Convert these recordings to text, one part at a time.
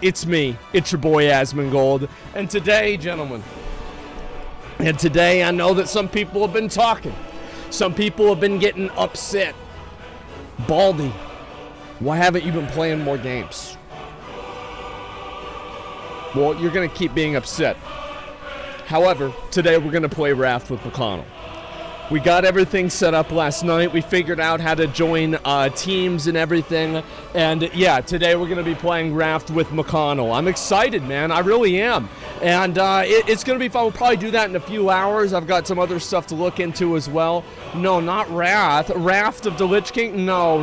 It's me. It's your boy Asmongold. And today, gentlemen, I know that some people have been talking. Some people have been getting upset. Baldy, why haven't you been playing more games? Well, you're going to keep being upset. However, today we're going to play Raft with McConnell. We got everything set up last night. We figured out how to join teams and everything. And yeah, today we're going to be playing Raft with McConnell. I'm excited, man. I really am. And it's going to be fun. We'll probably do that in a few hours. I've got some other stuff to look into as well. No, not Wrath. Raft of the Lich King? No.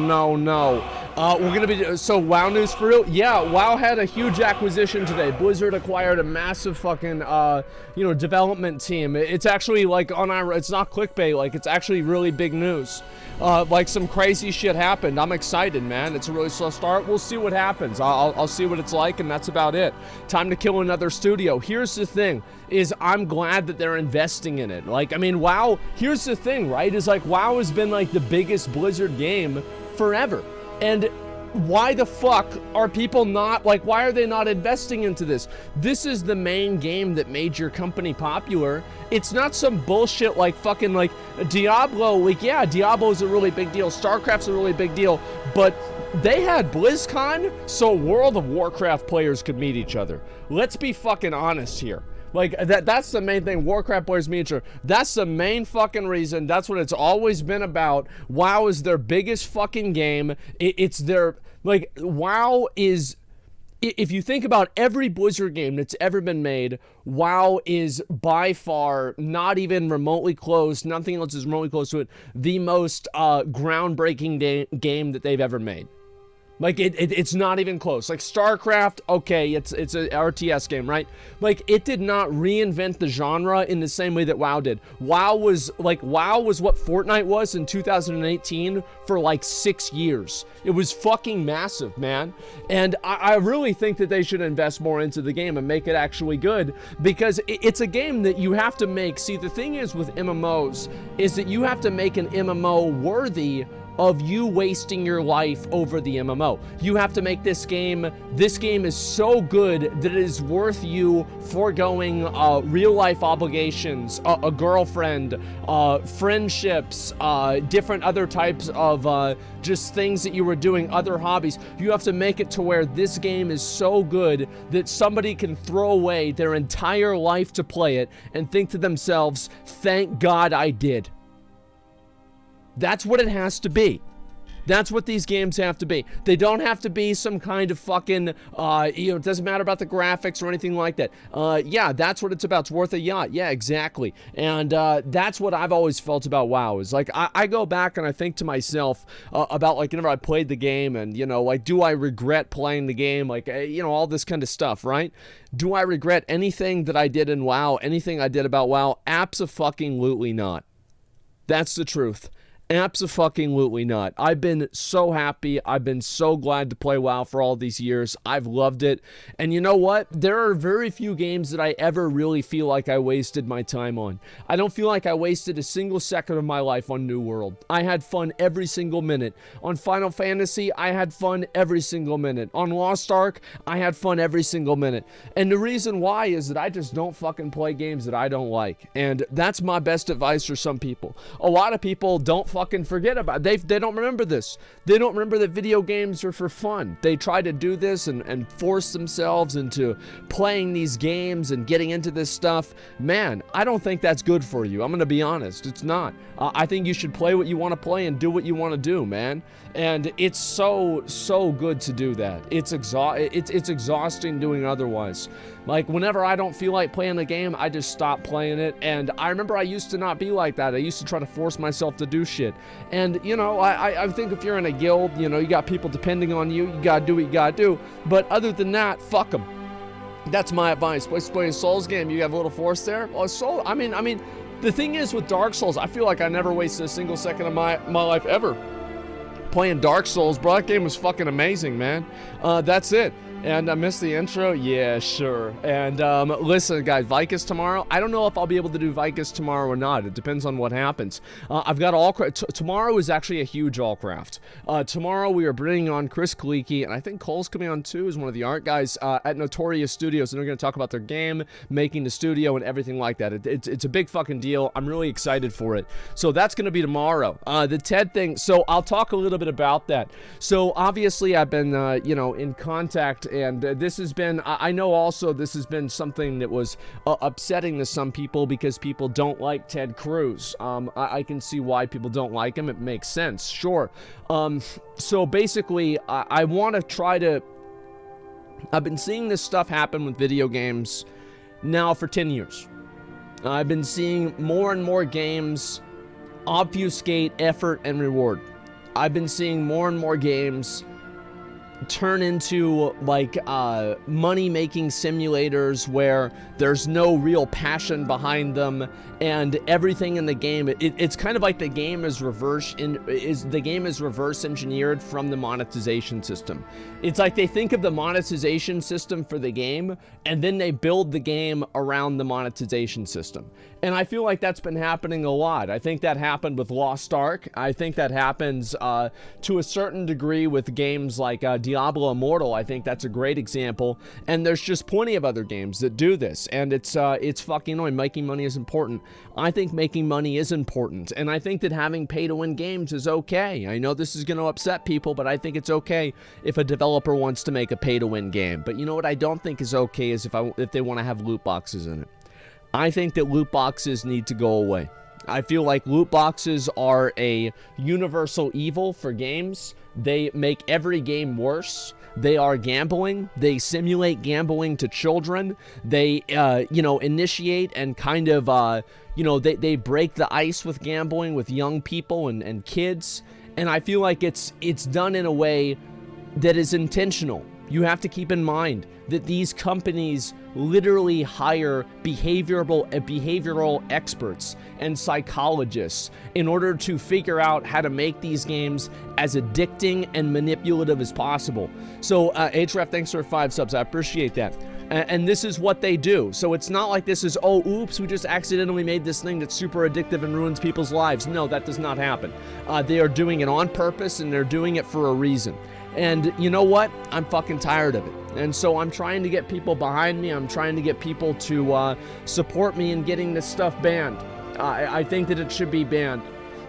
We're going to be... So, WoW news for real? Yeah, WoW had a huge acquisition today. Blizzard acquired a massive fucking, development team. It's actually, like, on our... It's not clickbait. Like, it's actually really big news. Like, some crazy shit happened. I'm excited, man. It's a really slow start. We'll see what happens. I'll see what it's like, and that's about it. Time to kill another studio. Here's the thing, is I'm glad that they're investing in it. Like, I mean, WoW... Here's the thing, right? Is, like, WoW has been, like, the biggest Blizzard game forever. And why the fuck are people not, like, why are they not investing into this? This is the main game that made your company popular. It's not some bullshit like fucking, like, Diablo. Like, yeah, Diablo's a really big deal. StarCraft's a really big deal. But they had BlizzCon so World of Warcraft players could meet each other. Let's be fucking honest here. Like, that's the main thing. Warcraft players meet each other. That's the main fucking reason. That's what it's always been about. WoW is their biggest fucking game. It's their, like, WoW is, if you think about every Blizzard game that's ever been made, WoW is by far, not even remotely close, nothing else is remotely close to it, the most groundbreaking game that they've ever made. Like, it's not even close. Like, StarCraft, okay, it's an RTS game, right? Like, it did not reinvent the genre in the same way that WoW did. WoW was what Fortnite was in 2018 for, like, 6 years. It was fucking massive, man. And I really think that they should invest more into the game and make it actually good, because it's a game that you have to make. See, the thing is with MMOs is that you have to make an MMO worthy of you wasting your life over the MMO. You have to make this game is so good that it is worth you foregoing real life obligations, a girlfriend, friendships, different other types of just things that you were doing, other hobbies. You have to make it to where this game is so good that somebody can throw away their entire life to play it and think to themselves, thank God I did. That's what it has to be. That's what these games have to be. They don't have to be some kind of fucking, it doesn't matter about the graphics or anything like that. Yeah, that's what it's about. It's worth a yacht. Yeah, exactly. And that's what I've always felt about WoW. Is like, I go back and I think to myself about, like, whenever I played the game and, like, do I regret playing the game? Like, all this kind of stuff, right? Do I regret anything that I did in WoW? Anything I did about WoW? Abso-fucking-lutely not. That's the truth. Abso-fucking-lutely not. I've been so happy. I've been so glad to play WoW for all these years. I've loved it. And you know what? There are very few games that I ever really feel like I wasted my time on. I don't feel like I wasted a single second of my life on New World. I had fun every single minute. On Final Fantasy, I had fun every single minute. On Lost Ark, I had fun every single minute. And the reason why is that I just don't fucking play games that I don't like. And that's my best advice for some people. A lot of people don't fucking forget about it. They don't remember this. They don't remember that video games are for fun. They try to do this and force themselves into playing these games and getting into this stuff. Man, I don't think that's good for you. I'm gonna be honest. It's not. I think you should play what you want to play and do what you want to do, man. And it's so good to do that. It's exhausting doing otherwise. Like, whenever I don't feel like playing the game, I just stop playing it. And I remember I used to not be like that. I used to try to force myself to do shit. And, I think if you're in a guild, you got people depending on you. You gotta do what you gotta do. But other than that, fuck them. That's my advice. Play a Souls game. You have a little force there. Well, Soul. I mean, the thing is with Dark Souls, I feel like I never wasted a single second of my life ever playing Dark Souls, bro. That game was fucking amazing, man. That's it. And I missed the intro? Yeah, sure. And listen, guys, Vicus tomorrow. I don't know if I'll be able to do Vicus tomorrow or not. It depends on what happens. I've got tomorrow is actually a huge Allcraft. Tomorrow we are bringing on Chris Kaliki, and I think Cole's coming on too, as one of the art guys at Notorious Studios, and they're going to talk about their game, making the studio, and everything like that. It's a big fucking deal. I'm really excited for it. So that's going to be tomorrow. The TED thing. So I'll talk a little bit about that. So obviously I've been, in contact. And this has been, I know also this has been something that was upsetting to some people because people don't like Ted Cruz. I can see why people don't like him. It makes sense, sure. So basically, I want to try to, I've been seeing this stuff happen with video games now for 10 years. I've been seeing more and more games obfuscate effort and reward. I've been seeing more and more games turn into like money-making simulators where there's no real passion behind them, and everything in the game, it's kind of like the game is reverse engineered from the monetization system. It's like they think of the monetization system for the game, and then they build the game around the monetization system. And I feel like that's been happening a lot. I think that happened with Lost Ark. I think that happens to a certain degree with games like Diablo Immortal. I think that's a great example. And there's just plenty of other games that do this. And it's fucking annoying. Making money is important. I think making money is important. And I think that having pay-to-win games is okay. I know this is going to upset people, but I think it's okay if a developer wants to make a pay-to-win game. But you know what I don't think is okay is if they want to have loot boxes in it. I think that loot boxes need to go away. I feel like loot boxes are a universal evil for games. They make every game worse. They are gambling. They simulate gambling to children. They, initiate and kind of, they break the ice with gambling with young people and kids. And I feel like it's done in a way that is intentional. You have to keep in mind that these companies literally hire behavioral experts and psychologists in order to figure out how to make these games as addicting and manipulative as possible. So, HREF, thanks for 5 subs. I appreciate that. And this is what they do. So it's not like this is, oh, oops, we just accidentally made this thing that's super addictive and ruins people's lives. No, that does not happen. They are doing it on purpose, and they're doing it for a reason. And you know what? I'm fucking tired of it. And so I'm trying to get people behind me. I'm trying to get people to support me in getting this stuff banned. I think that it should be banned.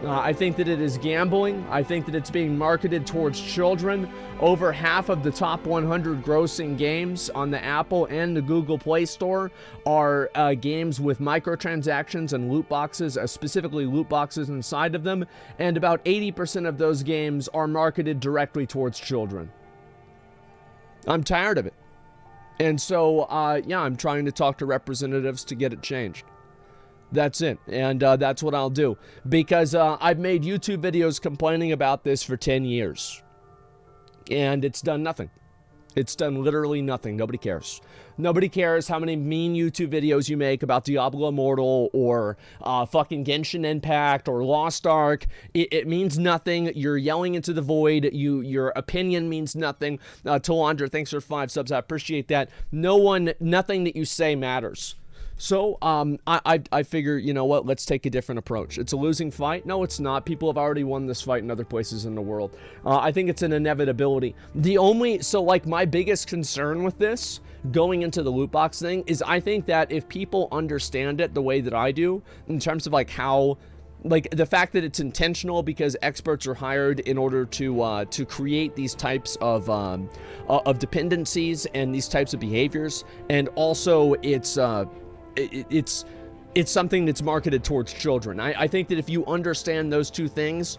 I think that it is gambling. I think that it's being marketed towards children. Over half of the top 100 grossing games on the Apple and the Google Play Store are games with microtransactions and loot boxes, specifically loot boxes inside of them. And about 80% of those games are marketed directly towards children. I'm tired of it. And so, I'm trying to talk to representatives to get it changed. That's it, and that's what I'll do, because I've made YouTube videos complaining about this for 10 years, and it's done nothing. It's done literally nothing. Nobody cares. Nobody cares how many mean YouTube videos you make about Diablo Immortal or fucking Genshin Impact or Lost Ark. It means nothing. You're yelling into the void. Your opinion means nothing. Talandra, thanks for 5 subs. I appreciate that. Nothing that you say matters. So, I figure, you know what, let's take a different approach. It's a losing fight? No, it's not. People have already won this fight in other places in the world. I think it's an inevitability. My biggest concern with this, going into the loot box thing, is I think that if people understand it the way that I do, in terms of how, the fact that it's intentional because experts are hired in order to create these types of dependencies and these types of behaviors, and also it's something that's marketed towards children. I think that if you understand those two things,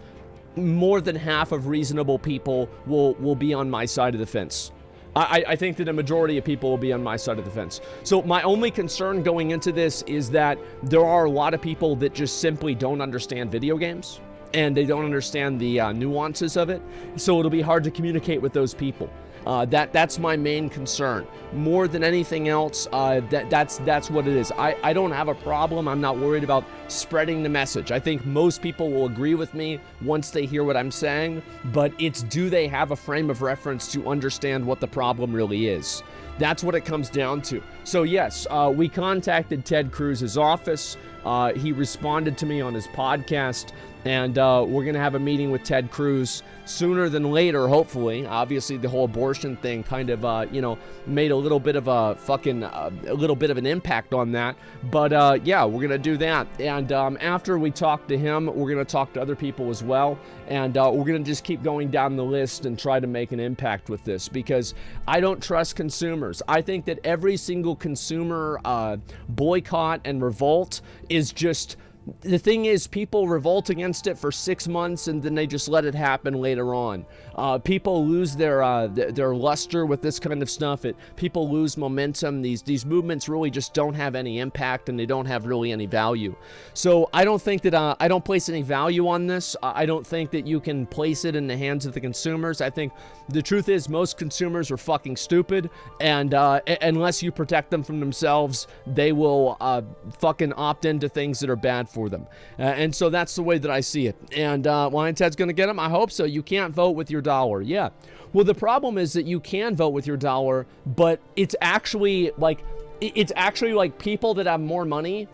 more than half of reasonable people will be on my side of the fence. I think that a majority of people will be on my side of the fence. So my only concern going into this is that there are a lot of people that just simply don't understand video games, and they don't understand the nuances of it. So it'll be hard to communicate with those people. That's my main concern. More than anything else, that's what it is. I don't have a problem. I'm not worried about spreading the message. I think most people will agree with me once they hear what I'm saying, but it's, do they have a frame of reference to understand what the problem really is? That's what it comes down to. So yes, we contacted Ted Cruz's office. He responded to me on his podcast, and we're going to have a meeting with Ted Cruz sooner than later, hopefully. Obviously, the whole abortion thing kind of, made a little bit of a little bit of an impact on that. But yeah, we're going to do that. And after we talk to him, we're going to talk to other people as well. And we're going to just keep going down the list and try to make an impact with this, because I don't trust consumers. I think that every single consumer boycott and revolt is just, the thing is, people revolt against it for 6 months and then they just let it happen later on. People lose their luster with this kind of stuff. People lose momentum. These movements really just don't have any impact, and they don't have really any value. So I don't think that I don't place any value on this. I don't think that you can place it in the hands of the consumers. I think the truth is most consumers are fucking stupid, and unless you protect them from themselves, they will fucking opt into things that are bad for them. And so that's the way that I see it. And Lion Ted's gonna get them? I hope so. You can't vote with your dollar. Yeah. Well, the problem is that you can vote with your dollar, but it's actually like people that have more money,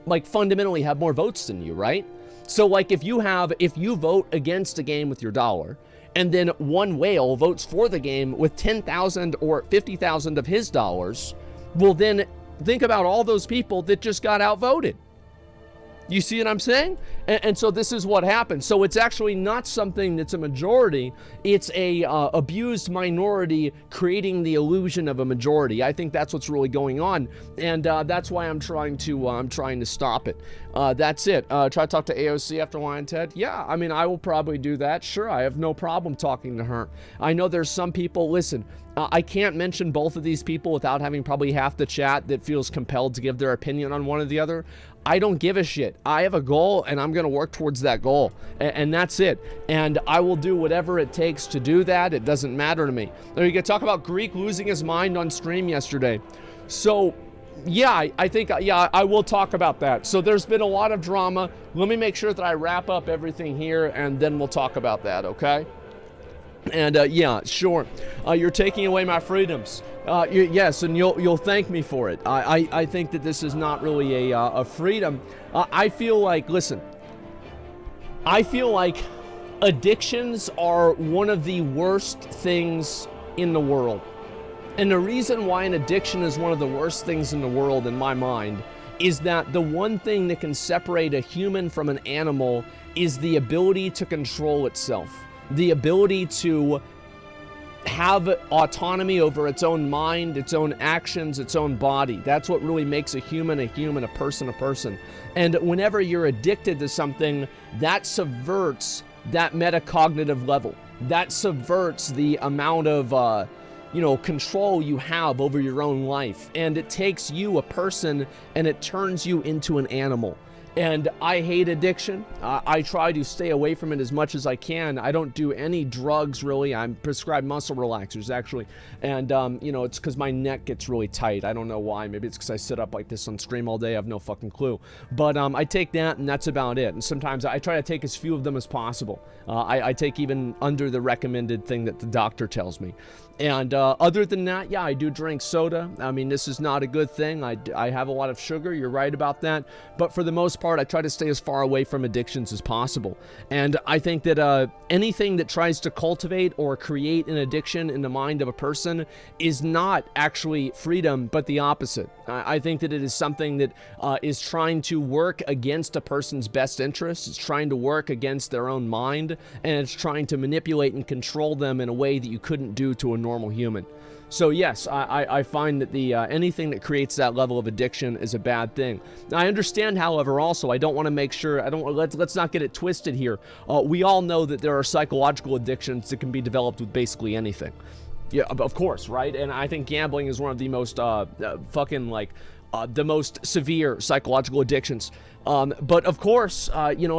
like, fundamentally have more votes than you, right? So like if you vote against a game with your dollar, and then one whale votes for the game with 10,000 or 50,000 of his dollars, well, then think about all those people that just got outvoted. You see what I'm saying? And so this is what happens. So it's actually not something that's a majority. It's a abused minority creating the illusion of a majority. I think that's what's really going on, and that's why I'm trying to stop it. That's it. Try to talk to AOC after Lion Ted. Yeah, I mean, I will probably do that. Sure, I have no problem talking to her. I know there's some people. Listen, I can't mention both of these people without having probably half the chat that feels compelled to give their opinion on one or the other. I don't give a shit. I have a goal, and I'm going to work towards that goal, and that's it. And I will do whatever it takes to do that. It doesn't matter to me. Now, you can talk about Greek losing his mind on stream yesterday. So, yeah, I think, yeah, I will talk about that. So there's been a lot of drama. Let me make sure that I wrap up everything here, and then we'll talk about that, okay? And yeah, sure. You're taking away my freedoms. Yes, and you'll thank me for it. I think that this is not really a freedom. I feel like, listen, I feel like addictions are one of the worst things in the world. And the reason why an addiction is one of the worst things in the world, in my mind, is that the one thing that can separate a human from an animal is the ability to control itself. The ability to have autonomy over its own mind, its own actions, its own body. That's what really makes a human, a person, a person. And whenever you're addicted to something, that subverts that metacognitive level. That subverts the amount of, control you have over your own life. And it takes you, a person, and it turns you into an animal. And I hate addiction. I try to stay away from it as much as I can. I don't do any drugs, really. I'm prescribed muscle relaxers, actually. And, it's because my neck gets really tight. I don't know why. Maybe it's because I sit up like this on stream all day. I have no fucking clue. But I take that, and that's about it. And sometimes I try to take as few of them as possible. I take even under the recommended thing that the doctor tells me. And other than that, yeah, I do drink soda. I mean, this is not a good thing. I have a lot of sugar. You're right about that. But for the most part, I try to stay as far away from addictions as possible. And I think that anything that tries to cultivate or create an addiction in the mind of a person is not actually freedom, but the opposite. I think that it is something that is trying to work against a person's best interests. It's trying to work against their own mind, and it's trying to manipulate and control them in a way that you couldn't do to a normal human. So yes, I find that the anything that creates that level of addiction is a bad thing. Now, I understand, however, also I don't want to make sure let's not get it twisted here. We all know that there are psychological addictions that can be developed with basically anything. Yeah, of course, right? And I think gambling is one of the most fucking like the most severe psychological addictions. But of course,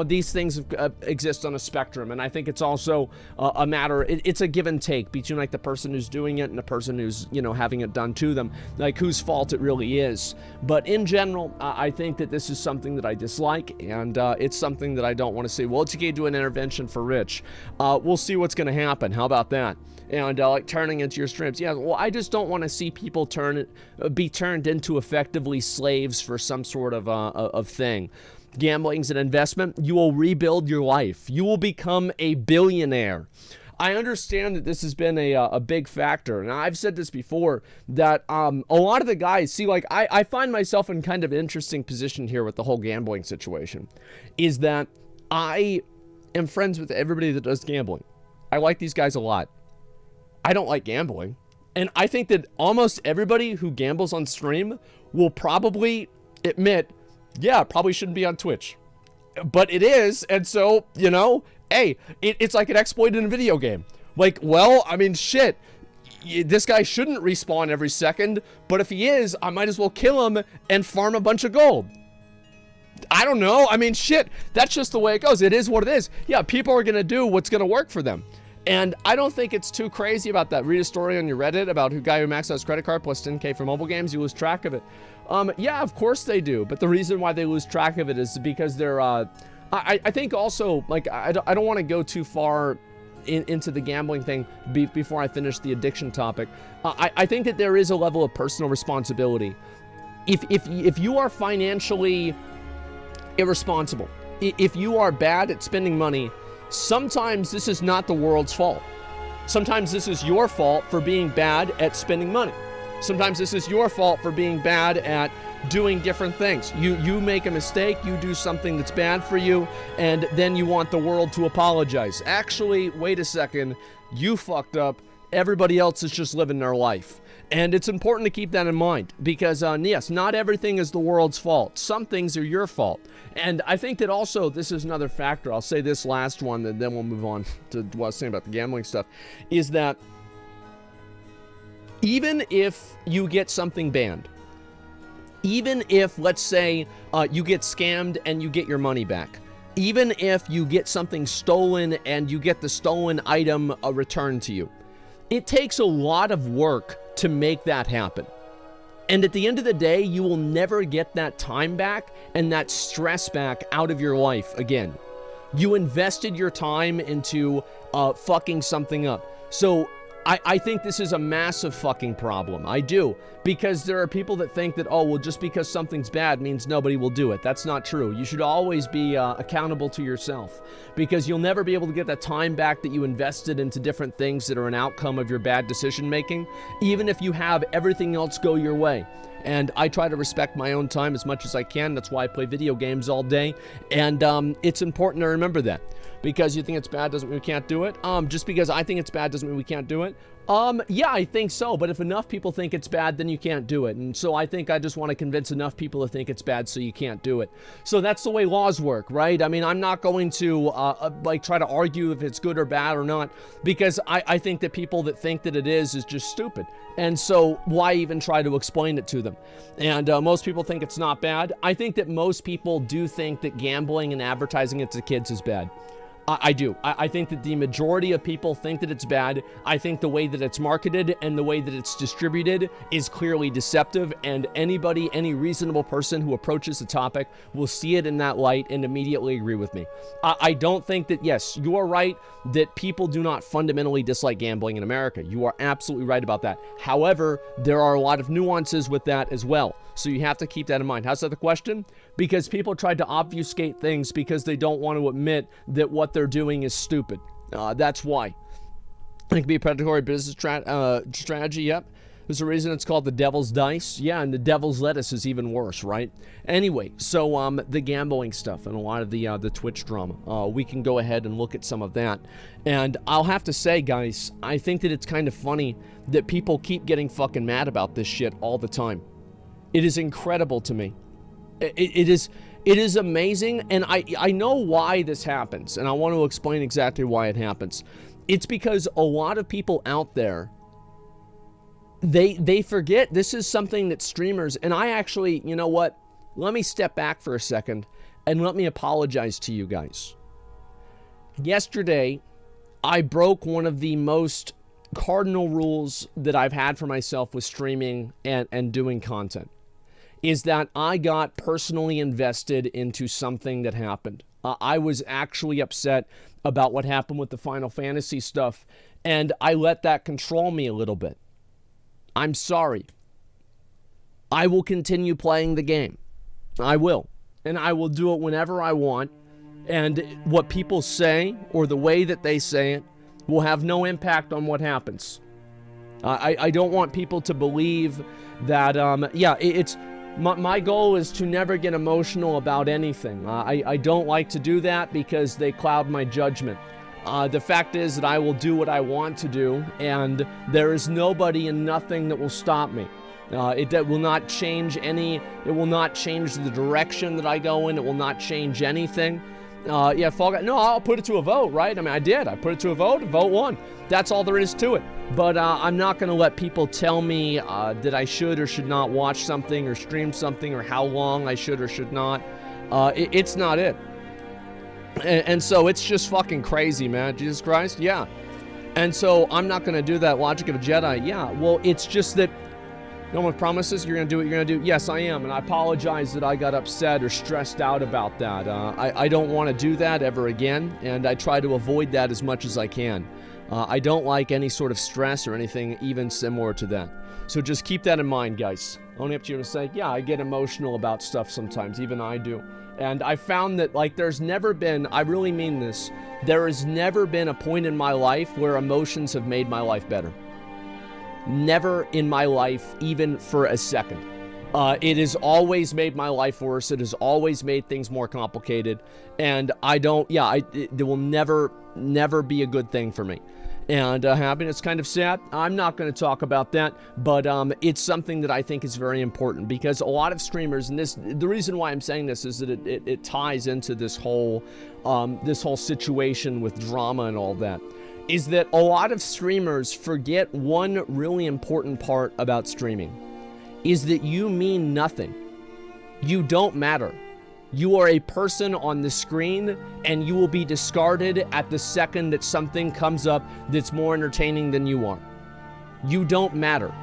these things exist on a spectrum, and I think it's also a matter, it's a give and take between like the person who's doing it and the person who's, having it done to them, like whose fault it really is. But in general, I think that this is something that I dislike, and it's something that I don't want to see. Well, it's okay to do an intervention for Rich. We'll see what's going to happen. How about that? And like turning into your streams. Yeah, well, I just don't want to see people be turned into effectively slaves for some sort of thing. Gambling's an investment. You will rebuild your life. You will become a billionaire. I understand that this has been a big factor, and I've said this before, that a lot of the guys, see, like, I find myself in kind of an interesting position here with the whole gambling situation, is that I am friends with everybody that does gambling. I like these guys a lot. I don't like gambling. And I think that almost everybody who gambles on stream will probably admit, yeah, probably shouldn't be on Twitch. But it is, and so, hey, it's like an exploit in a video game. Like, well, I mean, shit, this guy shouldn't respawn every second, but if he is, I might as well kill him and farm a bunch of gold. I don't know, I mean, shit, that's just the way it goes. It is what it is. Yeah, people are gonna do what's gonna work for them. And I don't think it's too crazy about that. Read a story on your Reddit about a guy who maxed out his credit card plus 10K for mobile games. You lose track of it. Yeah, of course they do. But the reason why they lose track of it is because they're, I think also, like, I don't want to go too far into the gambling thing before I finish the addiction topic. I think that there is a level of personal responsibility. If you are financially irresponsible, if you are bad at spending money, sometimes this is not the world's fault. Sometimes this is your fault for being bad at spending money. Sometimes this is your fault for being bad at doing different things. You make a mistake, you do something that's bad for you, and then you want the world to apologize. Actually, wait a second, you fucked up. Everybody else is just living their life. And it's important to keep that in mind because, yes, not everything is the world's fault. Some things are your fault. And I think that also this is another factor. I'll say this last one, and then we'll move on to what I was saying about the gambling stuff, is that even if you get something banned, even if, let's say, you get scammed and you get your money back, even if you get something stolen and you get the stolen item returned to you, it takes a lot of work to make that happen. And at the end of the day, you will never get that time back and that stress back out of your life again. You invested your time into fucking something up. So I think this is a massive fucking problem. I do. Because there are people that think that, oh, well, just because something's bad means nobody will do it. That's not true. You should always be accountable to yourself. Because you'll never be able to get that time back that you invested into different things that are an outcome of your bad decision making, even if you have everything else go your way. And I try to respect my own time as much as I can. That's why I play video games all day. And it's important to remember that. Because you think it's bad doesn't mean we can't do it. Just because I think it's bad doesn't mean we can't do it. Yeah, I think so. But if enough people think it's bad, then you can't do it. And so I think I just want to convince enough people to think it's bad so you can't do it. So that's the way laws work, right? I mean, I'm not going to try to argue if it's good or bad or not, because I think that people that think that it is just stupid. And so why even try to explain it to them? And most people think it's not bad. I think that most people do think that gambling and advertising it to kids is bad. I do. I think that the majority of people think that it's bad. I think the way that it's marketed and the way that it's distributed is clearly deceptive, and anybody, any reasonable person who approaches the topic will see it in that light and immediately agree with me. I don't think that, yes, you are right that people do not fundamentally dislike gambling in America. You are absolutely right about that. However, there are a lot of nuances with that as well. So you have to keep that in mind. How's that the question? Because people tried to obfuscate things because they don't want to admit that what they're doing is stupid. That's why. It can be a predatory business strategy, yep. There's a reason it's called the devil's dice. Yeah, and the devil's lettuce is even worse, right? Anyway, so the gambling stuff and a lot of the Twitch drama, we can go ahead and look at some of that. And I'll have to say, guys, I think that it's kind of funny that people keep getting fucking mad about this shit all the time. It is incredible to me. It is amazing, and I know why this happens, and I want to explain exactly why it happens. It's because a lot of people out there they forget this is something that streamers, and I actually, you know what? Let me step back for a second and let me apologize to you guys. Yesterday, I broke one of the most cardinal rules that I've had for myself with streaming and doing content, is that I got personally invested into something that happened. I was actually upset about what happened with the Final Fantasy stuff, and I let that control me a little bit. I'm sorry. I will continue playing the game. I will. And I will do it whenever I want. And what people say, or the way that they say it, will have no impact on what happens. I don't want people to believe that, it's... My goal is to never get emotional about anything. I don't like to do that because they cloud my judgment. The fact is that I will do what I want to do, and there is nobody and nothing that will stop me. It will not change it will not change the direction that I go in. It will not change anything. Fall Guys, no, I'll put it to a vote, right? I mean, I did. I put it to a vote, and vote won. That's all there is to it. But I'm not going to let people tell me that I should or should not watch something or stream something or how long I should or should not. It's not it. And so it's just fucking crazy, man. Jesus Christ, yeah. And so I'm not going to do that logic of a Jedi. Yeah, well, it's just that no one promises you're going to do what you're going to do. Yes, I am. And I apologize that I got upset or stressed out about that. I don't want to do that ever again. And I try to avoid that as much as I can. I don't like any sort of stress or anything even similar to that. So just keep that in mind, guys. Only up to you to say, yeah, I get emotional about stuff sometimes. Even I do. And I found that, like, there's never been, I really mean this, there has never been a point in my life where emotions have made my life better. Never in my life, even for a second. It has always made my life worse. It has always made things more complicated. And it will never be a good thing for me. And happiness kind of sad. I'm not going to talk about that, but it's something that I think is very important, because a lot of streamers, and the reason why I'm saying this is that it ties into this whole situation with drama and all that, is that a lot of streamers forget one really important part about streaming, is that you mean nothing. You don't matter. You are a person on the screen, and you will be discarded at the second that something comes up that's more entertaining than you are. You don't matter.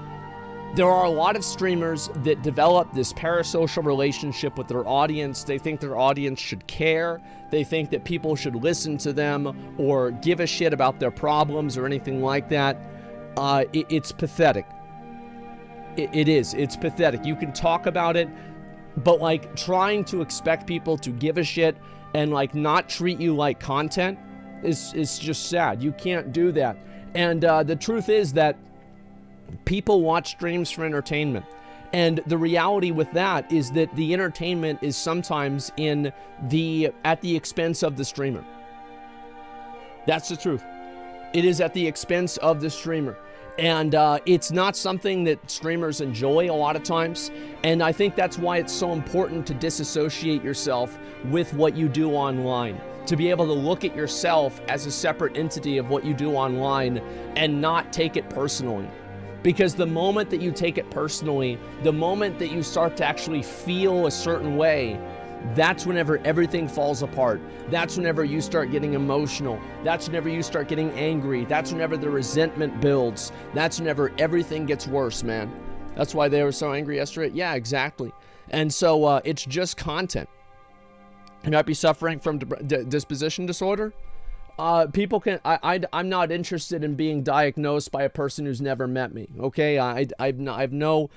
There are a lot of streamers that develop this parasocial relationship with their audience. They think their audience should care. They think that people should listen to them or give a shit about their problems or anything like that. It's pathetic. It is. It's pathetic. You can talk about it, but like trying to expect people to give a shit and like not treat you like content is just sad. You can't do that. And the truth is that people watch streams for entertainment. And the reality with that is that the entertainment is sometimes at the expense of the streamer. That's the truth. It is at the expense of the streamer. And it's not something that streamers enjoy a lot of times. And I think that's why it's so important to disassociate yourself with what you do online. To be able to look at yourself as a separate entity of what you do online and not take it personally. Because the moment that you take it personally, the moment that you start to actually feel a certain way, that's whenever everything falls apart. That's whenever you start getting emotional. That's whenever you start getting angry. That's whenever the resentment builds. That's whenever everything gets worse, man. That's why they were so angry yesterday. Yeah, exactly. And so it's just content. You might be suffering from disposition disorder. People can, I'm not interested in being diagnosed by a person who's never met me, okay? I have no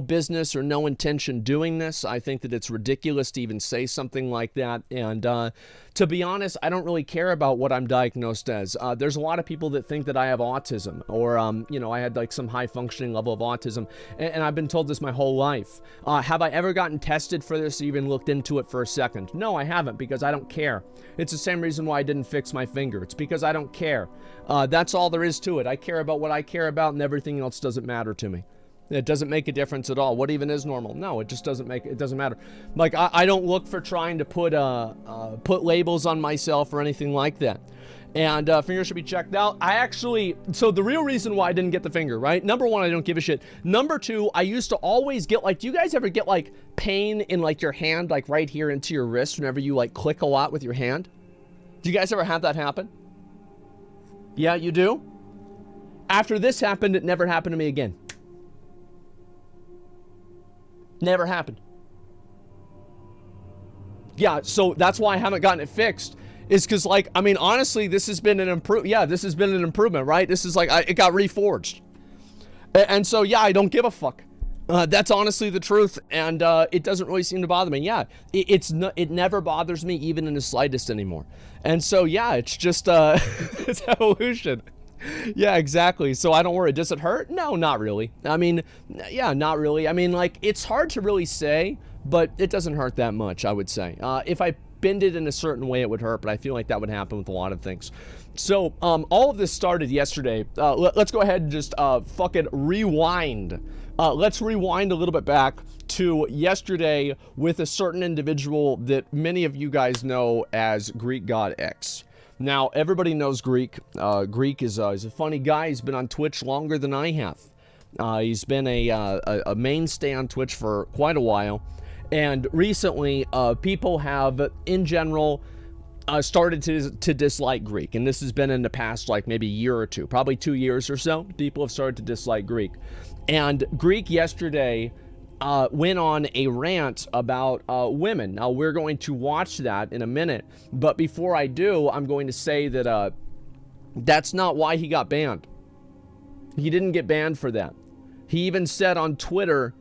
business or no intention doing this. I think that it's ridiculous to even say something like that, and to be honest, I don't really care about what I'm diagnosed as. There's a lot of people that think that I have autism, or, I had like some high functioning level of autism, and I've been told this my whole life. Have I ever gotten tested for this or even looked into it for a second? No, I haven't, because I don't care. It's the same reason why I didn't fix my finger. It's because I don't care. That's all there is to it. I care about what I care about, and everything else doesn't matter to me. It doesn't make a difference at all. What even is normal? No, it just doesn't matter. Like, I don't look for trying to put labels on myself or anything like that. And finger should be checked out. So the real reason why I didn't get the finger, right? Number one, I don't give a shit. Number two, I used to always get like, do you guys ever get like pain in like your hand, like right here into your wrist whenever you like click a lot with your hand? Do you guys ever have that happen? Yeah, you do? After this happened, it never happened to me again. Never happened. Yeah, so that's why I haven't gotten it fixed. Is because, like, I mean, honestly, this has been an improvement, right? This is like, it got reforged. And so, yeah, I don't give a fuck. That's honestly the truth, and it doesn't really seem to bother me. Yeah, it never bothers me even in the slightest anymore. And so, yeah, it's just, it's evolution. Yeah, exactly. So I don't worry. Does it hurt? No, not really. I mean, yeah, not really. I mean, like, it's hard to really say, but it doesn't hurt that much, I would say. If I bend it in a certain way, it would hurt, but I feel like that would happen with a lot of things. So all of this started yesterday. Let's go ahead and just fucking rewind. Let's rewind a little bit back to yesterday with a certain individual that many of you guys know as Greek God X. Now, everybody knows Greek. Greek is a funny guy. He's been on Twitch longer than I have. He's been a mainstay on Twitch for quite a while. And recently, people have, in general, started to dislike Greek. And this has been in the past, like, maybe a year or two. Probably 2 years or so, people have started to dislike Greek. And Greek yesterday went on a rant about women. Now, we're going to watch that in a minute. But before I do, I'm going to say that that's not why he got banned. He didn't get banned for that. He even said on Twitter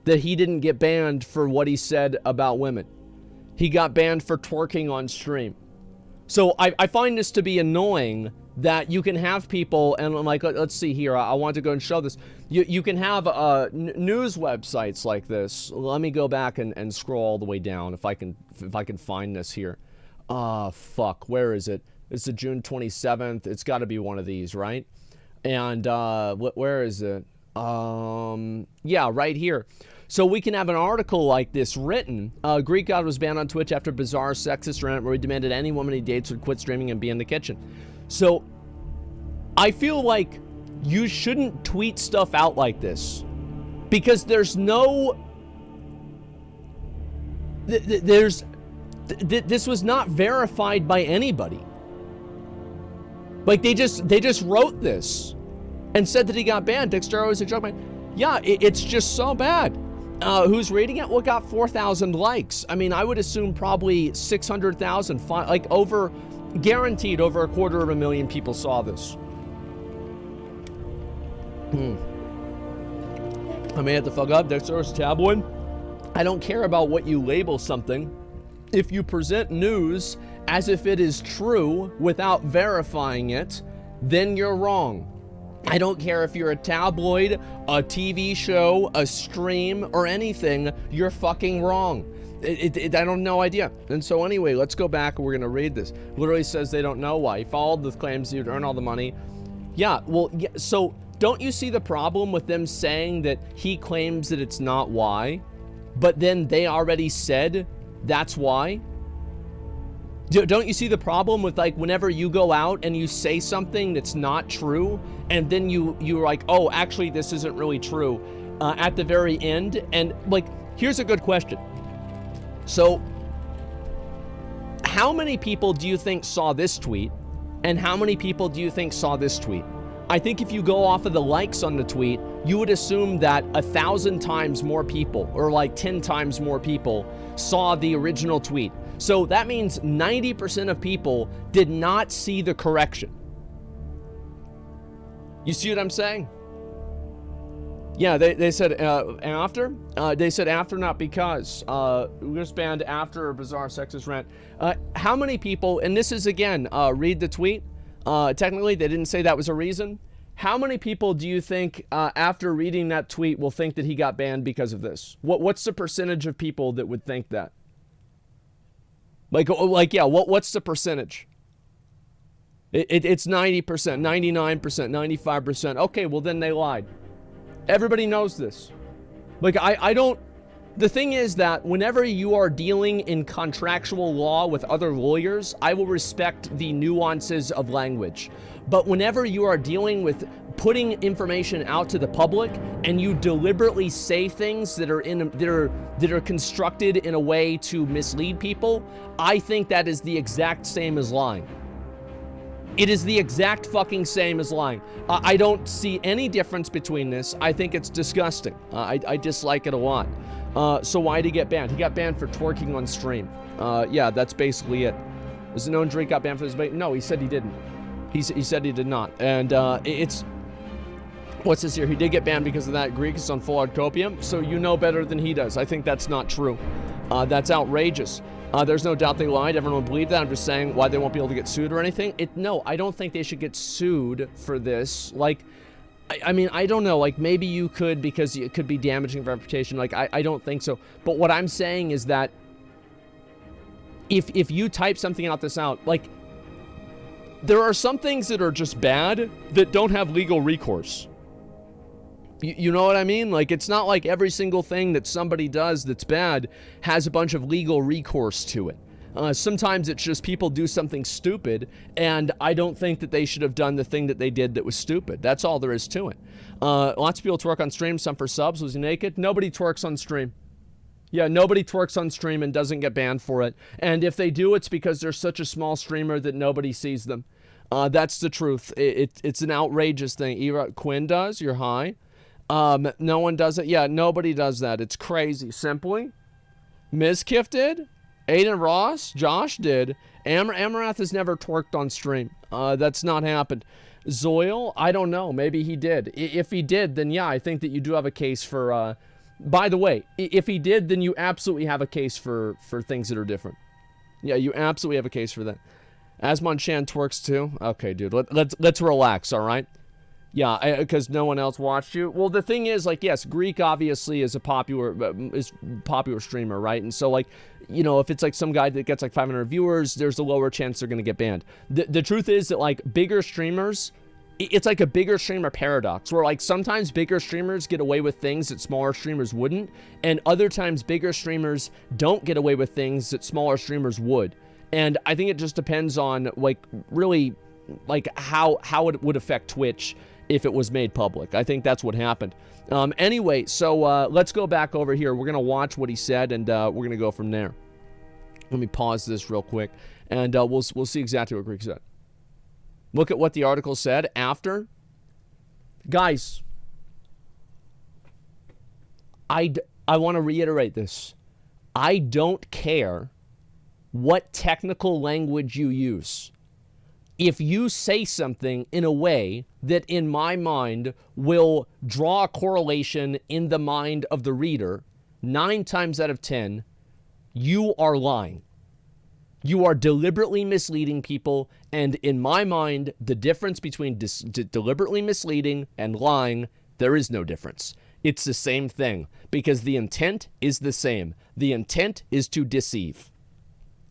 that he didn't get banned for what he said about women. He got banned for twerking on stream. So I find this to be annoying that you can have people, and like, let's see here, I want to go and show this. You can have news websites like this. Let me go back and scroll all the way down if I can find this here. Fuck, where is it? It's the June 27th. It's got to be one of these, right? And where is it? Yeah, right here. So we can have an article like this written. Greek God was banned on Twitch after bizarre sexist rant where he demanded any woman he dates would quit streaming and be in the kitchen. So I feel like you shouldn't tweet stuff out like this because there's no... This was not verified by anybody. Like they just wrote this and said that he got banned. Dexter was a joke, man. Yeah, it's just so bad. Who's reading it? Well, it got 4,000 likes. I mean, I would assume probably 600,000, like guaranteed over 250,000 people saw this. I may have to fuck up. Dexter was tabloid. I don't care about what you label something. If you present news as if it is true without verifying it, then you're wrong. I don't care if you're a tabloid, a TV show, a stream, or anything, you're fucking wrong. I don't no idea. And so anyway, let's go back and we're gonna read this. Literally says they don't know why. He followed the claims he'd earn all the money. Yeah, well, yeah, so don't you see the problem with them saying that he claims that it's not why, but then they already said that's why? Don't you see the problem with, like, whenever you go out and you say something that's not true, and then you're like, oh, actually, this isn't really true, at the very end? And, like, here's a good question. So, how many people do you think saw this tweet, and how many people do you think saw this tweet? I think if you go off of the likes on the tweet, you would assume that 1,000 times more people, or like 10 times more people, saw the original tweet. So that means 90% of people did not see the correction. You see what I'm saying? Yeah, they said after. They said after, not because. We just banned after a bizarre sexist rant. How many people, and this is again, read the tweet. Technically, they didn't say that was a reason. How many people do you think, after reading that tweet, will think that he got banned because of this? What's the percentage of people that would think that? Like, yeah, what's the percentage? It's 90%, 99%, 95%. Okay, well, then they lied. Everybody knows this. Like, I don't The thing is that whenever you are dealing in contractual law with other lawyers, I will respect the nuances of language. But whenever you are dealing with putting information out to the public and you deliberately say things that are constructed in a way to mislead people, I think that is the exact same as lying. It is the exact fucking same as lying. I don't see any difference between this. I think it's disgusting. I dislike it a lot. So why did he get banned? He got banned for twerking on stream. Yeah, that's basically it. Was it known Drake got banned for this? No, he said he didn't. He said he did not. And it's... What's this here? He did get banned because of that. Greek is on full-hard copium, so you know better than he does. I think that's not true. That's outrageous. There's no doubt they lied. Everyone will believe that. I'm just saying why they won't be able to get sued or anything. No, I don't think they should get sued for this. Like, I mean, I don't know. Like, maybe you could because it could be damaging for reputation. Like, I don't think so. But what I'm saying is that if you type something out, like, there are some things that are just bad that don't have legal recourse. You know what I mean? Like, it's not like every single thing that somebody does that's bad has a bunch of legal recourse to it. Sometimes it's just people do something stupid, and I don't think that they should have done the thing that they did that was stupid. That's all there is to it. Lots of people twerk on stream, some for subs. Was he naked? Nobody twerks on stream. Yeah, nobody twerks on stream and doesn't get banned for it. And if they do, it's because they're such a small streamer that nobody sees them. That's the truth. It's an outrageous thing. Quinn does. You're high. No one does it. Yeah, nobody does that. It's crazy. Simply, Mizkif did. Aiden Ross, Josh did. Amarath has never twerked on stream. That's not happened. Zoil, I don't know. Maybe he did. If he did, then yeah, I think that you do have a case for, by the way, if he did, then you absolutely have a case for things that are different. Yeah, you absolutely have a case for that. Asmon Chan twerks too? Okay, dude, let's relax, all right? Yeah, because no one else watched you. Well, the thing is, like, yes, Greek obviously is a popular streamer, right? And so, like, you know, if it's like some guy that gets like 500 viewers, there's a lower chance they're gonna get banned. The truth is that, like, bigger streamers, it's like a bigger streamer paradox, where, like, sometimes bigger streamers get away with things that smaller streamers wouldn't, and other times bigger streamers don't get away with things that smaller streamers would. And I think it just depends on, like, really, like, how it would affect Twitch if it was made public. I think that's what happened. Anyway, so let's go back over here. We're going to watch what he said, and we're going to go from there. Let me pause this real quick, and we'll see exactly what Greek said. Look at what the article said after. Guys, I want to reiterate this. I don't care what technical language you use. If you say something in a way that, in my mind, will draw a correlation in the mind of the reader, 9 times out of 10, you are lying. You are deliberately misleading people, and in my mind, the difference between deliberately misleading and lying, there is no difference. It's the same thing, because the intent is the same. The intent is to deceive.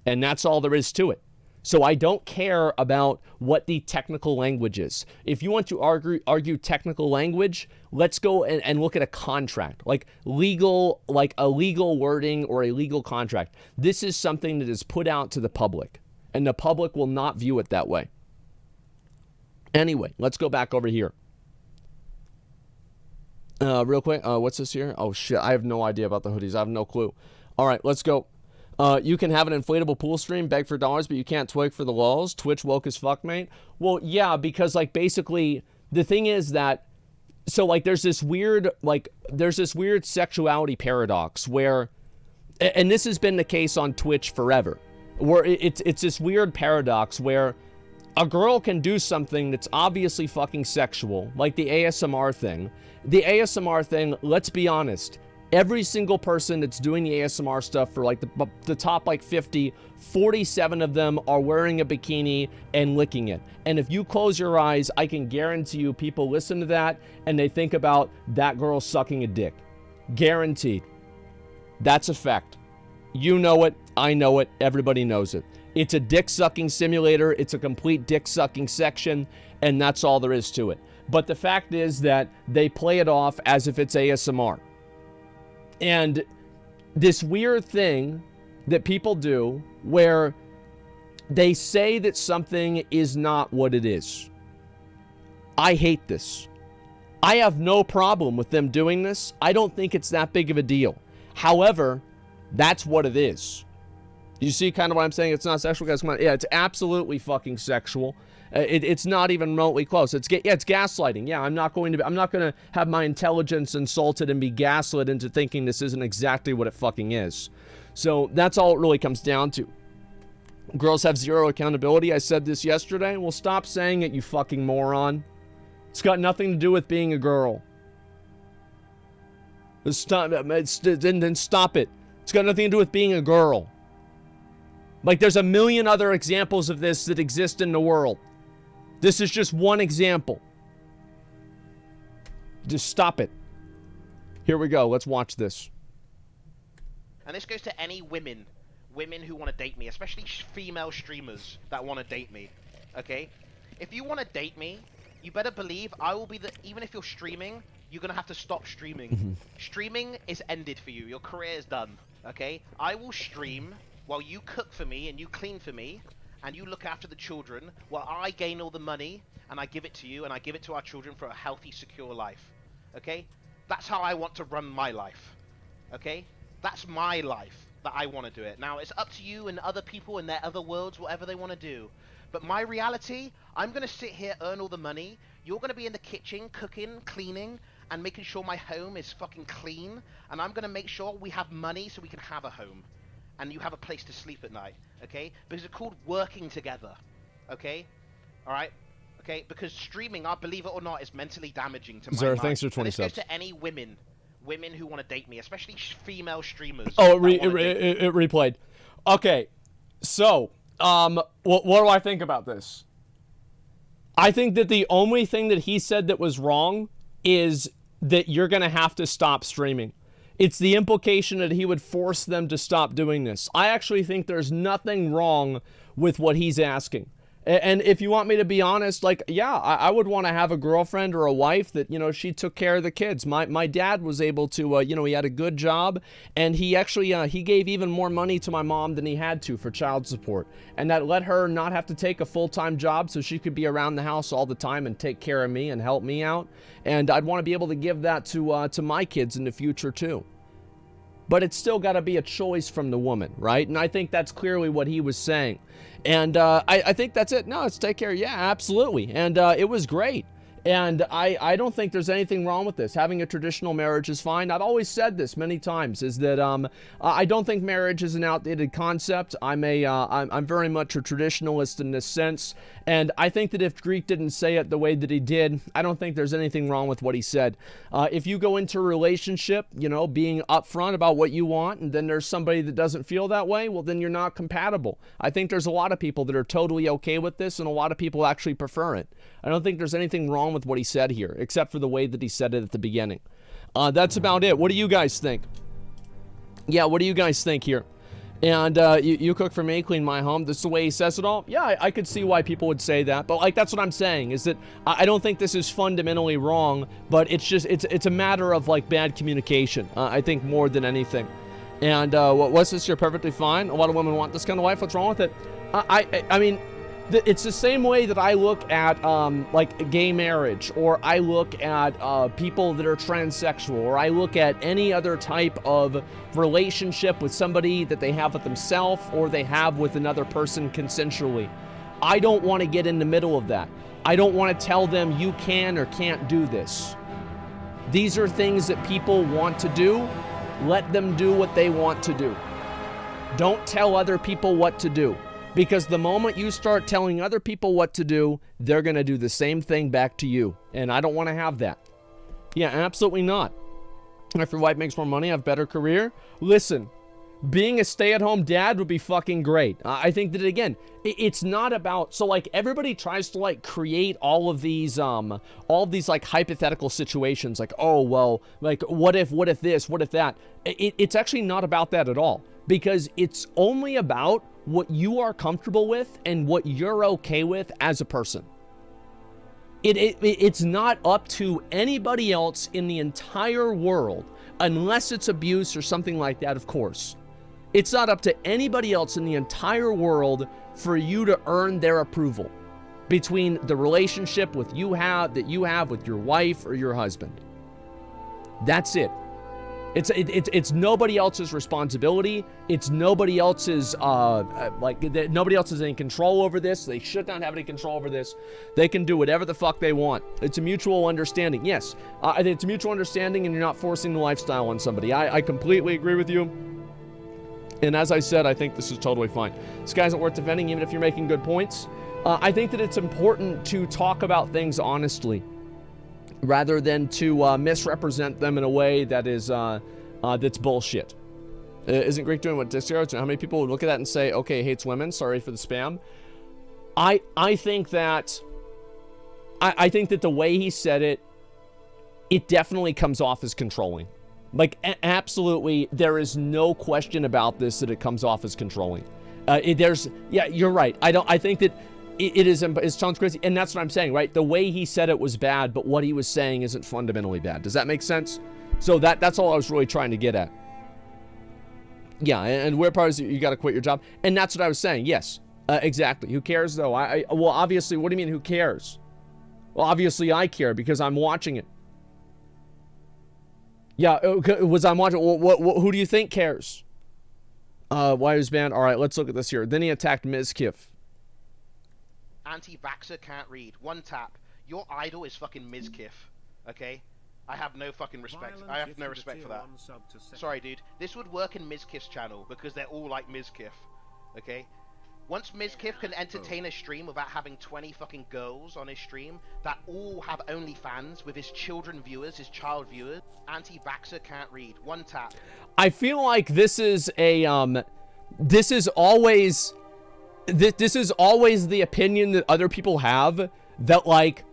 And that's all there is to it. So I don't care about what the technical language is. If you want to argue technical language, let's go and look at a contract, like a legal wording or a legal contract. This is something that is put out to the public, and the public will not view it that way. Anyway, let's go back over here. Real quick, what's this here? Oh shit, I have no idea about the hoodies. I have no clue. All right, let's go. You can have an inflatable pool stream, beg for dollars, but you can't twig for the lulz. Twitch woke as fuck, mate. Well, yeah, because, like, basically, the thing is that, so, like, there's this weird sexuality paradox where, and this has been the case on Twitch forever, where it's this weird paradox where a girl can do something that's obviously fucking sexual, like the ASMR thing. The ASMR thing, let's be honest, every single person that's doing the ASMR stuff for, like, the top, like, 50, 47 of them are wearing a bikini and licking it. And if you close your eyes, I can guarantee you people listen to that and they think about that girl sucking a dick. Guaranteed. That's a fact. You know it. I know it. Everybody knows it. It's a dick-sucking simulator. It's a complete dick-sucking section, and that's all there is to it. But the fact is that they play it off as if it's ASMR. And this weird thing that people do where they say that something is not what it is. I hate this. I have no problem with them doing this. I don't think it's that big of a deal. However, that's what it is. You see kind of what I'm saying? It's not sexual, guys. Come on. Yeah, it's absolutely fucking sexual. It's not even remotely close. It's gaslighting. Yeah, I'm not going to have my intelligence insulted and be gaslit into thinking this isn't exactly what it fucking is. So that's all it really comes down to. Girls have zero accountability. I said this yesterday. Well, stop saying it, you fucking moron. It's got nothing to do with being a girl. Then stop it. It's got nothing to do with being a girl. Like, there's a million other examples of this that exist in the world. This is just one example. Just stop it. Here we go. Let's watch this. And this goes to any women who want to date me, especially female streamers that want to date me. Okay? If you want to date me, you better believe I will be even if you're streaming, you're going to have to stop streaming. Streaming is ended for you. Your career is done. Okay? I will stream while you cook for me and you clean for me and you look after the children while I gain all the money and I give it to you and I give it to our children for a healthy, secure life. Okay? That's how I want to run my life. Okay? That's my life that I want to do it. Now, it's up to you and other people in their other worlds, whatever they want to do. But my reality, I'm going to sit here, earn all the money. You're going to be in the kitchen, cooking, cleaning, and making sure my home is fucking clean. And I'm going to make sure we have money so we can have a home. And you have a place to sleep at night, okay? Because it's called working together, okay? All right? Okay? Because streaming, believe it or not, is mentally damaging to my mind. Thanks for 20 subs. subs. This goes to any women who want to date me, especially female streamers. Oh, it replayed. Okay, so, what do I think about this? I think that the only thing that he said that was wrong is that you're going to have to stop streaming. It's the implication that he would force them to stop doing this. I actually think there's nothing wrong with what he's asking. And if you want me to be honest, like, yeah, I would want to have a girlfriend or a wife that, you know, she took care of the kids. My dad was able to, you know, he had a good job, and he actually, he gave even more money to my mom than he had to for child support. And that let her not have to take a full-time job so she could be around the house all the time and take care of me and help me out. And I'd want to be able to give that to my kids in the future too. But it's still got to be a choice from the woman, right? And I think that's clearly what he was saying. And I think that's it. No, it's take care. Yeah, absolutely. And it was great. And I don't think there's anything wrong with this. Having a traditional marriage is fine. I've always said this many times, is that I don't think marriage is an outdated concept. I'm very much a traditionalist in this sense. And I think that if Greek didn't say it the way that he did, I don't think there's anything wrong with what he said. If you go into a relationship, you know, being upfront about what you want, and then there's somebody that doesn't feel that way, well, then you're not compatible. I think there's a lot of people that are totally okay with this, and a lot of people actually prefer it. I don't think there's anything wrong with what he said here, except for the way that he said it at the beginning. That's about it. What do you guys think? Yeah, what do you guys think here? And you cook for me, clean my home. This is the way he says it all. Yeah, I could see why people would say that. But like, that's what I'm saying, is that I don't think this is fundamentally wrong, but it's just, it's a matter of like bad communication, I think, more than anything. And what's this? You're perfectly fine. A lot of women want this kind of life. What's wrong with it? I mean, it's the same way that I look at like gay marriage, or I look at people that are transsexual, or I look at any other type of relationship with somebody that they have with themselves or they have with another person consensually. I don't want to get in the middle of that. I don't want to tell them you can or can't do this. These are things that people want to do. Let them do what they want to do. Don't tell other people what to do. Because the moment you start telling other people what to do, they're going to do the same thing back to you. And I don't want to have that. Yeah, absolutely not. If your wife makes more money, have a better career. Listen, being a stay-at-home dad would be fucking great. I think that, again, it's not about, so like everybody tries to like create all of these like hypothetical situations, like, oh, well, like what if this, what if that? It's actually not about that at all, because it's only about what you are comfortable with and what you're okay with as a person. It's not up to anybody else in the entire world, unless it's abuse or something like that, of course. It's not up to anybody else in the entire world for you to earn their approval between the relationship that you have with your wife or your husband. That's it. It's nobody else's responsibility. It's nobody else's nobody else has any control over this. They should not have any control over this. They can do whatever the fuck they want. It's a mutual understanding. Yes, I think it's a mutual understanding, and you're not forcing the lifestyle on somebody. I completely agree with you. And as I said, I think this is totally fine. This guy isn't worth defending, even if you're making good points. I think that it's important to talk about things honestly, rather than to misrepresent them in a way that is that's bullshit. Isn't Greek doing what Disco? How many people would look at that and say, okay, hates women, sorry for the spam? I think that the way he said it, it definitely comes off as controlling. Like, absolutely, there is no question about this that it comes off as controlling. Yeah, you're right. I think that it sounds crazy, and that's what I'm saying, right? The way he said it was bad, but what he was saying isn't fundamentally bad. Does that make sense? So that's all I was really trying to get at. Yeah, and weird part is you got to quit your job, and that's what I was saying. Yes, exactly. Who cares though? Well, obviously, what do you mean who cares? Well, obviously I care because I'm watching it. Yeah, was I watching? Who do you think cares? Why was banned? All right, let's look at this here. Then he attacked Mizkif. Anti-vaxxer can't read. One tap. Your idol is fucking Mizkif. Okay? I have no fucking respect. I have no respect for that. Sorry, dude. This would work in Mizkif's channel because they're all like Mizkif. Okay? Once Mizkif can entertain a stream without having 20 fucking girls on his stream that all have OnlyFans with his children viewers, his child viewers, anti-vaxxer can't read. One tap. I feel like this is a this is always the opinion that other people have, that like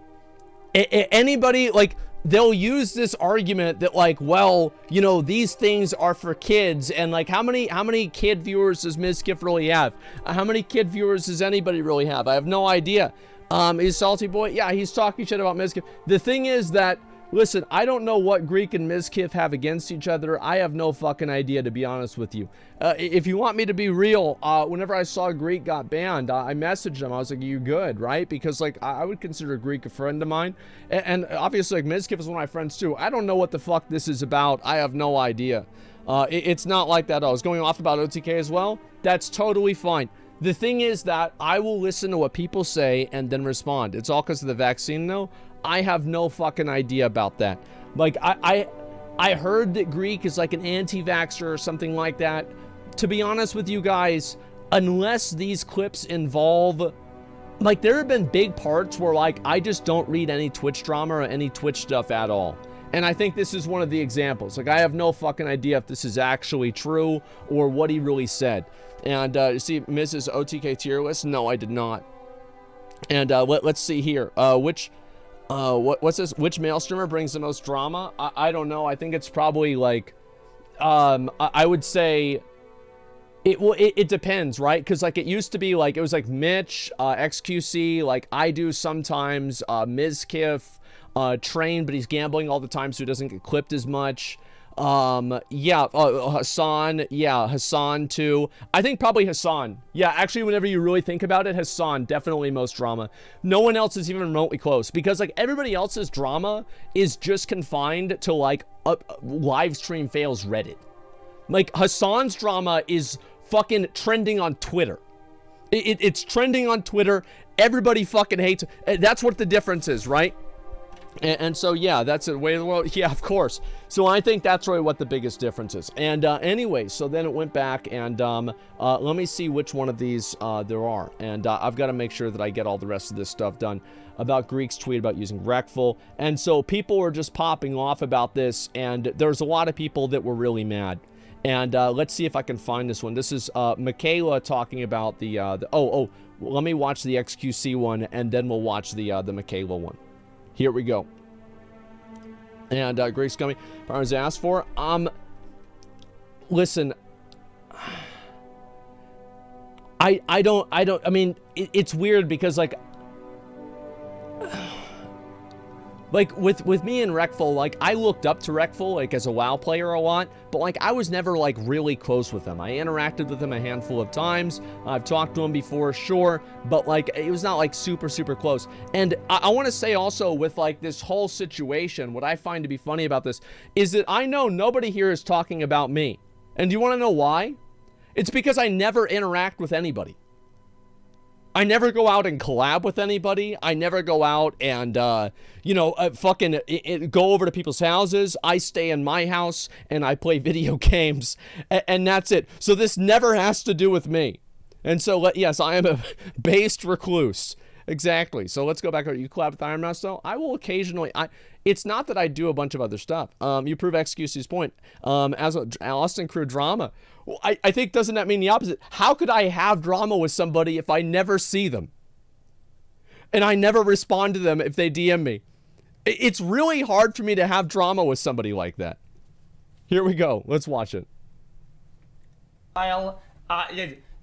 anybody, like, they'll use this argument that like, well, you know, these things are for kids, and like how many kid viewers does Mizkif really have? How many kid viewers does anybody really have? I have no idea. Is Salty Boy? Yeah, he's talking shit about Mizkif. The thing is that, listen, I don't know what Greek and Mizkif have against each other. I have no fucking idea, to be honest with you. If you want me to be real, whenever I saw Greek got banned, I messaged him. I was like, you good, right? Because, like, I would consider Greek a friend of mine. And obviously, like, Mizkif is one of my friends, too. I don't know what the fuck this is about. I have no idea. It's not like that. I was going off about OTK as well. That's totally fine. The thing is that I will listen to what people say and then respond. It's all because of the vaccine, though. I have no fucking idea about that. Like, I heard that Greek is like an anti-vaxxer or something like that. To be honest with you guys, unless these clips involve, like, there have been big parts where, like, I just don't read any Twitch drama or any Twitch stuff at all. And I think this is one of the examples. Like, I have no fucking idea if this is actually true or what he really said. And, you see, Mrs. OTK tier list? No, I did not. And, let's see here. What's this? Which male streamer brings the most drama? I don't know. I think it's probably like, I would say, it depends, right? Because like it used to be like, it was like Mitch, XQC, like I do sometimes, Mizkif, Train, but he's gambling all the time, so he doesn't get clipped as much. Yeah, Hassan, yeah, Hassan too. I think probably Hassan. Yeah, actually, whenever you really think about it, Hassan, definitely most drama. No one else is even remotely close, because like everybody else's drama is just confined to like live stream fails Reddit. Like Hassan's drama is fucking trending on Twitter. It's trending on Twitter. Everybody fucking hates it. That's what the difference is, right? And so, yeah, that's the way of the world. Yeah, of course. So I think that's really what the biggest difference is. And anyway, so then it went back and let me see which one of these there are. And I've got to make sure that I get all the rest of this stuff done about Greek's tweet about using Recful. And so people were just popping off about this, and there's a lot of people that were really mad. And let's see if I can find this one. This is Michaela talking about let me watch the XQC one, and then we'll watch the Michaela one. Here we go. And Greek's coming. Parents asked for. Listen. I mean, it's weird because like Like, with me and Rekful, like, I looked up to Rekful, like, as a WoW player a lot, but, like, I was never, like, really close with him. I interacted with him a handful of times. I've talked to him before, sure, but, like, it was not, like, super, super close. And I want to say also with, like, this whole situation, what I find to be funny about this is that I know nobody here is talking about me. And do you want to know why? It's because I never interact with anybody. I never go out and collab with anybody. I never go out and, fucking go over to people's houses. I stay in my house and I play video games, and that's it. So this never has to do with me. And so, yes, I am a based recluse. Exactly. So let's go back. You collab with Iron Mouse, though? I will occasionally. It's not that I do a bunch of other stuff. You prove XQC's point. As an Austin crew drama, I think, doesn't that mean the opposite? How could I have drama with somebody if I never see them? And I never respond to them if they DM me. It's really hard for me to have drama with somebody like that. Here we go. Let's watch it.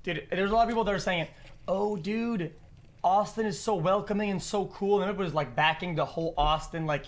Dude, there's a lot of people that are saying, oh, dude, Austin is so welcoming and so cool, and everybody's like backing the whole Austin like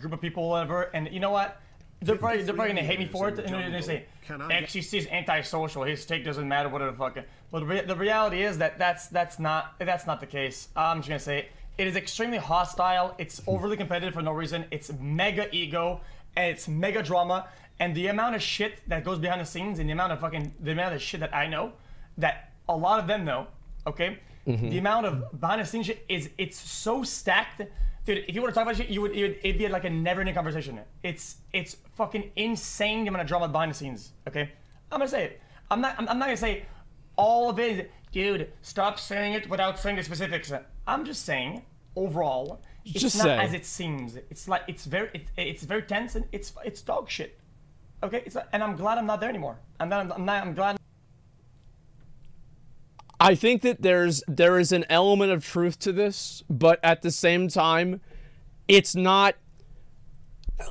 group of people, whatever. And you know what? They're probably gonna hate me for it, and they're gonna say XCC is antisocial. His take doesn't matter, whatever the fuck. But the reality is that that's not the case. I'm just gonna say it is extremely hostile. It's overly competitive for no reason. It's mega ego and it's mega drama. And the amount of shit that goes behind the scenes and the amount of shit that I know, that a lot of them know, okay? The amount of behind the scenes shit it's so stacked. Dude, if you want to talk about shit, it'd be like a never-ending conversation. It's fucking insane the amount of drama behind the scenes. Okay, I'm gonna say it. I'm not gonna say all of it. Dude, stop saying it without saying the specifics. I'm just saying overall, it's not as it seems. It's like it's very tense and it's dog shit. Okay, and I'm glad I'm not there anymore. I'm glad. I think that there is an element of truth to this, but at the same time, it's not.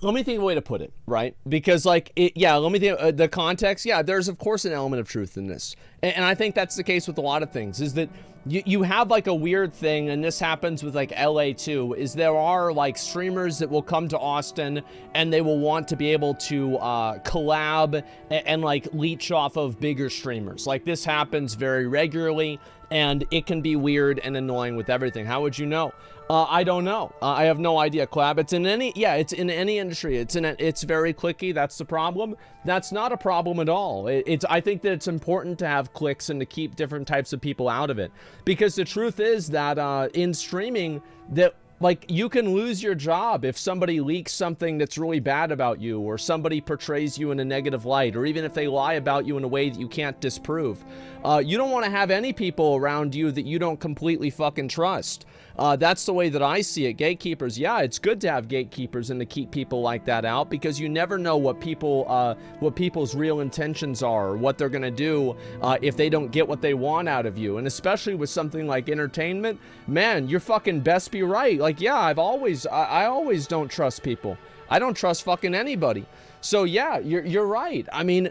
Let me think of a way to put it, right? Because let me think the context. Yeah, there's of course an element of truth in this, and I think that's the case with a lot of things. Is that you have like a weird thing, and this happens with like LA too. Is there are like streamers that will come to Austin and they will want to be able to collab and like leech off of bigger streamers. Like this happens very regularly, and it can be weird and annoying with everything. How would you know? I don't know. I have no idea, Collab. It's in any industry. It's very clicky. That's the problem. That's not a problem at all. I think that it's important to have clicks and to keep different types of people out of it. Because the truth is that in streaming, that like you can lose your job if somebody leaks something that's really bad about you, or somebody portrays you in a negative light, or even if they lie about you in a way that you can't disprove. You don't want to have any people around you that you don't completely fucking trust. That's the way that I see it. Gatekeepers, yeah, it's good to have gatekeepers and to keep people like that out, because you never know what people's real intentions are, or what they're gonna do if they don't get what they want out of you. And especially with something like entertainment, man, you're fucking best be right. Like, yeah, I always don't trust people. I don't trust fucking anybody. So yeah, you're right. I mean,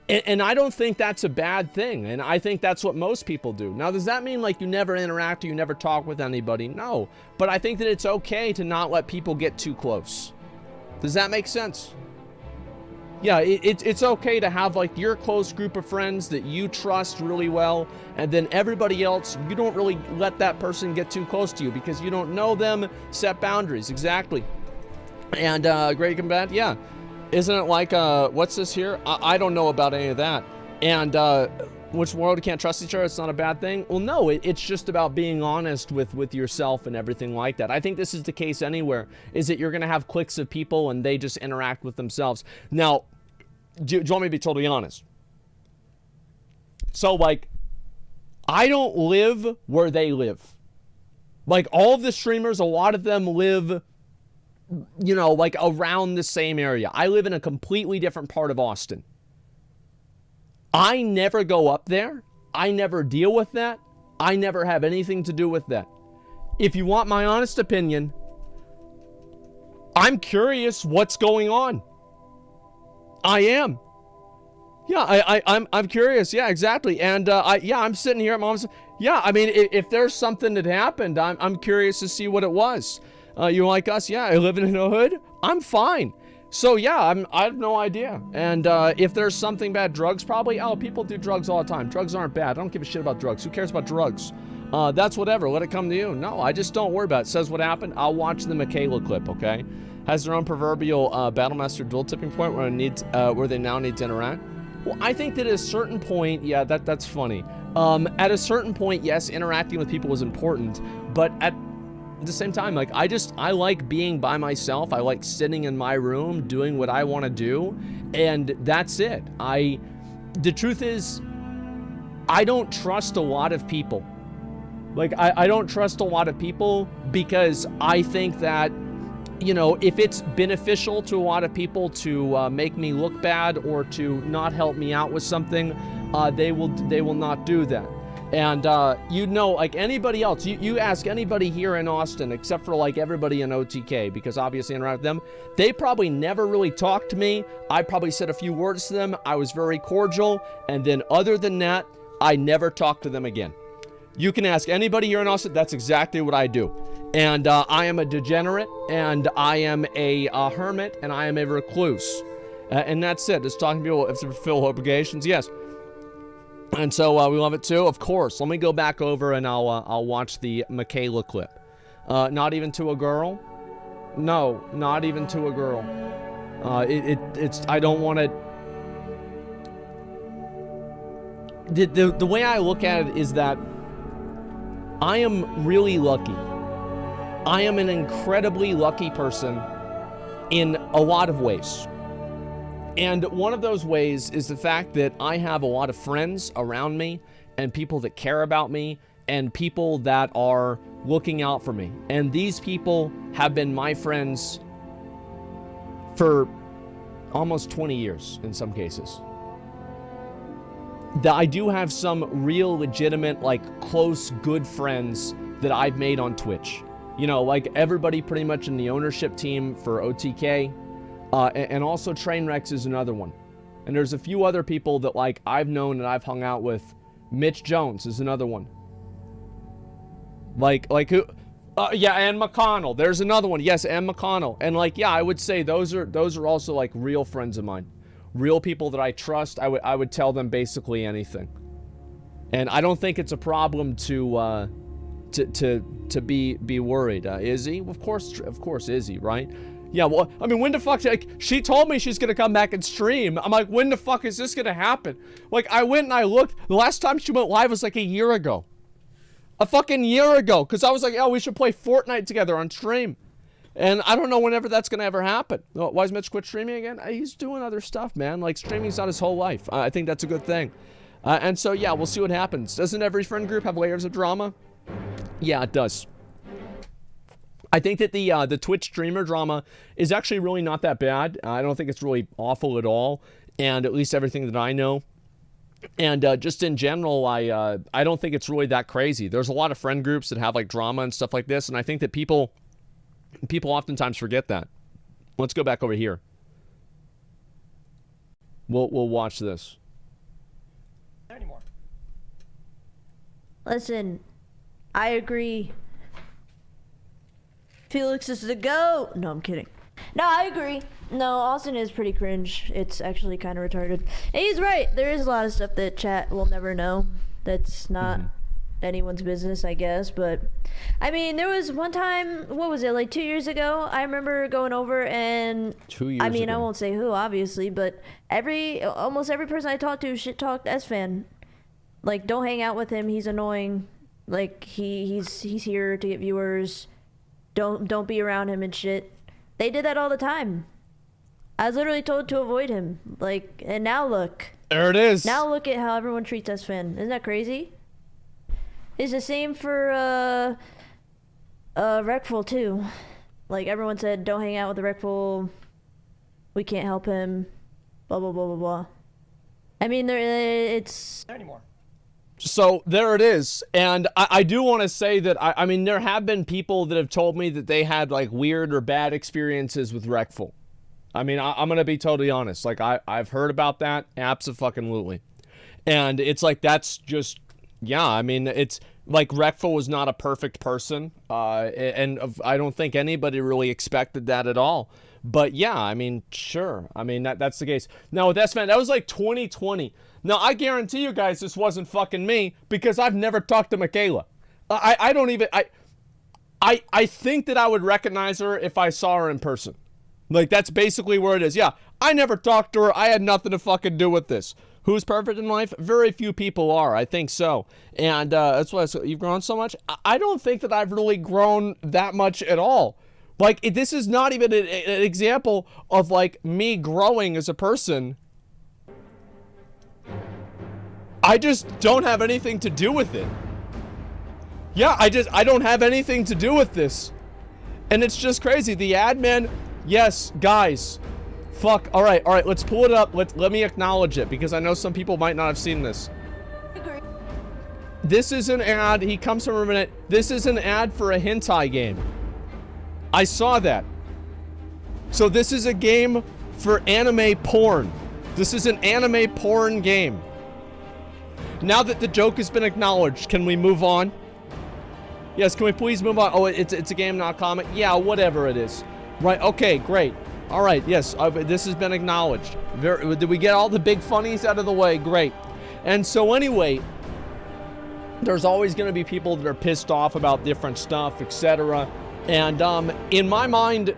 and I don't think that's a bad thing. And I think that's what most people do. Now, does that mean like you never interact or you never talk with anybody? No. But I think that it's okay to not let people get too close. Does that make sense? Yeah, it's okay to have like your close group of friends that you trust really well, and then everybody else, you don't really let that person get too close to you because you don't know them. Set boundaries. Exactly. And great combat, yeah. Isn't it like, what's this here? I don't know about any of that. And which world you can't trust each other, it's not a bad thing? Well, no, it's just about being honest with yourself and everything like that. I think this is the case anywhere, is that you're going to have cliques of people and they just interact with themselves. Now, do you want me to be totally honest? So, like, I don't live where they live. Like, all of the streamers, a lot of them live, you know, like around the same area. I live in a completely different part of Austin. I never go up there. I never deal with that. I never have anything to do with that. If you want my honest opinion, I'm curious what's going on. I am. Yeah, I'm curious. Yeah, exactly. And I'm sitting here at mom's. Yeah, I mean, if there's something that happened, I'm curious to see what it was. You like us? Yeah, I live in a hood. I'm fine. So yeah, I have no idea. And if there's something bad, drugs probably. Oh, people do drugs all the time. Drugs aren't bad. I don't give a shit about drugs. Who cares about drugs? That's whatever. Let it come to you. No, I just don't worry about it. Says what happened. I'll watch the Michaela clip. Okay, has their own proverbial Battlemaster dual tipping point where they now need to interact. Well, I think that at a certain point, yeah, that's funny. At a certain point, yes, interacting with people is important, but at the same time, like, I like being by myself. I like sitting in my room, doing what I want to do, and that's it. The truth is, I don't trust a lot of people. Like, I don't trust a lot of people because I think that, you know, if it's beneficial to a lot of people to make me look bad or to not help me out with something, they will not do that. And you know, like anybody else, you ask anybody here in Austin, except for like everybody in OTK, because obviously I interact with them, they probably never really talked to me. I probably said a few words to them. I was very cordial, and then other than that, I never talked to them again. You can ask anybody here in Austin, that's exactly what I do. And I am a degenerate, and I am a hermit, and I am a recluse. And that's it. Just talking to people if they fulfill obligations, yes. And so we love it too, of course. Let me go back over and I'll watch the Michaela clip. Not even to a girl? No, not even to a girl. It's I don't want to. The way I look at it is that I am really lucky. I am an incredibly lucky person in a lot of ways. And one of those ways is the fact that I have a lot of friends around me and people that care about me and people that are looking out for me. And these people have been my friends for almost 20 years in some cases. I do have some real legitimate, like, close, good friends that I've made on Twitch. You know, like everybody pretty much in the ownership team for OTK. And also Trainwrecks is another one. And there's a few other people that, like, I've known and I've hung out with. Mitch Jones is another one. Like who? Yeah, and McConnell. There's another one. Yes, and McConnell. And, like, yeah, I would say those are also, like, real friends of mine. Real people that I trust. I would tell them basically anything. And I don't think it's a problem to be worried. Izzy? Of course, Izzy, right? Yeah, well, I mean, when the fuck, like, she told me she's gonna come back and stream. I'm like, when the fuck is this gonna happen? Like, I went and I looked. The last time she went live was like a year ago. A fucking year ago. Because I was like, oh, we should play Fortnite together on stream. And I don't know whenever that's gonna ever happen. Why is Mitch quit streaming again? He's doing other stuff, man. Like, streaming's not his whole life. I think that's a good thing. And so, yeah, we'll see what happens. Doesn't every friend group have layers of drama? Yeah, it does. I think that the Twitch streamer drama is actually really not that bad. I don't think it's really awful at all, and at least everything that I know. And just in general, I don't think it's really that crazy. There's a lot of friend groups that have, like, drama and stuff like this, and I think that people oftentimes forget that. Let's go back over here. We'll watch this. Anymore. Listen, I agree. Felix is the GOAT. No, I'm kidding. No, I agree. No, Austin is pretty cringe. It's actually kind of retarded. And he's right. There is a lot of stuff that chat will never know. That's not anyone's business, I guess. But, I mean, there was one time, what was it, like 2 years ago? I remember going over and... 2 years ago. I won't say who, obviously, but almost every person I talked to shit-talked S-Fan. Like, don't hang out with him. He's annoying. Like, he's here to get viewers. Don't be around him and shit. They did that all the time. I was literally told to avoid him. Like, and now look. There it is. Now look at how everyone treats us, Finn. Isn't that crazy? It's the same for Reckful too. Like, everyone said, don't hang out with the Reckful. We can't help him. Blah blah blah blah blah. I mean, it's Anymore. So there it is. And I do want to say that, I mean, there have been people that have told me that they had, like, weird or bad experiences with Reckful. I mean, I'm going to be totally honest. Like, I've heard about that. Abso-fucking-lutely. And it's like, that's just, yeah, I mean, Like, Rekful was not a perfect person, and I don't think anybody really expected that at all. But yeah, I mean, sure. I mean, that's the case. Now, with S-Man, that was like 2020. Now, I guarantee you guys this wasn't fucking me, because I've never talked to Michaela. I don't even... I think that I would recognize her if I saw her in person. Like, that's basically where it is. Yeah, I never talked to her. I had nothing to fucking do with this. Who's perfect in life? Very few people are. I think so. And that's why you've grown so much. I don't think that I've really grown that much at all. Like, this is not even an example of, like, me growing as a person. I just don't have anything to do with it. Yeah, I don't have anything to do with this. And it's just crazy. The admin, yes, guys. Fuck. All right, let's pull it up. Let me acknowledge it, because I know some people might not have seen this. This is an ad. He comes from a minute. This is an ad for a hentai game. I saw that. So this is a game for anime porn. This is an anime porn game. Now that the joke has been acknowledged, can we move on? Yes, can we please move on? Oh, it's a game, not a comic? Yeah, whatever it is. Right, okay, great. All right, yes, this has been acknowledged. Did we get all the big funnies out of the way? Great. And so anyway, there's always going to be people that are pissed off about different stuff, etc. And in my mind,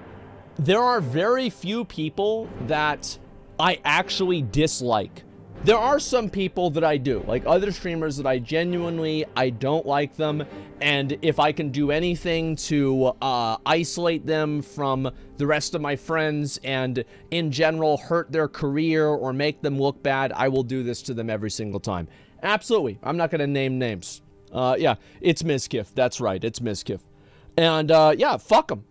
there are very few people that I actually dislike. There are some people that I do, like other streamers that I don't like them, and if I can do anything to isolate them from the rest of my friends and in general hurt their career or make them look bad, I will do this to them every single time. Absolutely. I'm not going to name names. Yeah, it's Mizkif. That's right, it's Mizkif. And yeah, fuck them.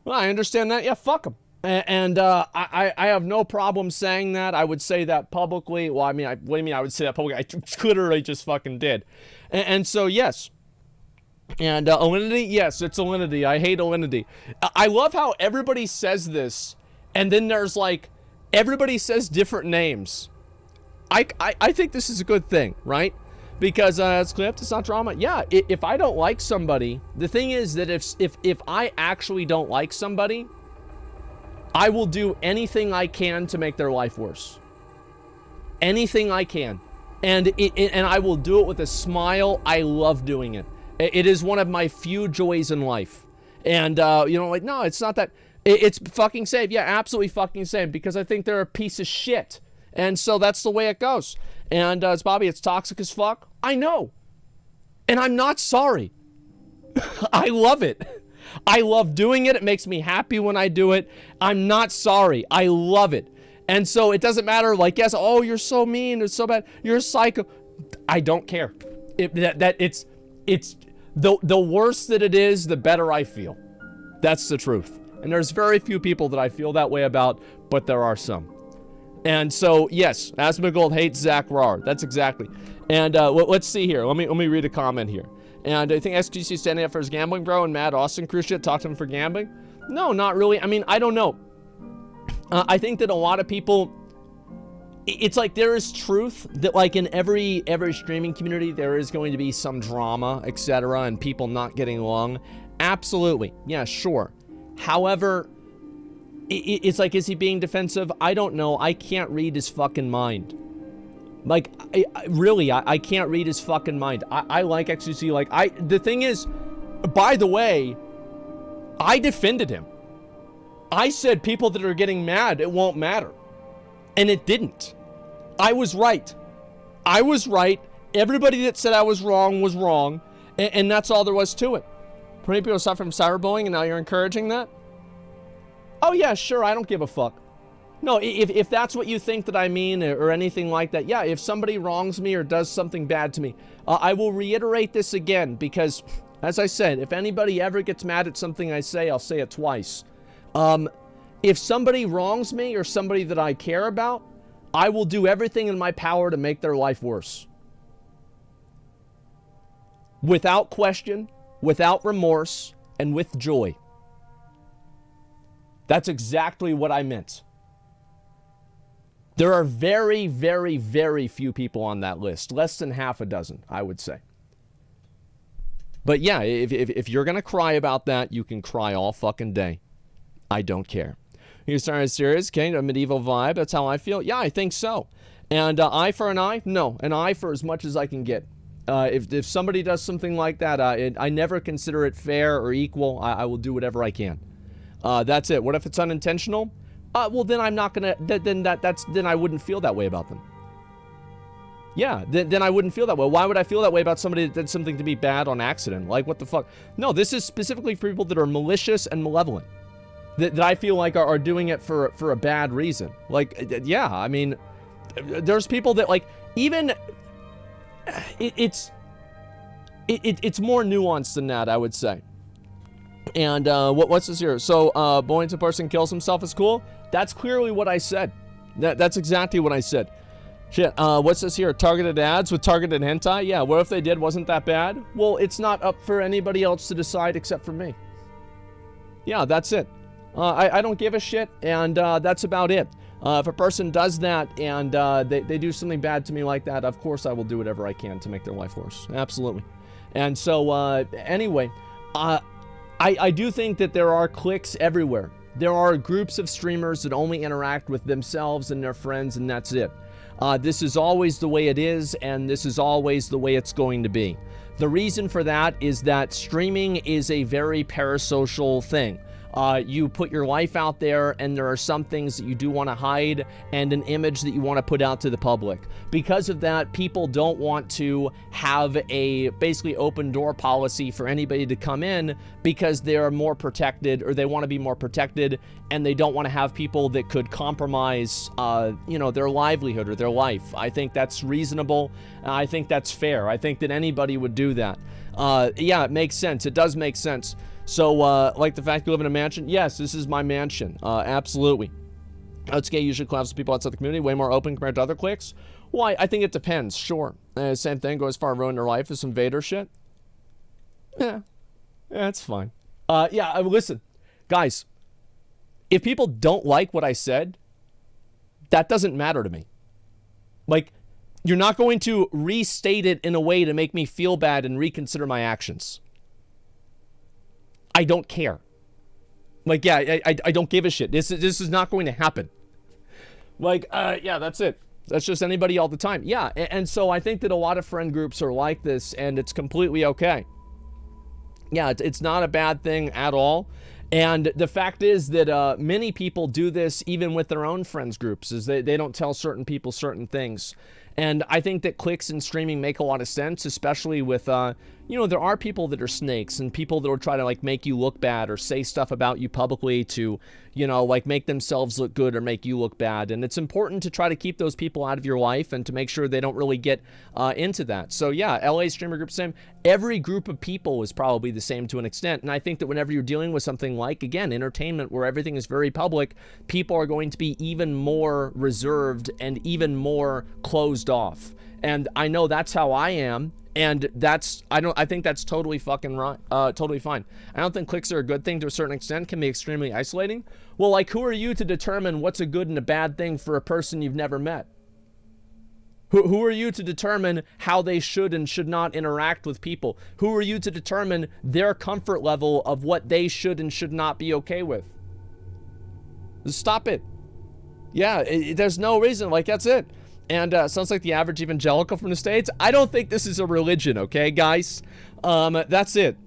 Well, I understand that. Yeah, fuck them. And I have no problem saying that. I would say that publicly. Well, I mean, what do you mean I would say that publicly? I literally just fucking did. And so, yes. And Alinity? Yes, it's Alinity. I hate Alinity. I love how everybody says this, and then there's like, everybody says different names. I think this is a good thing, right? Because it's clipped, it's not drama. Yeah, if I don't like somebody, the thing is that if I actually don't like somebody, I will do anything I can to make their life worse. Anything I can. And I will do it with a smile. I love doing it. It is one of my few joys in life. And, you know, like, no, it's not that. It's fucking safe. Yeah, absolutely fucking safe. Because I think they're a piece of shit. And so that's the way it goes. And, it's Bobby, it's toxic as fuck. I know. And I'm not sorry. I love it. I love doing it. It makes me happy when I do it. I'm not sorry. I love it. And so it doesn't matter, like, yes, oh, you're so mean, it's so bad, you're a psycho. I don't care. It's the worse that it is, the better I feel. That's the truth. And there's very few people that I feel that way about, but there are some. And so, yes, Asmongold hates Zach Rar. That's exactly. And let's see here. Let me read a comment here. And I think SGC standing up for his gambling bro and Mad Austin cruise shit talked to him for gambling. No, not really. I mean, I don't know. I think that a lot of people, it's like there is truth that like in every streaming community, there is going to be some drama, etc. and people not getting along. Absolutely. Yeah, sure. However, it's like, is he being defensive? I don't know. I can't read his fucking mind. Like, I can't read his fucking mind. I like XQC. Like, the thing is, by the way, I defended him. I said people that are getting mad, it won't matter. And it didn't. I was right. I was right. Everybody that said I was wrong was wrong. And that's all there was to it. Plenty of people suffer from cyberbullying and now you're encouraging that? Oh yeah, sure, I don't give a fuck. No, if that's what you think that I mean or anything like that, yeah, if somebody wrongs me or does something bad to me, I will reiterate this again because, as I said, if anybody ever gets mad at something I say, I'll say it twice. If somebody wrongs me or somebody that I care about, I will do everything in my power to make their life worse. Without question, without remorse, and with joy. That's exactly what I meant. There are very, very, very few people on that list. Less than half a dozen, I would say. But yeah, if you're going to cry about that, you can cry all fucking day. I don't care. You started serious, okay? A medieval vibe. That's how I feel. Yeah, I think so. And eye for an eye? No, an eye for as much as I can get. If somebody does something like that, I never consider it fair or equal. I will do whatever I can. That's it. What if it's unintentional? Well, then I'm not gonna. Then I wouldn't feel that way about them. Yeah, then I wouldn't feel that way. Why would I feel that way about somebody that did something to be bad on accident? Like, what the fuck? No, this is specifically for people that are malicious and malevolent. That I feel like are doing it for a bad reason. Like, yeah, I mean, there's people that, like, even... It's more nuanced than that, I would say. And what's this here? So, boy into person kills himself is cool? That's clearly what I said. That's exactly what I said. Shit, what's this here? Targeted ads with targeted hentai? Yeah, what if they did? Wasn't that bad? Well, it's not up for anybody else to decide except for me. Yeah, that's it. I don't give a shit, and that's about it. If a person does that and they do something bad to me like that, of course I will do whatever I can to make their life worse. Absolutely. And so, anyway, I do think that there are cliques everywhere. There are groups of streamers that only interact with themselves and their friends, and that's it. This is always the way it is, and this is always the way it's going to be. The reason for that is that streaming is a very parasocial thing. You put your life out there, and there are some things that you do want to hide and an image that you want to put out to the public. Because of that, people don't want to have a basically open door policy for anybody to come in because they're more protected, or they want to be more protected, and they don't want to have people that could compromise, their livelihood or their life. I think that's reasonable. I think that's fair. I think that anybody would do that. Yeah, it makes sense. It does make sense. So, like the fact you live in a mansion? Yes, this is my mansion. Absolutely. It's gay usually collapses people outside the community, way more open compared to other cliques. Well, I think it depends, sure. Same thing, go as far as ruin their life as some Vader shit. Yeah, it's fine. Listen, guys, if people don't like what I said, that doesn't matter to me. Like, you're not going to restate it in a way to make me feel bad and reconsider my actions. I don't care. Like, yeah, I don't give a shit. This is not going to happen. Like, yeah, that's it. That's just anybody all the time. Yeah, and so I think that a lot of friend groups are like this, and it's completely okay. Yeah, it's not a bad thing at all. And the fact is that many people do this even with their own friends groups, is they don't tell certain people certain things. And I think that cliques and streaming make a lot of sense, especially with, there are people that are snakes and people that will try to, like, make you look bad or say stuff about you publicly to, like, make themselves look good or make you look bad. And it's important to try to keep those people out of your life and to make sure they don't really get into that. So, yeah, LA streamer group, same. Every group of people is probably the same to an extent. And I think that whenever you're dealing with something like, again, entertainment, where everything is very public, people are going to be even more reserved and even more closed off. And I know that's how I am. And I think that's totally fucking right, totally fine. I don't think cliques are a good thing to a certain extent, can be extremely isolating. Well, like, who are you to determine what's a good and a bad thing for a person you've never met? Who are you to determine how they should and should not interact with people? Who are you to determine their comfort level of what they should and should not be okay with? Stop it. Yeah, there's no reason, like, that's it. And sounds like the average evangelical from the States. I don't think this is a religion, okay, guys? That's it.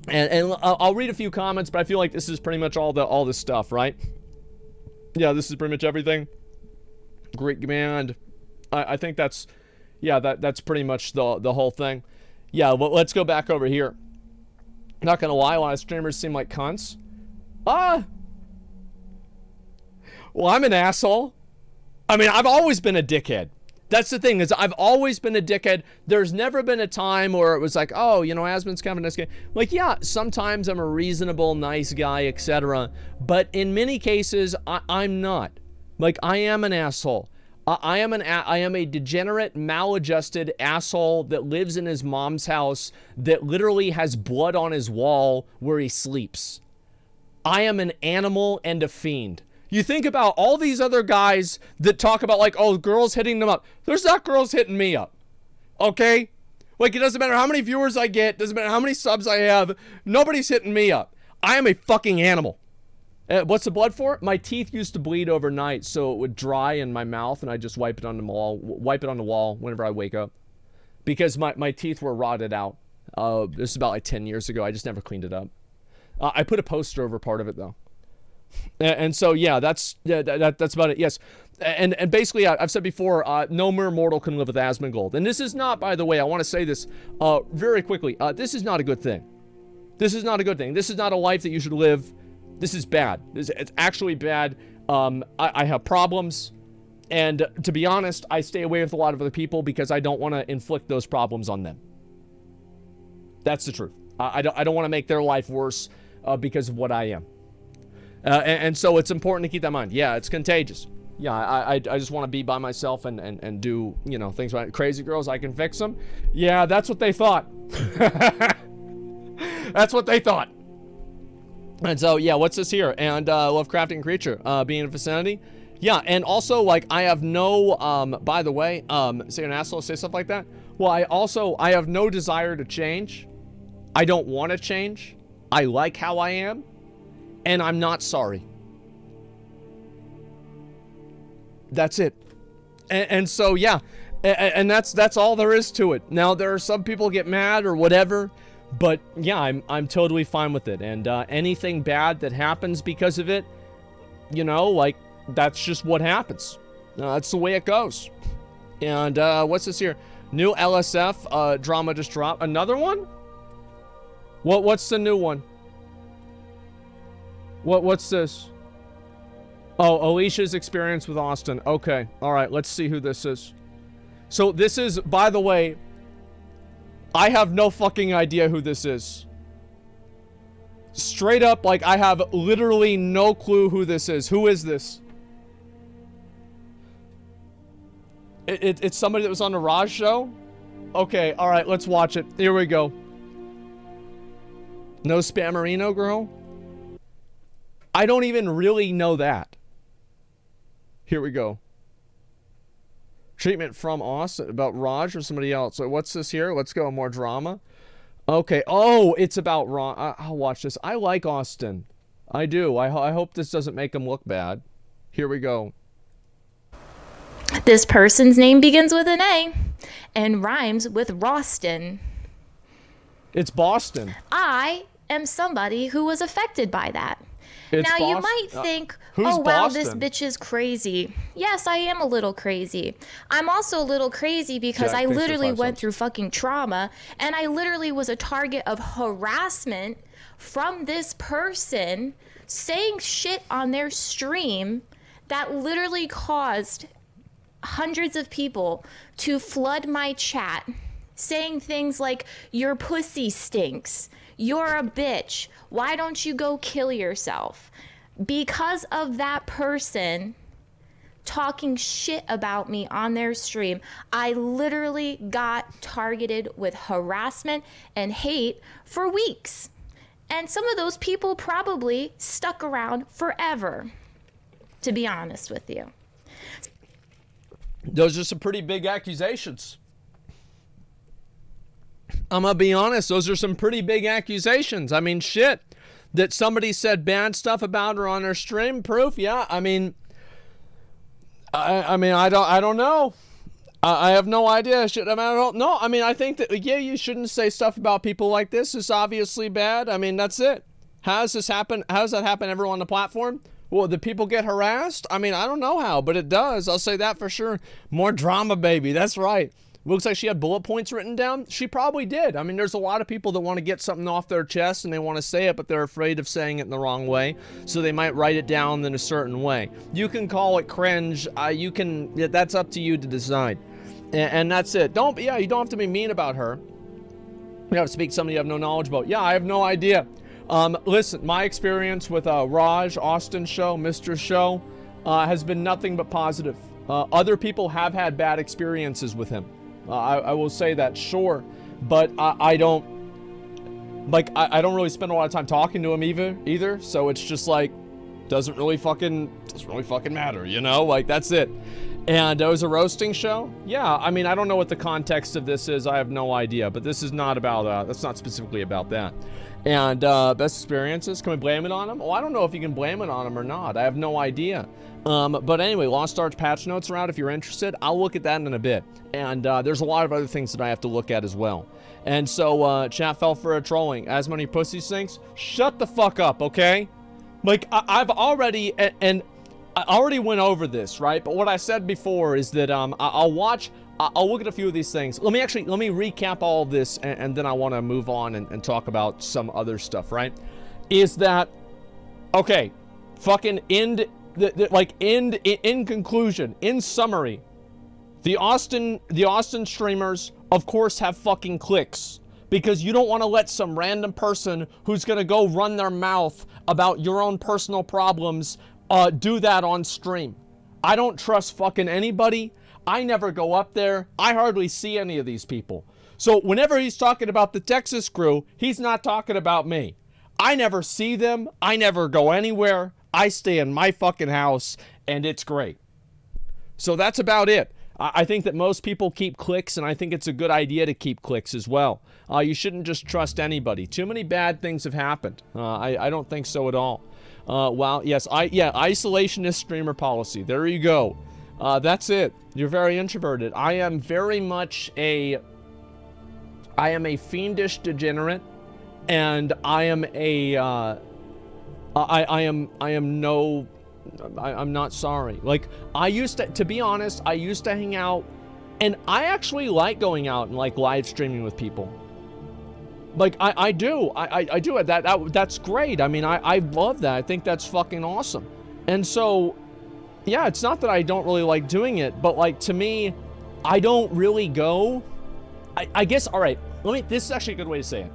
And I'll read a few comments, but I feel like this is pretty much all the stuff, right? Yeah, this is pretty much everything. Great command. I think that's pretty much the whole thing. Yeah, well, let's go back over here. Not gonna lie, a lot of streamers seem like cunts. Well, I'm an asshole. I mean, I've always been a dickhead. That's the thing, is I've always been a dickhead. There's never been a time where it was like, oh, Asmon's kind of a nice guy. Like, yeah, sometimes I'm a reasonable, nice guy, etc. But in many cases, I'm not. Like, I am an asshole. I am a degenerate, maladjusted asshole that lives in his mom's house that literally has blood on his wall where he sleeps. I am an animal and a fiend. You think about all these other guys that talk about, like, oh, girls hitting them up. There's not girls hitting me up. Okay? Like, it doesn't matter how many viewers I get, doesn't matter how many subs I have, nobody's hitting me up. I am a fucking animal. What's the blood for? My teeth used to bleed overnight, so it would dry in my mouth, and I just wipe it on the wall whenever I wake up. Because my teeth were rotted out. This is about like 10 years ago. I just never cleaned it up. I put a poster over part of it, though. And so, yeah, that's about it. Yes. And basically, I've said before, no mere mortal can live with Asmongold. And this is not, by the way, I want to say this very quickly. This is not a good thing. This is not a good thing. This is not a life that you should live. This is bad. It's actually bad. I have problems. And to be honest, I stay away with a lot of other people because I don't want to inflict those problems on them. That's the truth. I don't want to make their life worse because of what I am. And so it's important to keep that in mind. Yeah, it's contagious. Yeah, I just want to be by myself and do, you know, things like crazy girls, I can fix them. Yeah, that's what they thought. That's what they thought. And so, yeah, what's this here? And Lovecraftian creature being in vicinity. Yeah, and also, like, I have no, by the way, say an asshole, say stuff like that. Well, I have no desire to change. I don't want to change. I like how I am. And I'm not sorry. That's it. And so, yeah. And that's all there is to it. Now, there are some people get mad or whatever. But, yeah, I'm totally fine with it. And anything bad that happens because of it, you know, like, that's just what happens. That's the way it goes. And what's this here? New LSF drama just dropped. Another one? What's the new one? What's this? Oh, Alicia's experience with Austin. Okay. All right. Let's see who this is. So this is, by the way, I have no fucking idea who this is. Straight up, like, I have literally no clue who this is. Who is this? It's somebody that was on the Raj show? Okay, alright, let's watch it. Here we go. No Spammerino girl? I don't even really know that. Here we go. Treatment from Austin about Raj or somebody else. So what's this here? Let's go. More drama. Okay. Oh, it's about Raj. I'll watch this. I like Austin. I do. I hope this doesn't make him look bad. Here we go. This person's name begins with an A and rhymes with Roston. It's Boston. I am somebody who was affected by that. It's now, Boston. you might think, Who's oh, wow, Boston? this bitch is crazy. Yes, I am a little crazy. I'm also a little crazy because Jack, I thanks for literally 5 went subs. through fucking trauma, and I literally was a target of harassment from this person saying shit on their stream that literally caused hundreds of people to flood my chat saying things like, your pussy stinks, you're a bitch, why don't you go kill yourself? Because of that person talking shit about me on their stream, I literally got targeted with harassment and hate for weeks. And some of those people probably stuck around forever, to be honest with you. Those are some pretty big accusations. I'm gonna be honest, those are some pretty big accusations. I mean, shit. That somebody said bad stuff about her on her stream, proof? Yeah, I mean, I don't know. I have no idea. I don't know. I mean, I think that, yeah, you shouldn't say stuff about people like this. It's obviously bad. I mean, that's it. How does this happen? How does that happen everywhere on the platform? Well, do people get harassed? I mean, I don't know how, but it does. I'll say that for sure. More drama, baby. That's right. Looks like she had bullet points written down. She probably did. I mean, there's a lot of people that want to get something off their chest and they want to say it, but they're afraid of saying it in the wrong way. So they might write it down in a certain way. You can call it cringe. That's up to you to decide. And that's it. You don't have to be mean about her. You have to speak to somebody you have no knowledge about. Yeah, I have no idea. Listen, my experience with Raj, Austin show, Mr. Show, has been nothing but positive. Other people have had bad experiences with him. I will say that, sure, but I don't really spend a lot of time talking to him either. So it's just like, doesn't really fucking matter, you know? Like, that's it. And it was a roasting show? Yeah, I mean, I don't know what the context of this is. I have no idea. But this is not about, that's not specifically about that. And best experiences, can we blame it on them? Oh, I don't know if you can blame it on them or not. I have no idea. But anyway, Lost Arch patch notes are out if you're interested. I'll look at that in a bit. And there's a lot of other things that I have to look at as well. And so, chat fell for a trolling. As many pussy sinks? Shut the fuck up, okay? Like, I've already, and I already went over this, right? But what I said before is that I'll look at a few of these things. Let me recap all of this, and then I want to move on and talk about some other stuff, right? Is that, okay, fucking in conclusion, in summary, the Austin streamers, of course, have fucking clicks. Because you don't want to let some random person who's going to go run their mouth about your own personal problems do that on stream. I don't trust fucking anybody. I never go up there. I hardly see any of these people. So whenever he's talking about the Texas crew, he's not talking about me. I never see them. I never go anywhere. I stay in my fucking house, and it's great. So that's about it. I think that most people keep clicks, and I think it's a good idea to keep clicks as well. You shouldn't just trust anybody. Too many bad things have happened. I don't think so at all. Wow, yes, isolationist streamer policy. There you go. That's it. You're very introverted. I am very much I am a fiendish degenerate, and I'm not sorry. Like, I used to be honest, I used to hang out, and I actually like going out and like live streaming with people. Like, I do. I do it. That's great. I mean, I love that. I think that's fucking awesome. And so, yeah, it's not that I don't really like doing it, but like, to me, I don't really go. I guess, all right, this is actually a good way to say it.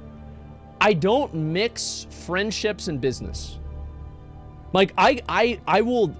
I don't mix friendships and business. Like, I will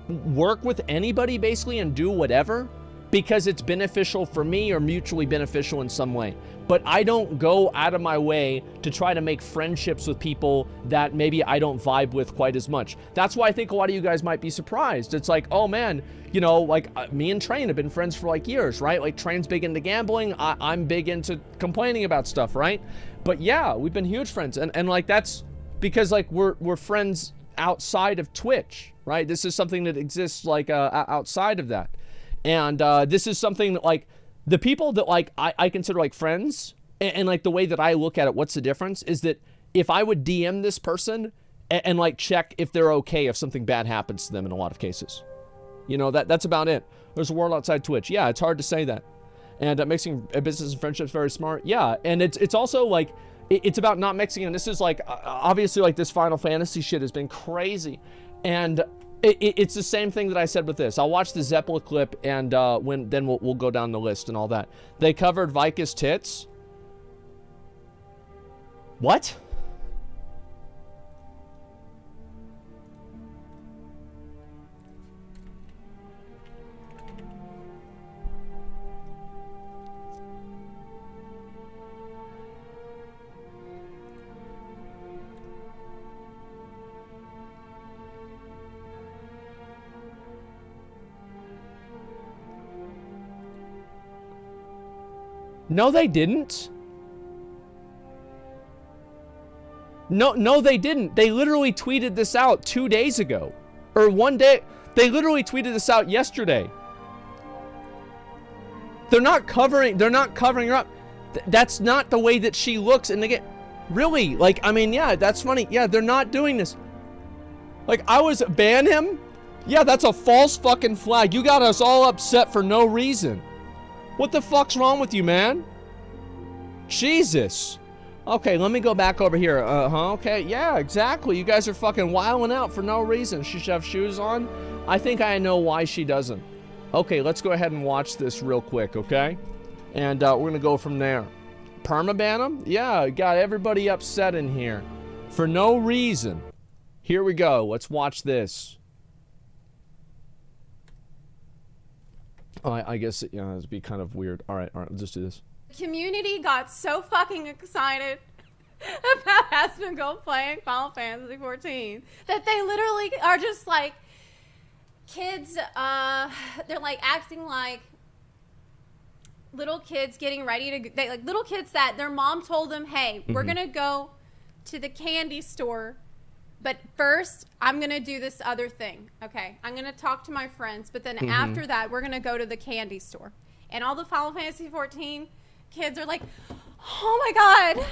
work with anybody basically and do whatever because it's beneficial for me or mutually beneficial in some way. But I don't go out of my way to try to make friendships with people that maybe I don't vibe with quite as much. That's why I think a lot of you guys might be surprised. It's like, oh man, you know, like me and Train have been friends for like years, right? Like Train's big into gambling. I'm big into complaining about stuff, right? But yeah, we've been huge friends. And like, that's because like we're friends outside of Twitch, right? This is something that exists like outside of that. And this is something that like the people that like I consider like friends and like the way that I look at it, what's the difference is that if I would DM this person and like check if they're okay if something bad happens to them in a lot of cases. You know, that's about it. There's a world outside Twitch. Yeah, it's hard to say that. And mixing business and friendships very smart. Yeah, and it's also like it's about not mixing, and this is like obviously like this Final Fantasy shit has been crazy, and it's the same thing that I said with this. I'll watch the Zeppela clip, and then we'll go down the list and all that. They covered Vika's tits. What? No, they didn't. No, they didn't. They literally tweeted this out 2 days ago. Or one day. They literally tweeted this out yesterday. They're not covering her up. That's not the way that she looks. And they get, really? Like, I mean, yeah, that's funny. Yeah, they're not doing this. Like, ban him? Yeah, that's a false fucking flag. You got us all upset for no reason. What the fuck's wrong with you, man? Jesus. Okay, let me go back over here. Okay, yeah, exactly. You guys are fucking wilding out for no reason. She should have shoes on. I think I know why she doesn't. Okay, let's go ahead and watch this real quick, okay? And we're gonna go from there. Permaban him? Yeah, got everybody upset in here. For no reason. Here we go. Let's watch this. I guess, yeah, it'd be kind of weird. All right, let's just do this. The community got so fucking excited about Asmongold playing Final Fantasy 14 that they literally are just like, kids, they're like acting like little kids getting ready to, like little kids that their mom told them, hey, we're going to go to the candy store, but first I'm going to do this other thing. Okay, I'm going to talk to my friends, but then after that, we're going to go to the candy store. And all the Final Fantasy 14 kids are like, oh my God,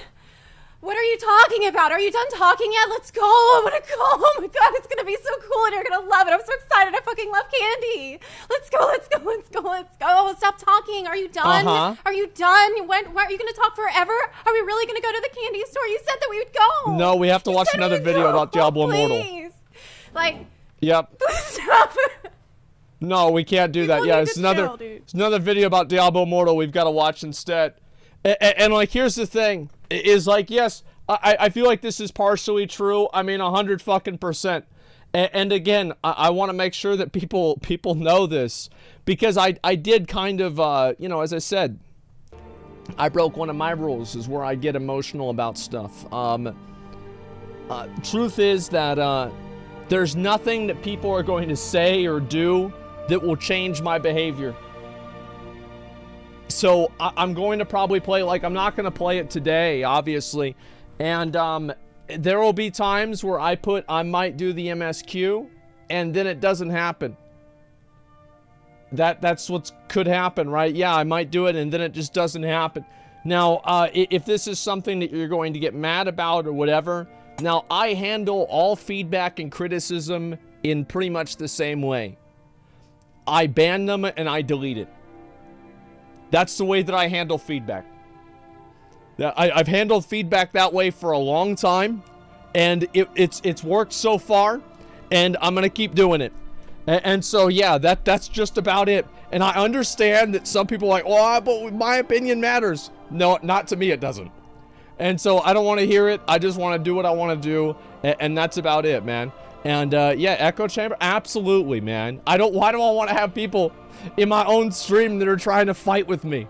what are you talking about? Are you done talking yet? Let's go. I want to go. Oh my God, it's going to be so cool and you're going to love it. I'm so excited. I fucking love candy. Let's go, let's go, let's go, let's go. Stop talking. Are you done? Are you done? When are you going to talk forever? Are we really going to go to the candy store? You said that we would go. No, we have to watch another video about Diablo Immortal. Please. Like, yep. Stop. No, we can't do that. Yeah, it's another video about Diablo Immortal we've got to watch instead. And like, here's the thing, is like, yes, I feel like this is partially true. I mean, 100%. And again, I want to make sure that people know this, because I did kind of, you know, as I said, I broke one of my rules, is where I get emotional about stuff. Truth is that there's nothing that people are going to say or do that will change my behavior. So I'm going to probably play, like, I'm not going to play it today, obviously. And there will be times where I might do the MSQ, and then it doesn't happen. That's what could happen, right? Yeah, I might do it, and then it just doesn't happen. Now, if this is something that you're going to get mad about or whatever, now, I handle all feedback and criticism in pretty much the same way. I ban them and I delete it. That's the way that I handle feedback. I've handled feedback that way for a long time, and it's worked so far, and I'm gonna keep doing it. And so yeah, that's just about it. And I understand that some people are like, oh, but my opinion matters. No, not to me, it doesn't. And so I don't want to hear it. I just want to do what I want to do, and that's about it, man. And yeah, echo chamber, absolutely, man. Why do I want to have people in my own stream that are trying to fight with me?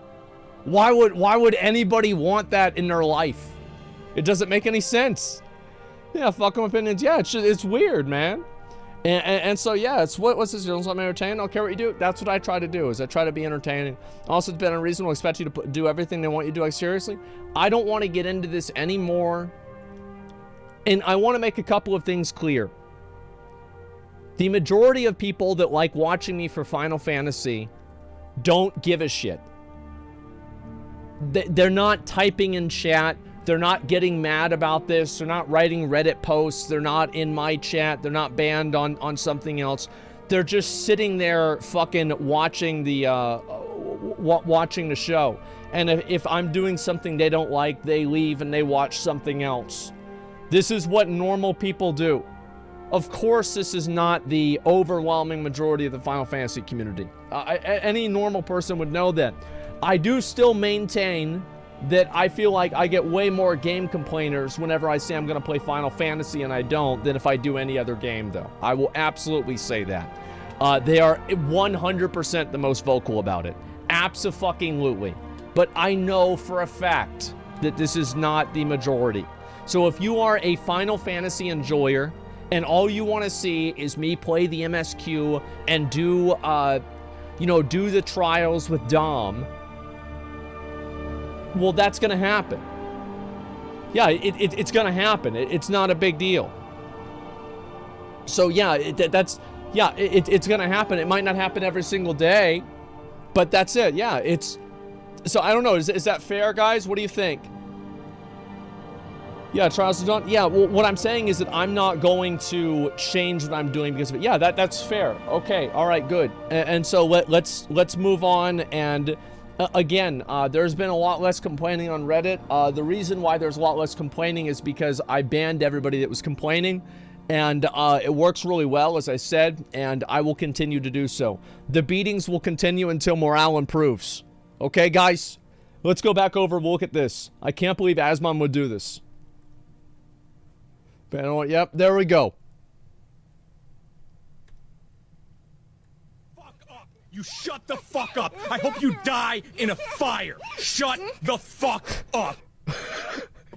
Why would anybody want that in their life? It doesn't make any sense. Yeah, fuck them opinions. Yeah, it's weird, man. And so yeah, it's what's this? You don't entertain? I don't care what you do. That's what I try to do. Is I try to be entertaining. Also, it's been unreasonable to expect you to do everything they want you to do. Like, seriously, I don't want to get into this anymore. And I want to make a couple of things clear. The majority of people that like watching me for Final Fantasy don't give a shit. They're not typing in chat. They're not getting mad about this. They're not writing Reddit posts. They're not in my chat. They're not banned on something else. They're just sitting there fucking watching the show. And if I'm doing something they don't like, they leave and they watch something else. This is what normal people do. Of course, this is not the overwhelming majority of the Final Fantasy community. Any normal person would know that. I do still maintain that I feel like I get way more game complainers whenever I say I'm going to play Final Fantasy and I don't, than if I do any other game, though. I will absolutely say that. They are 100% the most vocal about it. Abso-fucking-lutely. But I know for a fact that this is not the majority. So if you are a Final Fantasy enjoyer, and all you want to see is me play the MSQ and do, do the trials with Dom, well, that's going to happen. Yeah, it's going to happen. It's not a big deal. So yeah, it's going to happen. It might not happen every single day, but that's it. Yeah, so I don't know. Is that fair, guys? What do you think? Yeah, trials is done. Yeah, well, what I'm saying is that I'm not going to change what I'm doing because of it. Yeah, that's fair. Okay, all right, good. And so let's move on. And again, there's been a lot less complaining on Reddit. The reason why there's a lot less complaining is because I banned everybody that was complaining. And it works really well, as I said, and I will continue to do so. The beatings will continue until morale improves. Okay, guys? Let's go back over and look at this. I can't believe Asmon would do this. But you know what? Yep, there we go. Fuck up! You shut the fuck up! I hope you die in a fire! Shut the fuck up!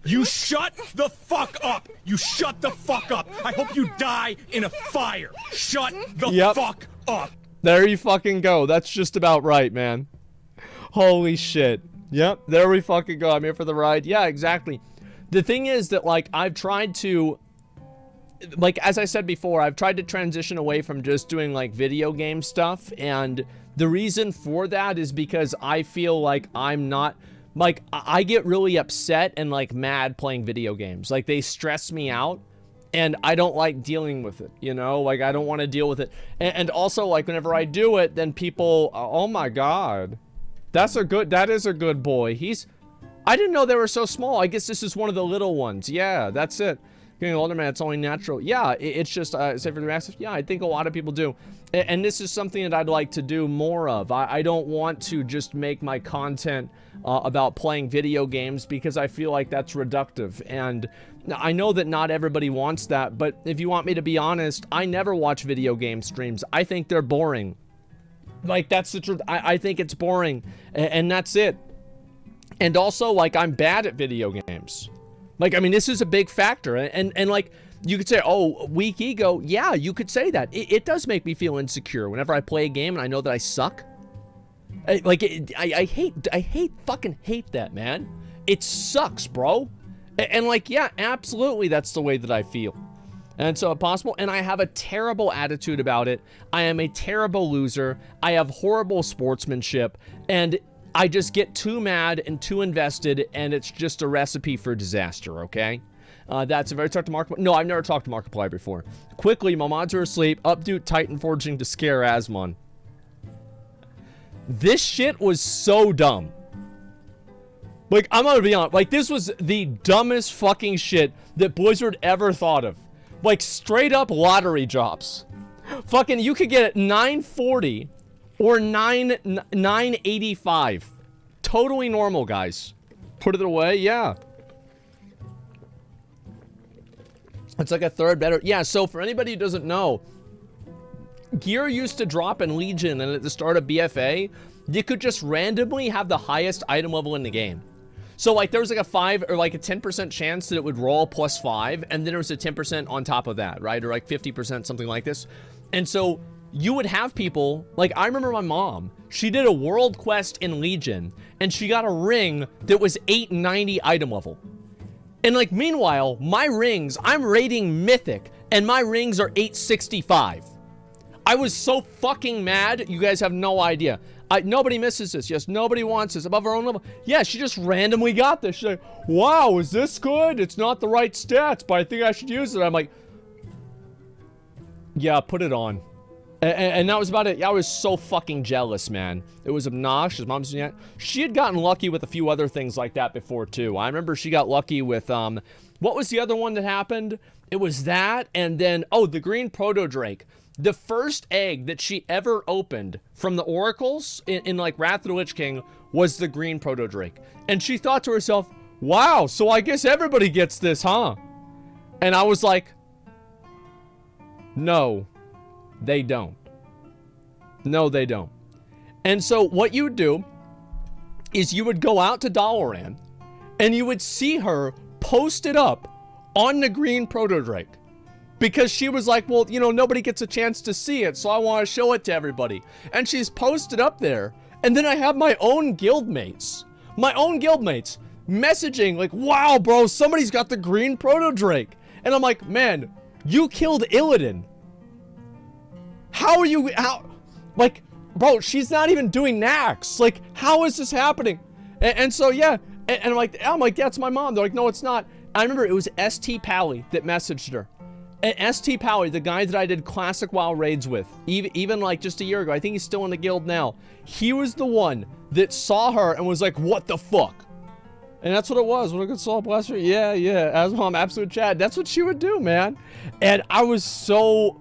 You shut the fuck up. You shut the fuck up. I hope you die in a fire. Shut the fuck up. There you fucking go. That's just about right, man. Holy shit. Yep, there we fucking go. I'm here for the ride. Yeah, exactly. The thing is that, like, I've tried to, like, as I said before, I've tried to transition away from just doing, like, video game stuff. And the reason for that is because I feel like I'm not, like, I get really upset and, like, mad playing video games. Like, they stress me out. And I don't like dealing with it, you know? Like, I don't want to deal with it. And also, like, whenever I do it, then people, oh my god. That is a good boy. I didn't know they were so small. I guess this is one of the little ones. Yeah, that's it. Getting older, man, it's only natural. Yeah, it's just, say for the massive, yeah, I think a lot of people do. And this is something that I'd like to do more of. I don't want to just make my content about playing video games because I feel like that's reductive. And I know that not everybody wants that, but if you want me to be honest, I never watch video game streams. I think they're boring. Like, that's the truth. I think it's boring, and that's it. And also, like, I'm bad at video games. Like, I mean, this is a big factor. And like, you could say, oh, weak ego. Yeah, you could say that. It does make me feel insecure whenever I play a game and I know that I suck. I fucking hate that, man. It sucks, bro. And like, yeah, absolutely, that's the way that I feel. And so possible, and I have a terrible attitude about it. I am a terrible loser. I have horrible sportsmanship, and I just get too mad and too invested, and it's just a recipe for disaster, okay? That's a very talk to Markiplier. No, I've never talked to Markiplier before. Quickly, my mods are asleep. Updo Titan forging to scare Asmon. This shit was so dumb. Like, I'm gonna be honest. Like, this was the dumbest fucking shit that Blizzard ever thought of. Like, straight up lottery drops. Fucking, you could get it 940 or 985. Totally normal, guys. Put it away, yeah. It's like a third better. Yeah, so for anybody who doesn't know, gear used to drop in Legion, and at the start of BFA, you could just randomly have the highest item level in the game. So, like, there was like a 5 or like a 10% chance that it would roll +5, and then there was a 10% on top of that, right? Or like 50%, something like this. And so you would have people, like, I remember my mom, she did a world quest in Legion, and she got a ring that was 890 item level. And like, meanwhile, my rings, I'm rating Mythic, and my rings are 865. I was so fucking mad, you guys have no idea. Nobody misses this. Yes, nobody wants this. Above our own level. Yeah, she just randomly got this. She's like, wow, is this good? It's not the right stats, but I think I should use it. I'm like, yeah, put it on. And that was about it. Yeah, I was so fucking jealous, man. It was obnoxious. Mom's doing that. She had gotten lucky with a few other things like that before, too. I remember she got lucky with, what was the other one that happened? It was that, and then, oh, the green proto-drake. The first egg that she ever opened from the oracles in like Wrath of the Lich King was the green proto-drake. And she thought to herself, wow, so I guess everybody gets this, huh? And I was like, no, they don't. No, they don't. And so what you would do is you would go out to Dalaran and you would see her posted up on the green proto-drake. Because she was like, well, you know, nobody gets a chance to see it, so I want to show it to everybody. And she's posted up there. And then I have my own guildmates messaging like, wow, bro, somebody's got the green proto-drake. And I'm like, man, you killed Illidan. How, like, bro, she's not even doing Nax. Like, how is this happening? And so, yeah, and I'm like, that's my mom. They're like, no, it's not. I remember it was ST Pally that messaged her. And ST Pally, the guy that I did classic WoW raids with, even like just a year ago, I think he's still in the guild now. He was the one that saw her and was like, what the fuck? And that's what it was. What a good soul, bless her. Yeah, Asmom, absolute Chad. That's what she would do, man. And I was so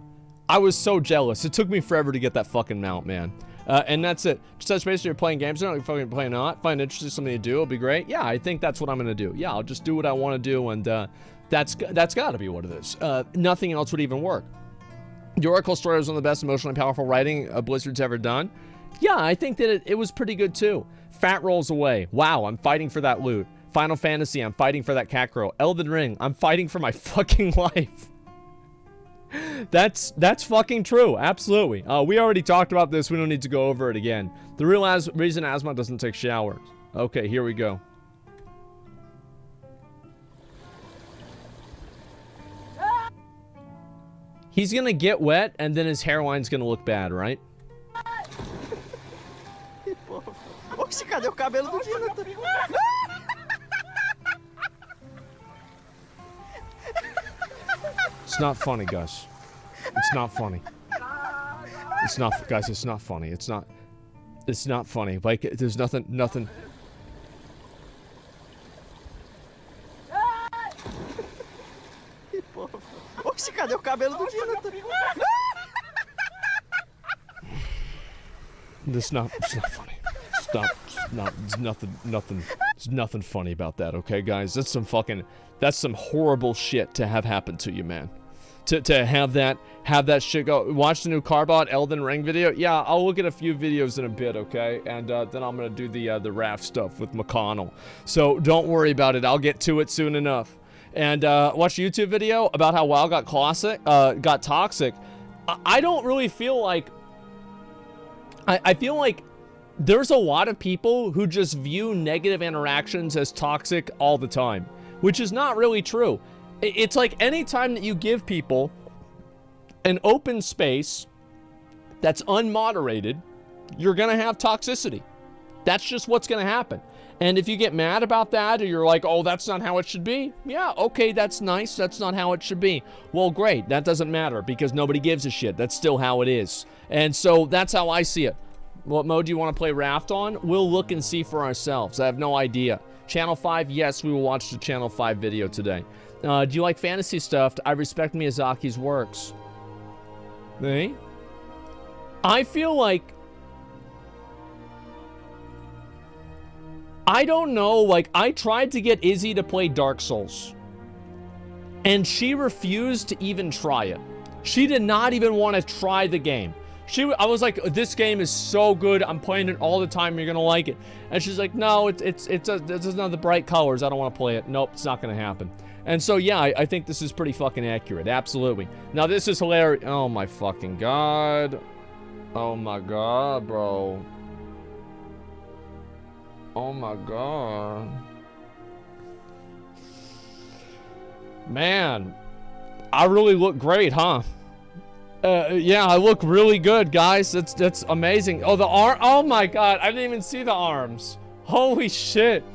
jealous. It took me forever to get that fucking mount, man. And that's it. Just touch base, you're playing games, you're not fucking playing not. Find interesting something to do, it'll be great. Yeah, I think that's what I'm gonna do. Yeah, I'll just do what I want to do, and that's gotta be what it is. Nothing else would even work. The Oracle story was one of the best emotionally powerful writing Blizzard's ever done. Yeah, I think that it was pretty good too. Fat rolls away. Wow, I'm fighting for that loot. Final Fantasy, I'm fighting for that cat girl. Elden Ring, I'm fighting for my fucking life. That's fucking true. Absolutely. We already talked about this. We don't need to go over it again. The real reason Asma doesn't take showers. Okay, here we go. He's gonna get wet, and then his hairline's gonna look bad, right? Oxi, cadê o cabelo do Jonathan? It's not funny, Gus. It's not funny. It's not, guys, it's not funny. It's not funny. Like, there's nothing. Oxi, cadê o cabelo do Jonathan? It's not funny. There's nothing funny about that, okay, guys? That's some horrible shit to have happen to you, man. To have that shit go. Watch the new Carbot Elden Ring video. Yeah, I'll look at a few videos in a bit, okay? And then I'm gonna do the raft stuff with McConnell. So don't worry about it. I'll get to it soon enough. And watch a YouTube video about how WoW got toxic. I don't really feel like. I feel like there's a lot of people who just view negative interactions as toxic all the time, which is not really true. It's like anytime that you give people an open space that's unmoderated, you're gonna have toxicity. That's just what's gonna happen. And if you get mad about that, or you're like, oh, that's not how it should be. Yeah, okay, that's nice. That's not how it should be. Well, great. That doesn't matter because nobody gives a shit. That's still how it is. And so that's how I see it. What mode do you want to play Raft on? We'll look and see for ourselves. I have no idea. Channel 5, yes, we will watch the Channel 5 video today. Do you like fantasy stuff? I respect Miyazaki's works. Eh? I feel like... I don't know, like, I tried to get Izzy to play Dark Souls. And she refused to even try it. She did not even want to try the game. I was like, this game is so good, I'm playing it all the time, you're gonna like it. And she's like, no, it's not the bright colors, I don't want to play it. Nope, it's not gonna happen. And so, yeah, I think this is pretty fucking accurate, absolutely. Now, this is hilarious. Oh my fucking god. Oh my god, bro. Oh my god. Man, I really look great, huh? Yeah, I look really good, guys. That's amazing. Oh, the arm. Oh my god, I didn't even see the arms. Holy shit.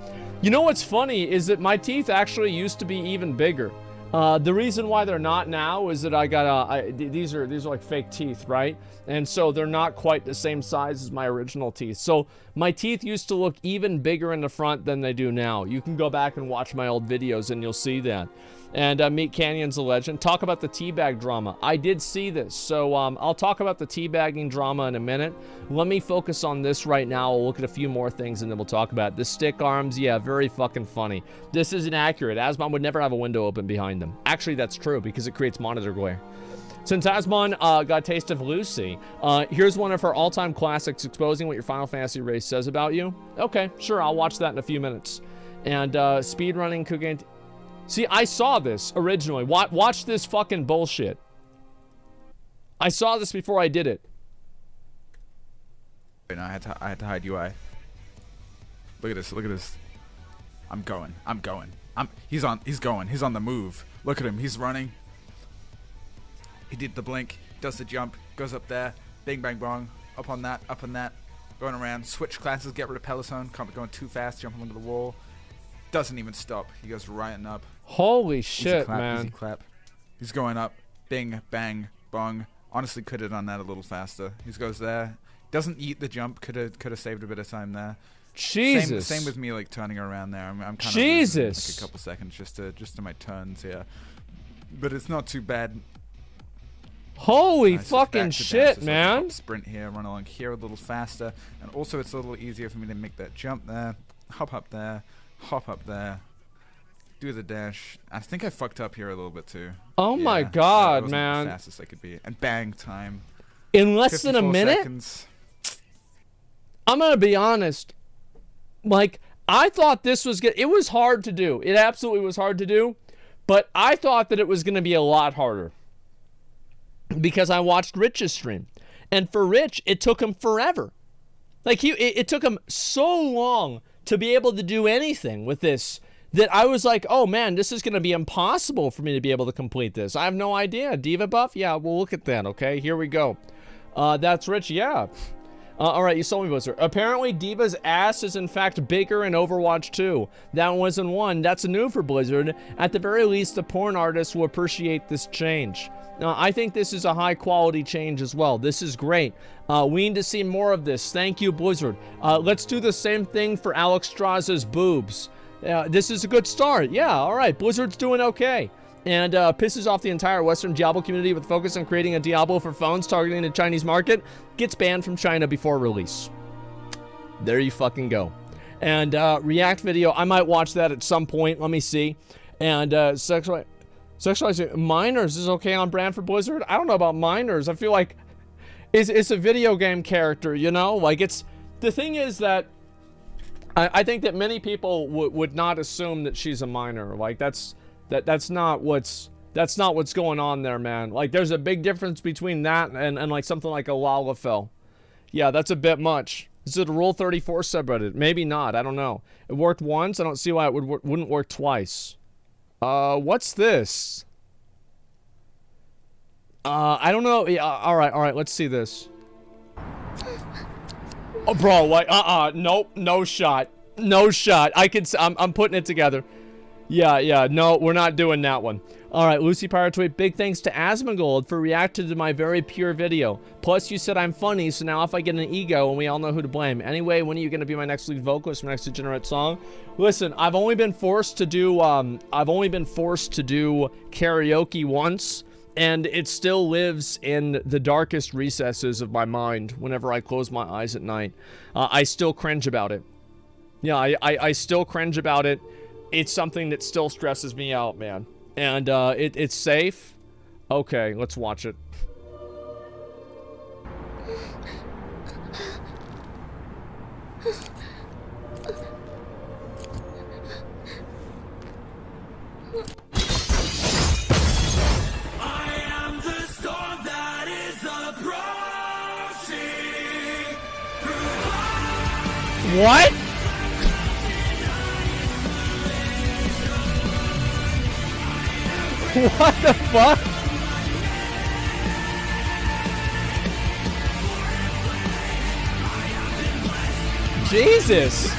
You know what's funny is that my teeth actually used to be even bigger. The reason why they're not now is that I got these are like fake teeth, right? And so they're not quite the same size as my original teeth. So my teeth used to look even bigger in the front than they do now. You can go back and watch my old videos and you'll see that. And Meat Canyon's a legend. Talk about the teabag drama. I did see this, so I'll talk about the teabagging drama in a minute. Let me focus on this right now. I'll look at a few more things and then we'll talk about it. The stick arms, yeah, very fucking funny. This isn't accurate. Asmon would never have a window open behind them. Actually, that's true because it creates monitor glare. Since Asmon got a taste of Lucy, here's one of her all-time classics exposing what your Final Fantasy race says about you. Okay, sure, I'll watch that in a few minutes. And speedrunning, cooking... See, I saw this originally. Watch this fucking bullshit. I saw this before I did it. Wait, no, I had to hide UI. Look at this. Look at this. I'm going. He's going. He's on the move. Look at him. He's running. He did the blink. Does the jump. Goes up there. Bing, bang, bong. Up on that. Going around. Switch classes. Get rid of Pelotone. Can't be going too fast. Jumping under the wall. Doesn't even stop. He goes right and up. Holy shit, man. Easy clap. He's going up. Bing, bang, bong. Honestly, could have done that a little faster. He goes there. Doesn't eat the jump. Could have saved a bit of time there. Jesus. Same with me, like turning around there. I'm kind of losing, like a couple seconds just to my turns here. But it's not too bad. Holy fucking shit, so man. Sprint here, run along here a little faster. And also it's a little easier for me to make that jump there. Hop up there. Hop up there. Do the dash. I think I fucked up here a little bit too. Oh yeah, my god, man. The fastest I could be. And bang time. In less than a minute? Seconds. I'm gonna be honest. Like, I thought this was good. It was hard to do. It absolutely was hard to do. But I thought that it was going to be a lot harder. Because I watched Rich's stream. And for Rich, it took him forever. Like, it took him so long to be able to do anything with this that I was like, oh man, this is going to be impossible for me to be able to complete this. I have no idea. Diva buff? Yeah, we'll look at that, okay? Here we go. That's Rich, yeah. All right, you sold me, Blizzard. Apparently, Diva's ass is in fact bigger in Overwatch 2. That wasn't one. That's new for Blizzard. At the very least, the porn artists will appreciate this change. I think this is a high-quality change as well. This is great. We need to see more of this. Thank you, Blizzard. Let's do the same thing for Alex Straza's boobs. This is a good start. Yeah, all right. Blizzard's doing okay. And pisses off the entire Western Diablo community with focus on creating a Diablo for phones targeting the Chinese market. Gets banned from China before release. There you fucking go. And React video, I might watch that at some point. Let me see. And sexualizing minors is okay on brand for Blizzard. I don't know about minors. I feel like it's a video game character, you know? Like, it's... The thing is that I think that many people would not assume that she's a minor. Like, that's not what's going on there, man. Like, there's a big difference between that and like something like a Lalafell. Yeah, that's a bit much. Is it a Rule 34 subreddit? Maybe not. I don't know. It worked once. I don't see why it wouldn't work twice. What's this? I don't know. Yeah, all right. Let's see this. Oh, bro, like, nope, no shot. No shot. I'm putting it together. Yeah, no, we're not doing that one. All right, Lucy Pirate Tweet, big thanks to Asmongold for reacting to my very pure video. Plus, you said I'm funny, so now if I get an ego, and we all know who to blame. Anyway, when are you going to be my next lead vocalist for my next Degenerate song? Listen, I've only been forced to do karaoke once, and it still lives in the darkest recesses of my mind whenever I close my eyes at night. I still cringe about it. Yeah, I still cringe about it. It's something that still stresses me out, man. And it's safe. Okay, let's watch it. I am the storm that is approaching. What? What the fuck? Jesus.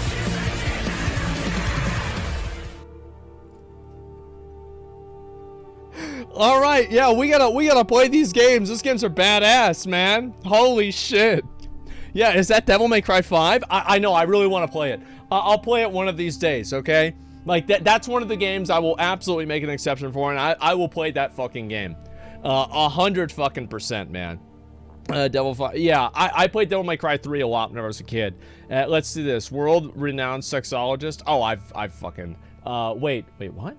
All right, yeah, we gotta play these games. These games are badass, man. Holy shit. Yeah, is that Devil May Cry 5? I know, I really want to play it. I'll play it one of these days, okay? Like, that's one of the games I will absolutely make an exception for, and I will play that fucking game. 100%, man. Devil 5. Yeah, I played Devil May Cry 3 a lot whenever I was a kid. Let's see this. World-renowned sexologist. Oh, I've fucking... wait, what?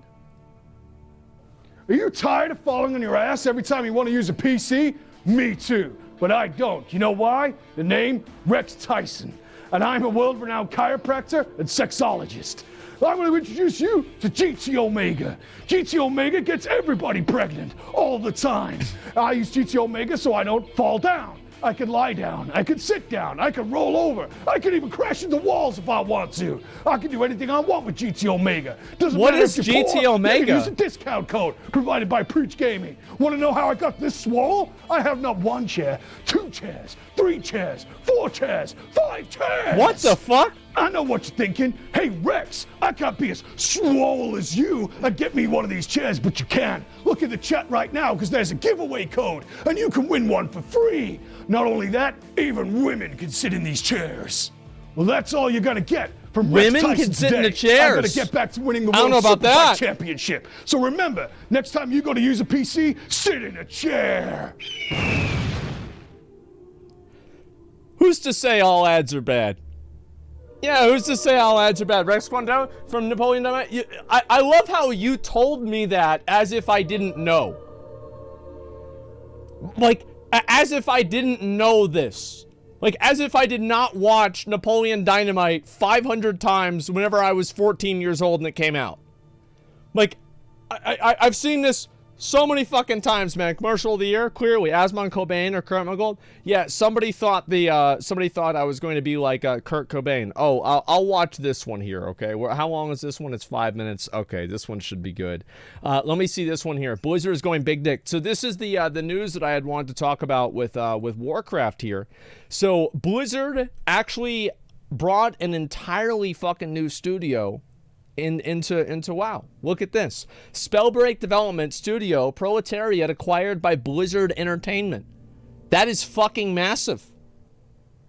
Are you tired of falling on your ass every time you want to use a PC? Me too, but I don't. You know why? The name? Rex Tyson. And I'm a world-renowned chiropractor and sexologist. I'm going to introduce you to GT Omega. GT Omega gets everybody pregnant all the time. I use GT Omega so I don't fall down. I can lie down. I can sit down. I can roll over. I can even crash into walls if I want to. I can do anything I want with GT Omega. Doesn't what matter is if you're GT poor, Omega? you can use a discount code provided by Preach Gaming. Want to know how I got this swole? I have not one chair, 2 chairs, 3 chairs, 4 chairs, 5 chairs. What the fuck? I know what you're thinking. Hey, Rex, I can't be as swole as you and get me one of these chairs, but you can. Look in the chat right now because there's a giveaway code and you can win one for free. Not only that, even women can sit in these chairs. Well, that's all you're going to get from Rex Women Tyson can sit today. in the chairs. I'm going to get back to winning the I don't World know about Superbike that. Championship. So remember, next time you go to use a PC, sit in a chair. Who's to say all ads are bad? Yeah, who's to say all ads are bad? Rex Quando from Napoleon Dynamite. I love how you told me that as if I didn't know. Like, as if I didn't know this. Like, as if I did not watch Napoleon Dynamite 500 times whenever I was 14 years old and it came out. Like, I've seen this so many fucking times, man. Commercial of the year, clearly, Asmongold or Kurt Gold. Yeah, somebody thought I was going to be like Kurt Cobain. Oh, I'll watch this one here, okay? How long is this one? It's 5 minutes. Okay, this one should be good. Let me see this one here. Blizzard is going big dick. So this is the news that I had wanted to talk about with Warcraft here. So Blizzard actually brought an entirely fucking new studio into WoW. Look at this. Spellbreak Development Studio Proletariat acquired by Blizzard Entertainment. That is fucking massive.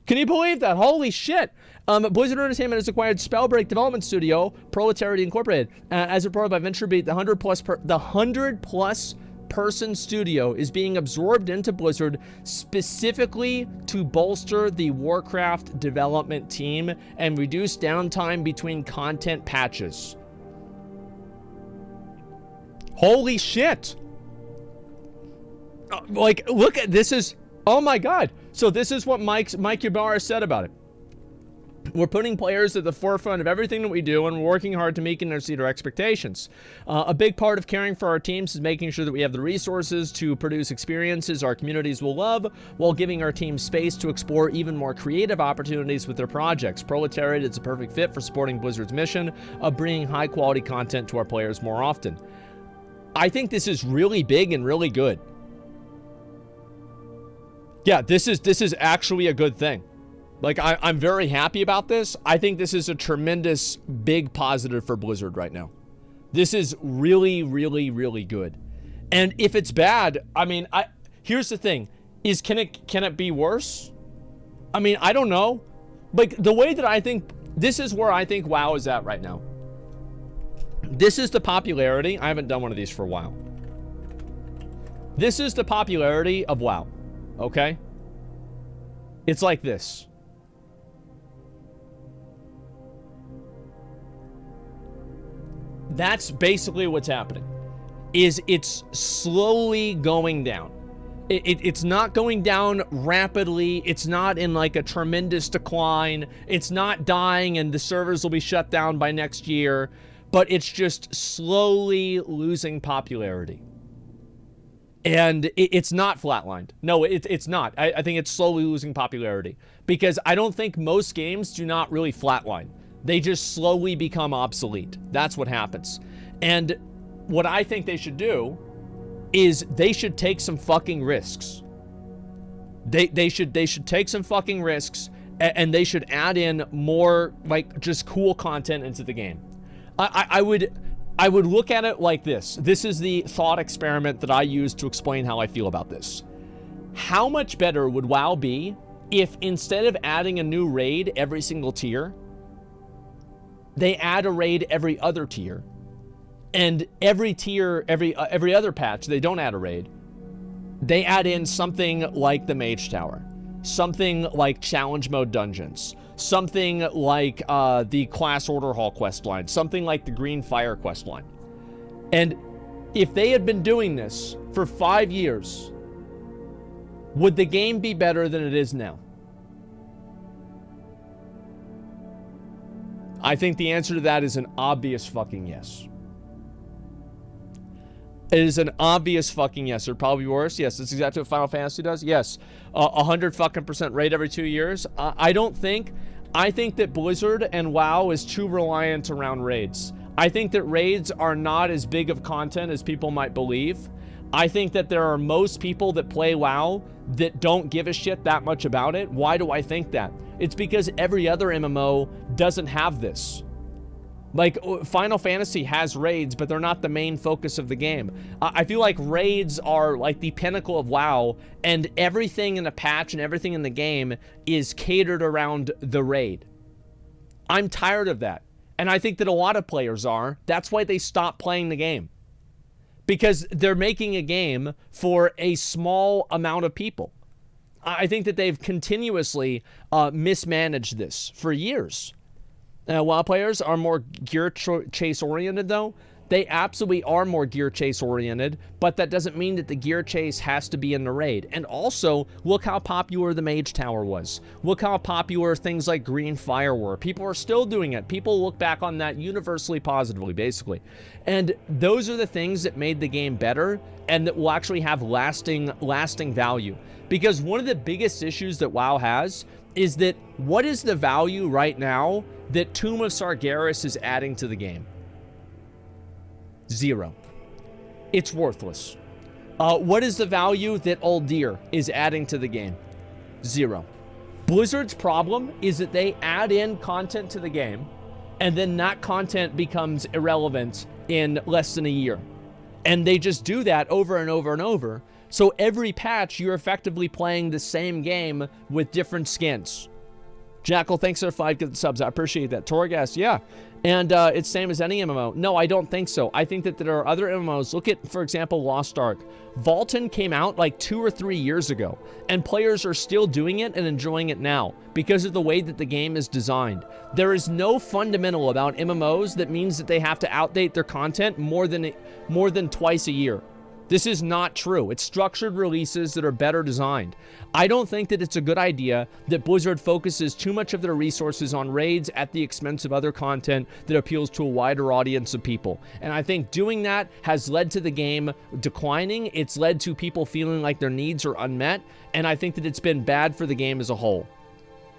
Can you believe that? Holy shit. Blizzard Entertainment has acquired Spellbreak Development Studio Proletariat Incorporated. As reported by VentureBeat, the 100 plus person studio is being absorbed into Blizzard specifically to bolster the Warcraft development team and reduce downtime between content patches. Holy shit. Like, look at this is, oh my god. So this is what Mike Ybarra said about it. We're putting players at the forefront of everything that we do, and we're working hard to meet and exceed our expectations. A big part of caring for our teams is making sure that we have the resources to produce experiences our communities will love, while giving our teams space to explore even more creative opportunities with their projects. Proletariat is a perfect fit for supporting Blizzard's mission of bringing high-quality content to our players more often. I think this is really big and really good. Yeah, this is actually a good thing. Like, I'm very happy about this. I think this is a tremendous, big positive for Blizzard right now. This is really, really, really good. And if it's bad, I mean, here's the thing. Can it be worse? I mean, I don't know. Like, the way that I think, this is where I think WoW is at right now. This is the popularity. I haven't done one of these for a while. This is the popularity of WoW. Okay? It's like this. That's basically what's happening. It's slowly going down. It's not going down rapidly. It's not in like a tremendous decline. It's not dying and the servers will be shut down by next year. But it's just slowly losing popularity. And it's not flatlined. No, it's not. I think it's slowly losing popularity. Because I don't think most games do not really flatline. They just slowly become obsolete. That's what happens. And what I think they should do is they should take some fucking risks. They should take some fucking risks and they should add in more like just cool content into the game. I would look at it like this. This is the thought experiment that I use to explain how I feel about this. How much better would WoW be if instead of adding a new raid every single tier, they add a raid every other tier, and every tier, every other patch, they don't add a raid. They add in something like the Mage Tower, something like Challenge Mode Dungeons, something like the Class Order Hall questline, something like the Green Fire questline. And if they had been doing this for 5 years, would the game be better than it is now? I think the answer to that is an obvious fucking yes. It is an obvious fucking yes. It'd probably be worse. Yes, that's exactly what Final Fantasy does. Yes, 100% raid every 2 years. I think that Blizzard and WoW is too reliant around raids. I think that raids are not as big of content as people might believe. I think that there are most people that play WoW that don't give a shit that much about it. Why do I think that? It's because every other MMO doesn't have this. Like, Final Fantasy has raids, but they're not the main focus of the game. I feel like raids are like the pinnacle of WoW, and everything in the patch and everything in the game is catered around the raid. I'm tired of that. And I think that a lot of players are. That's why they stopped playing the game. Because they're making a game for a small amount of people. I think that they've continuously mismanaged this for years. WoW players are more gear chase oriented though. They absolutely are more gear chase oriented, but that doesn't mean that the gear chase has to be in the raid. And also, look how popular the Mage Tower was. Look how popular things like Green Fire were. People are still doing it. People look back on that universally positively, basically. And those are the things that made the game better and that will actually have lasting value. Because one of the biggest issues that WoW has is that what is the value right now that Tomb of Sargeras is adding to the game? 0. It's worthless. What is the value that Uldir is adding to the game? 0. Blizzard's problem is that they add in content to the game, and then that content becomes irrelevant in less than a year. And they just do that over and over and over. So every patch, you're effectively playing the same game with different skins. Jackal, thanks for the 5 good subs. I appreciate that. Torghast, yeah. And it's same as any MMO. No, I don't think so. I think that there are other MMOs. Look at, for example, Lost Ark. Vaulton came out like 2 or 3 years ago, and players are still doing it and enjoying it now because of the way that the game is designed. There is no fundamental about MMOs that means that they have to outdate their content more than twice a year. This is not true. It's structured releases that are better designed. I don't think that it's a good idea that Blizzard focuses too much of their resources on raids at the expense of other content that appeals to a wider audience of people. And I think doing that has led to the game declining. It's led to people feeling like their needs are unmet. And I think that it's been bad for the game as a whole.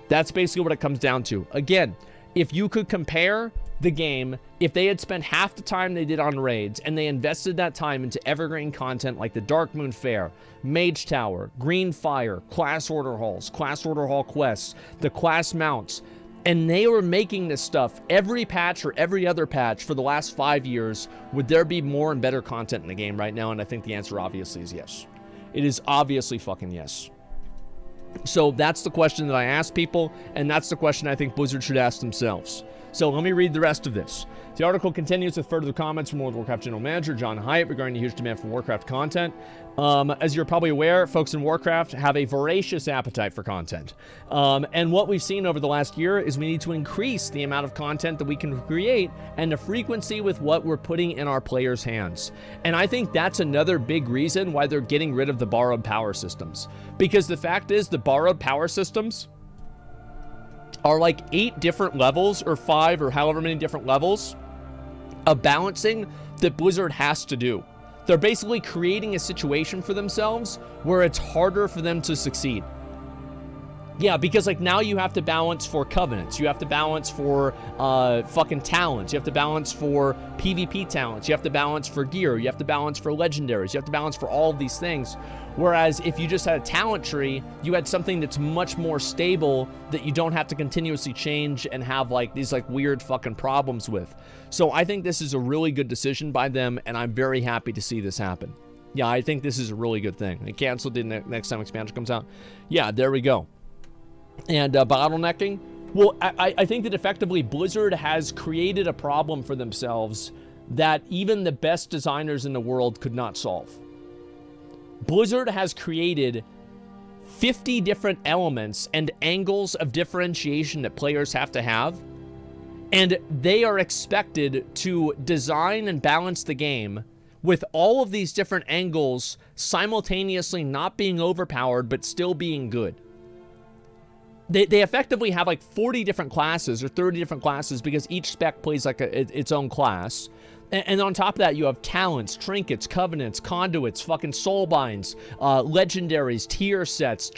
That's basically what it comes down to. Again, if you could compare the game, if they had spent half the time they did on raids and they invested that time into evergreen content like the Darkmoon Fair, Mage Tower, Green Fire, class order halls, class order hall quests, the class mounts, and they were making this stuff every patch or every other patch for the last 5 years, would there be more and better content in the game right now? And I think the answer obviously is yes. It is obviously fucking yes. So that's the question that I ask people, and that's the question I think Blizzard should ask themselves. So let me read the rest of this. The article continues with further comments from World of Warcraft General Manager John Hyatt regarding the huge demand for Warcraft content. As you're probably aware, folks in Warcraft have a voracious appetite for content. And what we've seen over the last year is we need to increase the amount of content that we can create and the frequency with what we're putting in our players' hands. And I think that's another big reason why they're getting rid of the borrowed power systems. Because the fact is, the borrowed power systems are like 8 different levels or 5 or however many different levels of balancing that Blizzard has to do. They're basically creating a situation for themselves where it's harder for them to succeed. Yeah, because like now you have to balance for covenants, you have to balance for fucking talents, you have to balance for PvP talents, you have to balance for gear, you have to balance for legendaries, you have to balance for all of these things. Whereas if you just had a talent tree, you had something that's much more stable that you don't have to continuously change and have like these like weird fucking problems with. So I think this is a really good decision by them, and I'm very happy to see this happen. Yeah, I think this is a really good thing. They canceled the next time expansion comes out. Yeah, there we go. And bottlenecking, well, I think that effectively Blizzard has created a problem for themselves that even the best designers in the world could not solve. Blizzard has created 50 different elements and angles of differentiation that players have to have, and they are expected to design and balance the game with all of these different angles simultaneously not being overpowered but still being good. They effectively have like 40 different classes or 30 different classes because each spec plays like its own class. And on top of that, you have talents, trinkets, covenants, conduits, fucking soulbinds, legendaries, tier sets,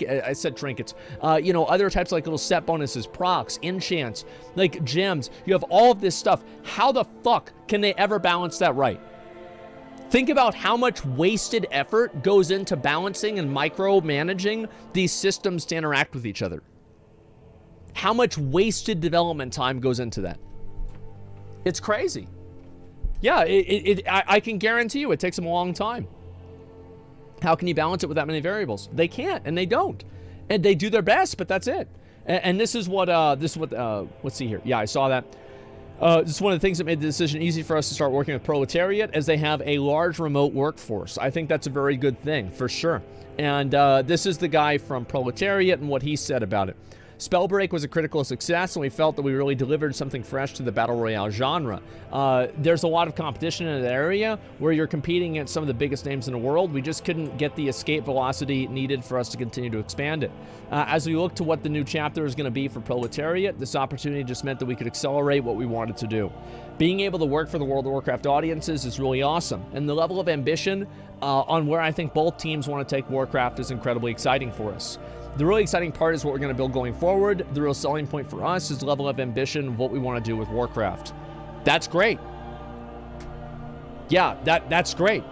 I said trinkets, you know, other types of like little set bonuses, procs, enchants, like gems. You have all of this stuff. How the fuck can they ever balance that right? Think about how much wasted effort goes into balancing and micromanaging these systems to interact with each other. How much wasted development time goes into that? It's crazy. Yeah, I can guarantee you it takes them a long time. How can you balance it with that many variables? They can't, and they don't. And they do their best, but that's it. And this is what, let's see here. Yeah, I saw that. This is one of the things that made the decision easy for us to start working with Proletariat, as they have a large remote workforce. I think that's a very good thing, for sure. And this is the guy from Proletariat and what he said about it. Spellbreak was a critical success, and we felt that we really delivered something fresh to the Battle Royale genre. There's a lot of competition in that area where you're competing against some of the biggest names in the world. We just couldn't get the escape velocity needed for us to continue to expand it. As we look to what the new chapter is going to be for Proletariat, this opportunity just meant that we could accelerate what we wanted to do. Being able to work for the World of Warcraft audiences is really awesome, and the level of ambition on where I think both teams want to take Warcraft is incredibly exciting for us. The really exciting part is what we're going to build going forward. The real selling point for us is the level of ambition of what we want to do with Warcraft. That's great. Yeah, that's great.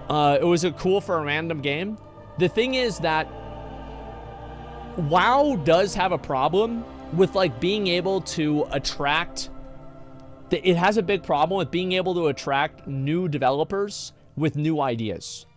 It was a cool for a random game. The thing is that WoW does have a problem with like being able to attract. It has a big problem with being able to attract new developers with new ideas.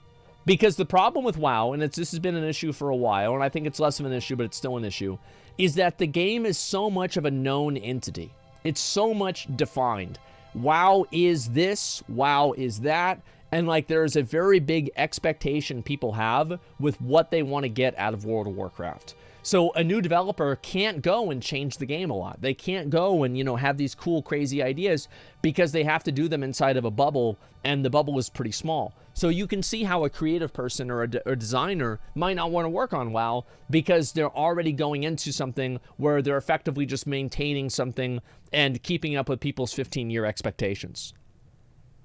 Because the problem with WoW, and this has been an issue for a while, and I think it's less of an issue, but it's still an issue, is that the game is so much of a known entity. It's so much defined. WoW is this, WoW is that, and like there's a very big expectation people have with what they want to get out of World of Warcraft. So a new developer can't go and change the game a lot. They can't go and, have these cool, crazy ideas because they have to do them inside of a bubble, and the bubble is pretty small. So you can see how a creative person or a designer might not want to work on WoW because they're already going into something where they're effectively just maintaining something and keeping up with people's 15-year expectations.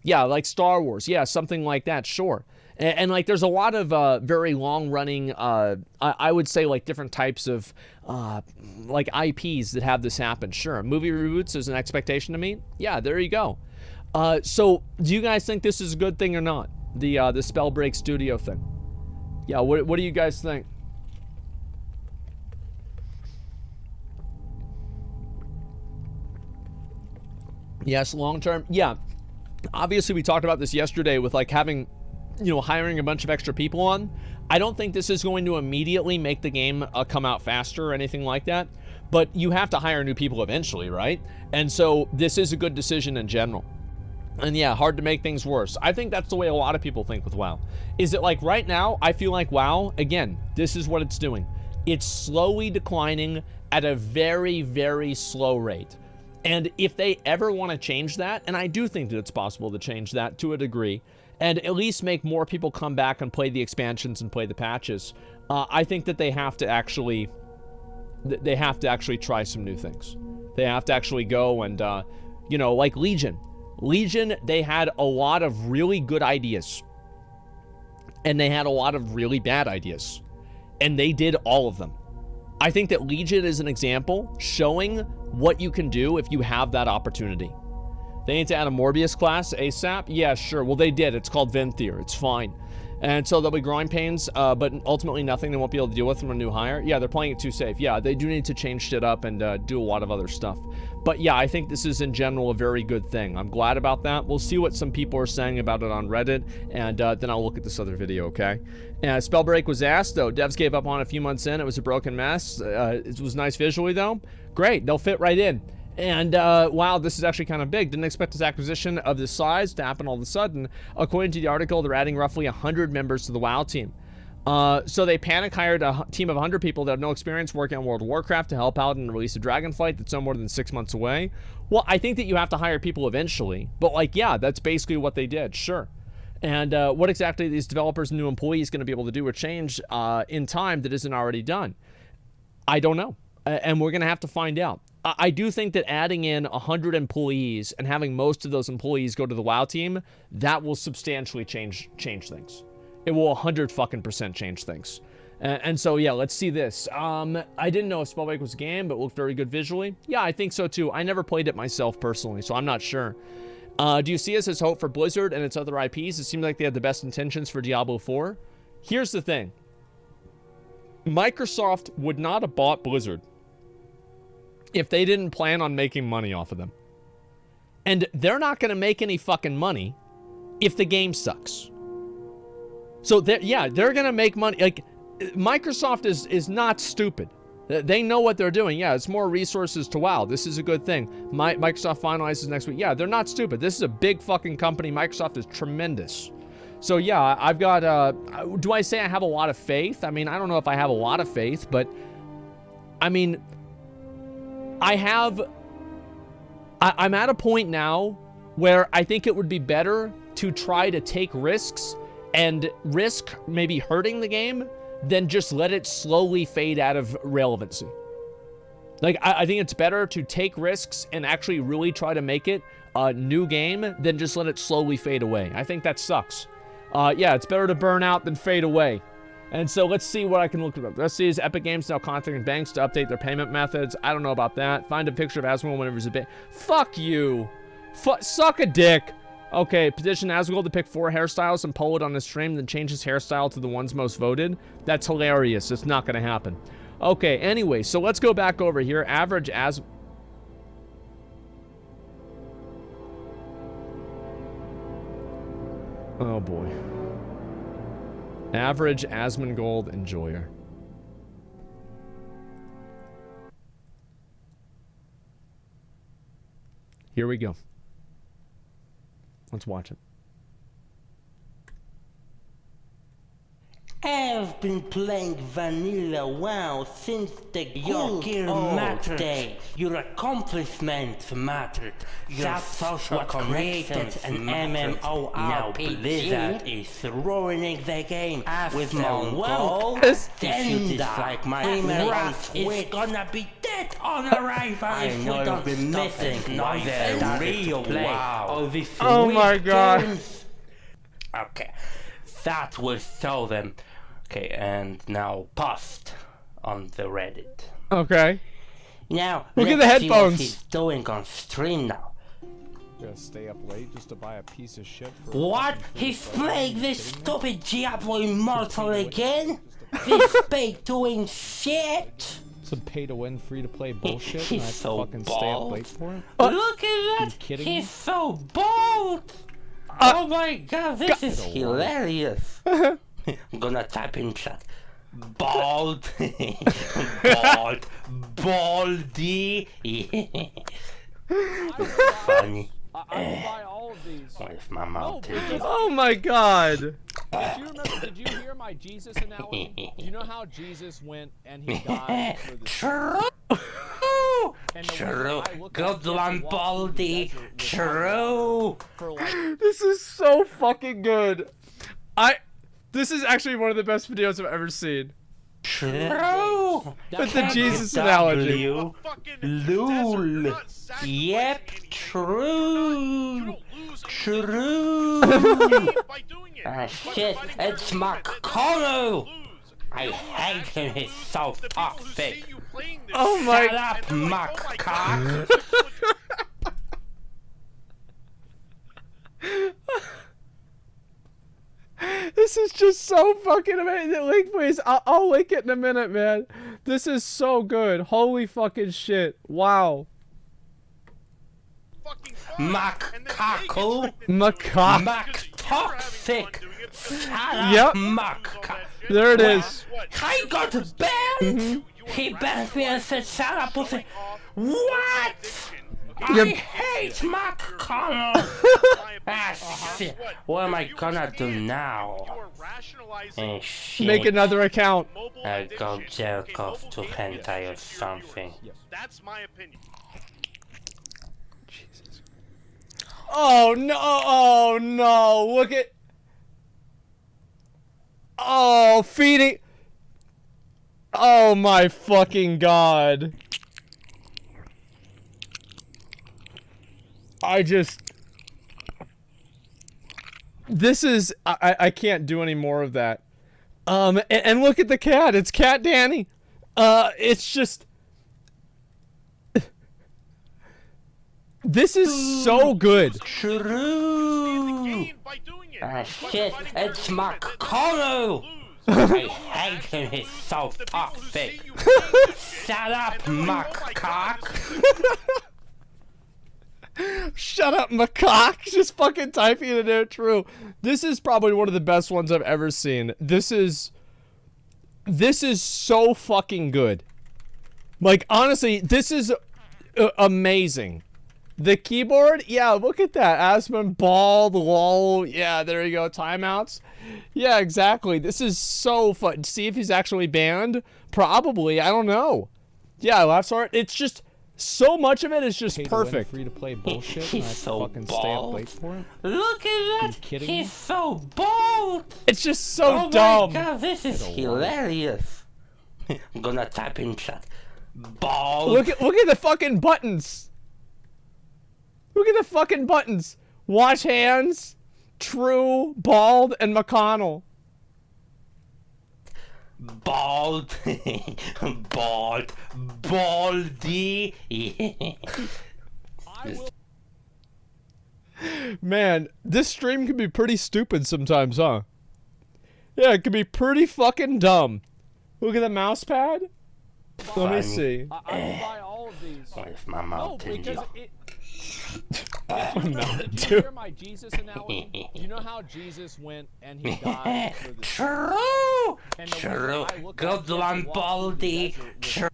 Yeah, like Star Wars. Yeah, something like that, sure. And like there's a lot of very long-running, I would say like different types of like IPs that have this happen. Sure, movie reboots is an expectation to meet. Yeah, there you go. So do you guys think this is a good thing or not? The Spellbreak Studio thing. Yeah, what do you guys think? Yes, long term. Yeah. Obviously, we talked about this yesterday with like having, hiring a bunch of extra people on. I don't think this is going to immediately make the game come out faster or anything like that, but you have to hire new people eventually, right? And so this is a good decision in general. And yeah, hard to make things worse. I think that's the way a lot of people think with WoW. Is it like right now, I feel like WoW, again, this is what it's doing. It's slowly declining at a very, very slow rate. And if they ever want to change that, and I do think that it's possible to change that to a degree, and at least make more people come back and play the expansions and play the patches, I think that they have to actually try some new things. They have to actually go and, like Legion. Legion, they had a lot of really good ideas. And they had a lot of really bad ideas. And they did all of them. I think that Legion is an example showing what you can do if you have that opportunity. They need to add a Morbius class ASAP? Yeah, sure. Well, they did. It's called Venthyr. It's fine. And so there'll be growing pains, but ultimately nothing they won't be able to deal with from a new hire. Yeah, they're playing it too safe. Yeah, they do need to change shit up and do a lot of other stuff. But yeah, I think this is in general a very good thing. I'm glad about that. We'll see what some people are saying about it on Reddit, and then I'll look at this other video, okay? Spellbreak was asked, though. Devs gave up on it a few months in. It was a broken mess. It was nice visually, though. Great. They'll fit right in. And, wow, this is actually kind of big. Didn't expect this acquisition of this size to happen all of a sudden. According to the article, they're adding roughly 100 members to the WoW team. So they panic hired a team of 100 people that have no experience working on World of Warcraft to help out in the release of Dragonflight that's no more than 6 months away. Well, I think that you have to hire people eventually. But, like, yeah, that's basically what they did. Sure. And what exactly these developers and new employees going to be able to do or change in time that isn't already done? I don't know. And we're going to have to find out. I do think that adding in 100 employees and having most of those employees go to the WoW team, that will substantially change things. It will 100% change things. And so, yeah, let's see this. I didn't know if Spellbreak was a game, but it looked very good visually. Yeah, I think so too. I never played it myself personally, so I'm not sure. Do you see us as hope for Blizzard and its other IPs? It seemed like they had the best intentions for Diablo 4. Here's the thing. Microsoft would not have bought Blizzard if they didn't plan on making money off of them. And they're not going to make any fucking money if the game sucks. So, they're going to make money. Like, Microsoft is not stupid. They know what they're doing. Yeah, it's more resources to WoW. This is a good thing. Microsoft finalizes next week. Yeah, they're not stupid. This is a big fucking company. Microsoft is tremendous. So, yeah, I've got, do I say I have a lot of faith? I mean, I don't know if I have a lot of faith, but, I mean, I'm at a point now where I think it would be better to try to take risks and risk maybe hurting the game than just let it slowly fade out of relevancy. Like, I think it's better to take risks and actually really try to make it a new game than just let it slowly fade away. I think that sucks. Yeah, it's better to burn out than fade away. And so let's see what I can look up. Let's see, is Epic Games now contacting banks to update their payment methods? I don't know about that. Find a picture of Asmongold whenever there's a bit. Fuck you. Suck a dick. Okay, petition Asmongold to pick 4 hairstyles and poll it on the stream, then change his hairstyle to the ones most voted. That's hilarious. It's not going to happen. Okay, anyway, so let's go back over here. Average as... Oh, boy. Average Asmongold enjoyer. Here we go. Let's watch it. I've been playing Vanilla WoW since the good old days. Your accomplishments mattered. Your social connections and MMORPG. Now Blizzard is ruining the game with Mongol. Then like my wrath is gonna be dead on arrival if we don't be missing the real WoW. Oh my god. Okay, that will show them. Okay, and now post on the Reddit. Okay. Now, look at the headphones. See what he's doing on stream now. Gonna stay up late just to buy a piece of shit for what? He's playing this stupid Diablo Immortal again? This pay-to-win shit? Some pay-to-win, free-to-play bullshit. He's and I have so to fucking bald. stay up late for it? Look at that! Are you kidding me? He's so bald! Oh my god, this is hilarious! I'm gonna type in chat. Bald. Bald. Baldy. Funny. I buy all of these. Where's my mouth? Oh my god. Did you hear my Jesus analogy? Do you know how Jesus went and he died for the True. True. Good one, Baldy. True. This is so fucking good. This is actually one of the best videos I've ever seen. True. With the Jesus analogy. Lul. Yep. True. True. Ah shit, it's McConnell. I hate him, he's so toxic. Oh my. Shut up, McCock. This is just so fucking amazing. Link, please. I'll link it in a minute, man. This is so good. Holy fucking shit. Wow. Macaco. Macaque. Mac toxic. Shut up, Yep. Mac. There it is. I got banned. He banned me and said, "Shut up, pussy." What? I hate McConnell. Ah, shit. What am I gonna do now? Shit. Make another account. I'll go jerk off to hentai or something. That's my opinion. Jesus. Oh no! Oh no! Look at. Oh, feeding. Oh my fucking god. This is, I can't do any more of that. And look at the cat. It's Cat Danny. It's just. This is so good. True. Ah shit, it's McConnell. I hate him, he's so toxic. Shut up, McCock. Shut up, macaque. Just fucking typing it in there. True. This is probably one of the best ones I've ever seen. This is so fucking good. Like, honestly, this is amazing. The keyboard, yeah, look at that. Asmongold, lol. Yeah, there you go. Timeouts. Yeah, exactly. This is so fun. See if he's actually banned? Probably. I don't know. Yeah, laugh sort. It's just, So much of it is just Pay to win perfect. free to play bullshit. He's and I have to so fucking stay up bald. late for it. Look at that. kidding He's me? so bald. It's just so Oh dumb. my god, this is hilarious. I'm gonna type in chat. Bald. Look at the fucking buttons. Look at the fucking buttons. Wash hands, True, Bald, and McConnell. Bald. Bald. Baldy. Man, this stream can be pretty stupid sometimes, huh? Yeah, it can be pretty fucking dumb. Look at the mouse pad. Let me see. I will buy all of these. Where's my No, Mountain because Dew? Did you hear my Jesus analogy? You know how Jesus went and he died for the True. And the True. reason I look Good like one, this and walk through the Baldy. desert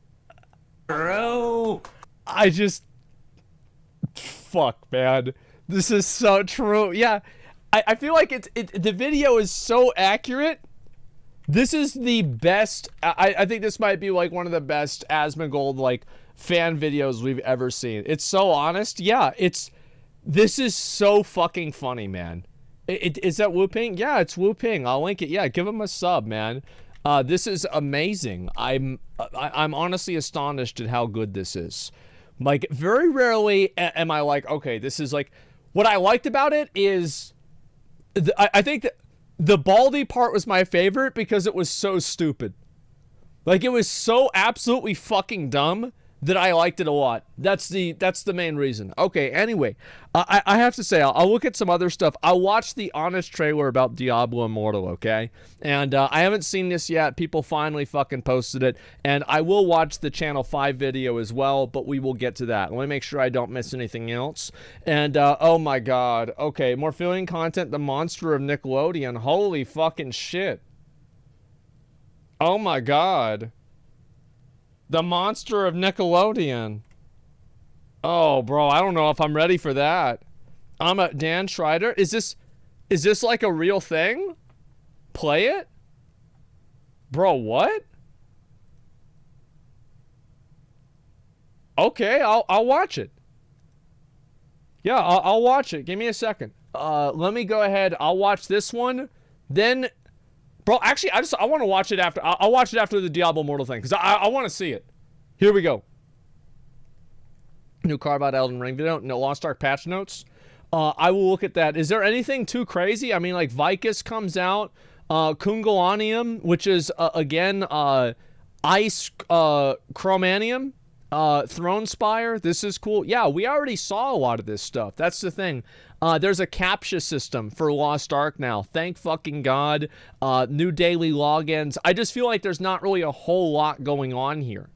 True. I just... Fuck, man. This is so true. Yeah, I feel like the video is so accurate. This is the best. I think this might be like one of the best Asmongold like fan videos we've ever seen. It's so honest. Yeah, this is so fucking funny, man. Is that Wu Ping? Yeah, it's Wu Ping. I'll link it. Yeah, give him a sub, man. This is amazing. I'm honestly astonished at how good this is. Like, very rarely am I like, okay, this is like, what I liked about it is, I think that the Baldy part was my favorite because it was so stupid. Like, it was so absolutely fucking dumb that I liked it a lot. That's the main reason. Okay, anyway, I have to say, I'll look at some other stuff. I watched the honest trailer about Diablo Immortal, okay? And I haven't seen this yet. People finally fucking posted it. And I will watch the Channel 5 video as well, but we will get to that. Let me make sure I don't miss anything else. And, oh my god. Okay, more filling content, the monster of Nickelodeon. Holy fucking shit. Oh my god. The monster of Nickelodeon. Oh, bro, I don't know if I'm ready for that. I'm a Dan Schreider. Is this like a real thing? Play it? Bro, what? Okay, I'll watch it. Yeah, I'll watch it. Give me a second. Let me go ahead. I'll watch this one. Then, bro, actually, I want to watch it after. I'll watch it after the Diablo Immortal thing because I want to see it. Here we go. New Carbide Elden Ring video. No Lost Ark patch notes. I will look at that. Is there anything too crazy? I mean, like Vicus comes out. Kungulanium, which is again Ice Chromanium. Throne Spire. This is cool. Yeah, we already saw a lot of this stuff. That's the thing. There's a CAPTCHA system for Lost Ark now. Thank fucking God. New daily logins. I just feel like there's not really a whole lot going on here.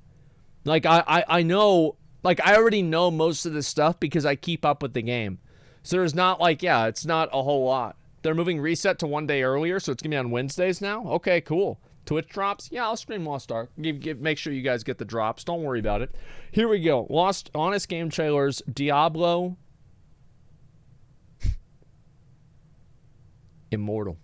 Like, I know, like, I already know most of this stuff because I keep up with the game. So there's not, like, yeah, it's not a whole lot. They're moving Reset to one day earlier, so it's going to be on Wednesdays now? Okay, cool. Twitch drops? Yeah, I'll stream Lost Ark. Make sure you guys get the drops. Don't worry about it. Here we go. Honest game trailers. Diablo Immortal.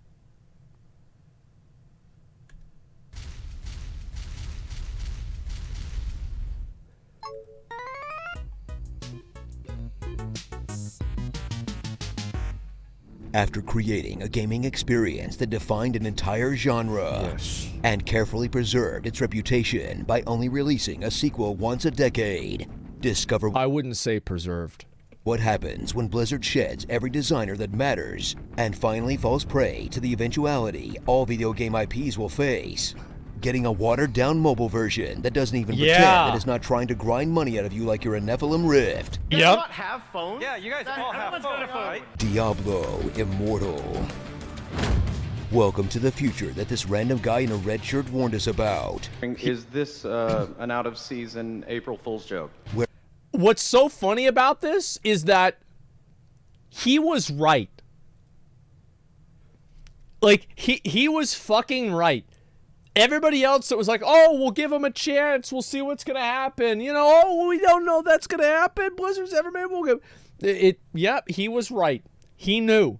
After creating a gaming experience that defined an entire genre and carefully preserved its reputation by only releasing a sequel once a decade, discover I wouldn't say preserved. What happens when Blizzard sheds every designer that matters and finally falls prey to the eventuality all video game IPs will face. Getting a watered-down mobile version that doesn't even pretend that it's not trying to grind money out of you like you're a Nephilim Rift. Does not have phones? Yeah, you guys all have Everyone's got a phone. right? Diablo Immortal. Welcome to the future that this random guy in a red shirt warned us about. Is this an out-of-season April Fool's joke? What's so funny about this is that he was right. Like, he was fucking right. Everybody else that was like, oh, we'll give him a chance. We'll see what's going to happen. You know, oh, we don't know that's going to happen. Blizzard's ever made we'll give Yep, he was right. He knew.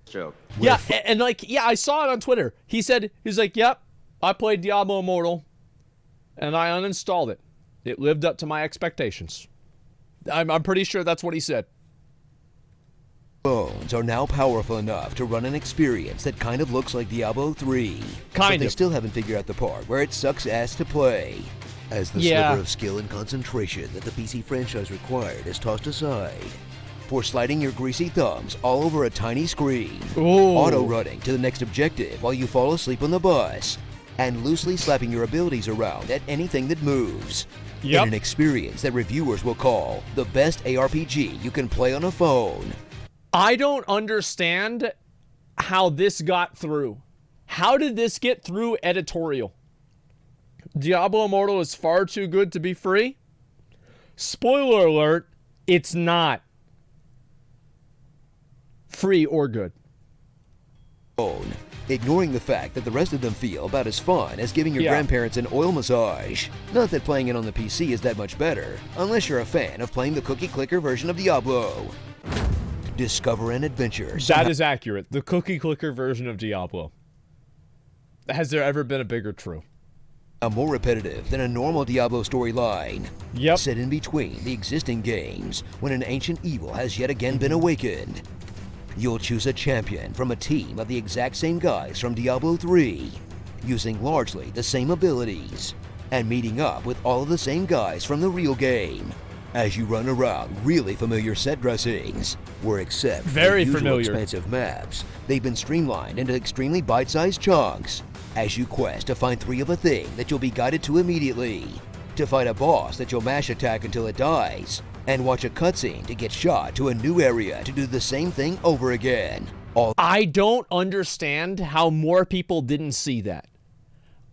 Joke. Yeah, and like, yeah, I saw it on Twitter. He's like, yep, I played Diablo Immortal, and I uninstalled it. It lived up to my expectations. I'm pretty sure that's what he said. Phones are now powerful enough to run an experience that kind of looks like Diablo 3. But they still haven't figured out the part where it sucks ass to play. As the sliver of skill and concentration that the PC franchise required is tossed aside for sliding your greasy thumbs all over a tiny screen, auto-running to the next objective while you fall asleep on the bus, and loosely slapping your abilities around at anything that moves. In an experience that reviewers will call the best ARPG you can play on a phone. I don't understand how this got through. How did this get through editorial? Diablo Immortal is far too good to be free? Spoiler alert, it's not free or good. Ignoring the fact that the rest of them feel about as fun as giving your grandparents an oil massage. Not that playing it on the PC is that much better, unless you're a fan of playing the cookie clicker version of Diablo. Discover an adventure. That is accurate. The cookie clicker version of Diablo. Has there ever been a bigger true? More repetitive than a normal Diablo storyline. Set in between the existing games when an ancient evil has yet again been awakened. You'll choose a champion from a team of the exact same guys from Diablo 3, using largely the same abilities, and meeting up with all of the same guys from the real game. As you run around really familiar set dressings, where except for usual expansive maps, they've been streamlined into extremely bite-sized chunks, as you quest to find 3 of a thing that you'll be guided to immediately, to fight a boss that you'll mash attack until it dies, and watch a cutscene to get shot to a new area to do the same thing over again. I don't understand how more people didn't see that.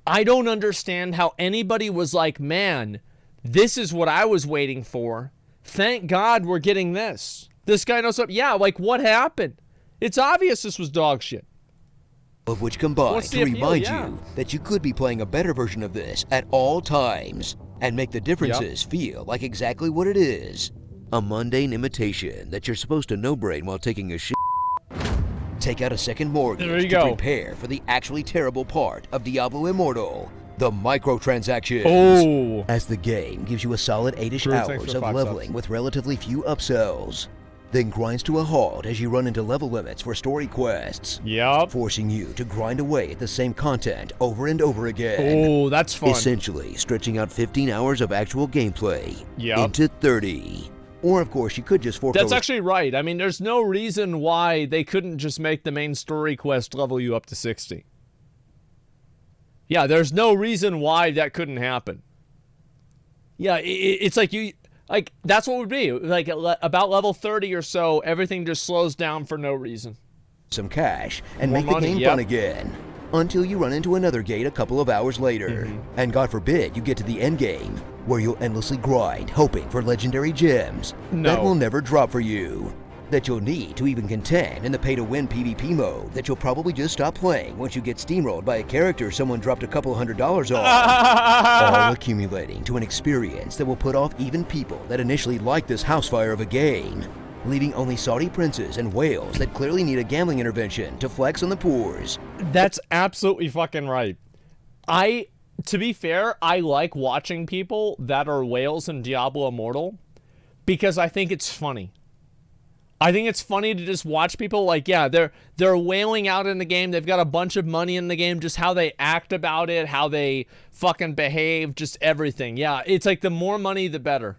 I don't understand how anybody was like, man, this is what I was waiting for. Thank God we're getting this. This guy knows something. Yeah, like what happened? It's obvious this was dog shit. Of which combine to remind you that you could be playing a better version of this at all times and make the differences feel like exactly what it is. A mundane imitation that you're supposed to no-brain while taking a shit. Take out a second mortgage to prepare for the actually terrible part of Diablo Immortal. The microtransactions. As the game gives you a solid 8-ish hours of leveling with relatively few upsells, then grinds to a halt as you run into level limits for story quests. Forcing you to grind away at the same content over and over again. That's fun. Essentially stretching out 15 hours of actual gameplay into 30. Or, of course, you could just forego. That's actually right. I mean, there's no reason why they couldn't just make the main story quest level you up to 60. Yeah, there's no reason why that couldn't happen. Yeah, it's like you... Like, that's what it would be. Like, about level 30 or so, everything just slows down for no reason. Some cash and make the game fun again. Until you run into another gate a couple of hours later. And God forbid you get to the end game, where you'll endlessly grind, hoping for legendary gems that will never drop for you. That you'll need to even contend in the pay-to-win PvP mode that you'll probably just stop playing once you get steamrolled by a character someone dropped a couple $100s on. All accumulating to an experience that will put off even people that initially liked this housefire of a game, leaving only Saudi princes and whales that clearly need a gambling intervention to flex on the poors. That's absolutely fucking right. To be fair, I like watching people that are whales in Diablo Immortal because I think it's funny. I think it's funny to just watch people like, yeah, they're wailing out in the game. They've got a bunch of money in the game. Just how they act about it, how they fucking behave, just everything. Yeah, it's like the more money, the better.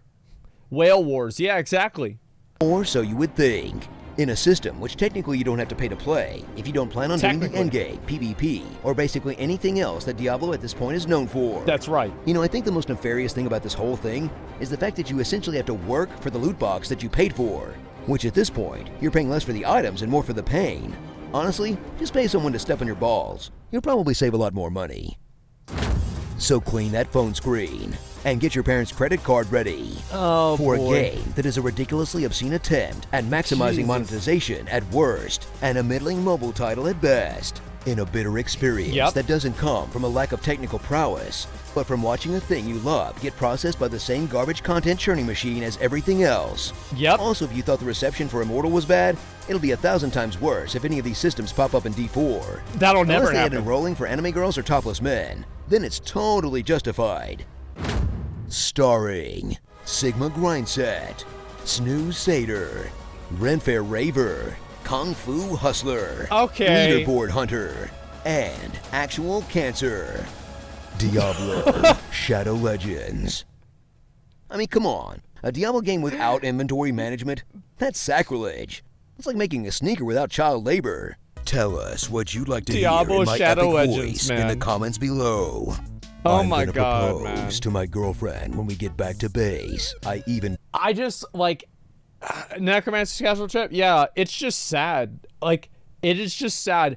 Whale wars. Yeah, exactly. Or so you would think. In a system which technically you don't have to pay to play if you don't plan on doing the endgame, PvP, or basically anything else that Diablo at this point is known for. That's right. You know, I think the most nefarious thing about this whole thing is the fact that you essentially have to work for the loot box that you paid for. Which at this point, you're paying less for the items and more for the pain. Honestly, just pay someone to step on your balls. You'll probably save a lot more money. So clean that phone screen and get your parents' credit card ready for a game that is a ridiculously obscene attempt at maximizing monetization at worst and a middling mobile title at best. In a bitter experience that doesn't come from a lack of technical prowess, but from watching a thing you love get processed by the same garbage content churning machine as everything else. Also, if you thought the reception for Immortal was bad, it'll be 1,000 times worse if any of these systems pop up in D4. That'll never happen. Unless they had enrolling for anime girls or topless men, then it's totally justified. Starring Sigma Grindset, Snooze Satyr, Renfair Raver, Kung Fu Hustler, Okay. Leaderboard Hunter, and Actual Cancer. Diablo Shadow Legends. I mean, come on. A Diablo game without inventory management? That's sacrilege. It's like making a sneaker without child labor. Tell us what you'd like to Diablo hear in my Shadow epic Legends, voice in the man. comments below. Oh I'm my gonna God, propose to my girlfriend when we get back to base. I just, like, Necromancer's Castle Trip, yeah, it's just sad. Like, it is just sad.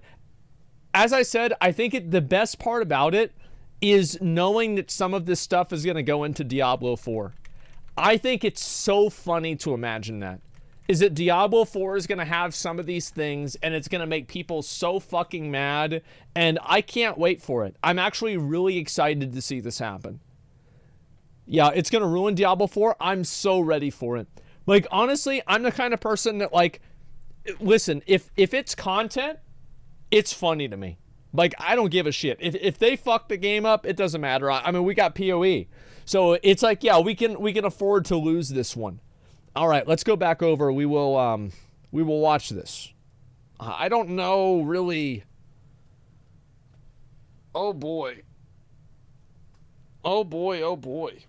As I said, I think the best part about it is knowing that some of this stuff is going to go into Diablo 4. I think it's so funny to imagine that. Is that Diablo 4 is going to have some of these things, and it's going to make people so fucking mad, and I can't wait for it. I'm actually really excited to see this happen. Yeah, it's going to ruin Diablo 4. I'm so ready for it. Like, honestly, I'm the kind of person that, like, listen, if it's content, it's funny to me. Like, I don't give a shit. If they fuck the game up, it doesn't matter. I mean, we got PoE. So it's like, yeah, we can afford to lose this one. All right, let's go back over. We will watch this. I don't know really. Oh boy. Oh boy, oh boy.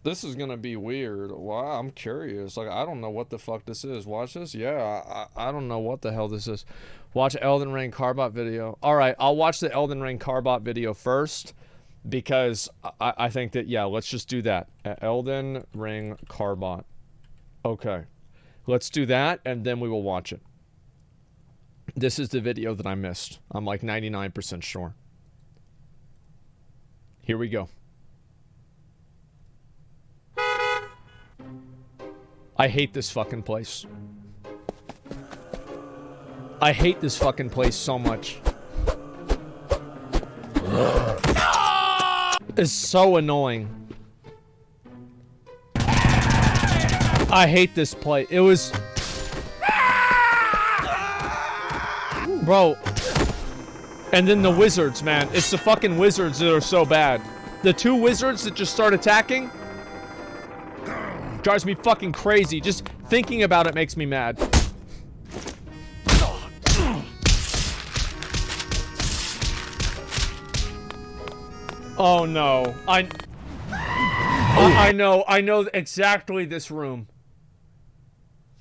This is gonna be weird. Wow, I'm curious. Like, I don't know what the fuck this is. Watch this. Yeah, I don't know what the hell this is. Watch Elden Ring Carbot video. All right, I'll watch the Elden Ring Carbot video first because I think that, yeah, let's just do that. Elden Ring Carbot. Okay, let's do that and then we will watch it. This is the video that I missed. I'm like 99% sure. Here we go. I hate this fucking place. I hate this fucking place so much. It's so annoying. I hate this place. It was... Bro. And then the wizards, man. It's the fucking wizards that are so bad. The two wizards that just start attacking drives me fucking crazy. Just thinking about it makes me mad. Oh no. I know exactly this room.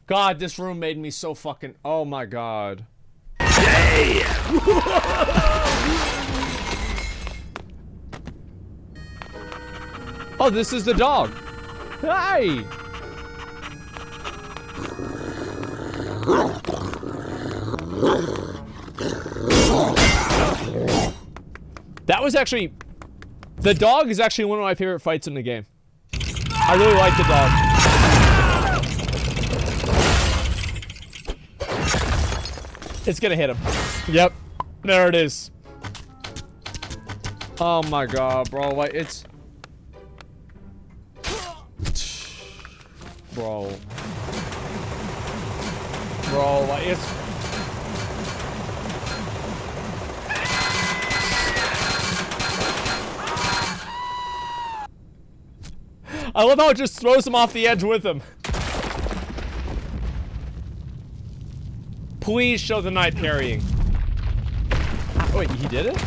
God, this room made me so fucking... Oh my God. Oh, this is the dog. Hi. That was actually... The dog is actually one of my favorite fights in the game. I really like the dog. It's gonna hit him. Yep. There it is. Oh my God, bro. Like, it's... Bro. Bro, like, it's... I love how it just throws him off the edge with him. Please show the knight parrying. Oh, wait, he did it?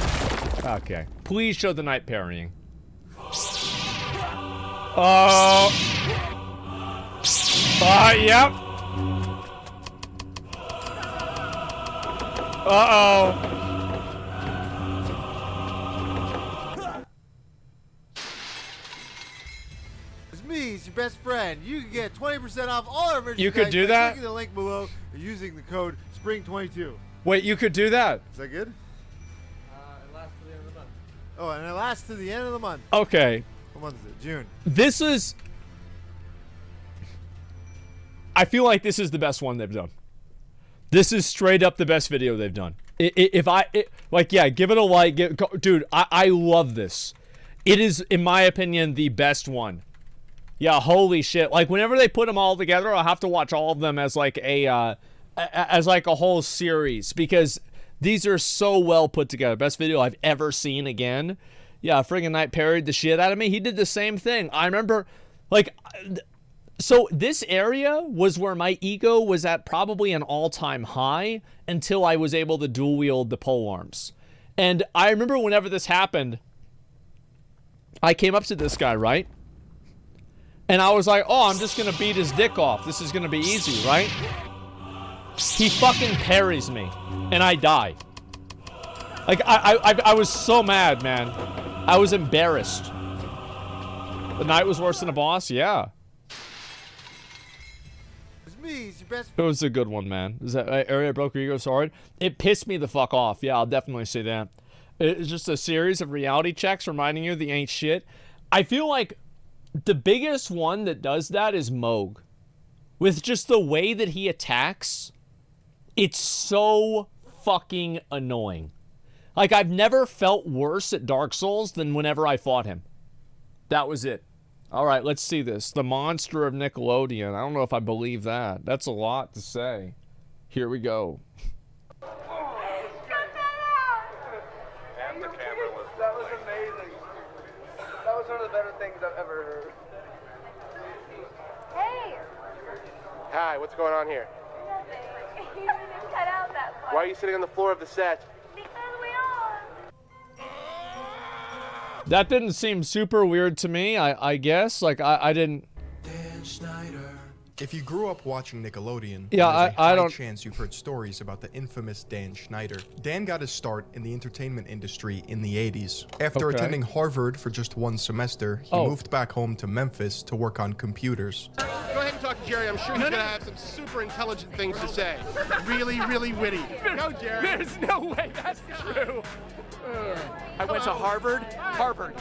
Okay. Please show the knight parrying. Oh. Yep. Uh-oh. It's me, it's your best friend. You can get 20% off all our merchandise. You could do by that? clicking the link below or using the code SPRING22. Wait, you could do that? Is that good? It lasts to the end of the month. Oh, and it lasts to the end of the month. Okay. What month is it? June. This is... I feel like this is the best one they've done. This is straight up the best video they've done. Like, yeah, give it a like. Dude, I love this. It is, in my opinion, the best one. Yeah, holy shit. Like, whenever they put them all together, I'll have to watch all of them as like a whole series because these are so well put together. Best video I've ever seen again. Yeah, friggin' Knight parried the shit out of me. He did the same thing. I remember, like, so this area was where my ego was at probably an all-time high until I was able to dual wield the polearms. And I remember whenever this happened, I came up to this guy, right? And I was like, oh, I'm just gonna beat his dick off. This is gonna be easy, right? He fucking parries me, and I die. Like, I was so mad, man. I was embarrassed. The Knight was worse than a boss? Yeah. It was a good one, man. Is that area broke your ego so hard? It pissed me the fuck off. Yeah, I'll definitely say that. It's just a series of reality checks reminding you that you ain't shit. I feel like the biggest one that does that is Moog. With just the way that he attacks, it's so fucking annoying. Like, I've never felt worse at Dark Souls than whenever I fought him. That was it. All right, let's see this. The monster of Nickelodeon. I don't know if I believe that. That's a lot to say. Here we go. And the camera was... That was amazing. That was one of the better things I've ever heard. Hey! Hi, what's going on here? Nothing. You didn't cut out that part. Why are you sitting on the floor of the set? That didn't seem super weird to me, I guess. Like, I didn't... If you grew up watching Nickelodeon, yeah, there's a high chance you've heard stories about the infamous Dan Schneider. Dan got his start in the entertainment industry in the 80s. After attending Harvard for just one semester, he moved back home to Memphis to work on computers. Go ahead and talk to Jerry. I'm sure he's going to have some super intelligent things to say. Really, really witty. Go, Jerry. There's no way that's true. I went to Harvard. Harvard.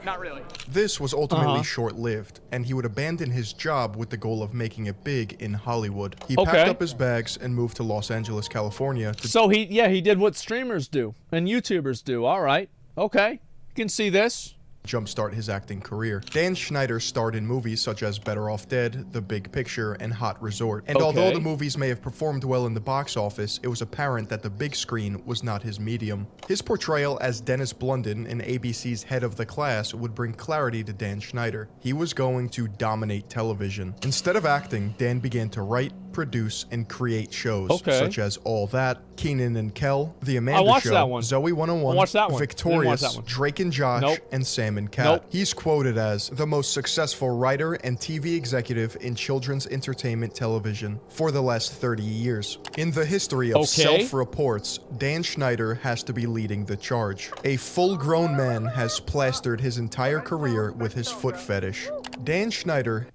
Not really. This was ultimately short-lived, and he would abandon his job with the goal of making it big in Hollywood. He packed up his bags and moved to Los Angeles, California. So he did what streamers do and YouTubers do. All right. Okay. You can see this. Jumpstart his acting career. Dan Schneider starred in movies such as Better Off Dead, The Big Picture, and Hot Resort. And although the movies may have performed well in the box office, it was apparent that the big screen was not his medium. His portrayal as Dennis Blunden in ABC's Head of the Class would bring clarity to Dan Schneider. He was going to dominate television. Instead of acting, Dan began to write, produce, and create shows such as All That, Kenan and Kel, The Amanda Show, Zoe 101, Victorious, Drake and Josh, and Sam and Cat. He's quoted as the most successful writer and TV executive in children's entertainment television for the last 30 years. In the history of self-reports, Dan Schneider has to be leading the charge. A full-grown man has plastered his entire career with his foot fetish. Dan Schneider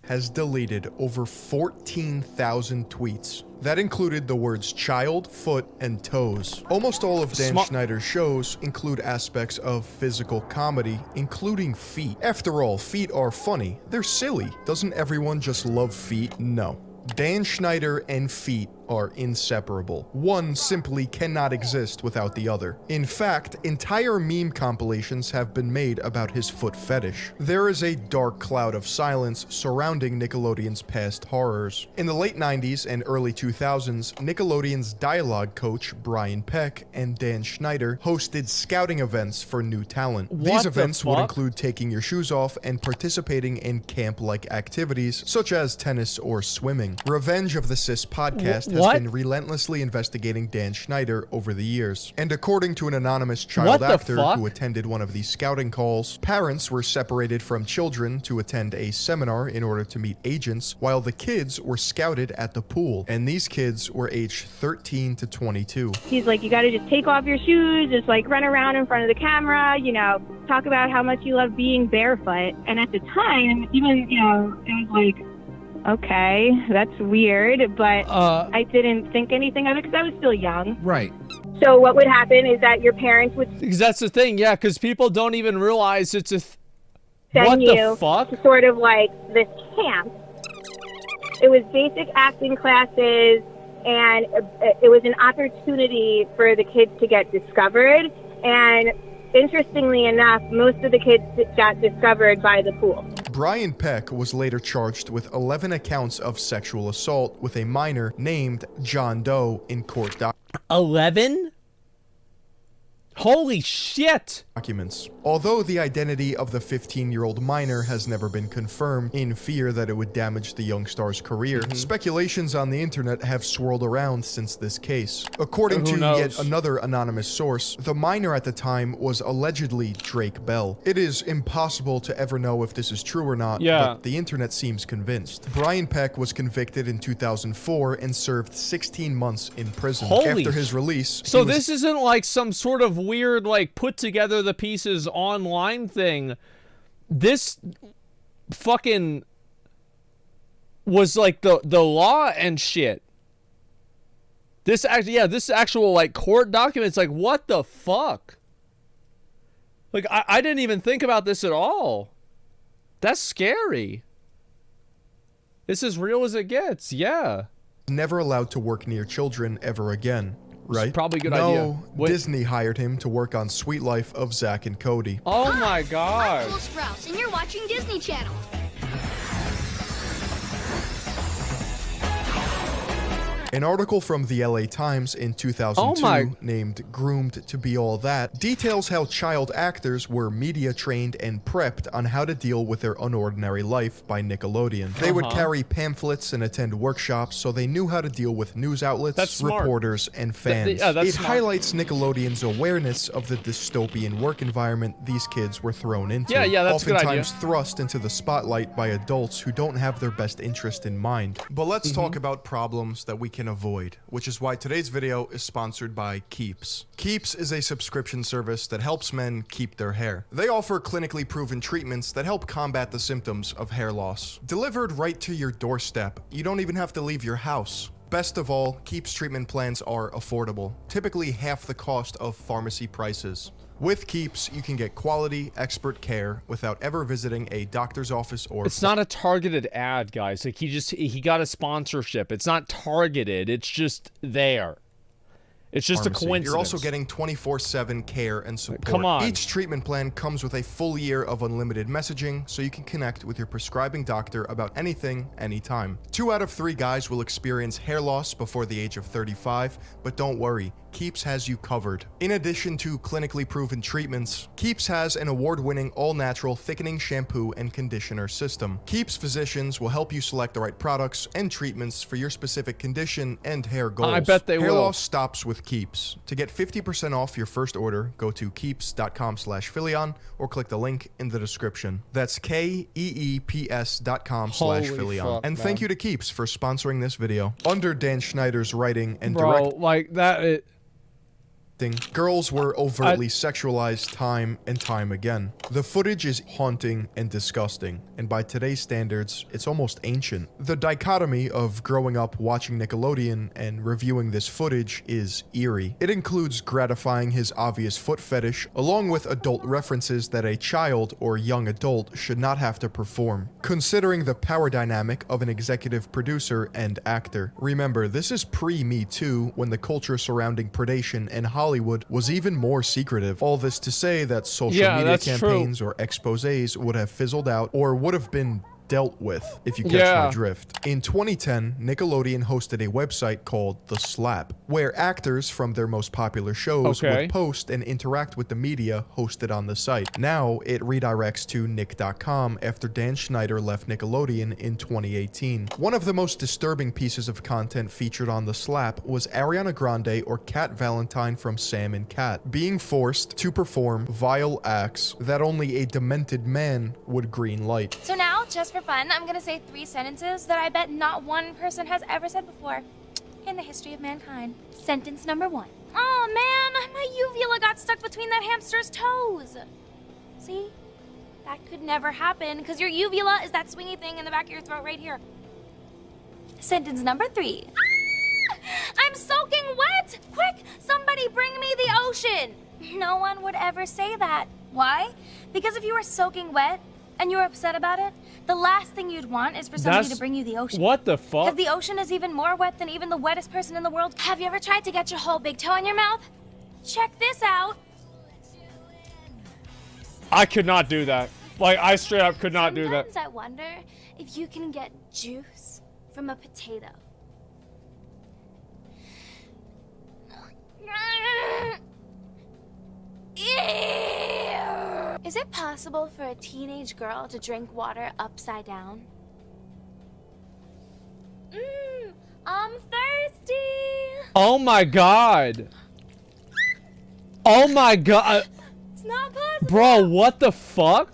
has deleted over 14,000 tweets. That included the words child, foot, and toes. Almost all of Dan Schneider's shows include aspects of physical comedy, including feet. After all, feet are funny. They're silly. Doesn't everyone just love feet? No. Dan Schneider and feet are inseparable. One simply cannot exist without the other. In fact, entire meme compilations have been made about his foot fetish. There is a dark cloud of silence surrounding Nickelodeon's past horrors. In the late 90s and early 2000s, Nickelodeon's dialogue coach Brian Peck and Dan Schneider hosted scouting events for new talent. These events would include taking your shoes off and participating in camp-like activities such as tennis or swimming. Revenge of the Cis podcast has been relentlessly investigating Dan Schneider over the years. And according to an anonymous child actor who attended one of these scouting calls, parents were separated from children to attend a seminar in order to meet agents, while the kids were scouted at the pool. And these kids were aged 13 to 22. He's like, you gotta just take off your shoes, just like run around in front of the camera, you know, talk about how much you love being barefoot. And at the time, even, you know, it was like, okay, that's weird, but I didn't think anything of it because I was still young. Right. So what would happen is that your parents would... Because that's the thing, yeah, because people don't even realize it's a... send you to sort of like this camp. It was basic acting classes, and it was an opportunity for the kids to get discovered And interestingly enough, most of the kids got discovered by the pool. Brian Peck was later charged with 11 accounts of sexual assault with a minor named John Doe in court 11? Holy shit! documents. Although the identity of the 15-year-old minor has never been confirmed, in fear that it would damage the young star's career, speculations on the internet have swirled around since this case. According to yet another anonymous source, the minor at the time was allegedly Drake Bell. It is impossible to ever know if this is true or not, but the internet seems convinced. Brian Peck was convicted in 2004 and served 16 months in prison. After his release, so this isn't like some sort of weird, like, put together the pieces online thing. This fucking was like the law and shit. This actual like court documents, like, what the fuck? Like, I didn't even think about this at all. That's scary. This is real as it gets, yeah. Never allowed to work near children ever again. Right? Probably a good idea. No, Disney hired him to work on Sweet Life of Zack and Cody. Oh my god. I'm Cole Sprouse, and you're watching Disney Channel. An article from the LA Times in 2002 named Groomed to Be All That details how child actors were media trained and prepped on how to deal with their unordinary life by Nickelodeon. They would carry pamphlets and attend workshops so they knew how to deal with news outlets, reporters, and fans. It highlights Nickelodeon's awareness of the dystopian work environment these kids were thrown into. That's a good idea. Oftentimes thrust into the spotlight by adults who don't have their best interest in mind. But let's talk about problems that we can avoid, which is why today's video is sponsored by Keeps. Keeps is a subscription service that helps men keep their hair. They offer clinically proven treatments that help combat the symptoms of hair loss. Delivered right to your doorstep. You don't even have to leave your house. Best of all, Keeps treatment plans are affordable, typically half the cost of pharmacy prices. With Keeps, you can get quality, expert care without ever visiting a doctor's office or... It's not a targeted ad, guys. Like, he got a sponsorship. It's not targeted. It's just there. It's just a coincidence. You're also getting 24/7 care and support. Come on. Each treatment plan comes with a full year of unlimited messaging, so you can connect with your prescribing doctor about anything, anytime. 2 out of 3 guys will experience hair loss before the age of 35, but don't worry. Keeps has you covered. In addition to clinically proven treatments, Keeps has an award-winning all-natural thickening shampoo and conditioner system. Keeps physicians will help you select the right products and treatments for your specific condition and hair goals. I bet they will. Hair loss stops with Keeps. To get 50% off your first order, go to keeps.com/Philion or click the link in the description. That's KEEPS.com/Philion. And thank you to Keeps for sponsoring this video. Under Dan Schneider's writing and directing, like that. Girls were overtly sexualized time and time again. The footage is haunting and disgusting, and by today's standards, it's almost ancient. The dichotomy of growing up watching Nickelodeon and reviewing this footage is eerie. It includes gratifying his obvious foot fetish, along with adult references that a child or young adult should not have to perform. Considering the power dynamic of an executive producer and actor. Remember, this is pre-Me Too, when the culture surrounding predation and Hollywood was even more secretive. All this to say that social media campaigns or exposés would have fizzled out or would have been dealt with, if you catch my drift. In 2010, Nickelodeon hosted a website called The Slap, where actors from their most popular shows would post and interact with the media hosted on the site. Now, it redirects to Nick.com after Dan Schneider left Nickelodeon in 2018. One of the most disturbing pieces of content featured on The Slap was Ariana Grande or Cat Valentine from Sam and Cat being forced to perform vile acts that only a demented man would greenlight. So now, just for fun, I'm gonna say 3 sentences that I bet not one person has ever said before in the history of mankind. Sentence number 1. Oh man, my uvula got stuck between that hamster's toes. See? That could never happen, because your uvula is that swingy thing in the back of your throat right here. Sentence number 3. I'm soaking wet! Quick, somebody bring me the ocean! No one would ever say that. Why? Because if you were soaking wet, and you're upset about it, the last thing you'd want is for somebody to bring you the ocean. What the fuck? Because the ocean is even more wet than even the wettest person in the world. Have you ever tried to get your whole big toe in your mouth? Check this out. I could not do that. Like, I straight up could not do that. Sometimes I wonder if you can get juice from a potato. Is it possible for a teenage girl to drink water upside down? I'm thirsty. Oh my god. Oh my god. It's not possible. Bro, what the fuck?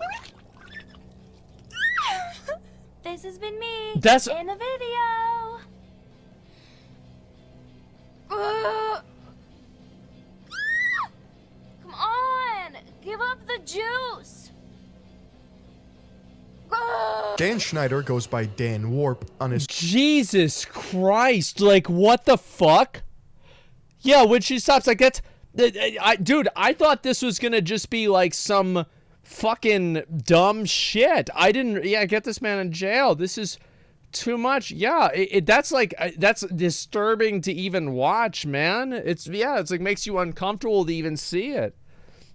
This has been me That's- in a video. Come on, give up the juice. Dan Schneider goes by Dan Warp on his... Jesus Christ, like, what the fuck? Yeah, when she stops, like, that's... dude, I thought this was gonna just be, like, some fucking dumb shit. I didn't... Yeah, get this man in jail. This is too much. Yeah, that's, like, that's disturbing to even watch, man. It's, yeah, it's, like, makes you uncomfortable to even see it.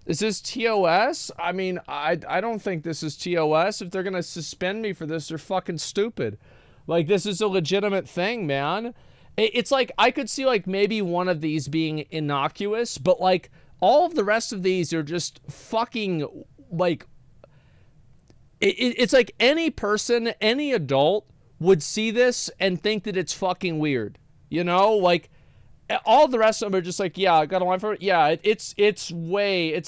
Is this TOS? I mean, I don't think this is TOS. If they're gonna suspend me for this, they're fucking stupid. Like, this is a legitimate thing, man. It's like, I could see, like, maybe one of these being innocuous, but, like, all of the rest of these are just fucking, like... It's like any person, any adult would see this and think that it's fucking weird. You know? Like... All the rest of them are just like, yeah, I got a line for it. Yeah, it's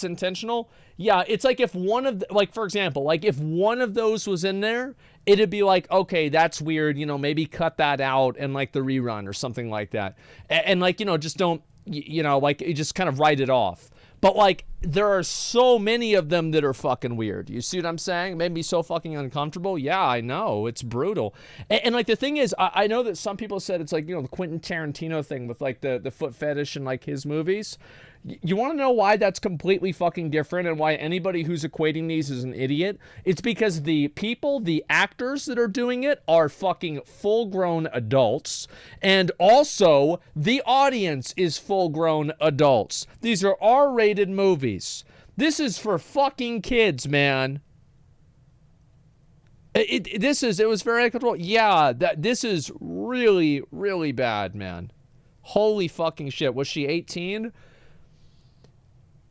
intentional. Yeah, it's like if one of, like, for example, like if one of those was in there, it'd be like, okay, that's weird, you know, maybe cut that out and like the rerun or something like that. And like, you know, just don't, you know, like you just kind of write it off. But like, there are so many of them that are fucking weird. You see what I'm saying? It made me so fucking uncomfortable. Yeah, I know. It's brutal. And like, the thing is, I know that some people said it's like, you know, the Quentin Tarantino thing with like the foot fetish and like his movies. You want to know why that's completely fucking different and why anybody who's equating these is an idiot? It's because the people, the actors that are doing it are fucking full-grown adults. And also, the audience is full-grown adults. These are R-rated movies. This is for fucking kids, man. It was very uncomfortable. Yeah, this is really, really bad, man. Holy fucking shit. Was she 18?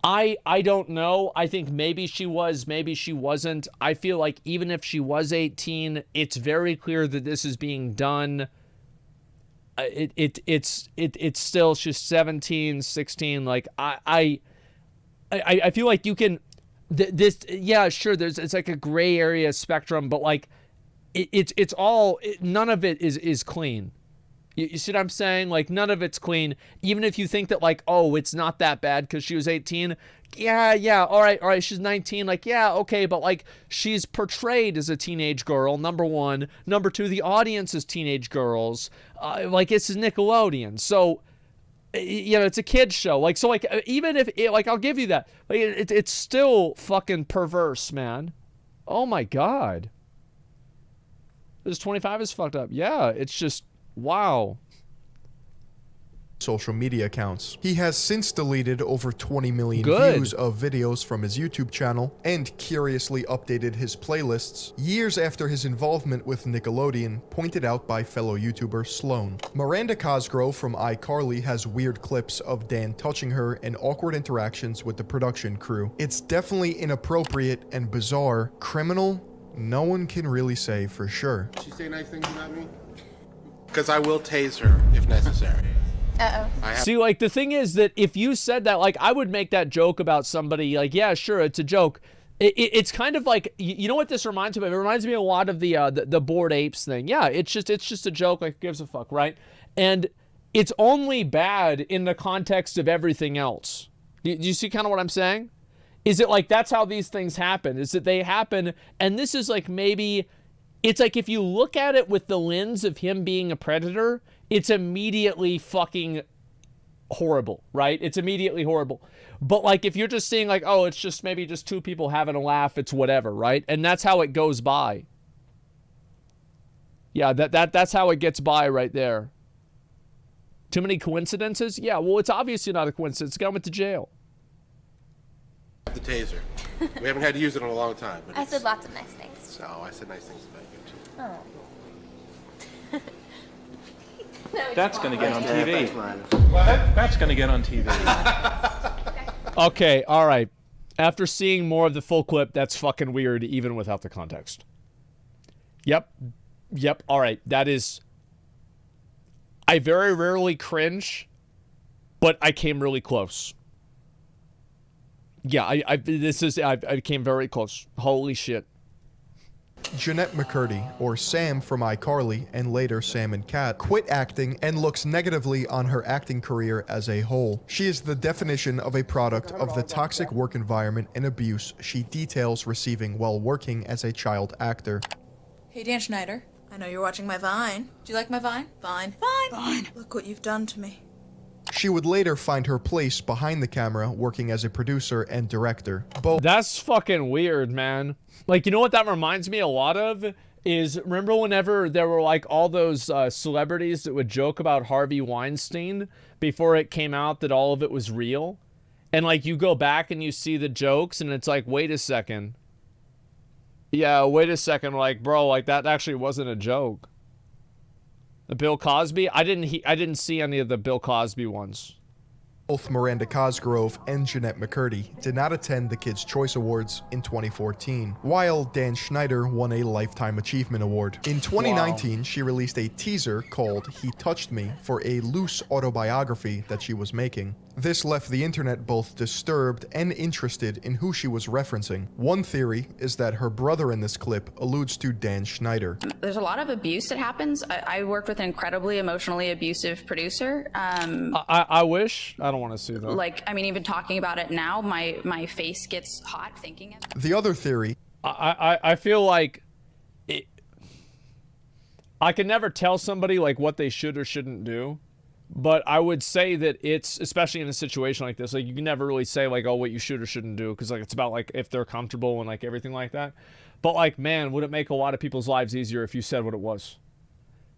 I don't know. I think maybe she was, maybe she wasn't. I feel like even if she was 18, it's very clear that this is being done. It's still, she's 17, 16. Like I feel like you can, yeah, sure. It's like a gray area spectrum, but like it's all, none of it is clean. You see what I'm saying? Like, none of it's clean. Even if you think that, like, oh, it's not that bad because she was 18. Yeah, all right, she's 19. Like, yeah, okay, but, like, she's portrayed as a teenage girl, number one. Number two, the audience is teenage girls. Like, this is Nickelodeon. So, you know, it's a kid's show. Like, so, like, even if, like, I'll give you that. Like, it's still fucking perverse, man. Oh, my God. This 25 is fucked up. Yeah, it's just... Wow. Social media accounts. He has since deleted over 20 million views of videos from his YouTube channel and curiously updated his playlists years after his involvement with Nickelodeon, pointed out by fellow YouTuber Sloan. Miranda Cosgrove from iCarly has weird clips of Dan touching her and awkward interactions with the production crew. It's definitely inappropriate and bizarre. Criminal? No one can really say for sure. She say nice things about me? Because I will tase her if necessary. See, like, the thing is that if you said that, like, I would make that joke about somebody, like, yeah, sure, it's a joke. It's kind of like, you know what this reminds me of? It reminds me a lot of the Bored Apes thing. Yeah, it's just a joke, like, who gives a fuck, right? And it's only bad in the context of everything else. Do you see kind of what I'm saying? Is it like, that's how these things happen? Is that they happen, and this is like maybe... It's like if you look at it with the lens of him being a predator, it's immediately fucking horrible, right? It's immediately horrible. But like if you're just seeing like, oh, it's just maybe just two people having a laugh, it's whatever, right? And that's how it goes by. Yeah, that's how it gets by right there. Too many coincidences? Yeah, well, it's obviously not a coincidence. The guy went to jail. The taser. We haven't had to use it in a long time. But I said lots of nice things. So I said nice things about you too. Oh. That's going to get on TV. What? That's going to get on TV. Okay, all right. After seeing more of the full clip, that's fucking weird, even without the context. Yep, all right. That is... I very rarely cringe, but I came really close. Yeah, I came very close. Holy shit. Jeanette McCurdy, or Sam from iCarly and later Sam and Cat, quit acting and looks negatively on her acting career as a whole. She is the definition of a product of the toxic work environment and abuse she details receiving while working as a child actor. Hey, Dan Schneider. I know you're watching my Vine. Do you like my Vine? Vine. Look what you've done to me. She would later find her place behind the camera working as a producer and director. That's fucking weird, man. Like, you know what that reminds me a lot of? Is, remember whenever there were like all those celebrities that would joke about Harvey Weinstein before it came out that all of it was real? And like you go back and you see the jokes and it's like, wait a second. Yeah, wait a second. Like, bro, like that actually wasn't a joke. The Bill Cosby? I didn't see any of the Bill Cosby ones. Both Miranda Cosgrove and Jeanette McCurdy did not attend the Kids' Choice Awards in 2014, while Dan Schneider won a Lifetime Achievement Award. In 2019, she released a teaser called He Touched Me for a loose autobiography that she was making. This left the internet both disturbed and interested in who she was referencing. One theory is that her brother in this clip alludes to Dan Schneider. There's a lot of abuse that happens. I worked with an incredibly emotionally abusive producer. I wish. I don't want to see that. Like, I mean, even talking about it now, my face gets hot thinking of it. The other theory... I feel like... I can never tell somebody, like, what they should or shouldn't do. But I would say that it's, especially in a situation like this, like you can never really say like, oh, what you should or shouldn't do, because like it's about like if they're comfortable and like everything like that. But like, man, would it make a lot of people's lives easier if you said what it was?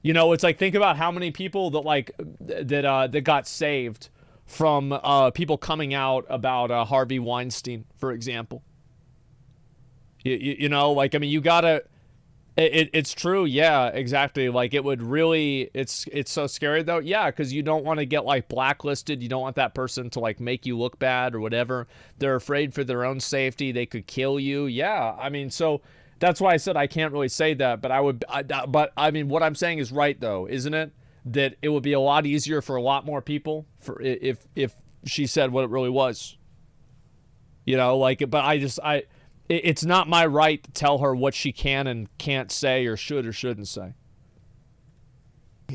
You know, it's like, think about how many people that like that got saved from people coming out about Harvey Weinstein, for example. You know, like, I mean, you gotta. It's true, yeah, exactly. Like, it would really, it's so scary though, yeah, because you don't want to get like blacklisted. You don't want that person to like make you look bad or whatever. They're afraid for their own safety. They could kill you. Yeah, I mean, so that's why I said I can't really say that. But but I mean, what I'm saying is right though, isn't it? That it would be a lot easier for a lot more people for if she said what it really was. You know, like, but it's not my right to tell her what she can and can't say or should or shouldn't say.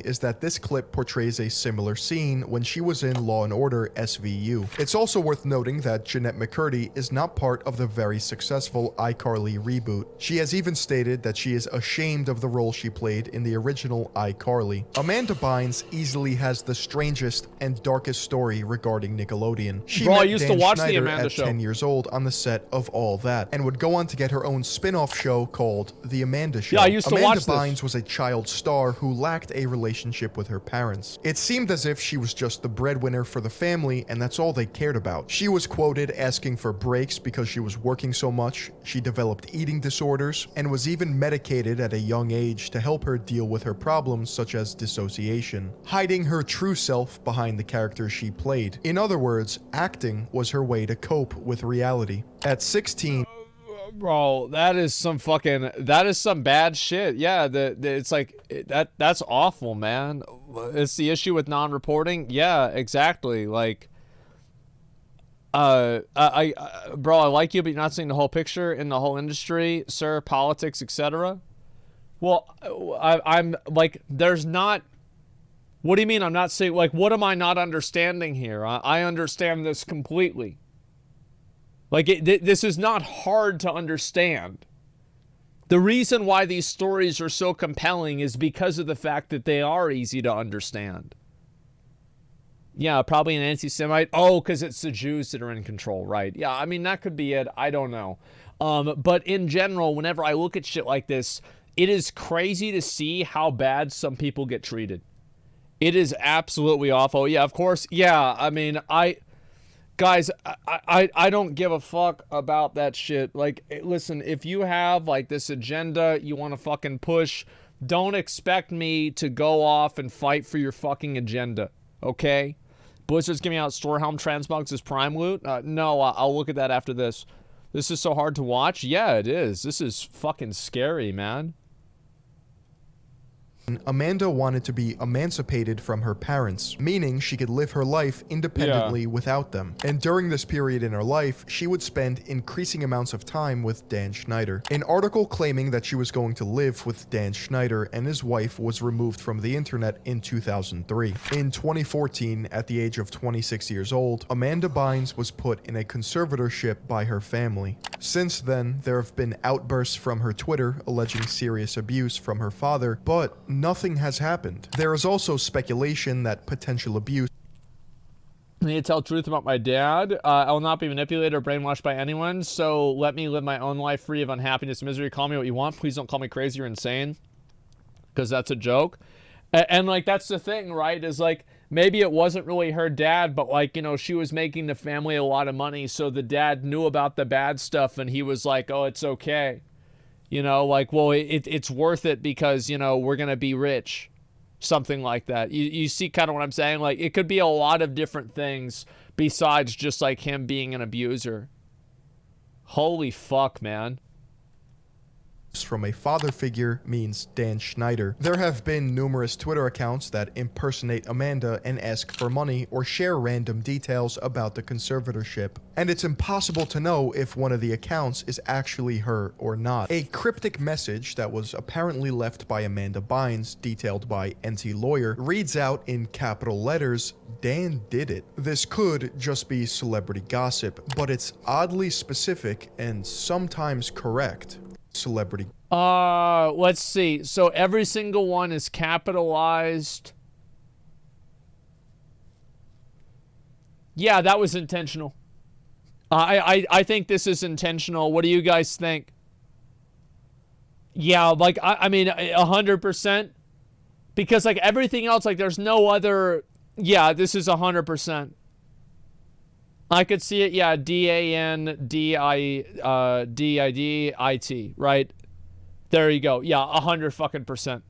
Is that this clip portrays a similar scene when she was in Law & Order SVU. It's also worth noting that Jeanette McCurdy is not part of the very successful iCarly reboot. She has even stated that she is ashamed of the role she played in the original iCarly. Amanda Bynes easily has the strangest and darkest story regarding Nickelodeon. She met I used Dan to watch Schneider the Amanda at show. 10 years old on the set of All That, and would go on to get her own spin-off show called The Amanda Show. Yeah, I used to watch this. Amanda Bynes was a child star who lacked a relationship with her parents. It seemed as if she was just the breadwinner for the family and that's all they cared about. She was quoted asking for breaks because she was working so much. She developed eating disorders and was even medicated at a young age to help her deal with her problems such as dissociation, hiding her true self behind the character she played. In other words, acting was her way to cope with reality. At 16, Bro, that is some bad shit. Yeah, it's like that's awful, man. It's the issue with non-reporting. Yeah, exactly. Like, bro, I like you, but you're not seeing the whole picture in the whole industry, sir, politics, etc. Well, I'm like, there's not. What do you mean? I'm not saying, like, what am I not understanding here? I understand this completely. Like, this is not hard to understand. The reason why these stories are so compelling is because of the fact that they are easy to understand. Yeah, probably an anti-Semite. Oh, because it's the Jews that are in control, right? Yeah, I mean, that could be it. I don't know. But in general, whenever I look at shit like this, it is crazy to see how bad some people get treated. It is absolutely awful. Yeah, of course. Yeah, I mean, Guys, I don't give a fuck about that shit. Like, listen, if you have like this agenda you want to fucking push, don't expect me to go off and fight for your fucking agenda, okay? Blizzard's giving out Storehelm Transmogs as Prime Loot? No, I'll look at that after this. This is so hard to watch? Yeah, it is. This is fucking scary, man. Amanda wanted to be emancipated from her parents, meaning she could live her life independently without them. And during this period in her life, she would spend increasing amounts of time with Dan Schneider. An article claiming that she was going to live with Dan Schneider and his wife was removed from the internet in 2003. In 2014, at the age of 26 years old, Amanda Bynes was put in a conservatorship by her family. Since then, there have been outbursts from her Twitter alleging serious abuse from her father, but nothing has happened. There is also speculation that potential abuse. I need to tell truth about my dad. I will not be manipulated or brainwashed by anyone, so let me live my own life free of unhappiness and misery. Call me what you want. Please don't call me crazy or insane, because that's a joke. And like, that's the thing, right? Is like, maybe it wasn't really her dad, but like, you know, she was making the family a lot of money, so the dad knew about the bad stuff, and he was like, oh, it's okay. You know, like, well, it's worth it because, you know, we're going to be rich. Something like that. You see kind of what I'm saying? Like, it could be a lot of different things besides just, like, him being an abuser. Holy fuck, man. From a father figure means Dan Schneider. There have been numerous Twitter accounts that impersonate Amanda and ask for money or share random details about the conservatorship. And it's impossible to know if one of the accounts is actually her or not. A cryptic message that was apparently left by Amanda Bynes, detailed by NT Lawyer, reads out in capital letters, Dan did it. This could just be celebrity gossip, but it's oddly specific and sometimes correct. Celebrity. Let's see. So every single one is capitalized. Yeah, that was intentional. I think this is intentional. What do you guys think? Yeah, like, I mean, 100%. Because, like, everything else, like, there's no other... Yeah, this is 100%. I could see it, yeah, DANDIDIT, right? There you go. Yeah, 100%.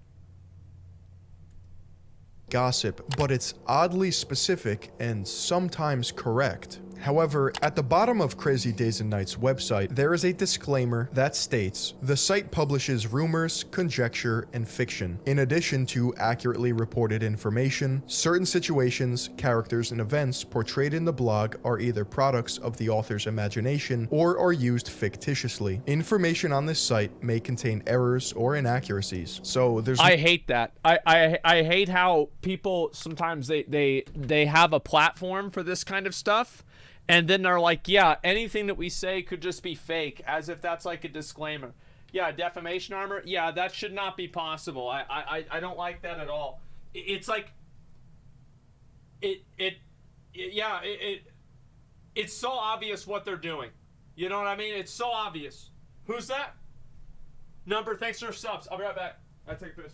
Gossip, but it's oddly specific and sometimes correct. However, at the bottom of Crazy Days and Nights website, there is a disclaimer that states, the site publishes rumors, conjecture, and fiction. In addition to accurately reported information, certain situations, characters, and events portrayed in the blog are either products of the author's imagination or are used fictitiously. Information on this site may contain errors or inaccuracies. So there's... I hate that. I hate how people sometimes they have a platform for this kind of stuff. And then they're like, yeah, anything that we say could just be fake, as if that's like a disclaimer. Yeah, defamation armor, yeah, that should not be possible. I don't like that at all. It's like, it's so obvious what they're doing. You know what I mean? It's so obvious. Who's that? Number, thanks for subs. I'll be right back. I take this.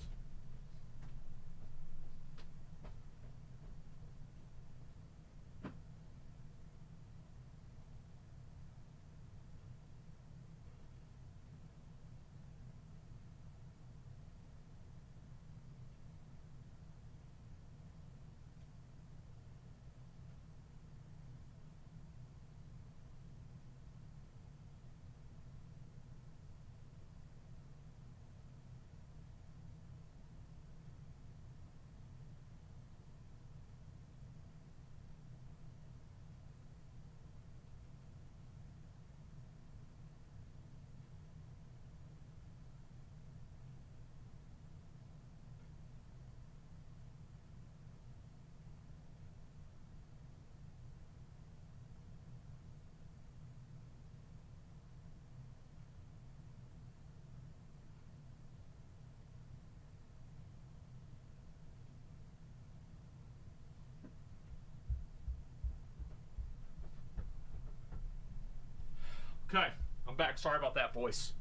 Okay, I'm back. Sorry about that, boys.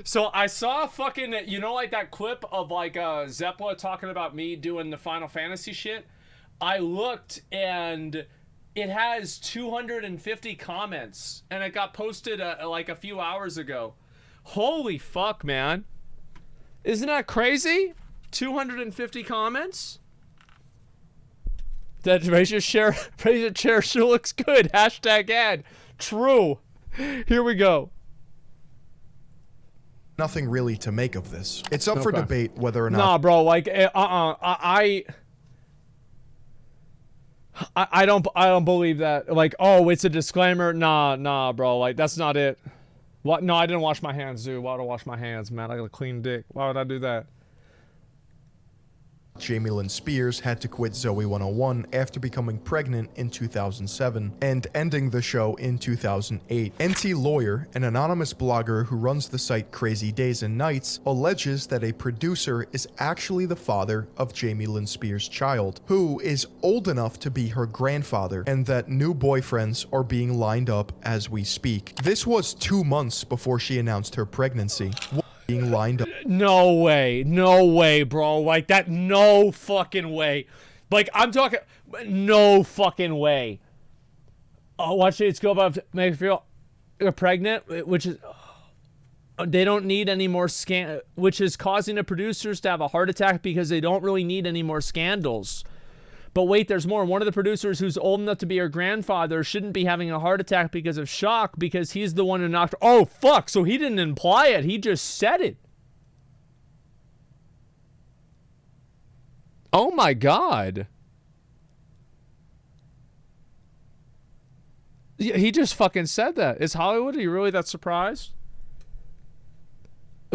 So I saw fucking, you know, like that clip of like Zeppela talking about me doing the Final Fantasy shit. I looked and It has 250 comments, and it got posted like a few hours ago. Holy fuck, man. Isn't that crazy? 250 comments? That raise your chair sure looks good. Hashtag ad. True. Here we go. Nothing really to make of this. It's up for debate whether or not... Nah, bro, like, I don't believe that. Like, oh, it's a disclaimer. Nah, bro. Like, that's not it. What? No, I didn't wash my hands, dude. Why would I wash my hands, man? I got a clean dick. Why would I do that? Jamie Lynn Spears had to quit Zoe 101 after becoming pregnant in 2007 and ending the show in 2008. NT Lawyer, an anonymous blogger who runs the site Crazy Days and Nights, alleges that a producer is actually the father of Jamie Lynn Spears' child, who is old enough to be her grandfather, and that new boyfriends are being lined up as we speak. This was 2 months before she announced her pregnancy. Being lined up. No way, bro. Like that, no fucking way. Like I'm talking, no fucking way. Oh, watch it. It's go about make you feel you're pregnant, which is they don't need any more which is causing the producers to have a heart attack because they don't really need any more scandals. But wait, there's more. One of the producers who's old enough to be her grandfather shouldn't be having a heart attack because of shock because he's the one who knocked her. Oh, fuck. So he didn't imply it. He just said it. Oh, my God. He just fucking said that. Is Hollywood? Are you really that surprised?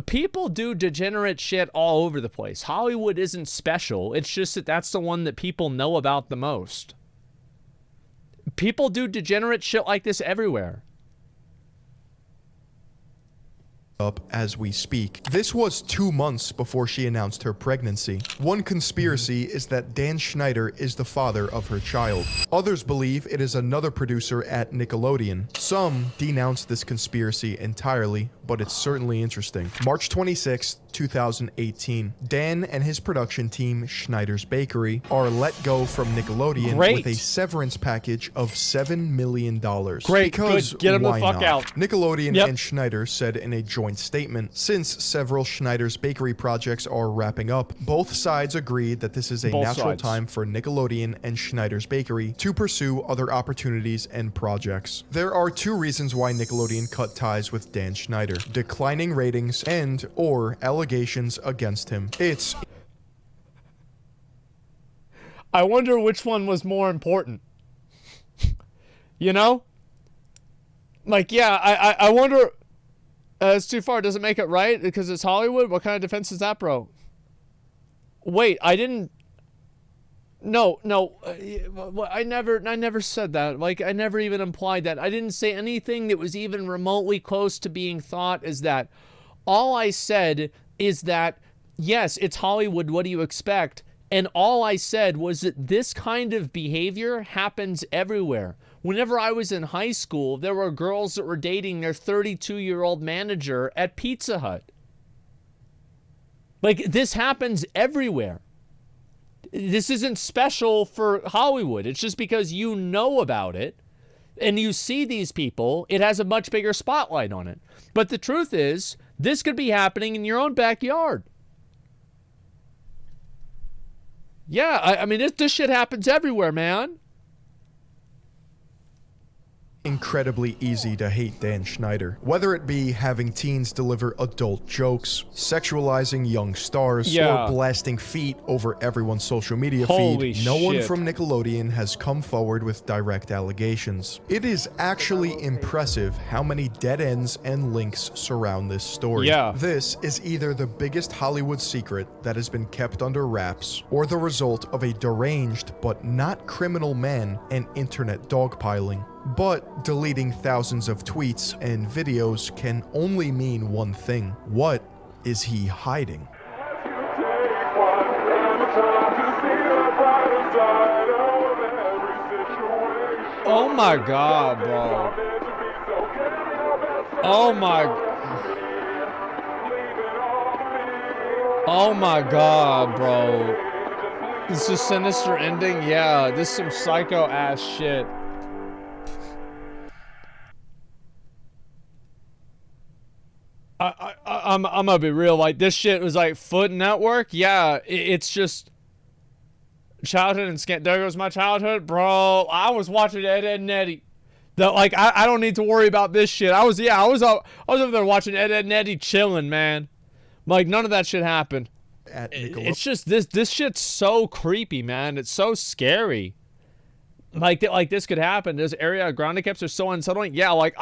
People do degenerate shit all over the place. Hollywood isn't special. It's just that that's the one that people know about the most. People do degenerate shit like this everywhere. Up as we speak. This was 2 months before she announced her pregnancy. One conspiracy is that Dan Schneider is the father of her child. Others believe it is another producer at Nickelodeon. Some denounce this conspiracy entirely, but it's certainly interesting. March 26, 2018. Dan and his production team, Schneider's Bakery, are let go from Nickelodeon with a severance package of $7 million. Great, because good. Get him the why fuck not? out. Nickelodeon and Schneider said in a joint statement, since several Schneider's Bakery projects are wrapping up, both sides agreed that this is a natural time for Nickelodeon and Schneider's Bakery to pursue other opportunities and projects. There are 2 reasons why Nickelodeon cut ties with Dan Schneider: declining ratings and/or allegations against him. I wonder which one was more important. You know? Like, yeah, I wonder... it's too far. Does it make it right? Because it's Hollywood? What kind of defense is that, bro? Wait, I didn't... No, I never said that. Like, I never even implied that. I didn't say anything that was even remotely close to being thought as that. All I said is that, yes, it's Hollywood. What do you expect? And all I said was that this kind of behavior happens everywhere. Whenever I was in high school, there were girls that were dating their 32-year-old manager at Pizza Hut. Like, this happens everywhere. This isn't special for Hollywood. It's just because you know about it and you see these people, it has a much bigger spotlight on it. But the truth is, this could be happening in your own backyard. Yeah, I mean, this shit happens everywhere, man. Incredibly easy to hate Dan Schneider. Whether it be having teens deliver adult jokes, sexualizing young stars, or blasting feet over everyone's social media feed, no one from Nickelodeon has come forward with direct allegations. It is actually impressive how many dead ends and links surround this story. This is either the biggest Hollywood secret that has been kept under wraps, or the result of a deranged but not criminal man and internet dogpiling. But deleting thousands of tweets and videos can only mean one thing. What is he hiding? Oh my God, bro. Oh my... Oh my God, bro. This is a sinister ending? Yeah, this is some psycho-ass shit. I'm gonna be real. Like, this shit was like Foot Network. Yeah, it's just childhood and there goes my childhood, bro. I was watching Ed and Eddie. Like, I don't need to worry about this shit. I was over there watching Ed and Eddie chilling, man. Like, none of that shit happened. It's just this shit's so creepy, man. It's so scary. Like this could happen. Those Ariana Grande clips are so unsettling. Yeah, like,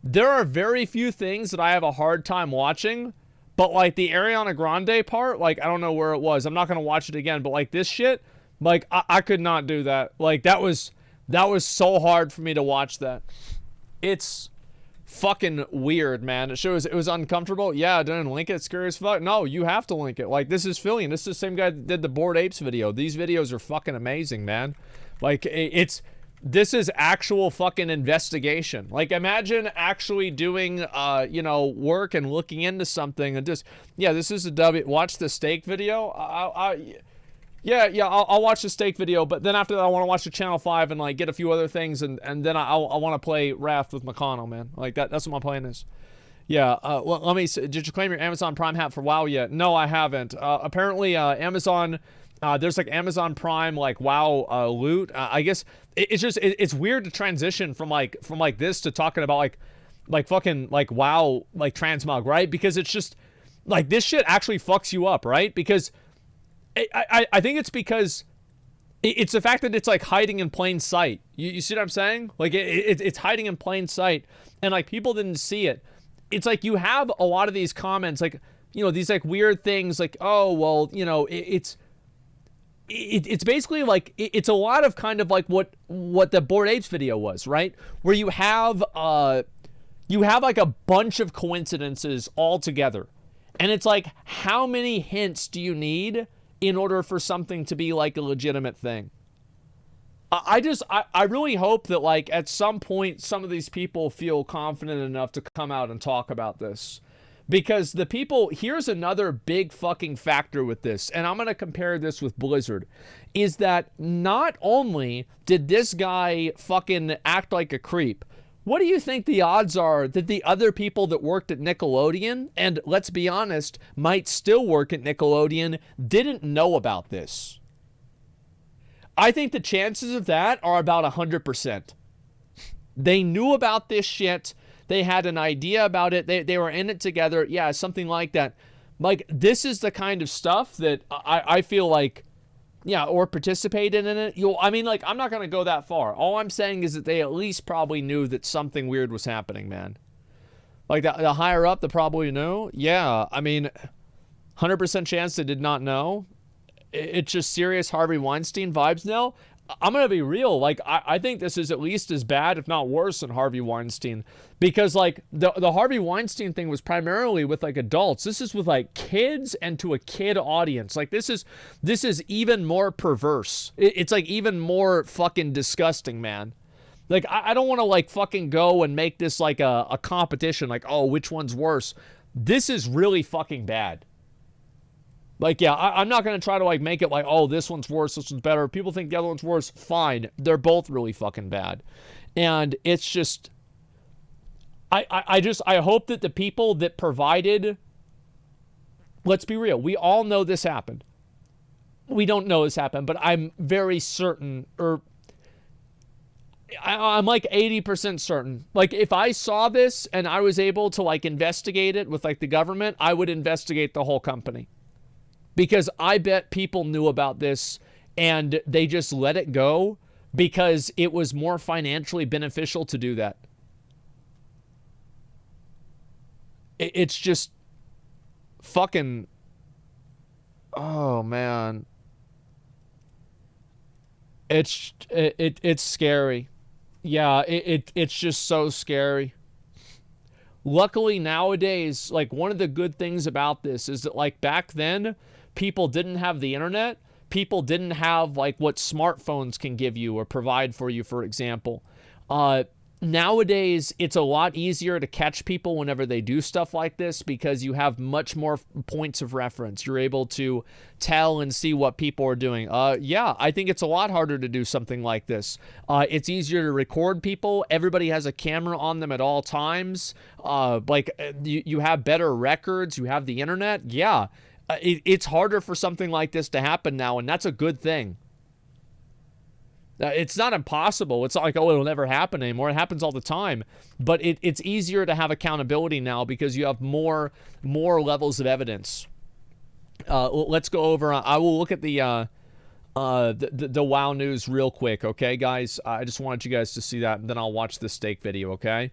there are very few things that I have a hard time watching, but like the Ariana Grande part, like, I don't know where it was. I'm not gonna watch it again, but like this shit, like, I could not do that. Like, that was so hard for me to watch that. It's fucking weird, man. It was uncomfortable. Yeah, I didn't link it. Scary as fuck. No, you have to link it. Like, this is Philly, and this is the same guy that did the Bored Apes video. These videos are fucking amazing, man. Like, this is actual fucking investigation. Like, imagine actually doing, work and looking into something and just, yeah, this is watch the steak video. I'll watch the steak video, but then after that, I want to watch the Channel 5 and, like, get a few other things, and then I want to play Raft with McConnell, man. Like, that's what my plan is. Yeah, let me see. Did you claim your Amazon Prime hat for WoW yet? No, I haven't. Apparently, Amazon... there's like Amazon Prime, like, WoW loot. I guess it's weird to transition from this to talking about like fucking like WoW, like transmog, right? Because it's just like, this shit actually fucks you up, right? Because I think it's because it's the fact that it's like hiding in plain sight. You see what I'm saying? Like, it's hiding in plain sight, and like, people didn't see it. It's like, you have a lot of these comments, like, these like weird things, like, oh well, it's basically like, it's a lot of kind of like what the Bored Apes video was, right? Where you have like a bunch of coincidences all together, and it's like, how many hints do you need in order for something to be like a legitimate thing? I really hope that, like, at some point some of these people feel confident enough to come out and talk about this. Because here's another big fucking factor with this, and I'm going to compare this with Blizzard, is that not only did this guy fucking act like a creep, what do you think the odds are that the other people that worked at Nickelodeon, and let's be honest, might still work at Nickelodeon, didn't know about this? I think the chances of that are about 100%. They knew about this shit. They had an idea about it. They were in it together. Yeah, something like that. Like, this is the kind of stuff that I feel like, yeah, or participated in it. Like, I'm not going to go that far. All I'm saying is that they at least probably knew that something weird was happening, man. Like, the higher up, they probably knew. Yeah, 100% chance they did not know. It's just serious Harvey Weinstein vibes now. I'm going to be real. Like, I think this is at least as bad, if not worse, than Harvey Weinstein. Because, like, the Harvey Weinstein thing was primarily with, like, adults. This is with, like, kids and to a kid audience. Like, this is even more perverse. It's, like, even more fucking disgusting, man. Like, I don't want to, like, fucking go and make this, like, a competition. Like, oh, which one's worse? This is really fucking bad. Like, yeah, I'm not going to try to, like, make it like, oh, this one's worse, this one's better. People think the other one's worse. Fine. They're both really fucking bad. And it's just, I hope that the people that provided, let's be real, we all know this happened. We don't know this happened, but I'm very certain, or I'm like 80% certain. Like, if I saw this and I was able to, like, investigate it with, like, the government, I would investigate the whole company. Because I bet people knew about this and they just let it go because it was more financially beneficial to do that. It's just fucking, oh man. It's scary. Yeah, it's just so scary. Luckily nowadays, like, one of the good things about this is that, like, back then, people didn't have the internet. People didn't have, like, what smartphones can give you or provide for you, for example. nowadays it's a lot easier to catch people whenever they do stuff like this because you have much more points of reference. You're able to tell and see what people are doing. Yeah, I think it's a lot harder to do something like this. It's easier to record people. Everybody has a camera on them at all times. You have better records. You have the internet. Yeah, it's harder for something like this to happen now, and that's a good thing. It's not impossible. It's not like, oh, it'll never happen anymore. It happens all the time. But it's easier to have accountability now because you have more levels of evidence. Let's go over. I will look at the WoW news real quick, okay, guys? I just wanted you guys to see that, and then I'll watch the steak video, okay?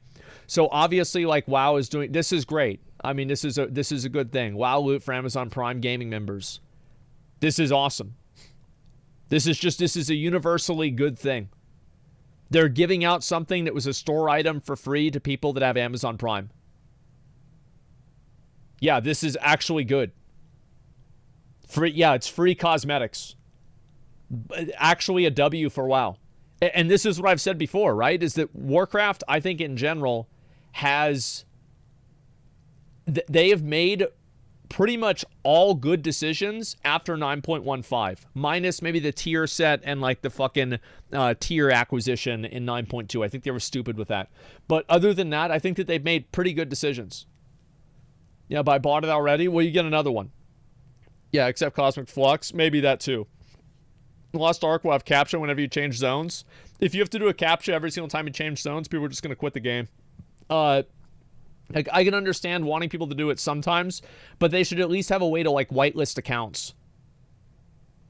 So obviously, like, WoW is doing. This is great. I mean, this is a good thing. WoW loot for Amazon Prime gaming members. This is awesome. This is a universally good thing. They're giving out something that was a store item for free to people that have Amazon Prime. Yeah, this is actually good. Free, yeah, it's free cosmetics. Actually a W for WoW. And this is what I've said before, right? Is that Warcraft, I think in general, has... They have made pretty much all good decisions after 9.15, minus maybe the tier set and like the fucking tier acquisition in 9.2. I think they were stupid with that. But other than that, I think that they've made pretty good decisions. Yeah, but I bought it already. Well, you get another one. Yeah, except Cosmic Flux. Maybe that too. Lost Ark will have CAPTCHA whenever you change zones. If you have to do a CAPTCHA every single time you change zones, people are just going to quit the game. I can understand wanting people to do it sometimes, but they should at least have a way to, like, whitelist accounts.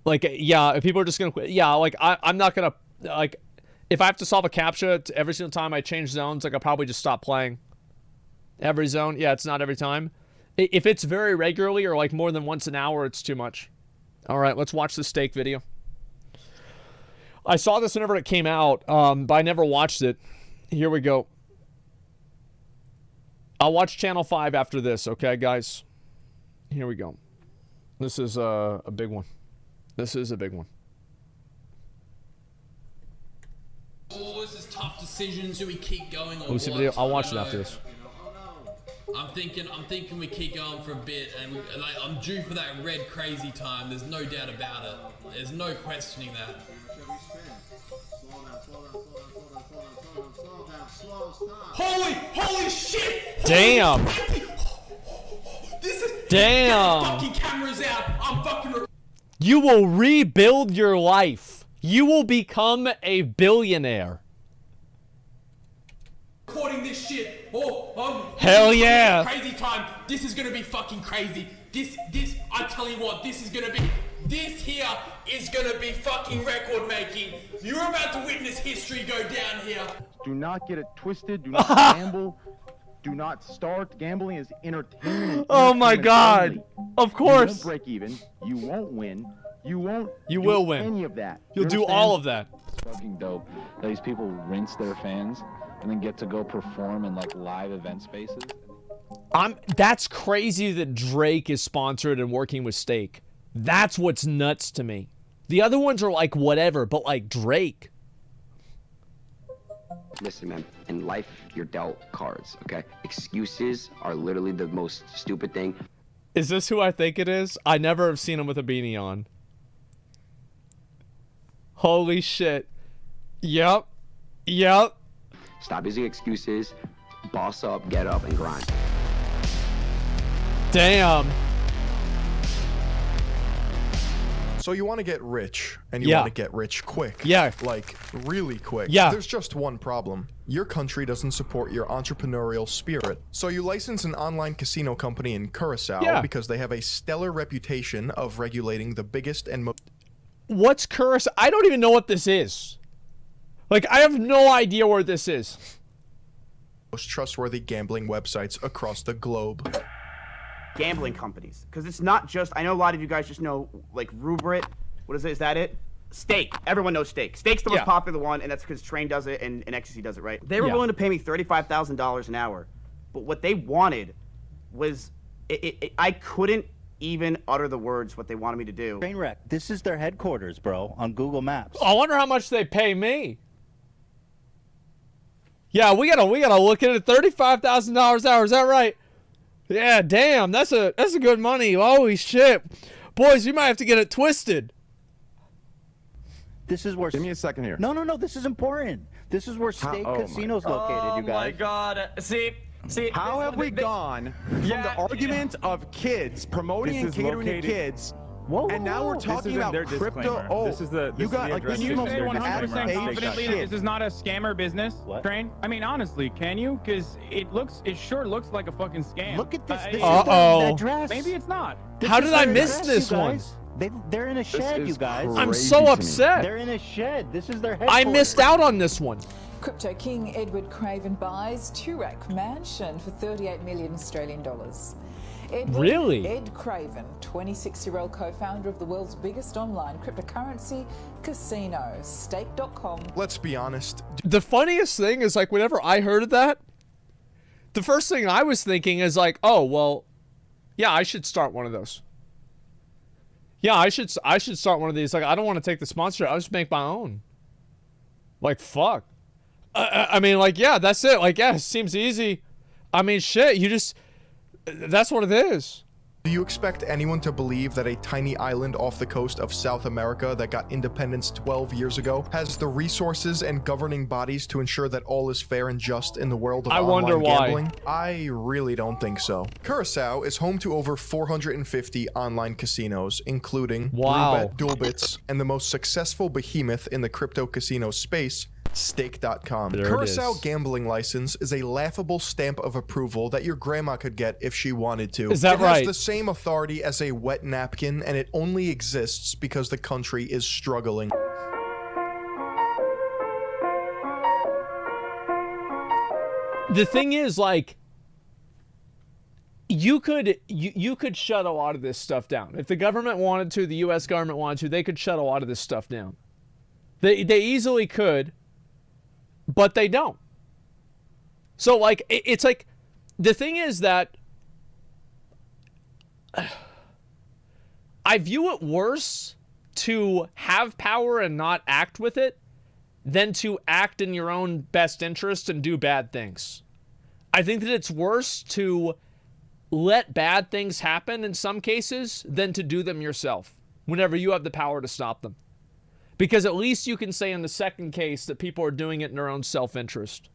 Like, yeah, if people are just going to quit. Yeah, like, I'm not going to, like, if I have to solve a CAPTCHA every single time I change zones, like, I'll probably just stop playing. Every zone? Yeah, it's not every time. If it's very regularly or, like, more than once an hour, it's too much. All right, let's watch the steak video. I saw this whenever it came out, but I never watched it. Here we go. I'll watch Channel 5 after this, okay, guys? Here we go. This is a big one. This is a big one. Oh, this is tough decisions. Do we keep going or Lucy video. I'll watch it after this. I'm thinking we keep going for a bit, and I'm due for that red crazy time. There's no doubt about it. There's no questioning that. Holy shit! Damn! This is damn! Fucking cameras out. I'm fucking. You will rebuild your life. You will become a billionaire. Recording this shit. Hell yeah! Crazy time. This is gonna be fucking crazy. This. I tell you what. This is gonna be. This here is gonna be fucking record making. You're about to witness history go down here. Do not get it twisted. Do not gamble. Do not start. Gambling is entertainment. Oh my God! Only. Of course. You won't break even. You won't win. You won't. You will win. Any of that. You'll do all of that. Fucking dope. These people rinse their fans and then get to go perform in like live event spaces. That's crazy that Drake is sponsored and working with Steak. That's what's nuts to me. The other ones are like whatever, but like Drake. Listen, man, in life, you're dealt cards, okay? Excuses are literally the most stupid thing. Is this who I think it is? I never have seen him with a beanie on. Holy shit. Yep. Stop using excuses, boss up, get up, and grind. Damn. So you want to get rich, and you want to get rich quick. Yeah. Like, really quick. Yeah. There's just one problem. Your country doesn't support your entrepreneurial spirit. So you license an online casino company in Curacao because they have a stellar reputation of regulating the biggest and most... What's Curacao? I don't even know what this is. Like, I have no idea where this is. Most trustworthy gambling websites across the globe. Gambling companies, because it's not just, I know a lot of you guys just know, like, Rubrit. What is it? Is that it? Stake. Everyone knows Stake. Stake's the most popular one, and that's because Train does it and Ecstasy does it, right? They were willing to pay me $35,000 an hour, but what they wanted was, I couldn't even utter the words what they wanted me to do. Trainwreck. This is their headquarters, bro, on Google Maps. I wonder how much they pay me. Yeah, we gotta look at it. $35,000 an hour. Is that right? Yeah, damn. That's a good money. Holy shit, boys, you might have to get it twisted. This is where. Give me a second here. No. This is important. This is where State Casino's located, you guys. Oh my God. See. How have we gone from the argument of kids promoting and catering to kids? And now we're talking about crypto. Oh, this is the. You got like can you say 100% confidently that this is not a scammer business? What? Train? I mean, honestly, can you? Because it sure looks like a fucking scam. Look at this. This is Uh-oh. their address. Maybe it's not. How did I miss this one? They're in a shed, you guys. I'm so upset. They're in a shed. This is their headquarters. I missed out on this one. Crypto king Edward Craven buys Toorak mansion for 38 million Australian dollars. Really? Ed Craven, 26-year-old co-founder of the world's biggest online cryptocurrency casino, Stake.com. Let's be honest. The funniest thing is, like, whenever I heard of that, the first thing I was thinking is like, oh, well, yeah, I should start one of those. Yeah, I should start one of these. Like, I don't want to take the sponsorship. I'll just make my own. Like, fuck. I mean, like, yeah, that's it. Like, yeah, it seems easy. I mean, shit, you just... That's what it is. Do you expect anyone to believe that a tiny island off the coast of South America that got independence 12 years ago has the resources and governing bodies to ensure that all is fair and just in the world of online gambling? I really don't think so. Curacao is home to over 450 online casinos, including Roulette, Duelbits, and the most successful behemoth in the crypto casino space, Stake.com. Curacao gambling license is a laughable stamp of approval that your grandma could get if she wanted to. Is that right? It has the same authority as a wet napkin, and it only exists because the country is struggling. The thing is, like, you could shut a lot of this stuff down. If the government wanted to, the U.S. government wanted to, they could shut a lot of this stuff down. They easily could, but they don't. So, like, it's like, the thing is that I view it worse to have power and not act with it than to act in your own best interest and do bad things. I think that it's worse to let bad things happen in some cases than to do them yourself whenever you have the power to stop them. Because at least you can say in the second case that people are doing it in their own self-interest.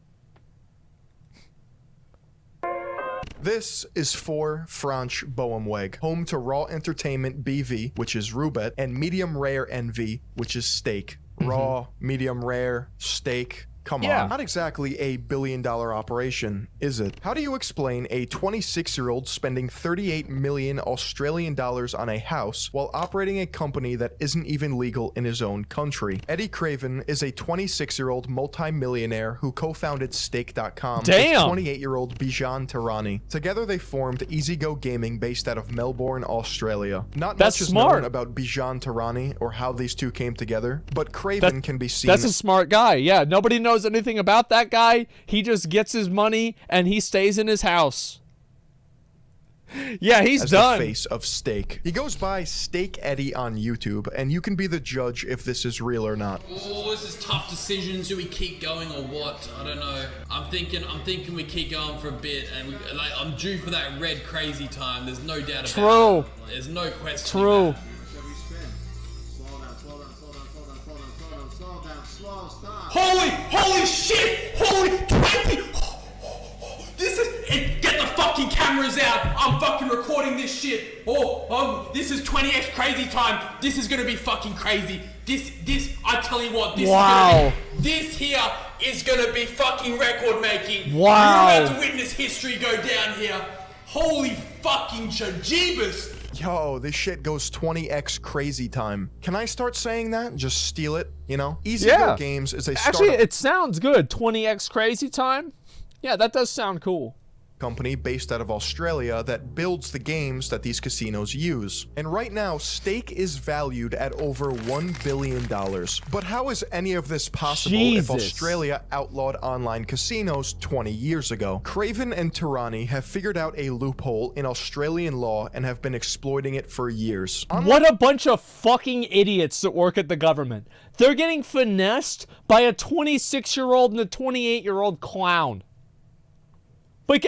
This is for Franch Boemweg, home to Raw Entertainment BV, which is Roulette, and Medium Rare NV, which is Steak. Raw, medium rare, steak. Come on, not exactly a billion-dollar operation, is it? How do you explain a 26-year-old spending 38 million Australian dollars on a house while operating a company that isn't even legal in his own country? Eddie Craven is a 26-year-old multi-millionaire who co-founded Stake.com with 28-year-old Bijan Tarani. Together they formed EasyGo Gaming based out of Melbourne, Australia. Not much is known about Bijan Tarani or how these two came together, but Craven can be seen... That's a smart guy, yeah. Nobody knows anything about that guy. He just gets his money and he stays in his house. Yeah, he's done. The face of Steak. He goes by Steak Eddie on YouTube, and you can be the judge if this is real or not. Oh, this is tough decisions. Do we keep going or what? I don't know. I'm thinking we keep going for a bit, and I'm due for that red crazy time. There's no doubt about it. There's no question. True. Holy shit! Holy 20! This is... Get the fucking cameras out! I'm fucking recording this shit! This is 20x crazy time! This is gonna be fucking crazy! This, I tell you what, this is gonna be... This here is gonna be fucking record making! Wow! You're about to witness history go down here! Holy fucking Jeebus! Yo, this shit goes 20x crazy time. Can I start saying that? Just steal it, you know? EasyGo Games is a startup. Actually, it sounds good. 20x crazy time? Yeah, that does sound cool. company based out of Australia that builds the games that these casinos use. And right now, Stake is valued at over $1 billion. But how is any of this possible if Australia outlawed online casinos 20 years ago? Craven and Tirani have figured out a loophole in Australian law and have been exploiting it for years. What a bunch of fucking idiots that work at the government. They're getting finessed by a 26-year-old and a 28-year-old clown. Like,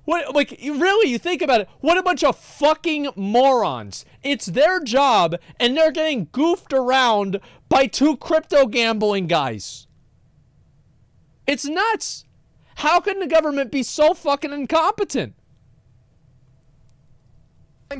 really, you think about it, what a bunch of fucking morons. It's their job, and they're getting goofed around by two crypto gambling guys. It's nuts. How can the government be so fucking incompetent?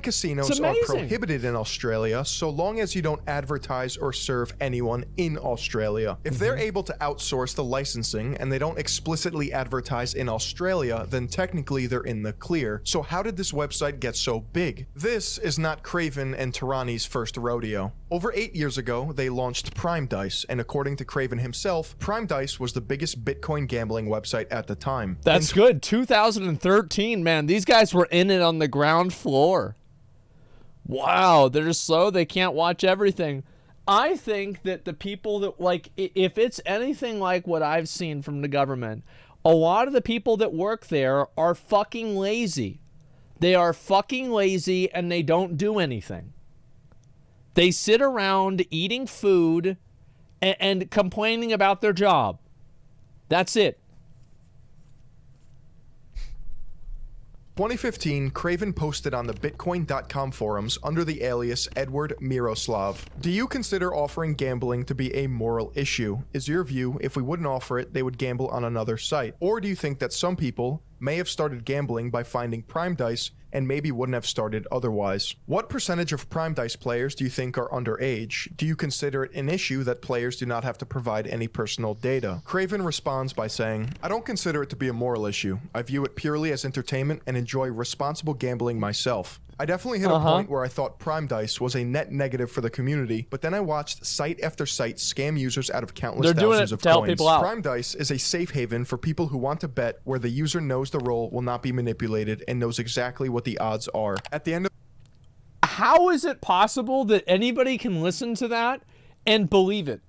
Casinos are prohibited in Australia so long as you don't advertise or serve anyone in Australia. If they're able to outsource the licensing and they don't explicitly advertise in Australia, then technically they're in the clear. So how did this website get so big? This is not Craven and Tirani's first rodeo. Over 8 years ago, they launched Prime Dice, and according to Craven himself, Prime Dice was the biggest Bitcoin gambling website at the time. That's good. 2013, man. These guys were in it on the ground floor. Wow, they're just slow. They can't watch everything. I think that the people that, like, if it's anything like what I've seen from the government, a lot of the people that work there are fucking lazy. They are fucking lazy and they don't do anything. They sit around eating food and complaining about their job. That's it. 2015, Craven posted on the Bitcoin.com forums under the alias Edward Miroslav. Do you consider offering gambling to be a moral issue? Is your view, if we wouldn't offer it, they would gamble on another site? Or do you think that some people may have started gambling by finding Prime Dice and maybe wouldn't have started otherwise? What percentage of Prime Dice players do you think are underage? Do you consider it an issue that players do not have to provide any personal data? Craven responds by saying, I don't consider it to be a moral issue. I view it purely as entertainment and enjoy responsible gambling myself. I definitely hit a point where I thought Prime Dice was a net negative for the community, but then I watched site after site scam users out of countless thousands of coins. Prime Dice is a safe haven for people who want to bet where the user knows the roll will not be manipulated and knows exactly what the odds are. At the end of how is it possible that anybody can listen to that and believe it?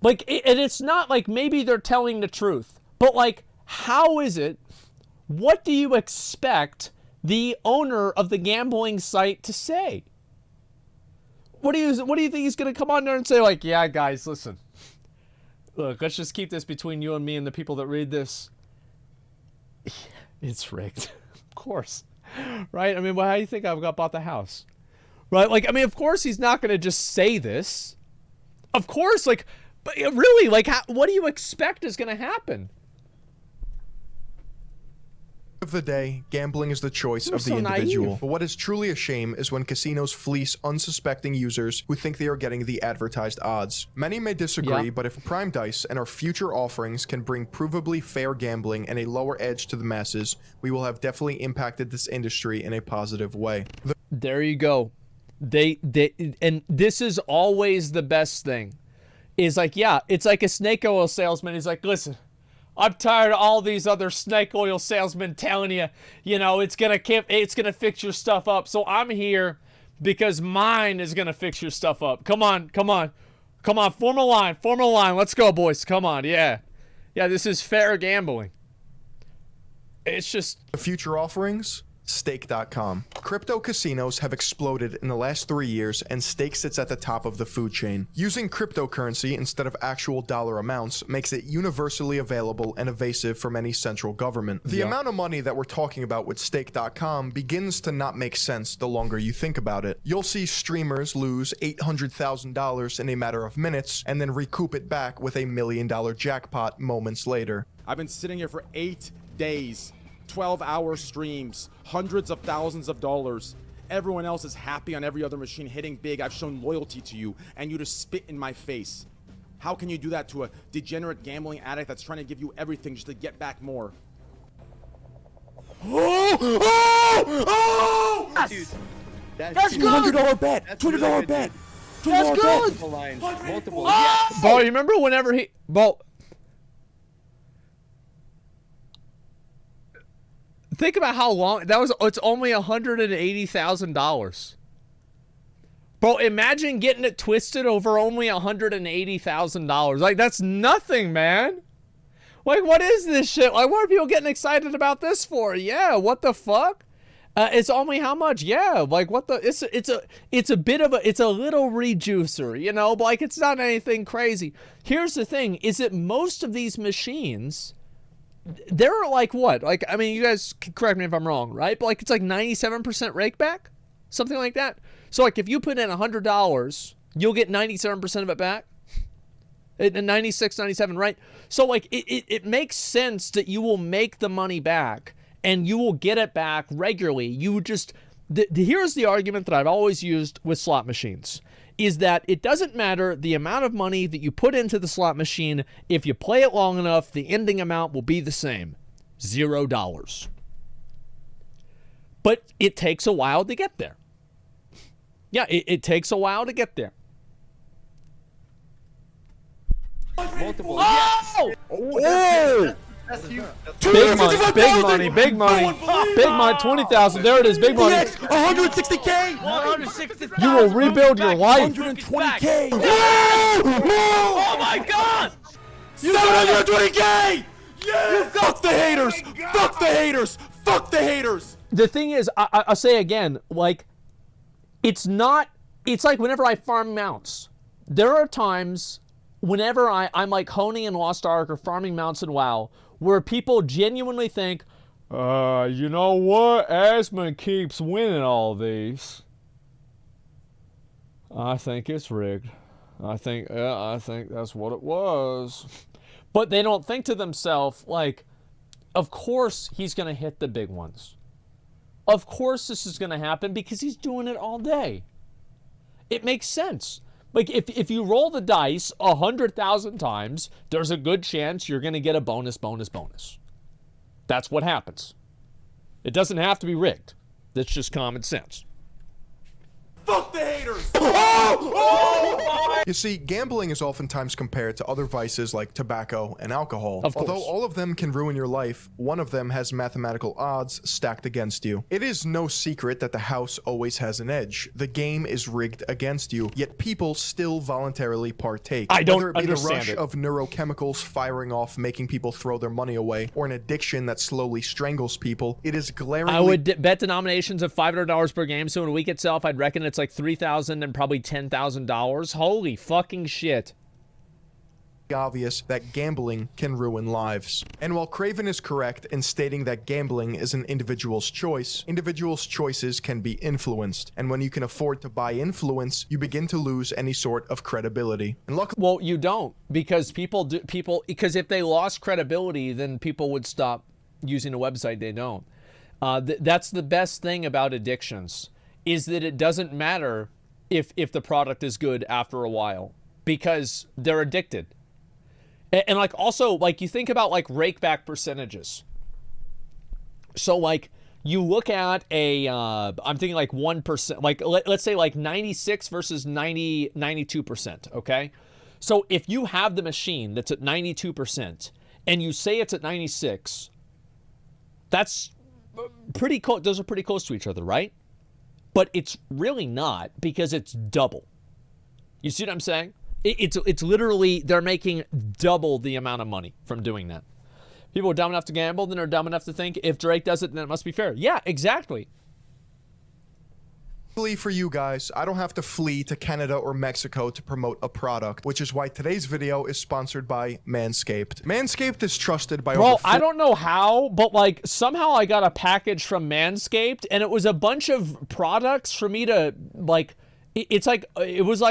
Like, and it's not like maybe they're telling the truth, but like, how is it? What do you expect the owner of the gambling site to say? What do you think he's going to come on there and say, like, yeah, guys, listen. Look, let's just keep this between you and me and the people that read this. It's rigged. Of course. Right? I mean, well, how do you think I got bought the house? Right? Like, I mean, of course he's not going to just say this. Of course, like, but really, like, what do you expect is going to happen? Of the day, gambling is the choice of the individual. Naive. But what is truly a shame is when casinos fleece unsuspecting users who think they are getting the advertised odds. Many may disagree, but if Prime Dice and our future offerings can bring provably fair gambling and a lower edge to the masses, we will have definitely impacted this industry in a positive way. There you go. And this is always the best thing. Is like, yeah, it's like a snake oil salesman. He's like, listen, I'm tired of all these other snake oil salesmen telling you, you know, it's gonna fix your stuff up. So I'm here because mine is gonna fix your stuff up. Come on, form a line. Let's go, boys. Come on, yeah, this is fair gambling. It's just the future offerings. Stake.com. Crypto casinos have exploded in the last 3 years, and Stake sits at the top of the food chain. Using cryptocurrency instead of actual dollar amounts makes it universally available and evasive from any central government. The amount of money that we're talking about with Stake.com begins to not make sense the longer you think about it. You'll see streamers lose $800,000 in a matter of minutes and then recoup it back with $1 million jackpot moments later. I've been sitting here for 8 days. 12-hour streams, hundreds of thousands of dollars. Everyone else is happy on every other machine hitting big. I've shown loyalty to you, and you just spit in my face. How can you do that to a degenerate gambling addict that's trying to give you everything just to get back more? Dude, that's good. $200 bet. That's $200 really bet. That's $200 good. bet. Multiple lines. Multiple. Bro, you remember whenever Think about how long that was. It's only $180,000. Bro, imagine getting it twisted over only $180,000. Like, that's nothing, man. Like, what is this shit? Like, what are people getting excited about this for? Yeah, what the fuck? It's only how much? Yeah, like, what the? It's a bit of a, it's a little rejuicer, you know, but like, it's not anything crazy. Here's the thing: is that most of these machines, they're like what? Like, I mean, you guys can correct me if I'm wrong, right? But like, it's like 97% rake back, something like that. So like, if you put in $100, you'll get 97% of it back. 96, 97, right? So like, it makes sense that you will make the money back and you will get it back regularly. You just, here's the argument that I've always used with slot machines, is that it doesn't matter the amount of money that you put into the slot machine. If you play it long enough, the ending amount will be the same, $0. But it takes a while to get there. Yeah, it takes a while to get there. Multiple. Oh! Oh! That's huge. Big money, big money, big money, big money, 20,000. There it is, big money. 160K. 160,000. You will rebuild your life. 120K. Oh my God! 720K. Yeah. Fuck the haters. Fuck the haters. Fuck the haters. The thing is, I'll say again, like, it's not, it's like whenever I farm mounts, there are times whenever I'm like honing in Lost Ark or farming mounts in WoW, where people genuinely think, you know what, Asmon keeps winning all these. I think it's rigged. I think that's what it was. But they don't think to themselves, like, of course he's going to hit the big ones. Of course this is going to happen because he's doing it all day. It makes sense. Like, if you roll the dice 100,000 times, there's a good chance you're going to get a bonus. That's what happens. It doesn't have to be rigged. That's just common sense. Fuck the haters! You see, gambling is oftentimes compared to other vices like tobacco and alcohol. Of course. Although all of them can ruin your life, one of them has mathematical odds stacked against you. It is no secret that the house always has an edge. The game is rigged against you, yet people still voluntarily partake. I don't Whether it be understand the rush it. of neurochemicals firing off, making people throw their money away, or an addiction that slowly strangles people, it is glaringly... I would bet denominations of $500 per game, so in a week itself, I'd reckon it's like $3,000 and probably $10,000. Holy fucking shit. Obvious that gambling can ruin lives. And while Craven is correct in stating that gambling is an individual's choice, individuals' choices can be influenced. And when you can afford to buy influence, you begin to lose any sort of credibility. And luckily, well, you don't, because because if they lost credibility, then people would stop using a website. They don't. That's the best thing about addictions, is that it doesn't matter if the product is good after a while, because they're addicted. And like, also, like, you think about like rake back percentages. So like, you look at I'm thinking like 1%, like let's say like 96 versus 92%, okay? So if you have the machine that's at 92% and you say it's at 96, that's pretty close. Those are pretty close to each other, right? But it's really not, because it's double. You see what I'm saying? It's literally, they're making double the amount of money from doing that. People are dumb enough to gamble, then they're dumb enough to think if Drake does it, then it must be fair. Yeah, exactly. for you guys, I don't have to flee to Canada or Mexico to promote a product, which is why today's video is sponsored by Manscaped. Manscaped is trusted by Bro, I don't know how, but like somehow I got a package from Manscaped and it was a bunch of products for me to like, it was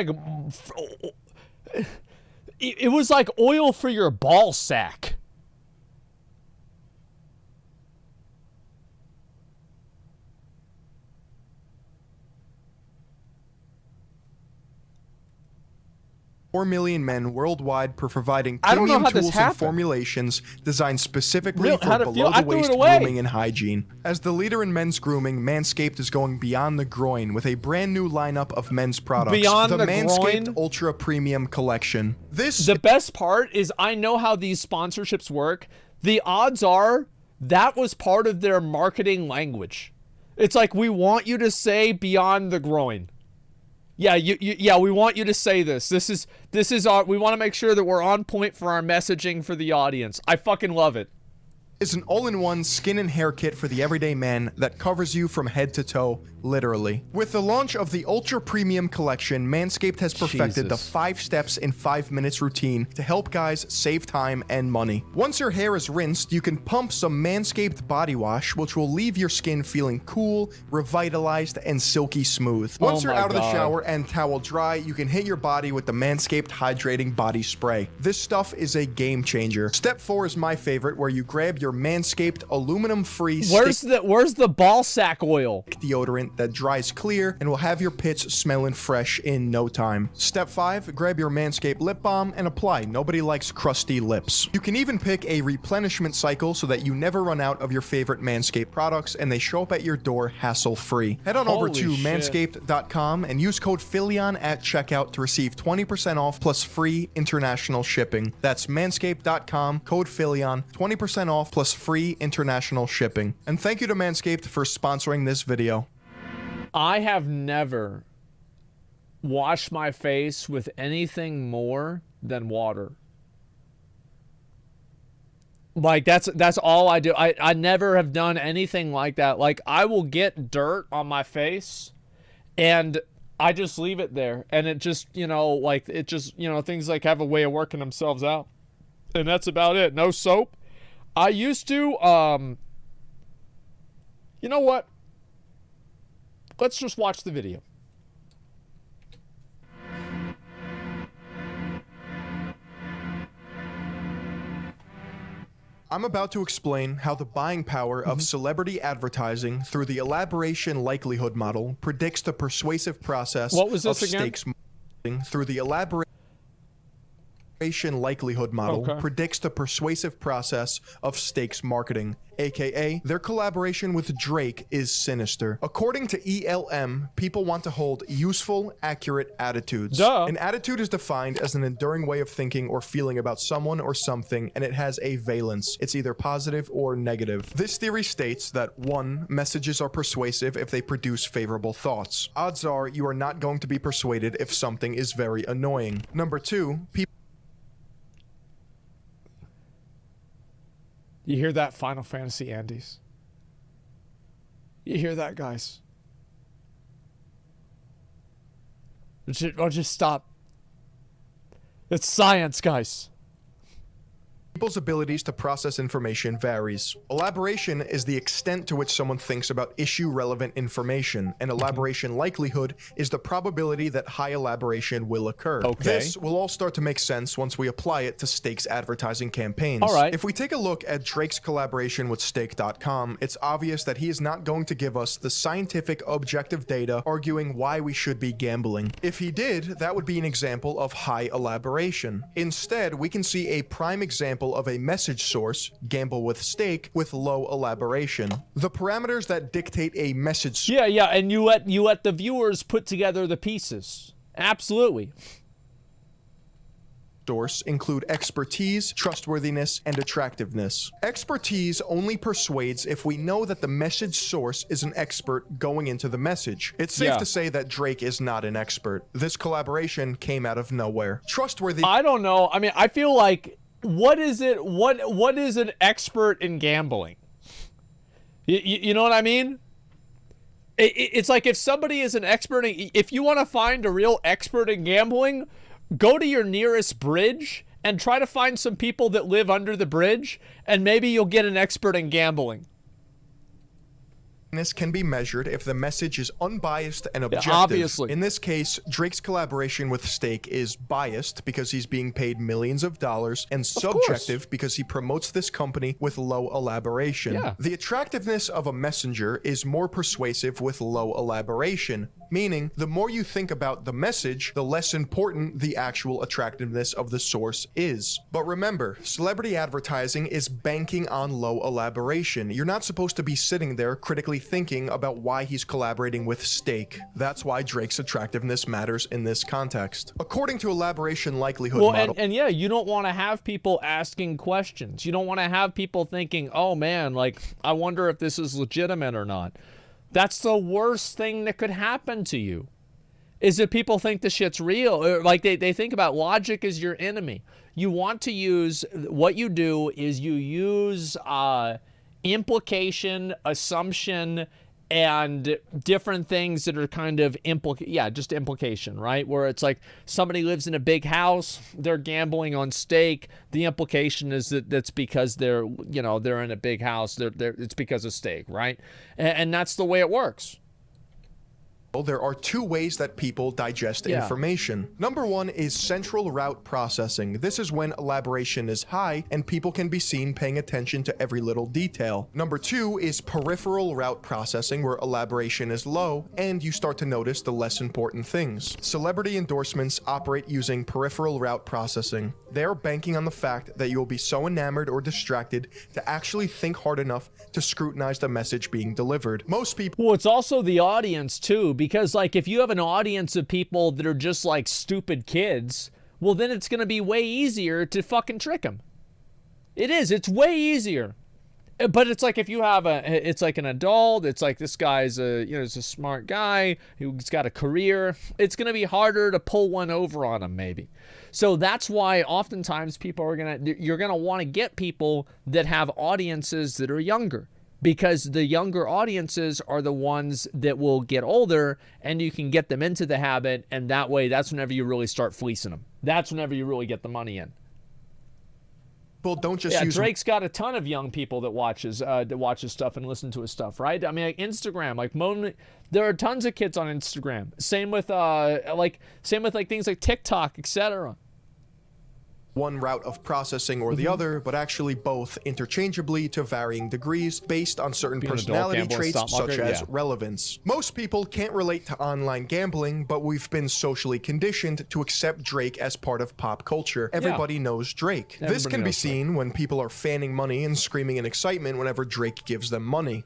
like oil for your ball sack. $4 million men worldwide for providing premium tools and formulations designed specifically for below-the-waist grooming and hygiene. As the leader in men's grooming, Manscaped is going beyond the groin with a brand new lineup of men's products. Beyond the Manscaped groin? Ultra Premium Collection. The best part is I know how these sponsorships work. The odds are That was part of their marketing language. It's like, we want you to say beyond the groin. Yeah, yeah, we want you to say this. This is our, we want to make sure that we're on point for our messaging for the audience. I fucking love it. Is an all-in-one skin and hair kit for the everyday man that covers you from head to toe, literally. With the launch of the Ultra Premium Collection, Manscaped has perfected the 5 steps in 5 minutes routine to help guys save time and money. Once your hair is rinsed, you can pump some Manscaped body wash, which will leave your skin feeling cool, revitalized, and silky smooth. Once you're out of the shower and towel dry, you can hit your body with the Manscaped Hydrating Body Spray. This stuff is a game changer. Step 4 is my favorite, where you grab your Manscaped aluminum-free where's the ball sack oil deodorant that dries clear and will have your pits smelling fresh in no time. Step 5, grab your Manscaped lip balm and apply. Nobody likes crusty lips. You can even pick a replenishment cycle so that you never run out of your favorite Manscaped products and they show up at your door hassle-free. Head on over to manscaped.com and use code Philion at checkout to receive 20% off plus free international shipping. That's manscaped.com, code Philion, 20% off plus free international shipping. And thank you to Manscaped for sponsoring this video. I have never washed my face with anything more than water. Like, that's all I do. I never have done anything like that. Like, I will get dirt on my face and I just leave it there. And it just, you know, like, it just, you know, things like have a way of working themselves out. And that's about it. No soap. I used to, you know what? Let's just watch the video. I'm about to explain how the buying power of celebrity advertising through the elaboration likelihood model predicts the persuasive process what was this of again? stakes marketing through the elaboration likelihood model predicts the persuasive process of stakes marketing, aka their collaboration with Drake is sinister. According to ELM, people want to hold useful, accurate attitudes. An attitude is defined as an enduring way of thinking or feeling about someone or something, and it has a valence. It's either positive or negative. This theory states that 1. Messages are persuasive if they produce favorable thoughts. Odds are you are not going to be persuaded if something is very annoying. Number 2, people. You hear that, Final Fantasy Andes? You hear that, guys? Or just stop. It's science, guys. People's abilities to process information varies. Elaboration is the extent to which someone thinks about issue-relevant information, and elaboration likelihood is the probability that high elaboration will occur. This will all start to make sense once we apply it to Stakes advertising campaigns. If we take a look at Drake's collaboration with Stake.com, it's obvious that he is not going to give us the scientific, objective data arguing why we should be gambling. If he did, that would be an example of high elaboration. Instead, we can see a prime example of a message source, gamble with stake, with low elaboration. The parameters that dictate a message. Yeah, and you let the viewers put together the pieces. Absolutely. Source include expertise, trustworthiness, and attractiveness. Expertise only persuades if we know that the message source is an expert going into the message. It's safe to say that Drake is not an expert. This collaboration came out of nowhere. Trustworthy. I don't know. I mean, I feel like, what is it? What is an expert in gambling? You know what I mean? It's like, if somebody is an expert, if you want to find a real expert in gambling, go to your nearest bridge and try to find some people that live under the bridge, and maybe you'll get an expert in gambling. Can be measured if the message is unbiased and objective. Obviously. In this case, Drake's collaboration with Stake is biased because he's being paid millions of dollars, and subjective because he promotes this company with low elaboration. The attractiveness of a messenger is more persuasive with low elaboration, Meaning, the more you think about the message, the less important the actual attractiveness of the source is. But remember, celebrity advertising is banking on low elaboration. You're not supposed to be sitting there critically thinking about why he's collaborating with steak. That's why Drake's attractiveness matters in this context. According to elaboration likelihood model. And yeah, you don't want to have people asking questions. You don't want to have people thinking, oh man, like, I wonder if this is legitimate or not. That's the worst thing that could happen to you, is that people think the shit's real. Or like they think about logic as your enemy. You want to use, what you do is you use implication, assumption, and different things that are kind of just implication, right? Where it's like somebody lives in a big house, they're gambling on steak. The implication is that that's because they're in a big house. It's because of steak, right? And that's the way it works. There are two ways that people digest information. Number one is central route processing. This is when elaboration is high and people can be seen paying attention to every little detail. Number two is peripheral route processing, where elaboration is low and you start to notice the less important things. Celebrity endorsements operate using peripheral route processing. They're banking on the fact that you'll be so enamored or distracted to actually think hard enough to scrutinize the message being delivered. Most people... Well, it's also the audience too, because like if you have an audience of people that are just like stupid kids, well then it's going to be way easier to fucking trick them. It is. It's way easier. But it's like if you have it's like an adult, it's like this guy's he's a smart guy who's got a career. It's going to be harder to pull one over on him maybe. So that's why oftentimes you're going to want to get people that have audiences that are younger, because the younger audiences are the ones that will get older and you can get them into the habit. And that way, that's whenever you really start fleecing them. That's whenever you really get the money in. Well, don't just use... Drake's got a ton of young people that watches stuff and listen to his stuff, right? I mean, like Instagram, there are tons of kids on Instagram. Same with things like TikTok, etc. One route of processing or the other, but actually both interchangeably to varying degrees based on certain personality traits such as relevance. Most people can't relate to online gambling, but we've been socially conditioned to accept Drake as part of pop culture. Everybody knows Drake. This can be seen when people are fanning money and screaming in excitement whenever Drake gives them money.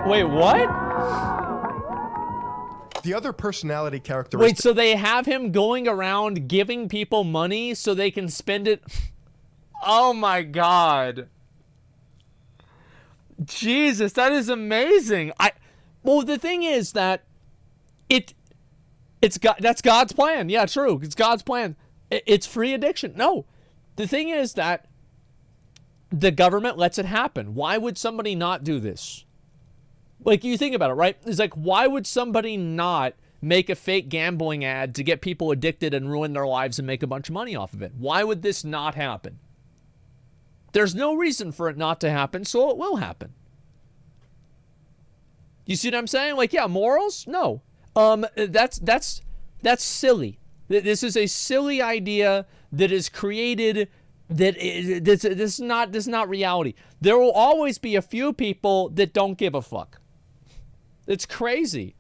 Wait, what? The other personality characteristic... Wait, so they have him going around giving people money so they can spend it... Oh my god. Jesus, that is amazing. Well, the thing is that that's God's plan. Yeah, true. It's God's plan. It's free addiction. No. The thing is that the government lets it happen. Why would somebody not do this? Like, you think about it, right? It's like, why would somebody not make a fake gambling ad to get people addicted and ruin their lives and make a bunch of money off of it? Why would this not happen? There's no reason for it not to happen, so it will happen. You see what I'm saying? Like, yeah, morals? No. That's silly. This is a silly idea that is created... This is not reality. There will always be a few people that don't give a fuck. It's crazy.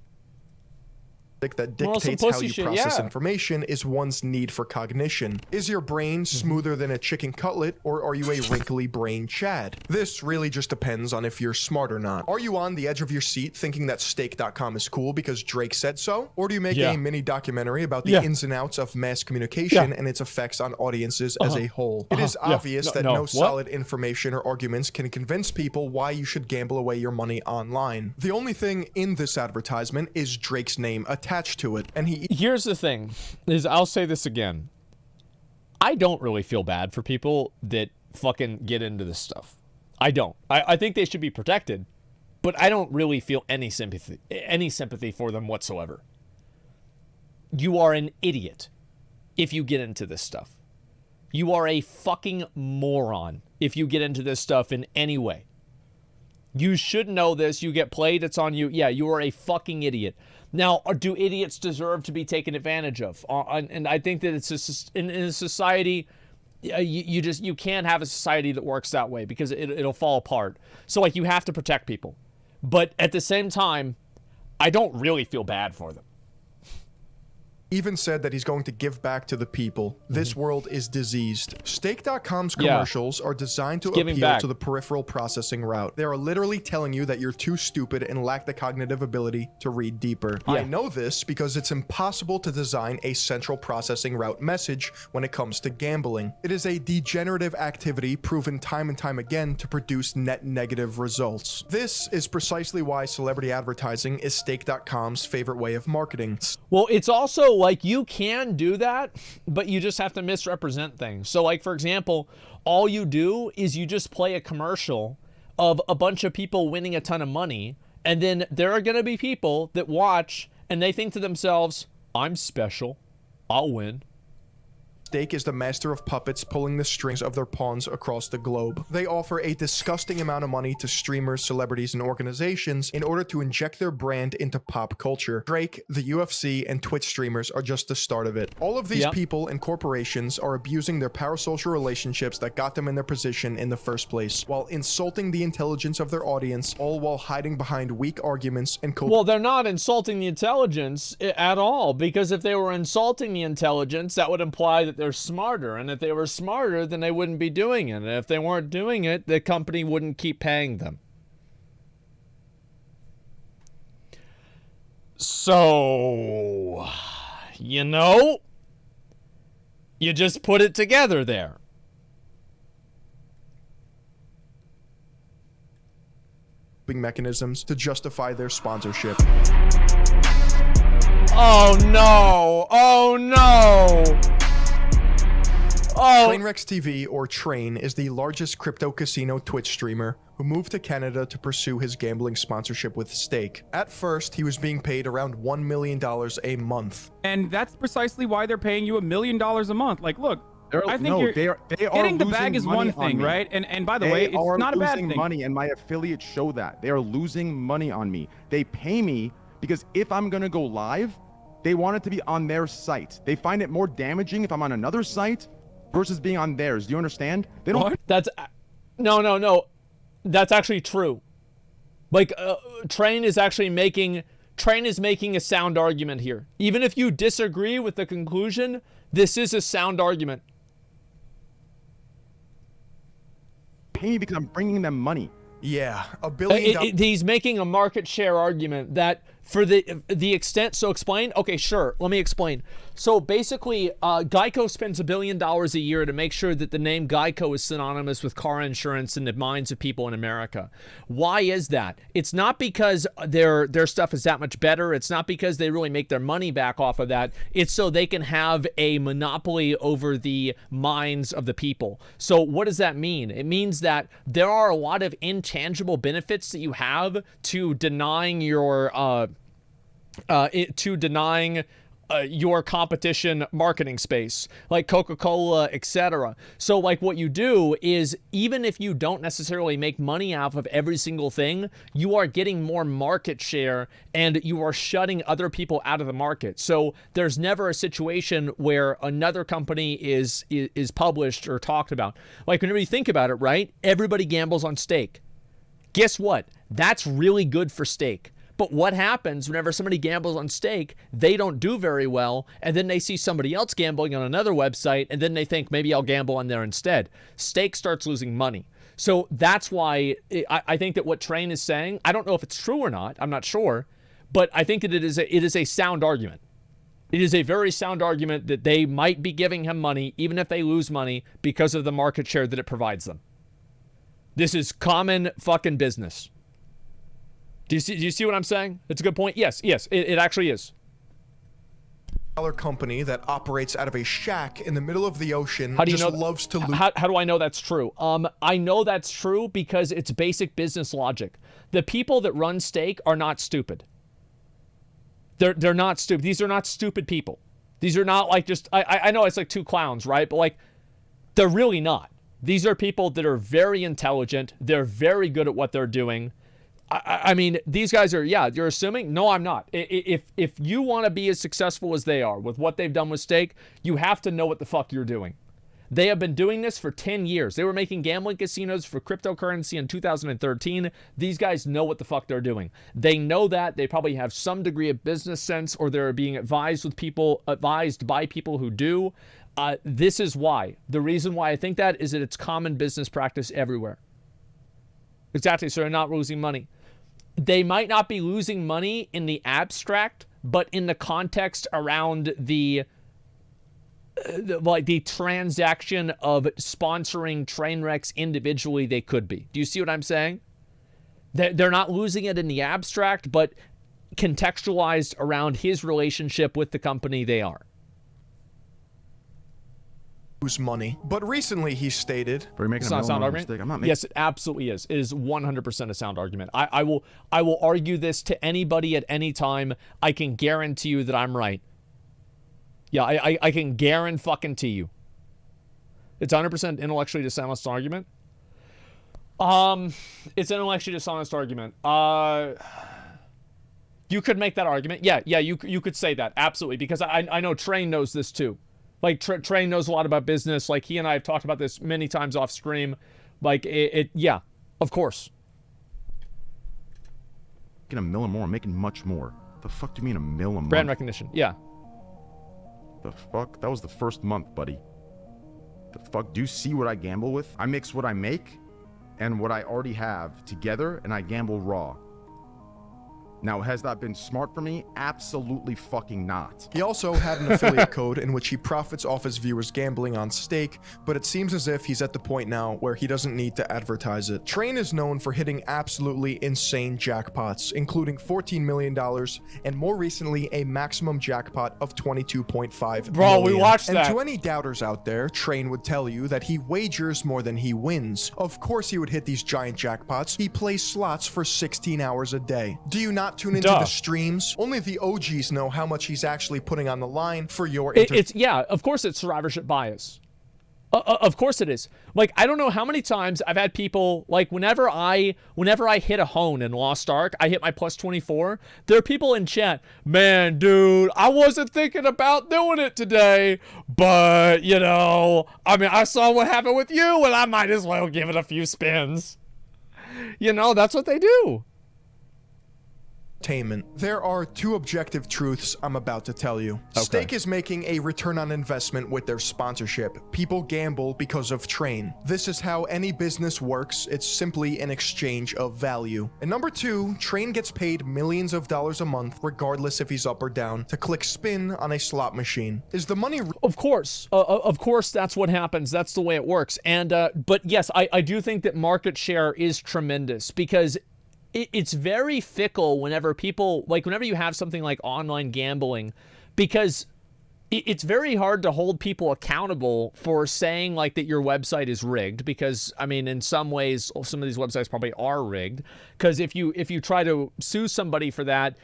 That dictates how you process information is one's need for cognition. Is your brain smoother than a chicken cutlet, or are you a wrinkly brain Chad? This really just depends on if you're smart or not. Are you on the edge of your seat thinking that steak.com is cool because Drake said so? Or do you make a mini documentary about the ins and outs of mass communication and its effects on audiences as a whole? It is obvious that no solid information or arguments can convince people why you should gamble away your money online. The only thing in this advertisement is Drake's name attached to it, and here's the thing, is I'll say this again. I don't really feel bad for people that fucking get into this stuff. I don't. I think they should be protected, but I don't really feel any sympathy for them whatsoever. You are an idiot if you get into this stuff. You are a fucking moron if you get into this stuff in any way. You should know this. You get played, it's on you. Yeah, you are a fucking idiot. Now, do idiots deserve to be taken advantage of? And I think that it's in a society you can't have a society that works that way because it'll fall apart. So like you have to protect people. But at the same time, I don't really feel bad for them. Even said that he's going to give back to the people. This world is diseased. Stake.com's commercials are designed to appeal to the peripheral processing route. They are literally telling you that you're too stupid and lack the cognitive ability to read deeper. I know this because it's impossible to design a central processing route message when it comes to gambling. It is a degenerative activity proven time and time again to produce net negative results. This is precisely why celebrity advertising is Stake.com's favorite way of marketing. Well, it's also like you can do that, but you just have to misrepresent things. So like, for example, all you do is you just play a commercial of a bunch of people winning a ton of money. And then there are going to be people that watch and they think to themselves, I'm special. I'll win. Stake is the master of puppets pulling the strings of their pawns across the globe. They offer a disgusting amount of money to streamers, celebrities, and organizations in order to inject their brand into pop culture. Drake, the UFC, and Twitch streamers are just the start of it. All of these people and corporations are abusing their parasocial relationships that got them in their position in the first place, while insulting the intelligence of their audience, all while hiding behind weak arguments and Well, they're not insulting the intelligence at all, because if they were insulting the intelligence, that would imply that they're smarter, and if they were smarter, then they wouldn't be doing it, and if they weren't doing it, the company wouldn't keep paying them. So, you know, you just put it together there. Mechanisms to justify their sponsorship. Oh no! Oh no! Oh. Trainwrecks TV, or Train, is the largest crypto casino Twitch streamer who moved to Canada to pursue his gambling sponsorship with Stake. At first, he was being paid around $1 million a month. And that's precisely why they're paying you $1 million a month. Like, look, I think they are getting the bag is one thing, right? And by the way, it's not a bad thing. They are losing money, and my affiliates show that. They are losing money on me. They pay me because if I'm going to go live, they want it to be on their site. They find it more damaging if I'm on another site versus being on theirs. Do you understand? They don't. What? That's no. That's actually true. Like, Train is making a sound argument here. Even if you disagree with the conclusion, this is a sound argument. Pay me because I'm bringing them money. Yeah, $1 billion. He's making a market share argument that for the extent. So explain. Okay, sure. Let me explain. So basically, Geico spends $1 billion a year to make sure that the name Geico is synonymous with car insurance in the minds of people in America. Why is that? It's not because their stuff is that much better. It's not because they really make their money back off of that. It's so they can have a monopoly over the minds of the people. So what does that mean? It means that there are a lot of intangible benefits that you have to denying your your competition marketing space, like Coca-Cola, etc. So like what you do is, even if you don't necessarily make money out of every single thing, you are getting more market share and you are shutting other people out of the market. So there's never a situation where another company is published or talked about. Like whenever you think about it, right? Everybody gambles on Stake. Guess what? That's really good for Stake. But what happens whenever somebody gambles on Stake? They don't do very well, and then they see somebody else gambling on another website, and then they think, maybe I'll gamble on there instead. Stake starts losing money. So that's why I think that what Train is saying, I don't know if it's true or not, I'm not sure, but I think that it is a sound argument. It is a very sound argument that they might be giving him money, even if they lose money, because of the market share that it provides them. This is common fucking business. Do you see what I'm saying? It's a good point. Yes, it actually is. Company that operates out of a shack in the middle of the ocean. How do you know loves to lose. How do I know that's true? I know that's true because it's basic business logic. The people that run Stake are not stupid. They're not stupid. These are not stupid people. These are not like just I know it's like two clowns, right? But like, they're really not. These are people that are very intelligent. They're very good at what they're doing. I mean, these guys are, you're assuming? No, I'm not. If you want to be as successful as they are with what they've done with Stake, you have to know what the fuck you're doing. They have been doing this for 10 years. They were making gambling casinos for cryptocurrency in 2013. These guys know what the fuck they're doing. They know that. They probably have some degree of business sense, or they're being advised by people who do. This is why. The reason why I think that is that it's common business practice everywhere. Exactly, so they're not losing money. They might not be losing money in the abstract, but in the context around the transaction of sponsoring train wrecks individually, they could be. Do you see what I'm saying? They're not losing it in the abstract, but contextualized around his relationship with the company, they are. Money. But recently he stated, "Are you making a sound argument?" I'm not making. Yes, it absolutely is. It is 100% a sound argument. I will argue this to anybody at any time. I can guarantee you that I'm right. Yeah, I can guarantee you. It's 100% intellectually dishonest argument. It's an intellectually dishonest argument. You could make that argument. Yeah, you could say that absolutely, because I know Train knows this too. Like, Train knows a lot about business. Like, he and I have talked about this many times off stream. Like, yeah, of course. Making $1 million more. I'm making much more. The fuck do you mean $1 million a month? Brand recognition, yeah. The fuck? That was the first month, buddy. The fuck? Do you see what I gamble with? I mix what I make and what I already have together, and I gamble raw. Now, has that been smart for me? Absolutely fucking not. He also had an affiliate code in which he profits off his viewers gambling on stake, but it seems as if he's at the point now where he doesn't need to advertise it. Train is known for hitting absolutely insane jackpots, including $14 million, and more recently, a maximum jackpot of $22.5 Bro, million. we watched that. And to any doubters out there, Train would tell you that he wagers more than he wins. Of course he would hit these giant jackpots. He plays slots for 16 hours a day. Do you not tune into the streams? Only the OGs know how much he's actually putting on the line for your yeah, of course it's survivorship bias. Of course it is. Like, I don't know how many times I've had people, like, whenever I hit a hone in Lost Ark, I hit my plus 24, there are people in chat, man, dude, I wasn't thinking about doing it today, but, you know, I mean, I saw what happened with you, and I might as well give it a few spins. You know, that's what they do. There are two objective truths I'm about to tell you. Okay. Stake is making a return on investment with their sponsorship. People gamble because of Train. This is how any business works. It's simply an exchange of value. And number two, Train gets paid millions of dollars a month, regardless if he's up or down, to click spin on a slot machine. Is the money... Of course, that's what happens. That's the way it works. And, but yes, I do think that market share is tremendous, because it's very fickle whenever people, like, whenever you have something like online gambling, because it's very hard to hold people accountable for saying, like, that your website is rigged, because, I mean, in some ways, some of these websites probably are rigged, because if you try to sue somebody for that,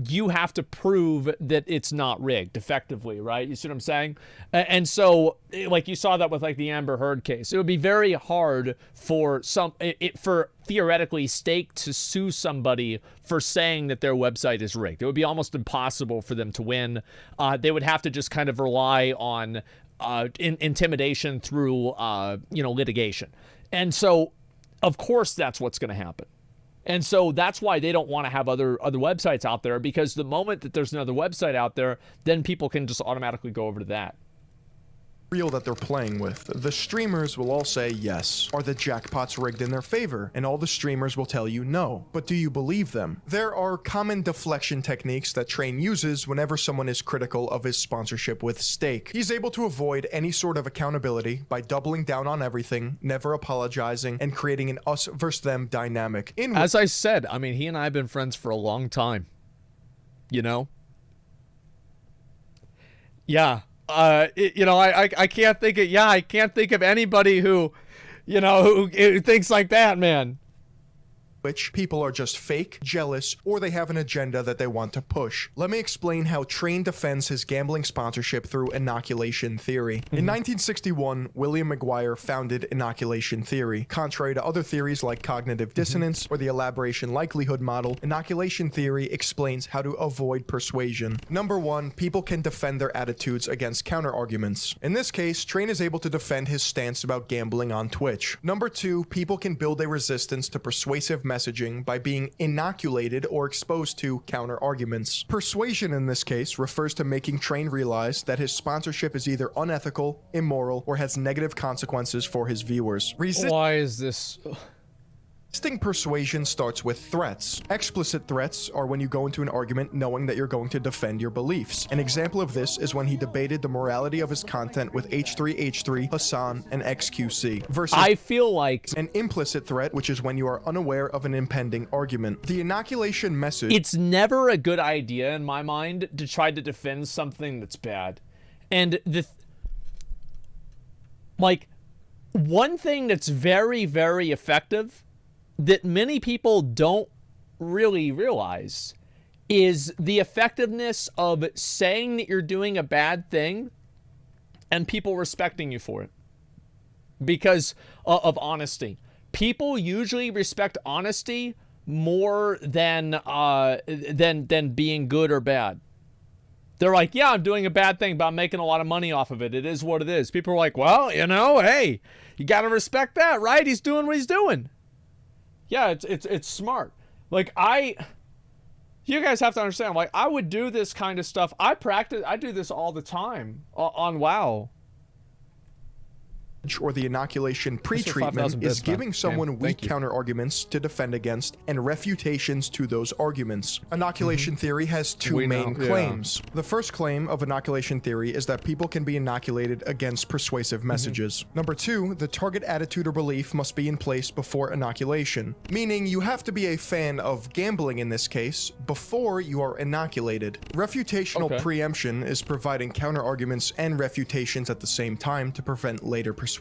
you have to prove that it's not rigged effectively, right? You see what I'm saying? And so, like, you saw that with, like, the Amber Heard case. It would be very hard for for theoretically Stake to sue somebody for saying that their website is rigged. It would be almost impossible for them to win. They would have to just kind of rely on intimidation through, litigation. And so, of course, that's what's going to happen. And so that's why they don't want to have other websites out there, because the moment that there's another website out there, then people can just automatically go over to that. Real that they're playing with. The streamers will all say yes. Are the jackpots rigged in their favor? And all the streamers will tell you no. But do you believe them? There are common deflection techniques that Train uses whenever someone is critical of his sponsorship with Stake. He's able to avoid any sort of accountability by doubling down on everything, never apologizing, and creating an us versus them dynamic. As I said, I mean, he and I have been friends for a long time. You know? Yeah. I can't think of, I can't think of anybody who, who thinks like that, man. which people are just fake, jealous, or they have an agenda that they want to push. Let me explain how Train defends his gambling sponsorship through inoculation theory. In 1961, William McGuire founded inoculation theory. Contrary to other theories like cognitive dissonance or the elaboration likelihood model, inoculation theory explains how to avoid persuasion. Number 1, people can defend their attitudes against counter-arguments. In this case, Train is able to defend his stance about gambling on Twitch. Number 2, people can build a resistance to persuasive messaging by being inoculated or exposed to counter-arguments. Persuasion in this case refers to making Train realize that his sponsorship is either unethical, immoral, or has negative consequences for his viewers. Why is this? Resisting persuasion starts with threats. Explicit threats are when you go into an argument knowing that you're going to defend your beliefs. An example of this is when he debated the morality of his content with H3H3, Hassan, and XQC. Versus I feel like an implicit threat, which is when you are unaware of an impending argument. The inoculation message... It's never a good idea in my mind to try to defend something that's bad. And like, one thing that's very, very effective that many people don't really realize is the effectiveness of saying that you're doing a bad thing and people respecting you for it because of honesty. People usually respect honesty more than being good or bad. They're like, yeah, I'm doing a bad thing, but I'm making a lot of money off of it. It is what it is. People are like, well, you know, hey, you got to respect that, right? He's doing what he's doing. Yeah, it's smart. Like, you guys have to understand, like, I would do this kind of stuff. I do this all the time on WoW. Or the inoculation pre-treatment is giving someone weak counter-arguments to defend against and refutations to those arguments. Inoculation theory has two main claims. The first claim of inoculation theory is that people can be inoculated against persuasive messages. Number 2, the target attitude or belief must be in place before inoculation, meaning you have to be a fan of gambling in this case before you are inoculated. Refutational preemption is providing counter-arguments and refutations at the same time to prevent later persuasion.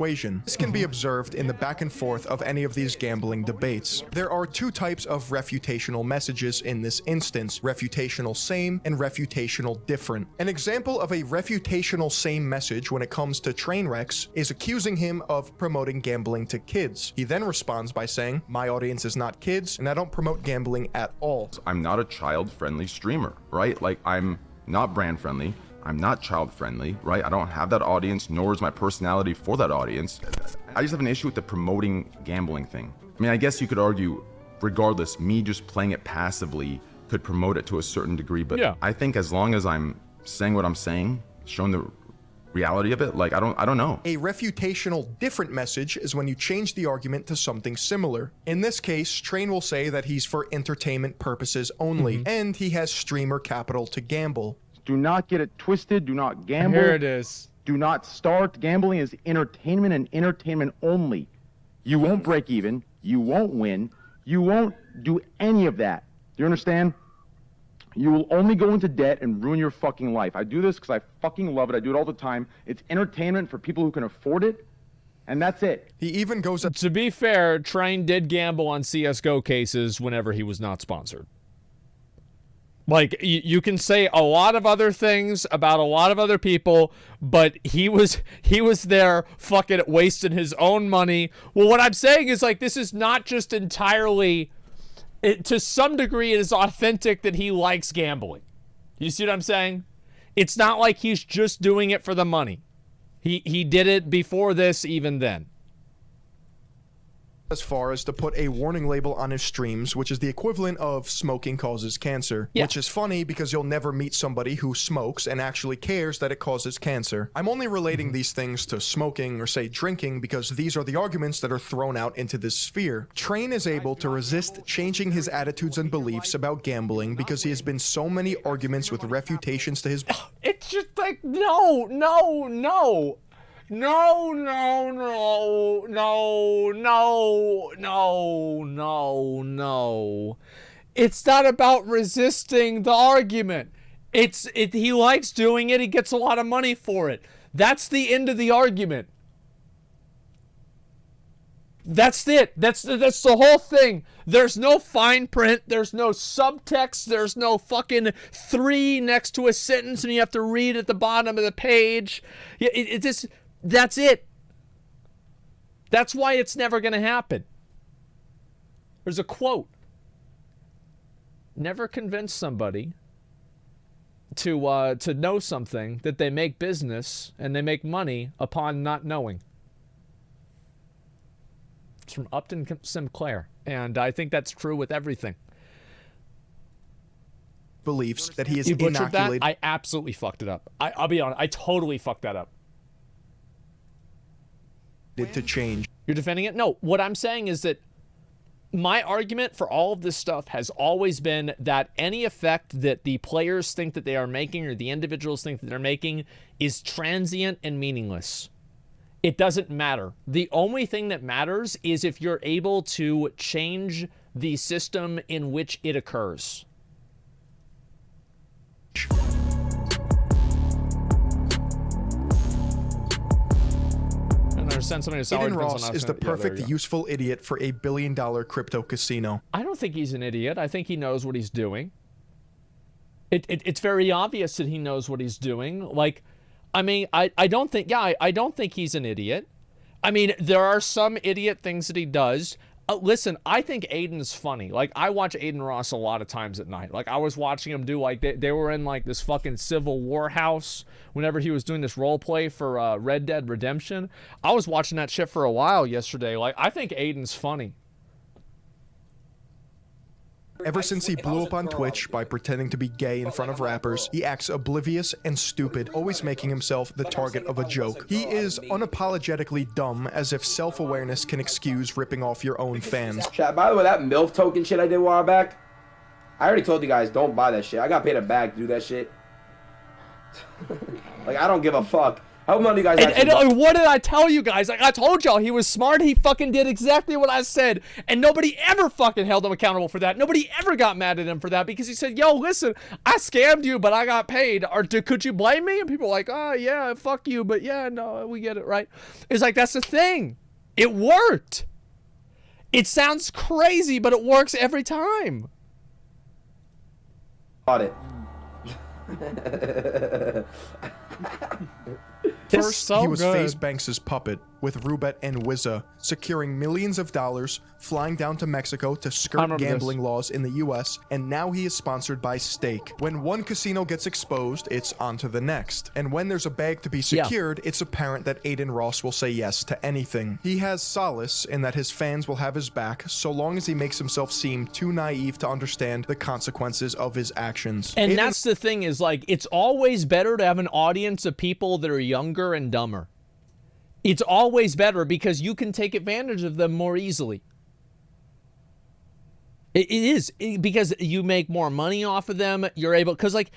This can be observed in the back and forth of any of these gambling debates. There are two types of refutational messages in this instance: refutational same and refutational different. An example of a refutational same message when it comes to Trainwrecks is accusing him of promoting gambling to kids. He then responds by saying, my audience is not kids and I don't promote gambling at all. I'm not a child-friendly streamer, right? Like, I'm not brand-friendly. I'm not child-friendly, right? I don't have that audience, nor is my personality for that audience. I just have an issue with the promoting gambling thing. I mean, I guess you could argue, regardless, me just playing it passively could promote it to a certain degree, but I think as long as I'm saying what I'm saying, showing the reality of it, like, I don't know. A refutational different message is when you change the argument to something similar. In this case, Train will say that he's for entertainment purposes only, and he has streamer capital to gamble. Do not get it twisted. Do not gamble. Here it is. Do not start. Gambling is entertainment and entertainment only. You won't break even. You won't win. You won't do any of that. Do you understand? You will only go into debt and ruin your fucking life. I do this because I fucking love it. I do it all the time. It's entertainment for people who can afford it, and that's it. He even goes... To be fair, Train did gamble on CSGO cases whenever he was not sponsored. Like, you can say a lot of other things about a lot of other people, but he was there fucking wasting his own money. Well, what I'm saying is, like, this is not just entirely... to some degree, it is authentic that he likes gambling. You see what I'm saying? It's not like he's just doing it for the money. He did it before this, even then. As far as to put a warning label on his streams, which is the equivalent of smoking causes cancer, which is funny because you'll never meet somebody who smokes and actually cares that it causes cancer. I'm only relating these things to smoking or say drinking because these are the arguments that are thrown out into this sphere. Train is able to resist changing his attitudes and beliefs about gambling because he has been so many arguments with refutations to his... It's just like, no. It's not about resisting the argument. He likes doing it. He gets a lot of money for it. That's the end of the argument. That's it. That's the whole thing. There's no fine print. There's no subtext. There's no fucking 3 next to a sentence and you have to read at the bottom of the page. That's it. That's why it's never going to happen. There's a quote. Never convince somebody to know something that they make business and they make money upon not knowing. It's from Upton Sinclair, and I think that's true with everything. Beliefs that he is You butchered inoculated. that? I absolutely fucked it up. I'll be honest. I totally fucked that up. To change. You're defending it? No. What I'm saying is that my argument for all of this stuff has always been that any effect that the players think that they are making or the individuals think that they're making is transient and meaningless. It doesn't matter. The only thing that matters is if you're able to change the system in which it occurs. Send somebody to Aiden Ross is the perfect useful idiot for a $1 billion crypto casino. I don't think he's an idiot. I think he knows what he's doing. It's very obvious that he knows what he's doing. Like, I mean, I don't think, I don't think he's an idiot. I mean, there are some idiot things that he does. Listen, I think Aiden's funny. Like, I watch Aiden Ross a lot of times at night. Like, I was watching him do, like, they were in, like, this fucking Civil War house whenever he was doing this role play for Red Dead Redemption. I was watching that shit for a while yesterday. Like, I think Aiden's funny. Ever since he blew up on Twitch by pretending to be gay in front of rappers, he acts oblivious and stupid, always making himself the target of a joke. He is unapologetically dumb, as if self-awareness can excuse ripping off your own fans. Chat, by the way, that MILF token shit I did a while back, I already told you guys, don't buy that shit. I got paid a bag to do that shit. Like, I don't give a fuck. I hope none of you guys and what did I tell you guys? Like, I told y'all he was smart. He fucking did exactly what I said. And nobody ever fucking held him accountable for that. Nobody ever got mad at him for that because he said, yo, listen, I scammed you, but I got paid. Or could you blame me? And people were like, oh, yeah, fuck you. But yeah, no, we get it, right? It's like, that's the thing. It worked. It sounds crazy, but it works every time. Got it. First, he was FaZe Banks' puppet, with Rubet and Wizza, securing millions of dollars, flying down to Mexico to skirt gambling laws in the US, and now he is sponsored by Stake. When one casino gets exposed, it's on to the next. And when there's a bag to be secured, it's apparent that Aiden Ross will say yes to anything. He has solace in that his fans will have his back, so long as he makes himself seem too naive to understand the consequences of his actions. And that's the thing, is like, it's always better to have an audience of people that are younger and dumber. It's always better because you can take advantage of them more easily. It is because you make more money off of them. You're able, because like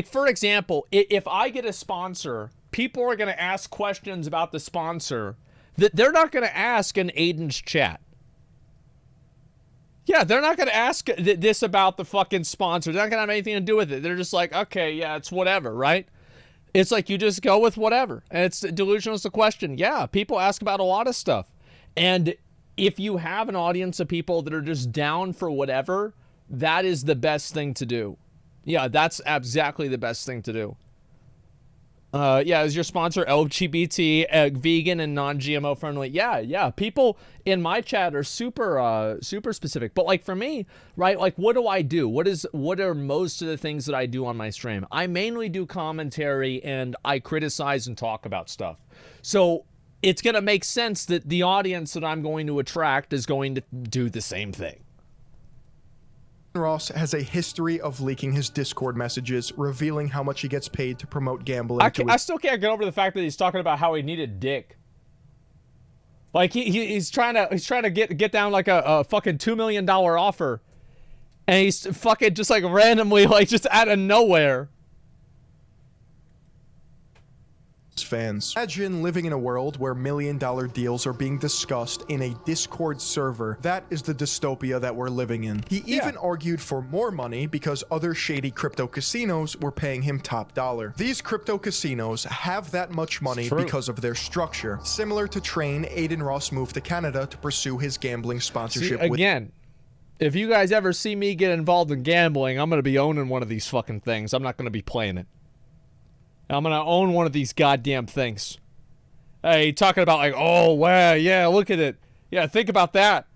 for example, if I get a sponsor, people are going to ask questions about the sponsor that they're not going to ask in Aiden's chat. Yeah, they're not going to ask this about the fucking sponsor. They're not going to have anything to do with it. They're just like, okay, yeah, it's whatever, right? It's like you just go with whatever. And it's delusional is the question. Yeah, people ask about a lot of stuff. And if you have an audience of people that are just down for whatever, that is the best thing to do. Yeah, that's exactly the best thing to do. Yeah, is your sponsor LGBT, vegan, and non-GMO friendly? Yeah. People in my chat are super specific. But like for me, right? Like, what do I do? What are most of the things that I do on my stream? I mainly do commentary and I criticize and talk about stuff. So it's gonna make sense that the audience that I'm going to attract is going to do the same thing. Ross has a history of leaking his Discord messages, revealing how much he gets paid to promote gambling. I still can't get over the fact that he's talking about how he needed dick. Like he's trying to get down like a fucking $2 million offer, and he's fucking just like randomly, like just out of nowhere. fans. Imagine living in a world where million-dollar deals are being discussed in a Discord server. That is the dystopia that we're living in. He even argued for more money because other shady crypto casinos were paying him top dollar. These crypto casinos have that much money because of their structure. Similar to Train, Aiden Ross moved to Canada to pursue his gambling sponsorship. Again, if you guys ever see me get involved in gambling, I'm going to be owning one of these fucking things. I'm not going to be playing it. I'm going to own one of these goddamn things. Hey, talking about like, oh, wow, yeah, look at it. Yeah, think about that.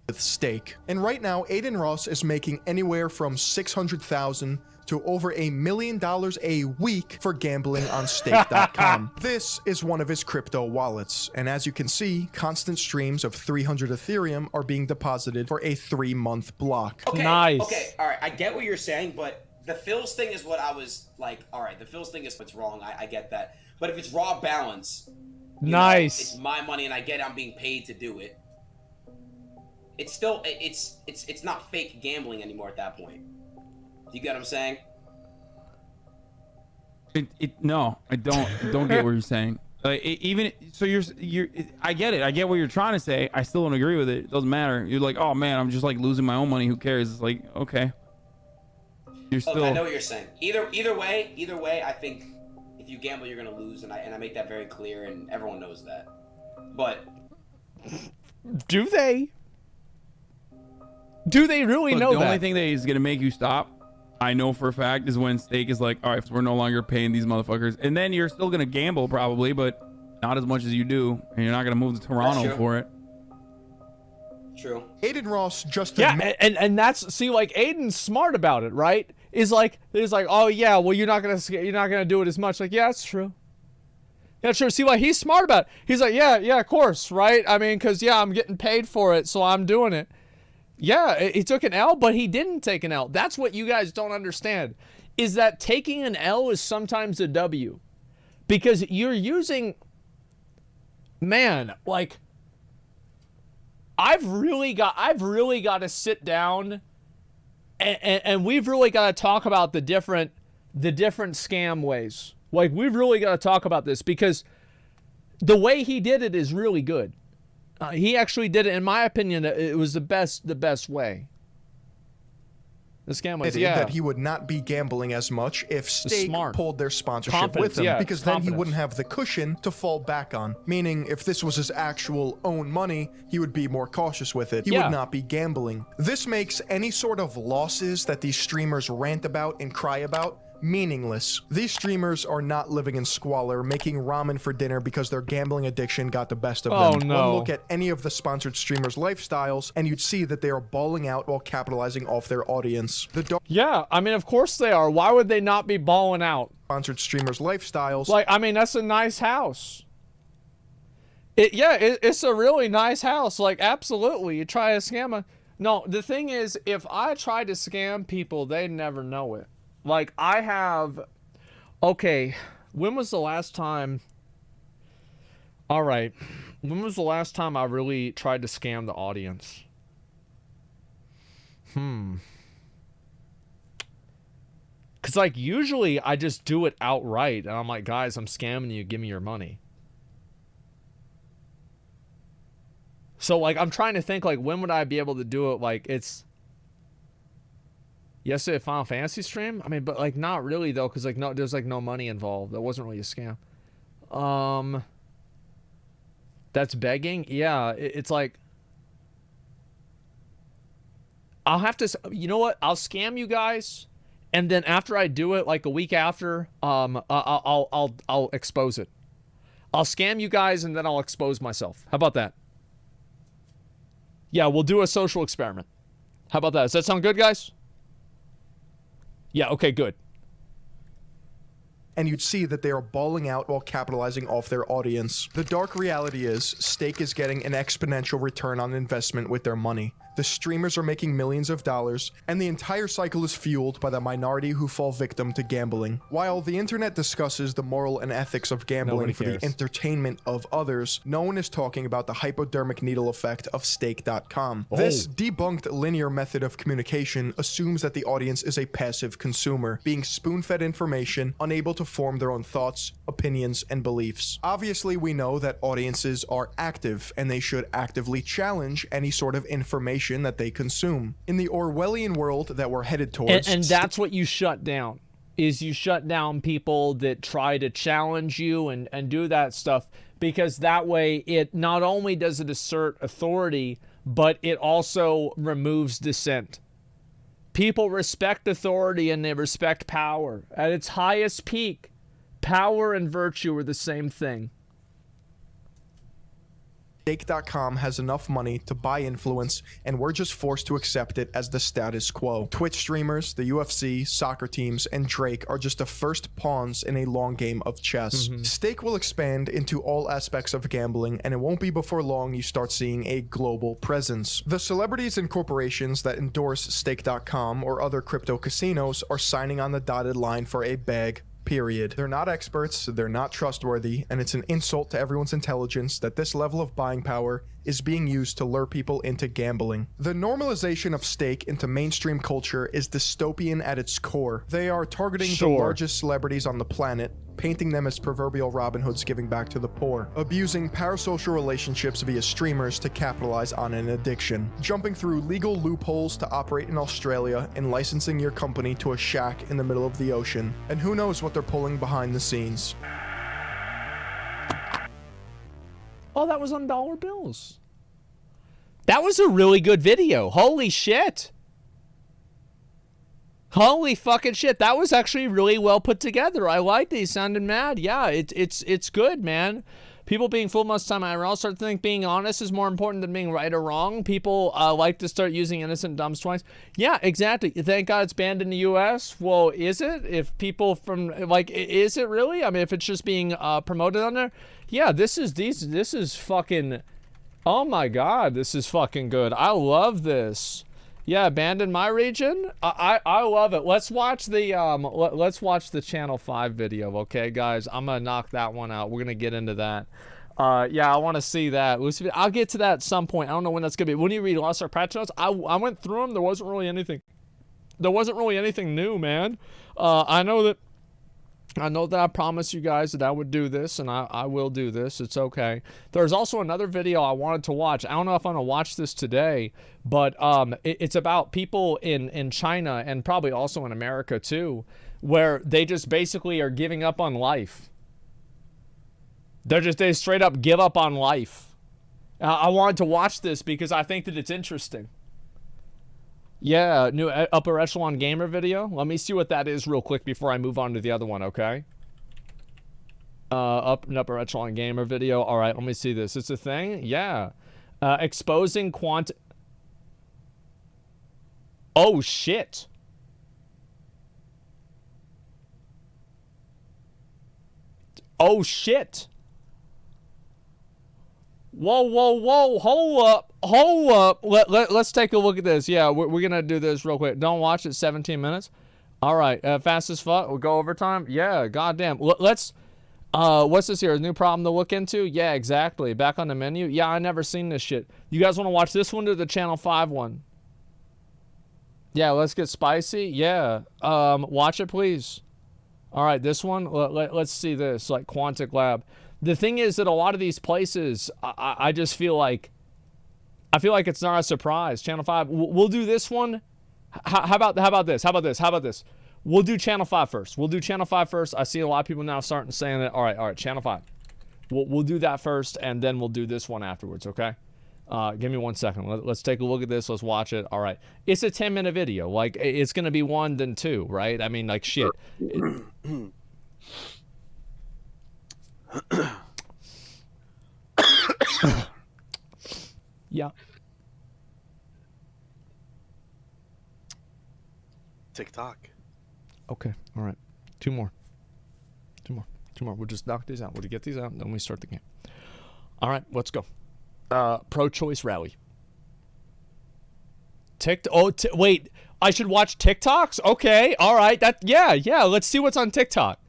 With stake. And right now, Aiden Ross is making anywhere from $600,000 to over $1 million a week for gambling on stake.com. This is one of his crypto wallets. And as you can see, constant streams of 300 Ethereum are being deposited for a 3-month block. Okay, nice. Okay, all right, I get what you're saying, but the Phil's thing is what I was like, all right, the Phil's thing is what's wrong. I get that. But if it's raw balance, nice. It's my money and I get it, I'm being paid to do it. It's still, it's not fake gambling anymore at that point. Do you get what I'm saying? No, I don't get what you're saying. Even so, I get it. I get what you're trying to say. I still don't agree with it. It doesn't matter. You're like, oh man, I'm just like losing my own money. Who cares? It's like, okay. You're still. Okay, I know what you're saying. Either way, I think if you gamble, you're gonna lose, and I make that very clear, and everyone knows that. But do they? Do they really know that? The only thing that is gonna make you stop, I know for a fact, is when Stake is like, all right, so we're no longer paying these motherfuckers, and then you're still gonna gamble probably, but not as much as you do, and you're not gonna move to Toronto for it. True. Aiden Ross just and that's, see, like, Aiden's smart about it, right? Is like, oh yeah, well, you're not gonna do it as much. Like, yeah, that's true. Yeah, sure. See, like, he's smart about it. He's like, yeah, of course, right? I mean, because yeah, I'm getting paid for it, so I'm doing it. Yeah, he took an L, but he didn't take an L. That's what you guys don't understand, is that taking an L is sometimes a W, because you're using, man, like, I've really got to sit down and we've really got to talk about the different scam ways. Like, we've really got to talk about this, because the way he did it is really good. He actually did it, in my opinion, it was the best way. The scam ways, yeah. That he would not be gambling as much if Stake pulled their sponsorship with him, because then he wouldn't have the cushion to fall back on. Meaning, if this was his actual own money, he would be more cautious with it. He would not be gambling. This makes any sort of losses that these streamers rant about and cry about meaningless. These streamers are not living in squalor, making ramen for dinner because their gambling addiction got the best of them. No. One look at any of the sponsored streamers' lifestyles, and you'd see that they are balling out while capitalizing off their audience. Yeah, I mean, of course they are. Why would they not be balling out? Sponsored streamers' lifestyles. Like, I mean, that's a nice house. It's a really nice house. Like, absolutely. You try to scam No, the thing is, if I try to scam people, they never know it. Like, I have, okay, when was the last time, all right, when was the last time I really tried to scam the audience? Because, like, usually I just do it outright, and I'm like, guys, I'm scamming you, give me your money. So, like, I'm trying to think, like, when would I be able to do it? Like, it's yesterday, Final Fantasy stream? I mean, but, like, not really, though, because, like, no, there's, like, no money involved. That wasn't really a scam. That's begging? Yeah, it's like, I'll have to, you know what? I'll scam you guys, and then after I do it, like, a week after, I'll expose it. I'll scam you guys, and then I'll expose myself. How about that? Yeah, we'll do a social experiment. How about that? Does that sound good, guys? Yeah, okay, good. And you'd see that they are balling out while capitalizing off their audience. The dark reality is, Stake is getting an exponential return on investment with their money. the streamers are making millions of dollars, and the entire cycle is fueled by the minority who fall victim to gambling. While the internet discusses the moral and ethics of gambling for the entertainment of others, no one is talking about the hypodermic needle effect of stake.com. This debunked linear method of communication assumes that the audience is a passive consumer, being spoon-fed information, unable to form their own thoughts, opinions, and beliefs. Obviously, we know that audiences are active, and they should actively challenge any sort of information that they consume. In the Orwellian world that we're headed towards... And that's what you shut down, is you shut down people that try to challenge you and do that stuff, because that way it not only does it assert authority, but it also removes dissent. People respect authority and they respect power. At its highest peak, power and virtue are the same thing. Stake.com has enough money to buy influence, and we're just forced to accept it as the status quo. Twitch streamers, the UFC, soccer teams, and Drake are just the first pawns in a long game of chess. Stake will expand into all aspects of gambling, and it won't be before long you start seeing a global presence. The celebrities and corporations that endorse Stake.com or other crypto casinos are signing on the dotted line for a bag. Period. They're not experts, they're not trustworthy, and it's an insult to everyone's intelligence that this level of buying power is being used to lure people into gambling. The normalization of stake into mainstream culture is dystopian at its core. They are targeting the largest celebrities on the planet, painting them as proverbial Robin Hoods giving back to the poor, abusing parasocial relationships via streamers to capitalize on an addiction, jumping through legal loopholes to operate in Australia and licensing your company to a shack in the middle of the ocean, and who knows what they're pulling behind the scenes. Oh, that was on dollar bills. That was a really good video. Holy shit. Holy fucking shit. That was actually really well put together. I liked it. He sounded mad. Yeah, it's good, man. People being fooled most of the time. I also think being honest is more important than being right or wrong. People like to start using innocent dumps twice. Yeah, exactly. Thank God it's banned in the U.S. Well, is it? If people from, like, is it really? I mean, if it's just being promoted on there? Yeah, this is fucking, oh my God, this is fucking good. I love this. Yeah, banned in my region. I love it. Let's watch the let's watch the Channel 5 video, okay, guys? I'm gonna knock that one out. We're gonna get into that. Yeah, I want to see that. I'll get to that at some point. I don't know when that's gonna be. When you read Lost Our Patch Notes, I went through them. There wasn't really anything. There wasn't really anything new, man. I know that I promised you guys that I would do this, and I will do this. It's okay. There's also another video I wanted to watch. I don't know if I'm going to watch this today, but it's about people in China and probably also in America too, where they just basically are giving up on life. They straight up give up on life. I wanted to watch this because I think that it's interesting. Yeah, new upper echelon gamer video. Let me see what that is real quick before I move on to the other one, okay? Upper echelon gamer video. All right, let me see this. It's a thing? Yeah. Exposing Oh, shit. Oh, shit. Whoa, whoa, whoa, hold up. Let's take a look at this. Yeah, we're gonna do this real quick. Don't watch it, 17 minutes. All right, fast as fuck. We'll go overtime. Yeah, goddamn. Let's, what's this here? A new problem to look into? Yeah, exactly. Back on the menu. Yeah, I never seen this shit. You guys want to watch this one or the Channel 5 one? Yeah, let's get spicy. Yeah, watch it, please. All right, this one. Let's see this, like Quantic Lab. The thing is that a lot of these places, I just feel like, it's not a surprise. Channel 5, we'll do this one. How about this? We'll do Channel 5 first. I see a lot of people now starting saying that. All right, Channel 5. We'll do that first, and then we'll do this one afterwards, okay? Give me 1 second. Let's take a look at this. Let's watch it. All right. It's a 10-minute video. Like, it's going to be 1, then 2, right? I mean, like, shit. Yeah. TikTok. Okay. All right. Two more. We'll just knock these out. We'll get these out, and then we start the game. All right. Let's go. Pro-choice rally. Wait, I should watch TikToks? Okay, all right. Yeah. Let's see what's on TikTok.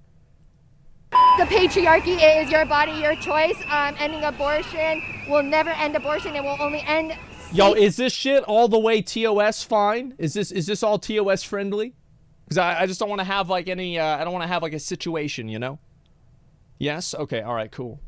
The patriarchy is your body, your choice. Ending abortion will never end abortion. It will only end. Yo, is this shit all the way TOS fine? Is this all TOS friendly? Because I just don't want to have like any. I don't want to have like a situation, you know. Yes. Okay. All right. Cool.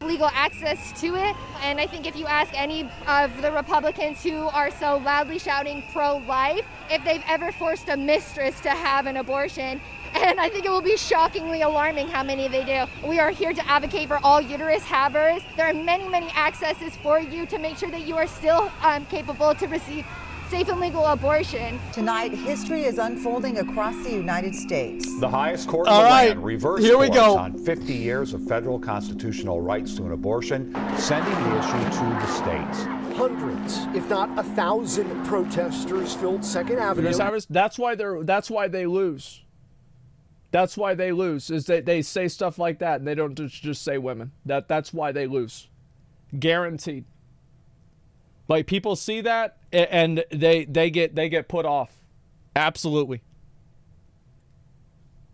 Legal access to it, and I think if you ask any of the Republicans who are so loudly shouting pro-life if they've ever forced a mistress to have an abortion, and I think it will be shockingly alarming how many they do. We are here to advocate for all uterus havers. There are many accesses for you to make sure that you are still capable to receive safe and legal abortion. Tonight, history is unfolding across the United States. The highest court in the land reversed course on 50 years of federal constitutional rights to an abortion, sending the issue to the states. Hundreds, if not 1,000 protesters filled Second Avenue. That's why they lose. That's why they lose, is they say stuff like that and they don't just say women. That's why they lose. Guaranteed. Like, people see that and they get put off. Absolutely.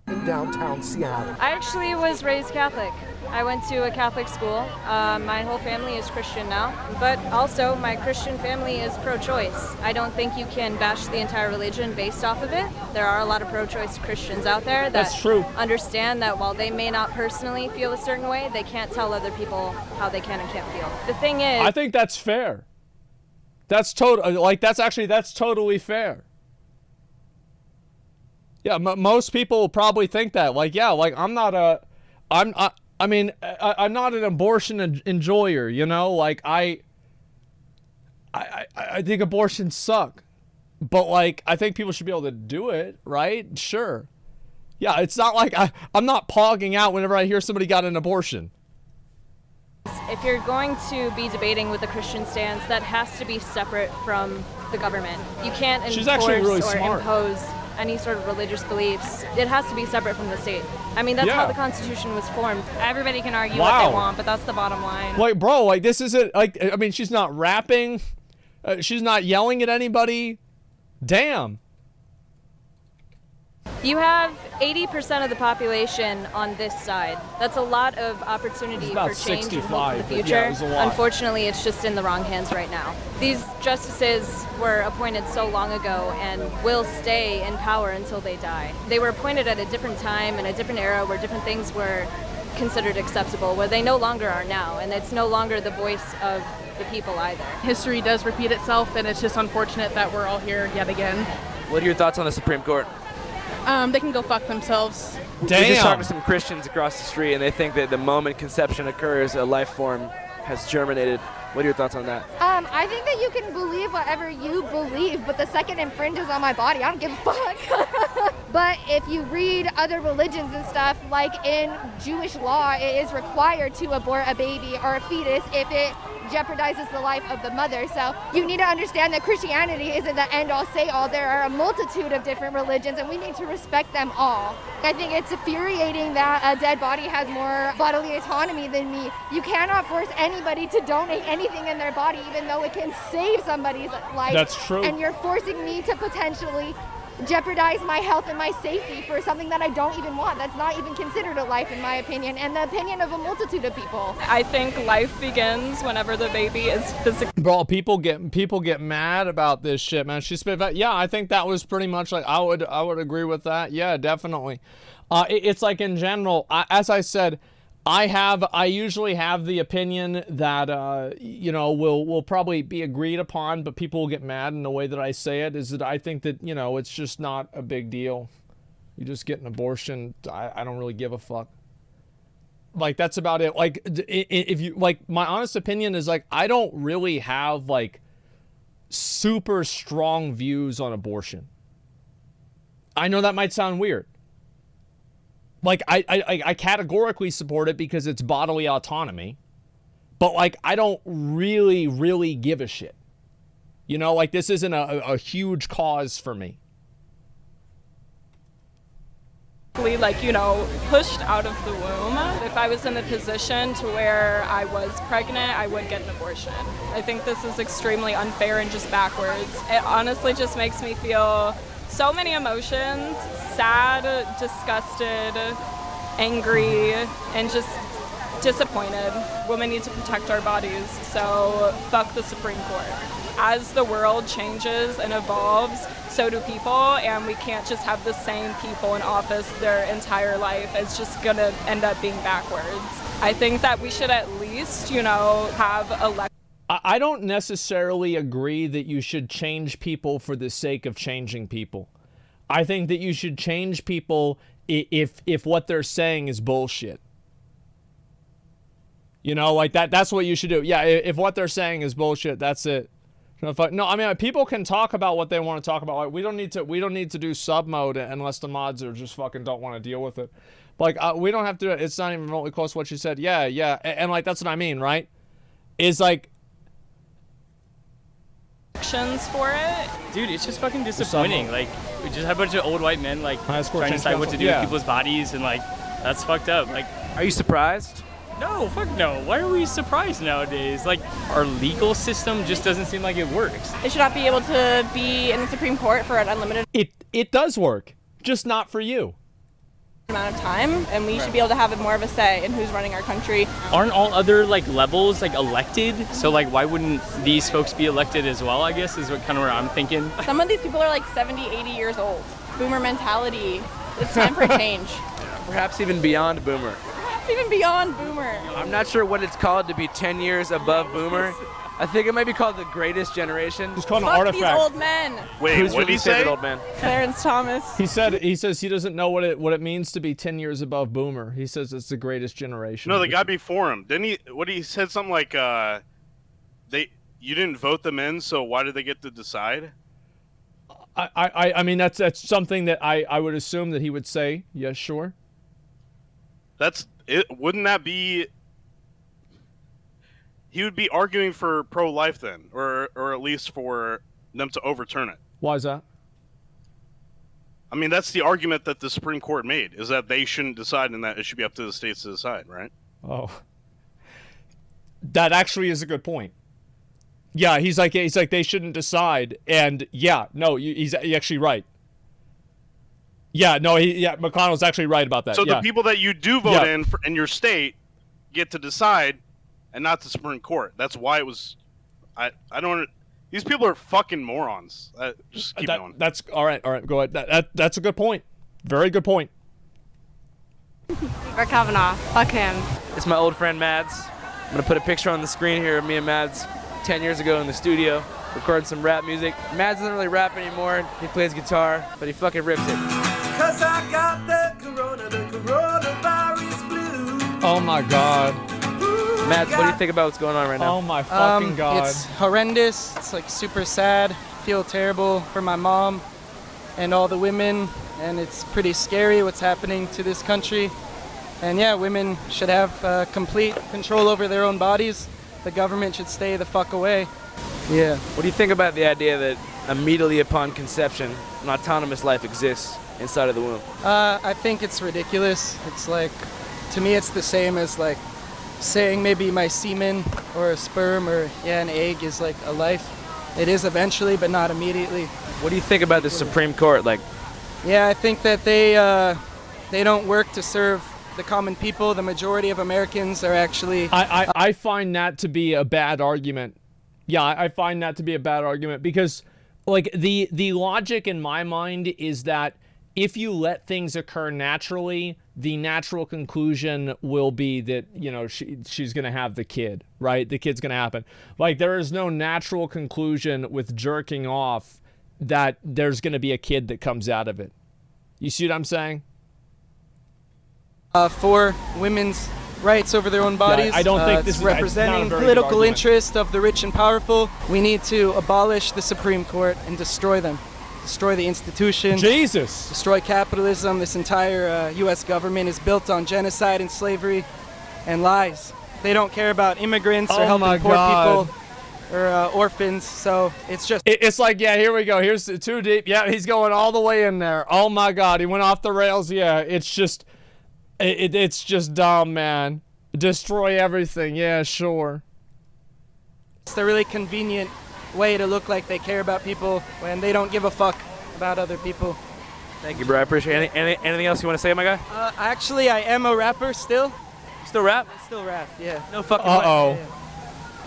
In downtown Seattle. I actually was raised Catholic. I went to a Catholic school. My whole family is Christian now, but also my Christian family is pro-choice. I don't think you can bash the entire religion based off of it. There are a lot of pro-choice Christians out there that understand that while they may not personally feel a certain way, they can't tell other people how they can and can't feel. The thing is, I think that's fair. That's totally fair. Yeah, most people probably think that. Like, yeah, like I'm not an abortion enjoyer, you know? Like I think abortions suck. But like I think people should be able to do it, right? Sure. Yeah, it's not like I'm not pogging out whenever I hear somebody got an abortion. if you're going to be debating with the Christian stance, that has to be separate from the government. You can't enforce or impose any sort of religious beliefs. It has to be separate from the state. I mean, that's how the Constitution was formed. Everybody can argue what they want, but that's the bottom line. Like, bro, like, this isn't, like, I mean, she's not rapping. She's not yelling at anybody. Damn. You have 80% of the population on this side. That's a lot of opportunity for change and hope for the future. Yeah, Unfortunately, it's just in the wrong hands right now. These justices were appointed so long ago and will stay in power until they die. They were appointed at a different time and a different era where different things were considered acceptable, where they no longer are now, and it's no longer the voice of the people either. History does repeat itself, and it's just unfortunate that we're all here yet again. What are your thoughts on the Supreme Court? They can go fuck themselves. Damn. We just talked to some Christians across the street, and they think that the moment conception occurs, a life form has germinated. What are your thoughts on that? I think that you can believe whatever you believe, but the second infringes on my body, I don't give a fuck. But if you read other religions and stuff, like in Jewish law, it is required to abort a baby or a fetus if it jeopardizes the life of the mother. So you need to understand that Christianity isn't the end-all, say-all. There are a multitude of different religions, and we need to respect them all. I think it's infuriating that a dead body has more bodily autonomy than me. You cannot force anybody to donate anything in their body, even though it can save somebody's life. That's true. And you're forcing me to potentially jeopardize my health and my safety for something that I don't even want. That's not even considered a life, in my opinion, and the opinion of a multitude of people. I think life begins whenever the baby is physically. Bro, people get mad about this shit, man. She spit back. Yeah, I think that was pretty much like I would agree with that. Yeah, definitely. It's like in general, as I said, I usually have the opinion that you know, will probably be agreed upon, but people will get mad in the way that I say it. Is that I think that, you know, it's just not a big deal. You just get an abortion. I don't really give a fuck. Like, that's about it. Like, if you, like, my honest opinion is, like, I don't really have, like, super strong views on abortion. I know that might sound weird. Like, I categorically support it because it's bodily autonomy. But, like, I don't really give a shit. You know, like, this isn't a huge cause for me. basically like, you know, pushed out of the womb. If I was in a position to where I was pregnant, I would get an abortion. I think this is extremely unfair and just backwards. It honestly just makes me feel so many emotions, sad, disgusted, angry, and just disappointed. Women need to protect our bodies, so fuck the Supreme Court. As the world changes and evolves, so do people, and we can't just have the same people in office their entire life. It's just gonna end up being backwards. I think that we should at least, you know, have elections. I don't necessarily agree that you should change people for the sake of changing people. I think that you should change people if what they're saying is bullshit. You know, like that's what you should do. Yeah, if what they're saying is bullshit, that's it. No, I mean, people can talk about what they want to talk about. Like, we don't need to do sub mode unless the mods are just fucking don't want to deal with it. But, like, we don't have to. It's not even remotely close to what you said. Yeah, and like that's what I mean, right? Is like For it, dude, it's just fucking disappointing. Like, we just have a bunch of old white men like trying to decide what to do with people's bodies, and like that's fucked up. Like, are you surprised? No, fuck no. Why are we surprised nowadays? Like, our legal system just doesn't seem like it works. They should not be able to be in the Supreme Court for an unlimited It does work, just not for you. Amount of time, and we should be able to have more of a say in who's running our country. Aren't all other like levels like elected? So like, why wouldn't these folks be elected as well? I guess is what kind of where I'm thinking. Some of these people are like 70, 80 years old. Boomer mentality. It's time for a change. Perhaps even beyond boomer. Even beyond boomer. I'm not sure what it's called to be 10 years above boomer. I think it might be called the greatest generation. It's called an Fuck artifact. These old men. Wait, Who's what did he say? Old man? Clarence Thomas. He says he doesn't know what it means to be 10 years above boomer. He says it's the greatest generation. No, the guy before him. Didn't he? What he said something like, you didn't vote them in, so why did they get to decide? I mean that's something that I would assume that he would say. Yes, sure. That's it. Wouldn't that be? He would be arguing for pro-life then, or at least for them to overturn it. Why is that? I mean, that's the argument that the Supreme Court made, is that they shouldn't decide and that it should be up to the states to decide, right? Oh. That actually is a good point. Yeah, he's like they shouldn't decide, and yeah, no, he's actually right. Yeah, no, McConnell's actually right about that. So yeah. the people that you do vote in your state get to decide, and not the Supreme Court. That's why it was. I don't. These people are fucking morons. Just keep going. That's all right. All right, go ahead. That's a good point. Very good point. Brett Kavanaugh. Fuck him. It's my old friend Mads. I'm gonna put a picture on the screen here of me and Mads 10 years ago in the studio, recording some rap music. Mads doesn't really rap anymore. He plays guitar, but he fucking rips it. Cause I got the coronavirus blue. Oh my god. Mads, what do you think about what's going on right now? Oh my fucking god. It's horrendous. It's like super sad. Feel terrible for my mom and all the women, and it's pretty scary what's happening to this country. And yeah, women should have complete control over their own bodies. The government should stay the fuck away. Yeah. What do you think about the idea that immediately upon conception, an autonomous life exists inside of the womb? I think it's ridiculous. It's like, to me, it's the same as like saying maybe my semen or a sperm or an egg is like a life. It is eventually, but not immediately. What do you think about the Supreme Court? Like, yeah, I think that they don't work to serve the common people. The majority of Americans are actually. I find that to be a bad argument. Yeah, I find that to be a bad argument because, like, the logic in my mind is that if you let things occur naturally, the natural conclusion will be that, you know, she's going to have the kid, right? The kid's going to happen. Like, there is no natural conclusion with jerking off that there's going to be a kid that comes out of it. You see what I'm saying? For women's rights over their own bodies. Yeah, I don't think this is is representing political interest of the rich and powerful. We need to abolish the Supreme Court and destroy them. Destroy the institution. Jesus. Destroy capitalism. This entire U.S. government is built on genocide and slavery and lies. They don't care about immigrants or helping poor people. or orphans. So it's just. It's like, yeah, here we go. Here's too deep. Yeah, he's going all the way in there. Oh my God, he went off the rails. Yeah, it's just, it's just dumb, man. Destroy everything. Yeah, sure. It's a really convenient way to look like they care about people when they don't give a fuck about other people. Thank you, bro. I appreciate it. Anything else you want to say, my guy? Actually, I am a rapper still. You still rap? I still rap, yeah. No fucking Uh-oh. way.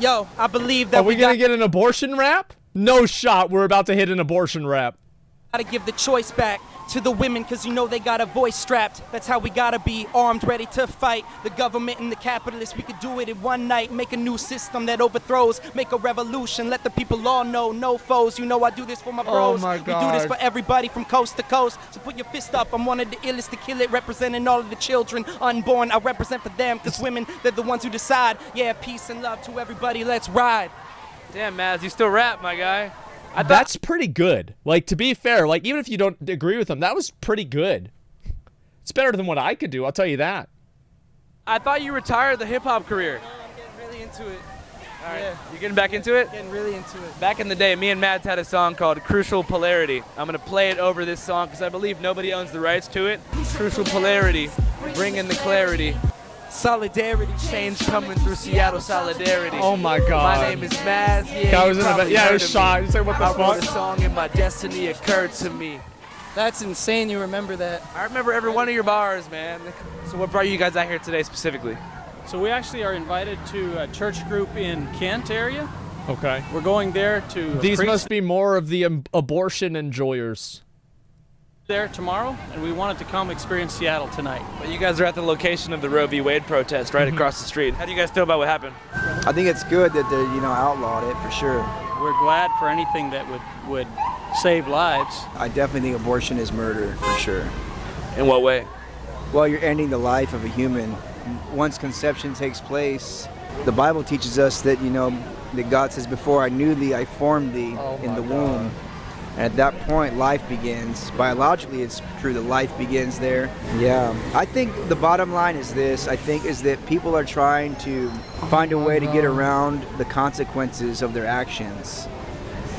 Yo, I believe that Are we gonna get an abortion rap? No shot. We're about to hit an abortion rap. Gotta give the choice back to the women, cause you know they got a voice strapped. That's how we gotta be, armed, ready to fight the government and the capitalists. We could do it in one night, make a new system that overthrows, make a revolution, let the people all know, no foes. You know I do this for my bros. Oh my God. We do this for everybody from coast to coast. So put your fist up, I'm one of the illest to kill it, representing all of the children unborn. I represent for them, cause women, they're the ones who decide. Yeah, peace and love to everybody, let's ride. Damn, Maz, you still rap, my guy. That's pretty good. Like, to be fair, like, even if you don't agree with him, that was pretty good. It's better than what I could do, I'll tell you that. I thought you retired the hip-hop career. No, I'm getting really into it. All right, you getting back into it? Getting really into it. Back in the day, me and Mads had a song called Crucial Polarity. I'm going to play it over this song because I believe nobody owns the rights to it. Crucial Polarity, bring in the clarity. Solidarity. Change coming through Seattle solidarity. Oh my God. My name is Maz. Yeah, Guy was in the yeah, he was shot. You say what the I wrote fuck? a song and my destiny occurred to me. That's insane you remember that. I remember every one of your bars, man. So what brought you guys out here today specifically? So we actually are invited to a church group in Kent area. Okay. We're going there to These preach must be more of the abortion enjoyers. there tomorrow, and we wanted to come experience Seattle tonight. Well, you guys are at the location of the Roe v. Wade protest right across the street. How do you guys feel about what happened? I think it's good that they, outlawed it for sure. We're glad for anything that would save lives. I definitely think abortion is murder for sure. In what way? Well, you're ending the life of a human. Once conception takes place, the Bible teaches us that, that God says, before I knew thee, I formed thee in the womb. And at that point, life begins. Biologically, it's true that life begins there. Yeah. I think the bottom line is this, is that people are trying to find a way to get around the consequences of their actions.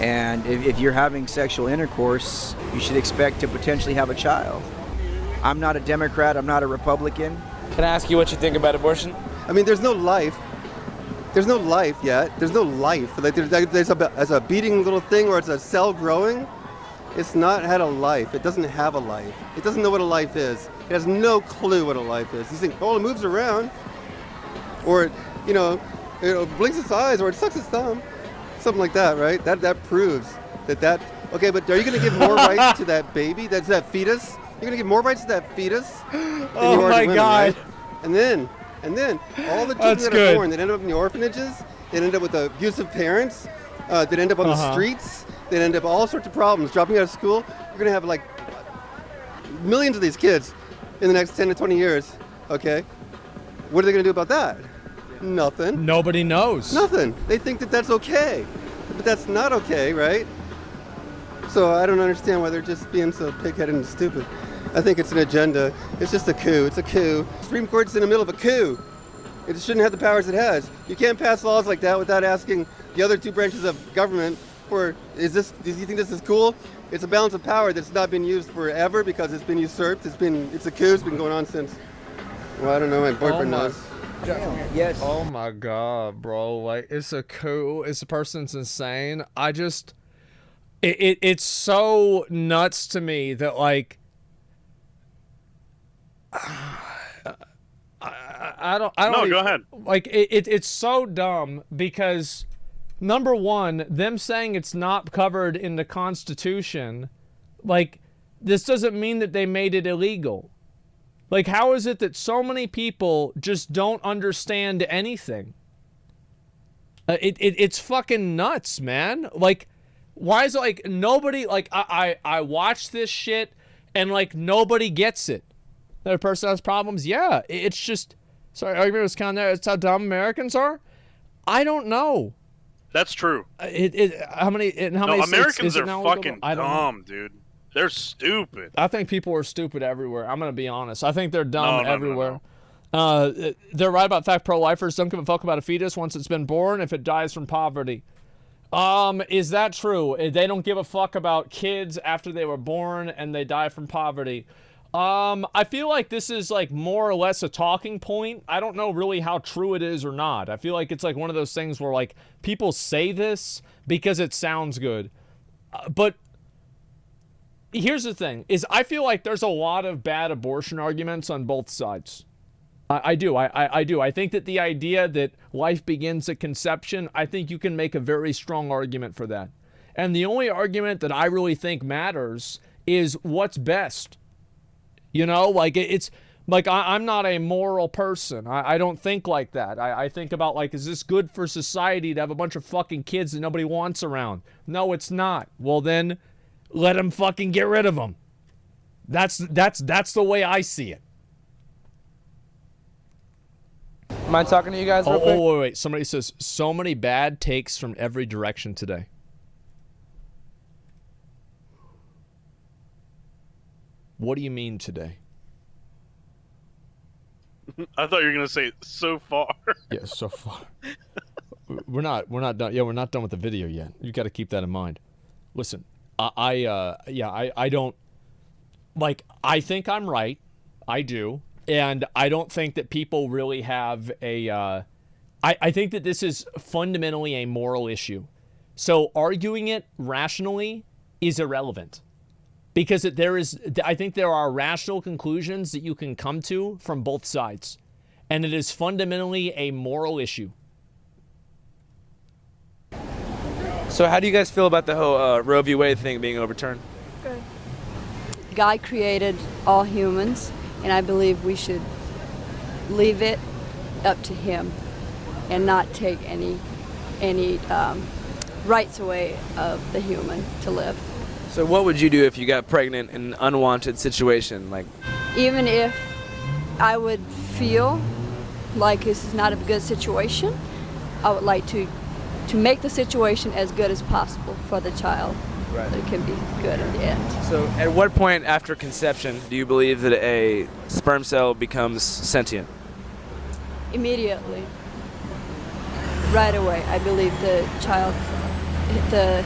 And if you're having sexual intercourse, you should expect to potentially have a child. I'm not a Democrat, I'm not a Republican. Can I ask you what you think about abortion? I mean, there's no life. There's no life yet. There's no life. Like there's a beating little thing where it's a cell growing. It's not had a life. It doesn't have a life. It doesn't know what a life is. It has no clue what a life is. You think, oh, it moves around, or it blinks its eyes, or it sucks its thumb, something like that, right? That proves that. Okay, but are you going to give more rights to that baby? That's that fetus. You're going to give more rights to that fetus than Oh you are my to women, God. right? And then all the children that are born that end up in the orphanages, that end up with abusive parents, that end up on the streets, that end up all sorts of problems, dropping out of school. You're going to have like millions of these kids in the next 10 to 20 years, okay? What are they going to do about that? Nothing. Nobody knows. Nothing. They think that that's okay, but that's not okay, right? So I don't understand why they're just being so pig-headed and stupid. I think it's an agenda. It's just a coup. It's a coup. Supreme Court's in the middle of a coup. It shouldn't have the powers it has. You can't pass laws like that without asking the other two branches of government for, do you think this is cool? It's a balance of power that's not been used forever because it's been usurped. It's a coup. It's been going on since, well, I don't know, my boyfriend knows. Yes. Oh my God, bro. Like, it's a coup. It's a person's insane. It's so nuts to me that, like, I don't No, even, go ahead. Like, it's so dumb because, number one, them saying it's not covered in the Constitution, like, this doesn't mean that they made it illegal. Like, how is it that so many people just don't understand anything? It's fucking nuts, man. Like, why is it like nobody, like, I watch this shit and, like, nobody gets it? That a person has problems? Yeah, it's just, sorry, argument was kind of there. It's how dumb Americans are? I don't know. That's true. How many states Americans is it are now fucking legal? I don't know. dumb, dude. They're stupid. I think people are stupid everywhere. I'm going to be honest. I think they're dumb No. everywhere. They're right about the fact pro-lifers don't give a fuck about a fetus once it's been born if it dies from poverty. Is that true? They don't give a fuck about kids after they were born and they die from poverty. I feel like this is like more or less a talking point. I don't know really how true it is or not. I feel like it's like one of those things where like people say this because it sounds good. But here's the thing, is I feel like there's a lot of bad abortion arguments on both sides. I do. I think that the idea that life begins at conception, I think you can make a very strong argument for that. And the only argument that I really think matters is what's best. You know, like it's like I'm not a moral person. I don't think like that. I think about like, is this good for society to have a bunch of fucking kids that nobody wants around? No, it's not. Well, then let them fucking get rid of them. That's the way I see it. Mind talking to you guys real quick? Oh, wait. Somebody says, so many bad takes from every direction today. What do you mean today? I thought you were going to say so far. Yeah, so far. We're not done. Yeah, we're not done with the video yet. You got to keep that in mind. Listen, I don't, like, I think I'm right. I do. And I don't think that people really have a, I think that this is fundamentally a moral issue. So arguing it rationally is irrelevant. Because I think there are rational conclusions that you can come to from both sides. And it is fundamentally a moral issue. So how do you guys feel about the whole Roe v. Wade thing being overturned? Good. God created all humans, and I believe we should leave it up to him and not take any rights away of the human to live. So what would you do if you got pregnant in an unwanted situation? Like, even if I would feel like this is not a good situation, I would like to make the situation as good as possible for the child. Right. That it can be good in the end. So at what point after conception do you believe that a sperm cell becomes sentient? Immediately. Right away. I believe the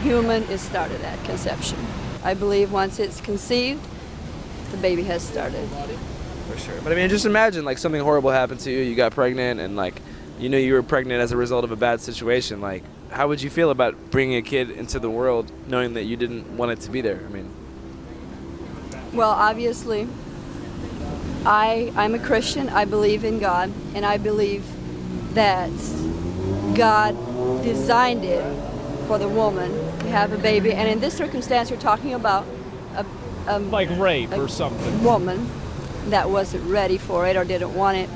human is started at conception. I believe once it's conceived, the baby has started. For sure. But I mean, just imagine like something horrible happened to you, you got pregnant, and like you knew you were pregnant as a result of a bad situation. Like, how would you feel about bringing a kid into the world knowing that you didn't want it to be there? I mean, well, obviously, I'm a Christian. I believe in God, and I believe that God designed it for the woman to have a baby. And in this circumstance, we're talking about a like rape or something. Woman that wasn't ready for it or didn't want it.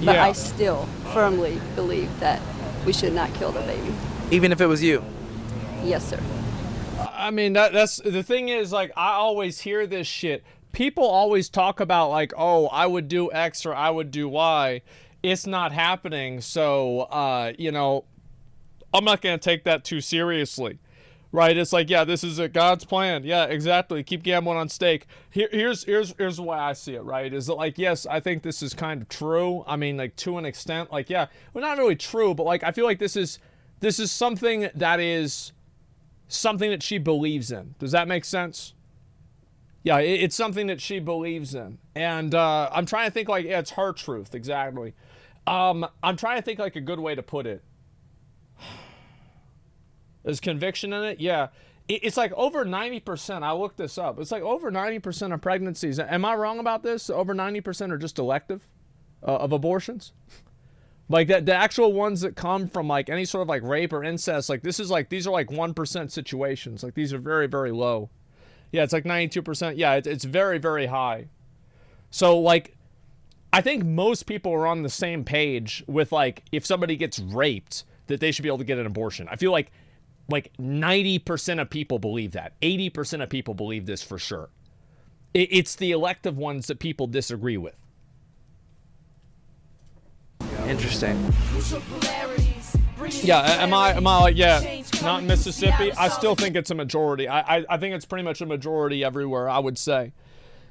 But yeah. I still firmly believe that we should not kill the baby. Even if it was you? Yes, sir. I mean, that's the thing is, like, I always hear this shit. People always talk about, like, oh, I would do X or I would do Y. It's not happening, so, you know, I'm not going to take that too seriously. Right? It's like, yeah, this is God's plan. Yeah, exactly. Keep gambling on stake. Here's why I see it, right? Is that, like, yes, I think this is kind of true. I mean, like, to an extent, like, yeah, well, not really true, but, like, I feel like this is something that is something that she believes in. Does that make sense? Yeah, it's something that she believes in. And I'm trying to think, like, yeah, it's her truth, exactly. I'm trying to think, like, a good way to put it. There's conviction in it? Yeah. It's like over 90%. I looked this up. It's like over 90% of pregnancies. Am I wrong about this? Over 90% are just elective of abortions? Like the actual ones that come from like any sort of like rape or incest, like these are like 1% situations. Like these are very, very low. Yeah, it's like 92%. Yeah, it's very, very high. So like, I think most people are on the same page with like, if somebody gets raped, that they should be able to get an abortion. I feel like 90% of people believe that. 80% of people believe this for sure. It's the elective ones that people disagree with. Interesting. Yeah, am I like, yeah, not in Mississippi? I still think it's a majority. I think it's pretty much a majority everywhere, I would say.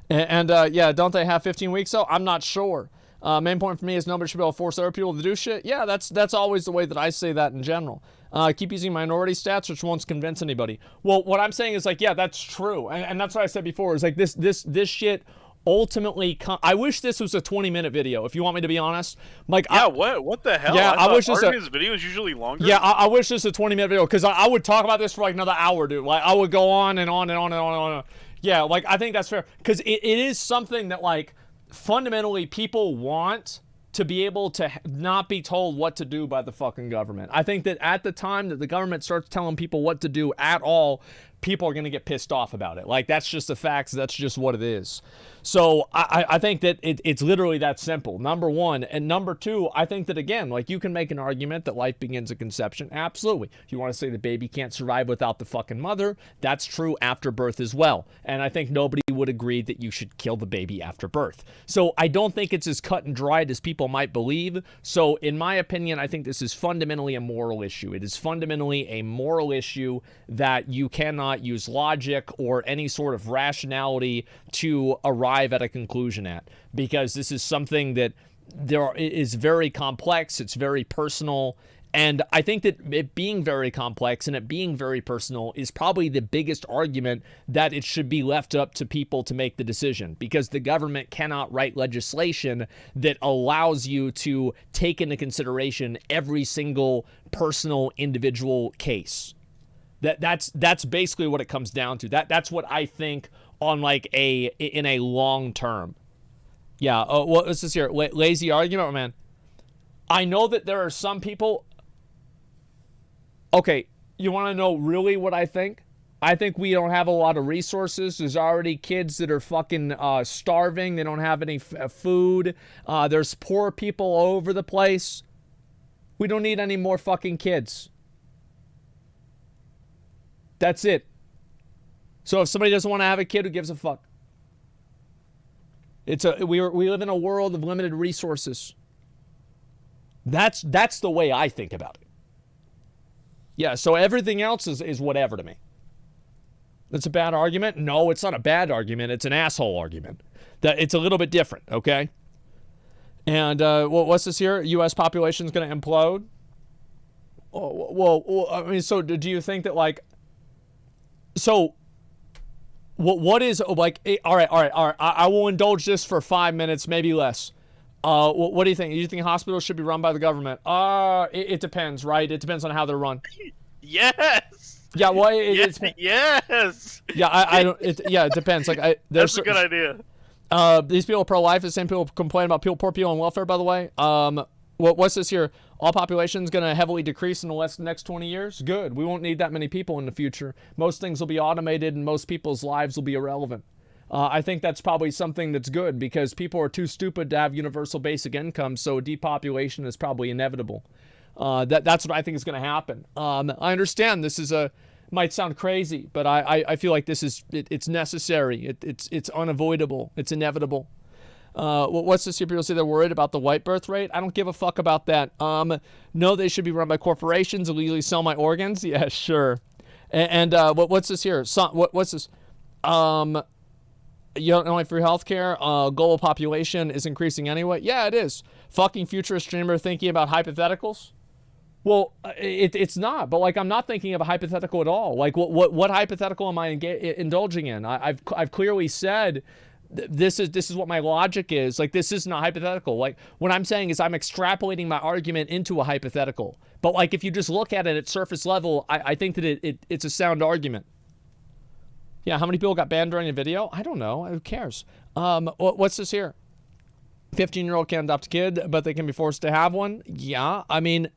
And yeah, don't they have 15 weeks though? I'm not sure. Main point for me is nobody should be able to force other people to do shit. Yeah, that's always the way that I say that in general. Keep using minority stats, which won't convince anybody. Well, what I'm saying is like, yeah, that's true, and that's what I said before. Is like this shit ultimately. I wish this was a 20-minute video. If you want me to be honest, like, yeah, what the hell? Yeah, I wish this. His video is usually longer. Yeah, I wish this was a 20-minute video because I would talk about this for like another hour, dude. Like I would go on and on and on and on and on. Yeah, like I think that's fair because it is something that like fundamentally people want to be able to not be told what to do by the fucking government. I think that at the time that the government starts telling people what to do at all, people are going to get pissed off about it. Like, that's just the facts. That's just what it is. So I think that it's literally that simple, number one. And number two, I think that, again, like, you can make an argument that life begins at conception. Absolutely. If you want to say the baby can't survive without the fucking mother, that's true after birth as well. And I think nobody would agree that you should kill the baby after birth. So I don't think it's as cut and dried as people might believe. So in my opinion, I think this is fundamentally a moral issue. It is fundamentally a moral issue that you cannot use logic or any sort of rationality to arrive at a conclusion at, because this is something that is very complex. It's very personal. And I think that it being very complex and it being very personal is probably the biggest argument that it should be left up to people to make the decision, because the government cannot write legislation that allows you to take into consideration every single personal individual case. That's basically what it comes down to. That's what I think on like in a long term. Yeah. Oh, what is this here? Lazy argument, man. I know that there are some people. Okay, you want to know really what I think? I think we don't have a lot of resources. There's already kids that are fucking starving. They don't have any food. There's poor people all over the place. We don't need any more fucking kids. That's it. So if somebody doesn't want to have a kid, who gives a fuck? We live in a world of limited resources. That's the way I think about it. Yeah, so everything else is whatever to me. That's a bad argument? No, it's not a bad argument. It's an asshole argument. It's a little bit different, okay? And what's this here? U.S. population is going to implode? Well, I mean, so do you think that, like... So... What is, like, all right, I will indulge this for 5 minutes, maybe less. What do you think? Do you think hospitals should be run by the government? It depends, right? It depends on how they're run. Yes! Yeah, well, yes! Yeah, I don't, it depends. Like, that's a good idea. These people are pro-life. The same people complain about poor people on welfare, by the way. What's this here? All population is going to heavily decrease in the next 20 years? Good. We won't need that many people in the future. Most things will be automated and most people's lives will be irrelevant. I think that's probably something that's good, because people are too stupid to have universal basic income, so depopulation is probably inevitable. That's what I think is going to happen. I understand this might sound crazy, but I feel like it's necessary. It's unavoidable. It's inevitable. What's this here? People say they're worried about the white birth rate. I don't give a fuck about that. No, they should be run by corporations, illegally sell my organs. Yeah, sure. And what's this here? What's this? You don't know, like, for healthcare, global population is increasing anyway. Yeah, it is. Fucking futurist dreamer thinking about hypotheticals. Well, it's not. But, like, I'm not thinking of a hypothetical at all. Like, what hypothetical am I indulging in? I've clearly said. This is what my logic is. Like, this isn't a hypothetical. Like, what I'm saying is I'm extrapolating my argument into a hypothetical. But, like, if you just look at it at surface level, I think that it's a sound argument. Yeah, how many people got banned during a video? I don't know. Who cares? What's this here? 15-year-old can't adopt a kid, but they can be forced to have one? Yeah, I mean,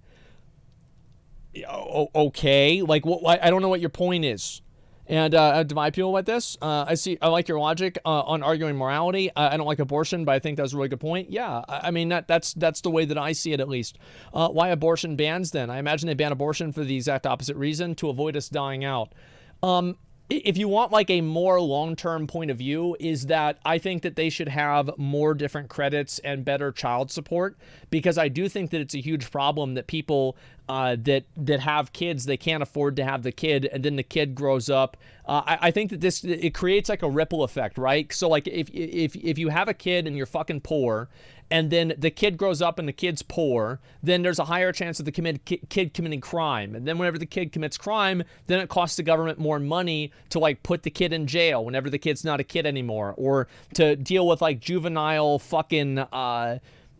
okay. Like, I don't know what your point is. And divide people like this. I like your logic on arguing morality. I don't like abortion, but I think that's a really good point. Yeah, I mean, that's the way that I see it, at least. Why abortion bans then? I imagine they ban abortion for the exact opposite reason, to avoid us dying out. If you want, like, a more long-term point of view, is that I think that they should have more different credits and better child support, because I do think that it's a huge problem that people that have kids, they can't afford to have the kid, and then the kid grows up. I think that it creates like a ripple effect, right? So like if you have a kid and you're fucking poor, and then the kid grows up and the kid's poor, then there's a higher chance of the kid committing crime. And then whenever the kid commits crime, then it costs the government more money to like put the kid in jail whenever the kid's not a kid anymore, or to deal with like juvenile fucking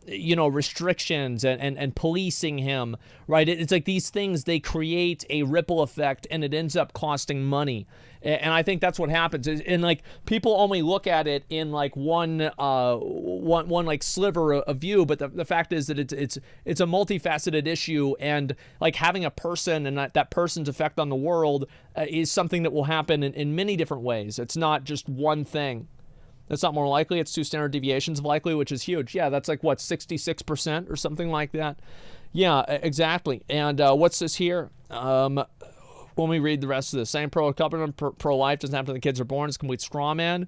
restrictions and policing him, right? It's like these things, they create a ripple effect, and it ends up costing money. And I think that's what happens. And like people only look at it in like one like sliver of view, but the fact is that it's a multifaceted issue, and like having a person and that person's effect on the world is something that will happen in many different ways. It's not just one thing. That's not more likely. It's 2 standard deviations of likely, which is huge. Yeah, that's like, what, 66% or something like that? Yeah, exactly. And what's this here? When we read the rest of this, saying pro-life doesn't happen until the kids are born is a complete straw man.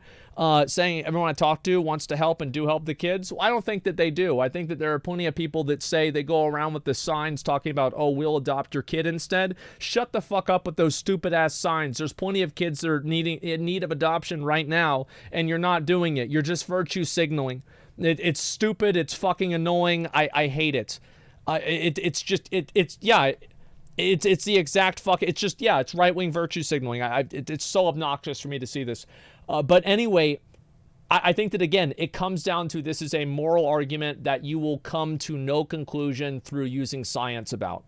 Saying everyone I talk to wants to help and do help the kids. Well, I don't think that they do. I think that there are plenty of people that say they go around with the signs talking about, oh, we'll adopt your kid instead. Shut the fuck up with those stupid ass signs. There's plenty of kids that are in need of adoption right now, and you're not doing it. You're just virtue signaling. It's stupid. It's fucking annoying. I hate it. It's the exact fuck. It's just, yeah, it's right-wing virtue signaling. It's so obnoxious for me to see this. But anyway, I think that, again, it comes down to this is a moral argument that you will come to no conclusion through using science about.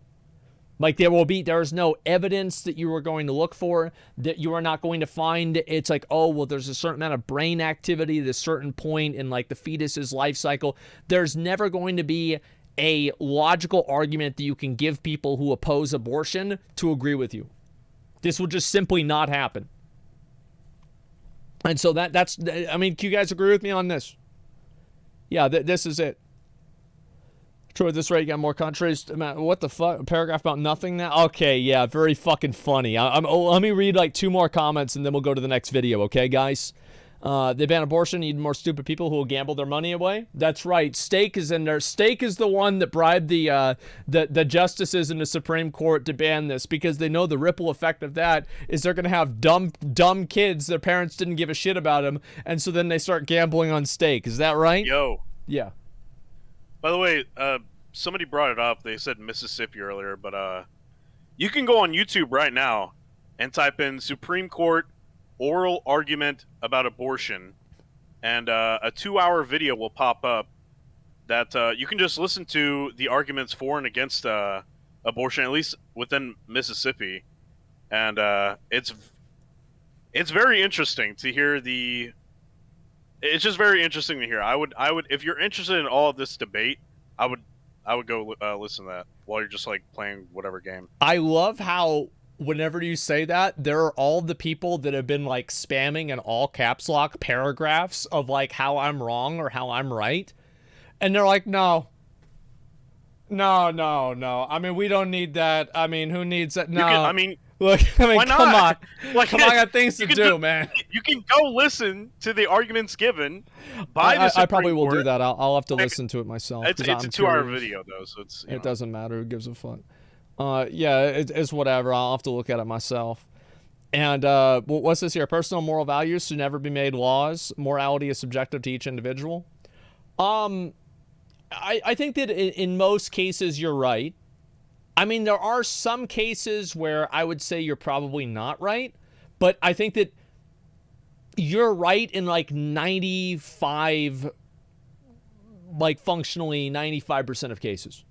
Like there's no evidence that you are going to look for, that you are not going to find. It's like, oh, well, there's a certain amount of brain activity at a certain point in like the fetus's life cycle. There's never going to be a logical argument that you can give people who oppose abortion to agree with you. This will just simply not happen. And so that's, I mean, can you guys agree with me on this? Yeah, this is it. True, at this rate, you got more countries. What the fuck? A paragraph about nothing now? Okay, yeah, very fucking funny. Let me read like 2 more comments and then we'll go to the next video, okay, guys? They ban abortion, need more stupid people who will gamble their money away. That's right. Stake is in there. Stake is the one that bribed the justices in the Supreme Court to ban this, because they know the ripple effect of that is they're going to have dumb kids. Their parents didn't give a shit about them, and so then they start gambling on stake. Is that right? Yo. Yeah. By the way, somebody brought it up. They said Mississippi earlier, but you can go on YouTube right now and type in Supreme Court oral argument about abortion, and a 2-hour video will pop up that you can just listen to the arguments for and against abortion, at least within Mississippi, and it's very interesting to hear the. It's just very interesting to hear. I would, if you're interested in all of this debate, I would go listen to that while you're just like playing whatever game. I love how whenever you say that, there are all the people that have been like spamming in all caps lock paragraphs of like how I'm wrong or how I'm right. And they're like, no. I mean, we don't need that. I mean, who needs that? No. Look, why not? Come on. Like, come on, I got things to do, man. You can go listen to the arguments given by the Supreme I probably will Court. do that. I'll have to listen to it myself. It's a 2-hour video, though, so it's... It doesn't matter. Who gives a fuck? Yeah, it's whatever. I'll have to look at it myself. And what's this here? Personal moral values should never be made laws. Morality is subjective to each individual. I think that in most cases you're right. I mean, there are some cases where I would say you're probably not right, but I think that you're right in like 95, like functionally 95% of cases.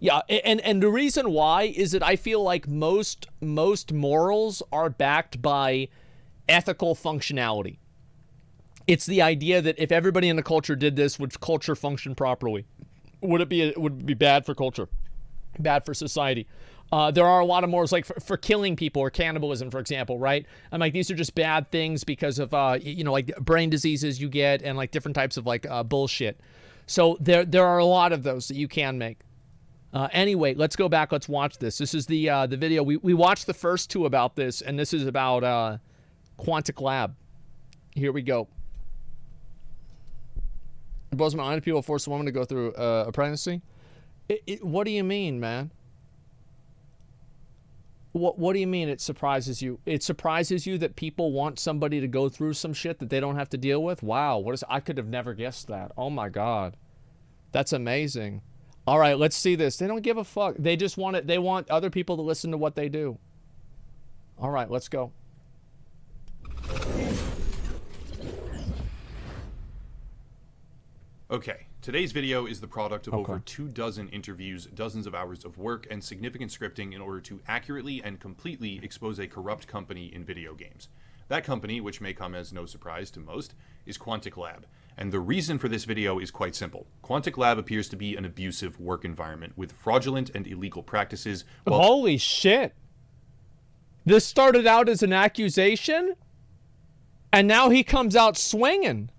Yeah, and the reason why is that I feel like most morals are backed by ethical functionality. It's the idea that if everybody in the culture did this, would culture function properly? Would it be bad for culture? Bad for society? There are a lot of morals, like for killing people or cannibalism, for example, right? I'm like, these are just bad things because of, like brain diseases you get and like different types of like bullshit. So there are a lot of those that you can make. Anyway, let's go back. Let's watch this. This is the video. We watched the first 2 about this, and this is about Quantic Lab. Here we go. It blows my mind if people force a woman to go through a pregnancy. What do you mean, man? What do you mean it surprises you? It surprises you that people want somebody to go through some shit that they don't have to deal with? Wow, I could have never guessed that. Oh my God. That's amazing. All right, let's see this. They don't give a fuck. They just want it. They want other people to listen to what they do. All right, let's go. Okay, today's video is the product of over 24 interviews, dozens of hours of work, and significant scripting in order to accurately and completely expose a corrupt company in video games. That company, which may come as no surprise to most, is Quantic Lab. And the reason for this video is quite simple. Quantic Lab appears to be an abusive work environment with fraudulent and illegal practices. Holy shit. This started out as an accusation, and now he comes out swinging.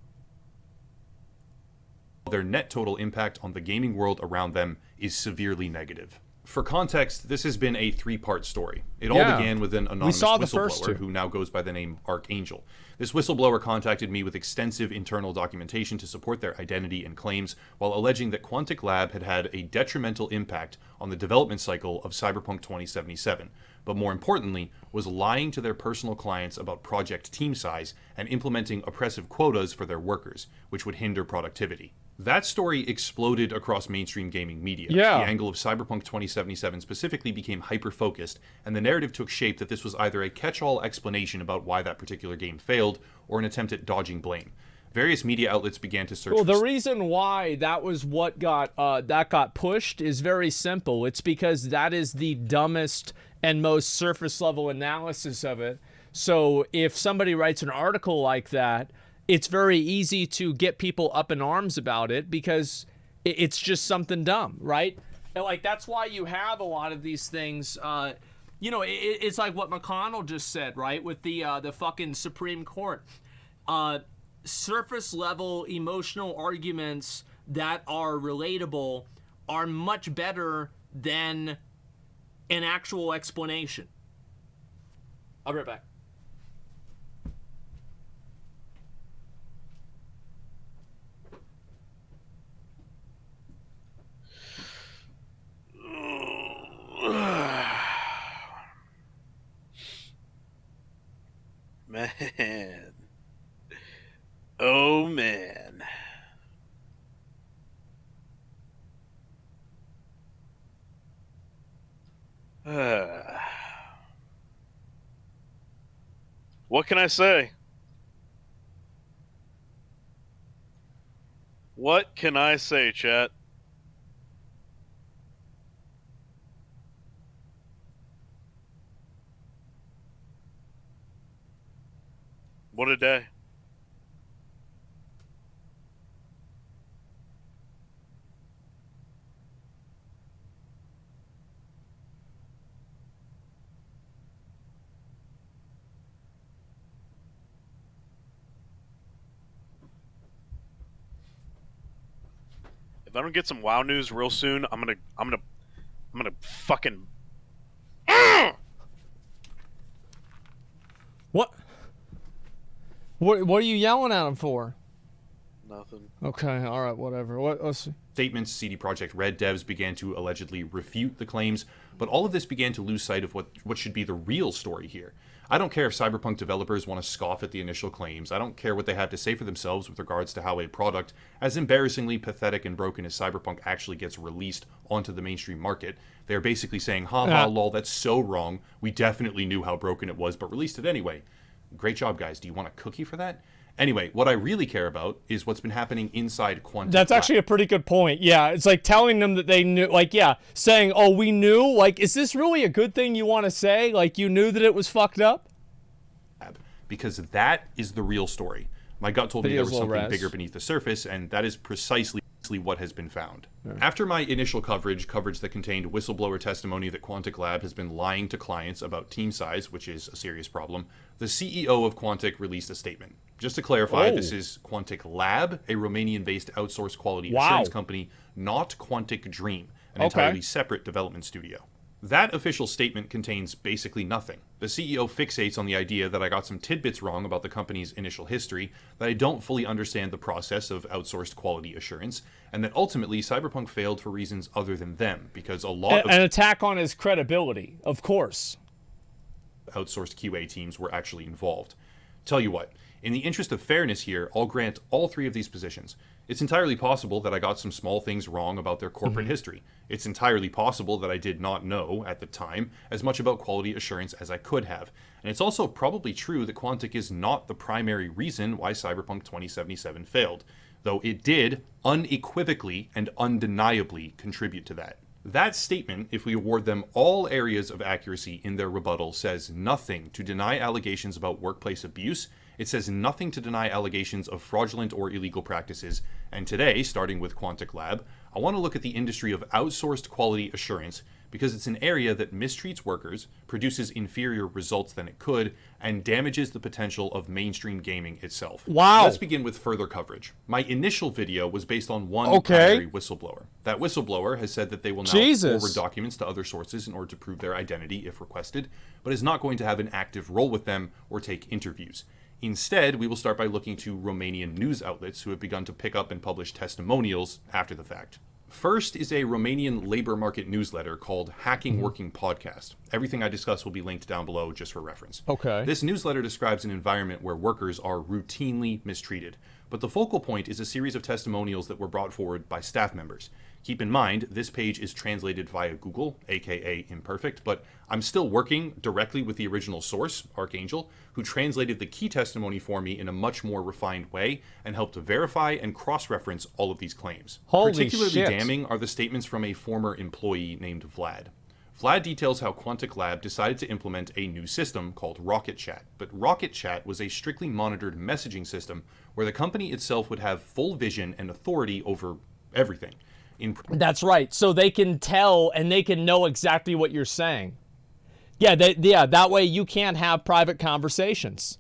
Their net total impact on the gaming world around them is severely negative. For context, this has been a 3-part story. It all began with an anonymous whistleblower who now goes by the name Archangel. This whistleblower contacted me with extensive internal documentation to support their identity and claims, while alleging that Quantic Lab had had a detrimental impact on the development cycle of Cyberpunk 2077, but more importantly, was lying to their personal clients about project team size and implementing oppressive quotas for their workers, which would hinder productivity. That story exploded across mainstream gaming media. Yeah. The angle of Cyberpunk 2077 specifically became hyper-focused, and the narrative took shape that this was either a catch-all explanation about why that particular game failed, or an attempt at dodging blame. Various media outlets began to search. Well, the reason why that was what got pushed is very simple. It's because that is the dumbest and most surface-level analysis of it. So if somebody writes an article like that, it's very easy to get people up in arms about it because it's just something dumb, right? And like that's why you have a lot of these things. It's like what McConnell just said, right? With the fucking Supreme Court, surface level emotional arguments that are relatable are much better than an actual explanation. I'll be right back. Man. Oh, man. What can I say? What can I say, chat? What a day. If I don't get some WoW news real soon, I'm gonna fucking. What? What are you yelling at him for? Nothing. Okay, all right, whatever. Let's see. Statements, CD Projekt Red devs began to allegedly refute the claims, but all of this began to lose sight of what should be the real story here. I don't care if Cyberpunk developers want to scoff at the initial claims. I don't care what they have to say for themselves with regards to how a product as embarrassingly pathetic and broken as Cyberpunk actually gets released onto the mainstream market. They're basically saying, ha lol, that's so wrong. We definitely knew how broken it was, but released it anyway. Great job, guys. Do you want a cookie for that? Anyway, what I really care about is what's been happening inside Quantic. That's actually a pretty good point. Yeah, it's like telling them that they knew, like, yeah, saying, oh, we knew. Like, is this really a good thing you want to say? Like, you knew that it was fucked up? Because that is the real story. My gut told me there was something bigger beneath the surface, and that is precisely what has been found. Yeah. After my initial coverage that contained whistleblower testimony that Quantic Lab has been lying to clients about team size, which is a serious problem, the CEO of Quantic released a statement. Just to clarify, this is Quantic Lab, a Romanian-based outsourced quality assurance company, not Quantic Dream, an entirely separate development studio. That official statement contains basically nothing. The CEO fixates on the idea that I got some tidbits wrong about the company's initial history, that I don't fully understand the process of outsourced quality assurance, and that ultimately Cyberpunk failed for reasons other than them, because a lot of... An attack on his credibility, of course. outsourced QA teams were actually involved. Tell you what, in the interest of fairness here, I'll grant all 3 of these positions. It's entirely possible that I got some small things wrong about their corporate history. It's entirely possible that I did not know, at the time, as much about quality assurance as I could have. And it's also probably true that Quantic is not the primary reason why Cyberpunk 2077 failed, though it did unequivocally and undeniably contribute to that. That statement, if we award them all areas of accuracy in their rebuttal, says nothing to deny allegations about workplace abuse. It says nothing to deny allegations of fraudulent or illegal practices. And today, starting with Quantic Lab, I want to look at the industry of outsourced quality assurance because it's an area that mistreats workers, produces inferior results than it could, and damages the potential of mainstream gaming itself. Wow. Let's begin with further coverage. My initial video was based on one primary whistleblower. That whistleblower has said that they will now forward documents to other sources in order to prove their identity if requested, but is not going to have an active role with them or take interviews. Instead, we will start by looking to Romanian news outlets who have begun to pick up and publish testimonials after the fact. First is a Romanian labor market newsletter called Hacking Working Podcast. Everything I discuss will be linked down below just for reference. Okay. This newsletter describes an environment where workers are routinely mistreated, but the focal point is a series of testimonials that were brought forward by staff members. Keep in mind, this page is translated via Google, aka imperfect, but I'm still working directly with the original source, Archangel, who translated the key testimony for me in a much more refined way and helped to verify and cross-reference all of these claims. Holy Particularly shit. damning are the statements from a former employee named Vlad. Vlad details how Quantic Lab decided to implement a new system called Rocket Chat, but Rocket Chat was a strictly monitored messaging system where the company itself would have full vision and authority over everything. That's right. So they can tell and they can know exactly what you're saying. Yeah, that way you can't have private conversations.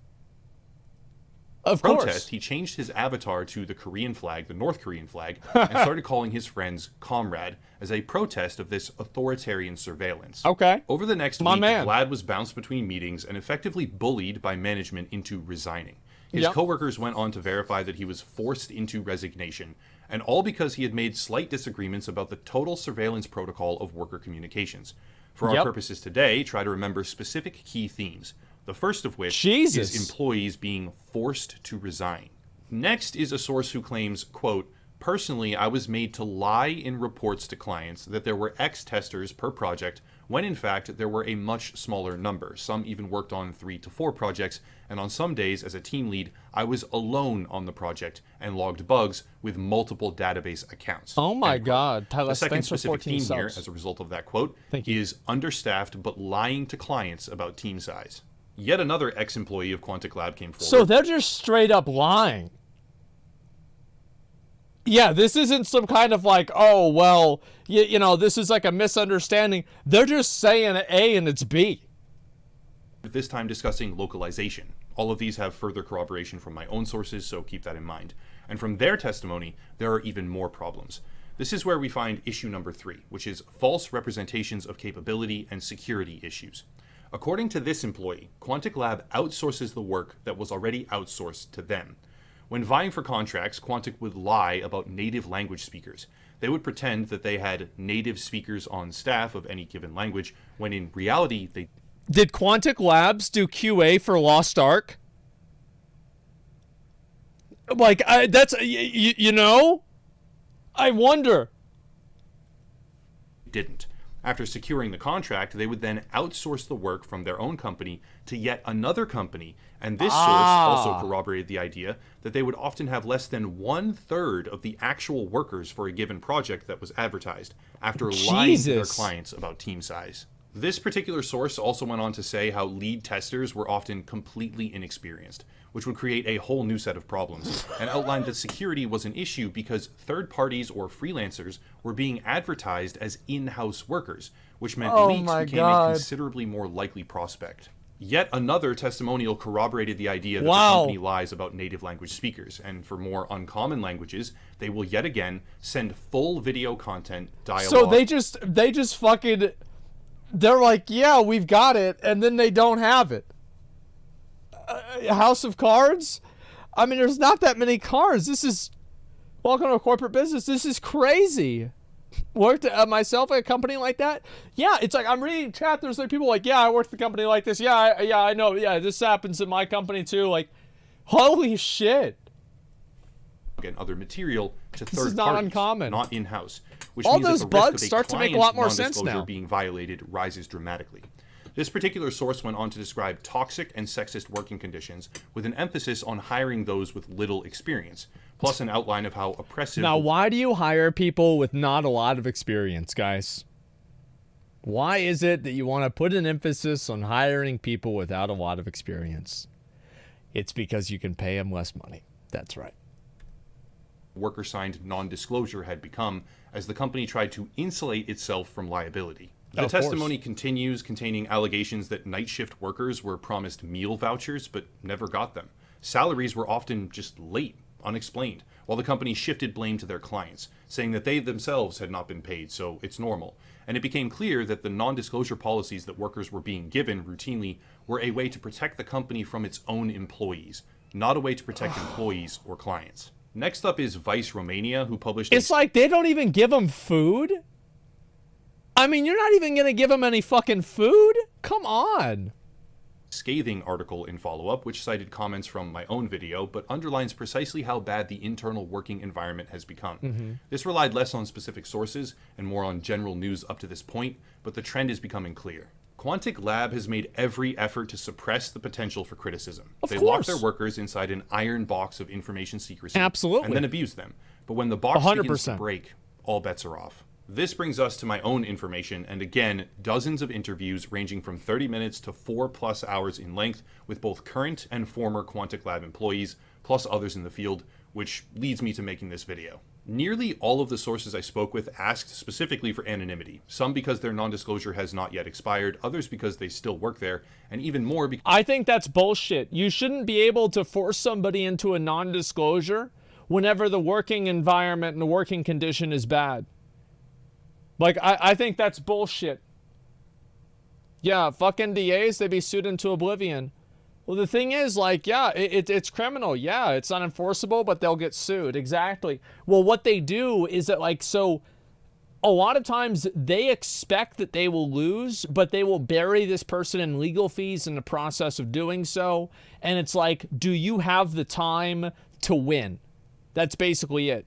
Of course. He changed his avatar to the Korean flag, the North Korean flag, and started calling his friends comrade as a protest of this authoritarian surveillance. Okay. Over the next week, Vlad was bounced between meetings and effectively bullied by management into resigning. His coworkers went on to verify that he was forced into resignation, and all because he had made slight disagreements about the total surveillance protocol of worker communications. For our purposes today, try to remember specific key themes. The first of which is employees being forced to resign. Next is a source who claims, quote, "Personally, I was made to lie in reports to clients that there were X testers per project, when in fact there were a much smaller number. Some even worked on 3 to 4 projects, and on some days as a team lead, I was alone on the project and logged bugs with multiple database accounts." Oh my God. The second specific theme here, as a result of that quote, is understaffed but lying to clients about team size. Yet another ex-employee of Quantic Lab came forward. So they're just straight up lying. Yeah, this isn't some kind of like, oh, well, you know, this is like a misunderstanding. They're just saying A and it's B. This time discussing localization. All of these have further corroboration from my own sources, so keep that in mind. And from their testimony, there are even more problems. This is where we find issue number 3, which is false representations of capability and security issues. According to this employee, Quantic Lab outsources the work that was already outsourced to them. When vying for contracts, Quantic would lie about native language speakers. They would pretend that they had native speakers on staff of any given language, when in reality they... Did Quantic Labs do QA for Lost Ark? Like, that's, you know? I wonder. Didn't. After securing the contract, they would then outsource the work from their own company to yet another company, and this source also corroborated the idea that they would often have less than 1/3 of the actual workers for a given project that was advertised, after lying to their clients about team size. This particular source also went on to say how lead testers were often completely inexperienced, which would create a whole new set of problems, and outlined that security was an issue because third parties or freelancers were being advertised as in-house workers, which meant leaks became a considerably more likely prospect. Yet another testimonial corroborated the idea that the company lies about native language speakers, and for more uncommon languages, they will yet again send full video content, dialogue... So they just fucking... They're like, yeah, we've got it, and then they don't have it. House of Cards? I mean, there's not that many cards. This is... Welcome to corporate business. This is crazy. worked myself at a company like that. Yeah, it's like I'm reading chat. There's like people like, yeah, I worked at a company like this. Yeah, I know. Yeah, this happens at my company too. Like, holy shit. And other material to This third is not parties, uncommon. not in-house, which All means those that the risk bugs of start to make a lot more sense non-disclosure now. being violated rises dramatically. This particular source went on to describe toxic and sexist working conditions with an emphasis on hiring those with little experience, plus an outline of how oppressive... Now, why do you hire people with not a lot of experience, guys? Why is it that you want to put an emphasis on hiring people without a lot of experience? It's because you can pay them less money. That's right. Worker-signed non-disclosure had become, as the company tried to insulate itself from liability. The Of testimony course. continues, containing allegations that night shift workers were promised meal vouchers but never got them. Salaries were often just late, unexplained, while the company shifted blame to their clients, saying that they themselves had not been paid, so it's normal. And it became clear that the non-disclosure policies that workers were being given routinely were a way to protect the company from its own employees, not a way to protect employees or clients. Next up is Vice Romania, who published... It's like they don't even give them food? I mean, you're not even going to give them any fucking food? Come on. Scathing article in follow-up, which cited comments from my own video, but underlines precisely how bad the internal working environment has become. This relied less on specific sources and more on general news up to this point, but the trend is becoming clear. Quantic Lab has made every effort to suppress the potential for criticism. They lock their workers inside an iron box of information secrecy Absolutely. and then abuse them. But when the box 100%. begins to break, all bets are off. This brings us to my own information, and again, dozens of interviews ranging from 30 minutes to 4+ hours in length with both current and former Quantic Lab employees, plus others in the field, which leads me to making this video. Nearly all of the sources I spoke with asked specifically for anonymity, some because their non-disclosure has not yet expired, others because they still work there, and even more because... I think that's bullshit. You shouldn't be able to force somebody into a non-disclosure whenever the working environment and the working condition is bad. Like, I think that's bullshit. Yeah, fuck NDAs, they be sued into oblivion. Well, the thing is, like, yeah, it's criminal. Yeah, it's unenforceable, but they'll get sued. Exactly. Well, what they do is that, like, so a lot of times they expect that they will lose, but they will bury this person in legal fees in the process of doing so. And it's like, do you have the time to win? That's basically it.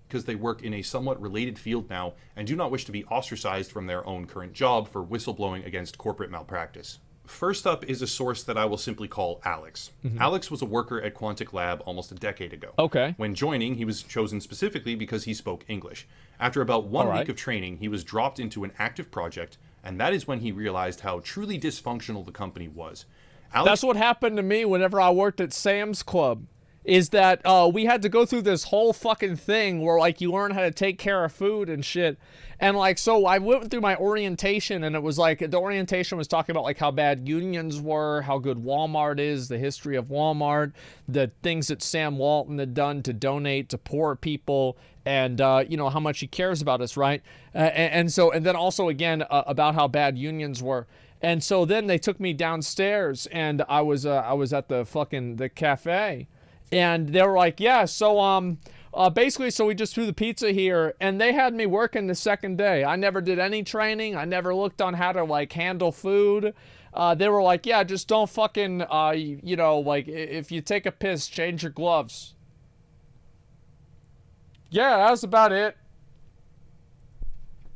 Because they work in a somewhat related field now and do not wish to be ostracized from their own current job for whistleblowing against corporate malpractice. First up is a source that I will simply call Alex. Alex was a worker at Quantic Lab almost a decade ago. Okay. When joining, he was chosen specifically because he spoke English. After about 1 week of training, he was dropped into an active project, and that is when he realized how truly dysfunctional the company was. That's what happened to me whenever I worked at Sam's Club. Is that we had to go through this whole fucking thing where, like, you learn how to take care of food and shit. And, like, so I went through my orientation, and it was like, the orientation was talking about, like, how bad unions were, how good Walmart is, the history of Walmart, the things that Sam Walton had done to donate to poor people, and, you know, how much he cares about us, right? And then also, again, about how bad unions were. And so then they took me downstairs, and I was at the cafe. And they were like, yeah, so basically, so we just threw the pizza here, and they had me working the second day. I never did any training. I never looked on how to, like, handle food. They were like, yeah, just don't fucking, you know, like, if you take a piss, change your gloves. Yeah, that's about it.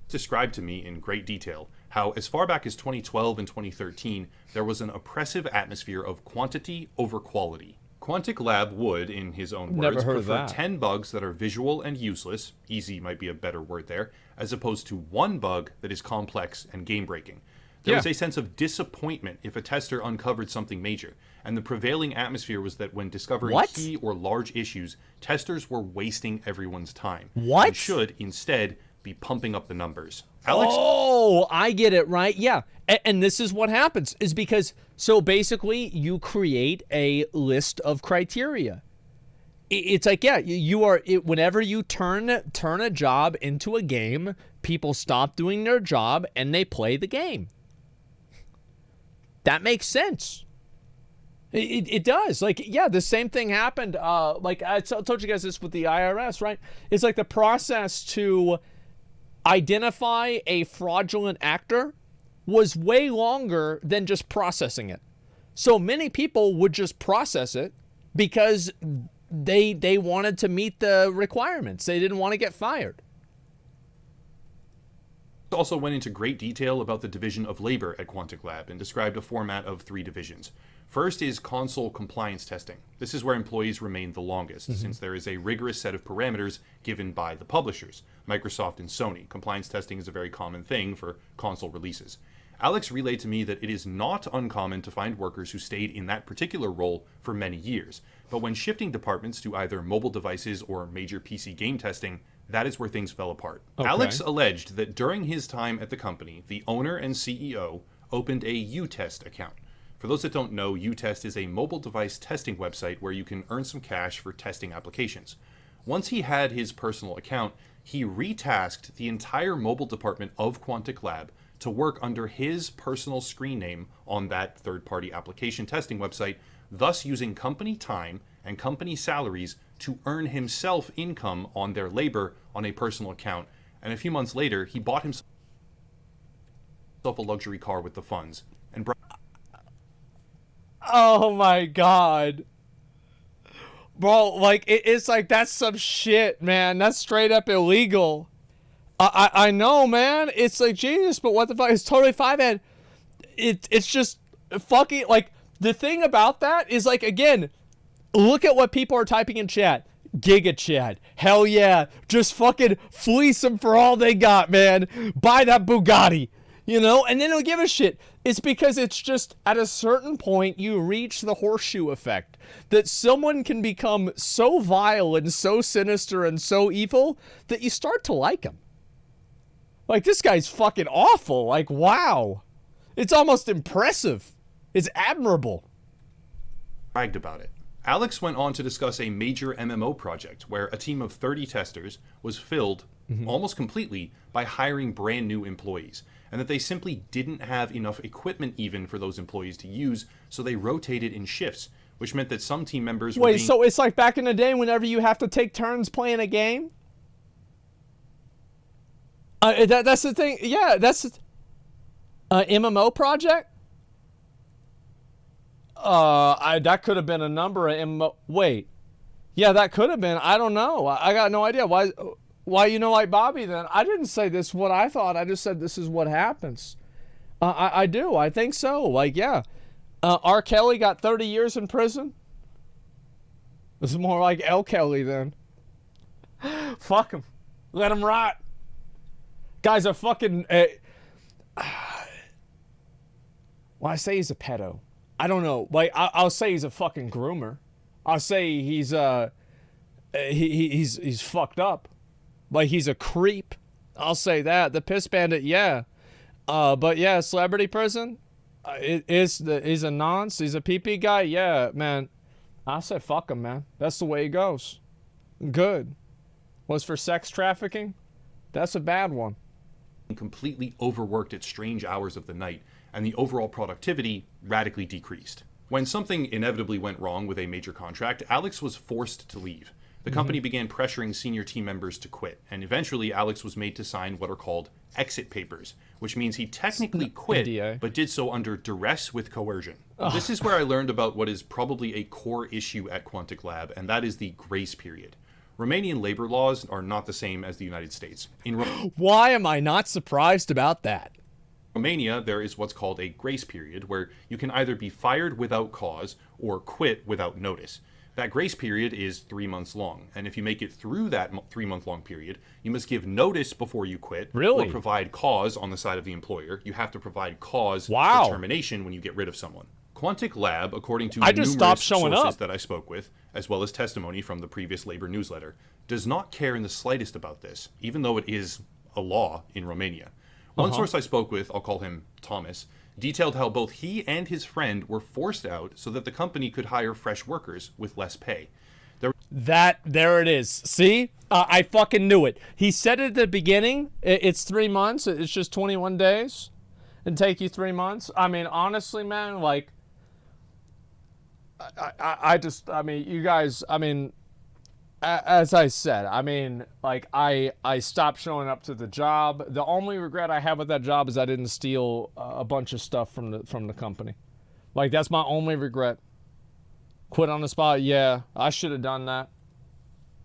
Described to me in great detail how, as far back as 2012 and 2013, there was an oppressive atmosphere of quantity over quality. Quantic Lab would, in his own words, prefer 10 bugs that are visual and useless, easy might be a better word there, as opposed to 1 bug that is complex and game-breaking. There was a sense of disappointment if a tester uncovered something major, and the prevailing atmosphere was that when discovering key or large issues, testers were wasting everyone's time. And should, instead, be pumping up the numbers. Alex? Oh, I get it, right? Yeah. And this is what happens, is because, so basically you create a list of criteria. It's like, yeah, you are, whenever you turn a job into a game, people stop doing their job and they play the game. That makes sense. It does. Like, yeah, the same thing happened. Like I told you guys this with the IRS, right? It's like the process to identify a fraudulent actor was way longer than just processing it. So many people would just process it because they wanted to meet the requirements. They didn't want to get fired. Also went into great detail about the division of labor at Quantic Lab and described a format of 3 divisions. First is console compliance testing. This is where employees remain the longest, since there is a rigorous set of parameters given by the publishers, Microsoft and Sony. Compliance testing is a very common thing for console releases. Alex relayed to me that it is not uncommon to find workers who stayed in that particular role for many years, but when shifting departments to either mobile devices or major PC game testing, that is where things fell apart. Okay. Alex alleged that during his time at the company, the owner and CEO opened a U-Test account. For those that don't know, U-Test is a mobile device testing website where you can earn some cash for testing applications. Once he had his personal account, he retasked the entire mobile department of Quantic Lab to work under his personal screen name on that third-party application testing website, thus using company time and company salaries to earn himself income on their labor on a personal account. And a few months later, he bought himself a luxury car with the funds. And oh my god. Bro, like, it's like, that's some shit, man. That's straight up illegal. I know, man. It's like, genius, but what the fuck? It's totally fine. It's just fucking, like, the thing about that is, like, again, look at what people are typing in chat. Giga chat. Hell yeah. Just fucking fleece them for all they got, man. Buy that Bugatti. You know? And then they'll give a shit. It's because it's just, at a certain point, you reach the horseshoe effect. That someone can become so vile and so sinister and so evil that you start to like him. Like, this guy's fucking awful. Like, wow. It's almost impressive. It's admirable. Bragged about it. Alex went on to discuss a major MMO project where a team of 30 testers was filled almost completely by hiring brand new employees, and that they simply didn't have enough equipment even for those employees to use, so they rotated in shifts, which meant that some team members were so it's like back in the day whenever you have to take turns playing a game? That's the thing. Yeah, that's MMO project. That could have been a number of MMO. Wait, yeah, that could have been. I don't know. I got no idea. Why you know like Bobby then? I didn't say this is what I thought. I just said this is what happens. I do. I think so. Like, yeah. R. Kelly got 30 years in prison. This is more like L. Kelly then. Fuck him. Let him rot. Guy's a fucking... well, I say he's a pedo. I don't know. Like, I'll say he's a fucking groomer. I'll say he's he's fucked up. Like, he's a creep. I'll say that. The piss bandit, yeah. But yeah, celebrity prison. He's a nonce. He's a pee-pee guy. Yeah, man. I say fuck him, man. That's the way he goes. Good. Was for sex trafficking? That's a bad one. Completely overworked at strange hours of the night, and the overall productivity radically decreased. When something inevitably went wrong with a major contract, Alex was forced to leave. The company began pressuring senior team members to quit, and eventually Alex was made to sign what are called exit papers, which means he technically quit, NDA. but did so under duress with coercion. This is where I learned about what is probably a core issue at Quantic Lab, and that is the grace period. Romanian labor laws are not the same as the United States. Why am I not surprised about that? Romania, there is what's called a grace period, where you can either be fired without cause or quit without notice. That grace period is 3 months long, and if you make it through that 3 month long period, you must give notice before you quit, Really? or provide cause on the side of the employer. You have to provide cause Wow. for termination when you get rid of someone. Quantic Lab, according to I just numerous stopped showing sources up. that I spoke with, as well as testimony from the previous labor newsletter, does not care in the slightest about this, even though it is a law in Romania. One source I spoke with, I'll call him Thomas, detailed how both he and his friend were forced out so that the company could hire fresh workers with less pay. There it is. See? I fucking knew it. He said it at the beginning. It's 3 months. It's just 21 days. It'd take you 3 months. I mean, honestly, man, like, I mean, you guys, I mean, as I said, I mean, like, I stopped showing up to the job. The only regret I have with that job is I didn't steal a bunch of stuff from the company. Like, that's my only regret. Quit on the spot, yeah, I should have done that.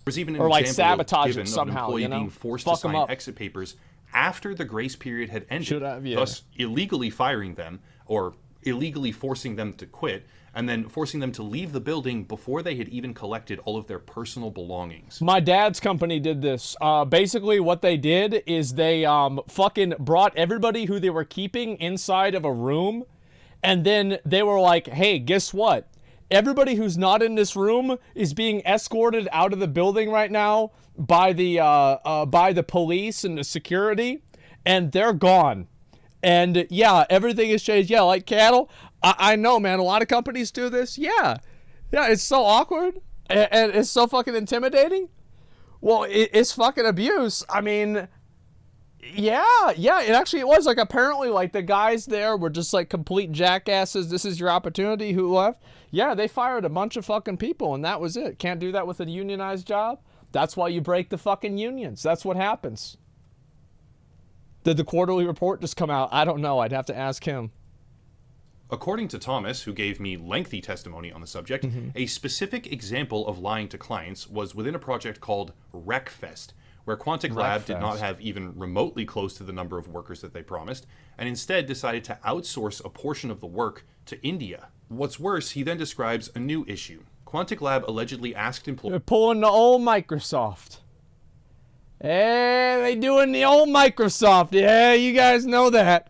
There was even an or like example sabotage given it somehow, of an employee you know? being forced Fuck to sign 'em up. exit papers after the grace period had ended, Should have, yeah. thus illegally firing them or illegally forcing them to quit, and then forcing them to leave the building before they had even collected all of their personal belongings. My dad's company did this. Basically, what they did is they fucking brought everybody who they were keeping inside of a room, and then they were like, hey, guess what? Everybody who's not in this room is being escorted out of the building right now by the police and the security, and they're gone. And yeah, everything has changed. Yeah, like cattle. I know, man. A lot of companies do this. Yeah, it's so awkward and it's so fucking intimidating. Well, it's fucking abuse. I mean, yeah, it was. Like, apparently, like, the guys there were just like complete jackasses. This is your opportunity. Who left? Yeah, they fired a bunch of fucking people, and that was it. Can't do that with a unionized job. That's why you break the fucking unions. That's what happens. Did the quarterly report just come out? I don't know. I'd have to ask him. According to Thomas, who gave me lengthy testimony on the subject, a specific example of lying to clients was within a project called Wreckfest, where Quantic Lab did not have even remotely close to the number of workers that they promised, and instead decided to outsource a portion of the work to India. What's worse, he then describes a new issue. Quantic Lab allegedly asked employees... They're pulling the old Microsoft. Hey, they doing the old Microsoft. Yeah, you guys know that.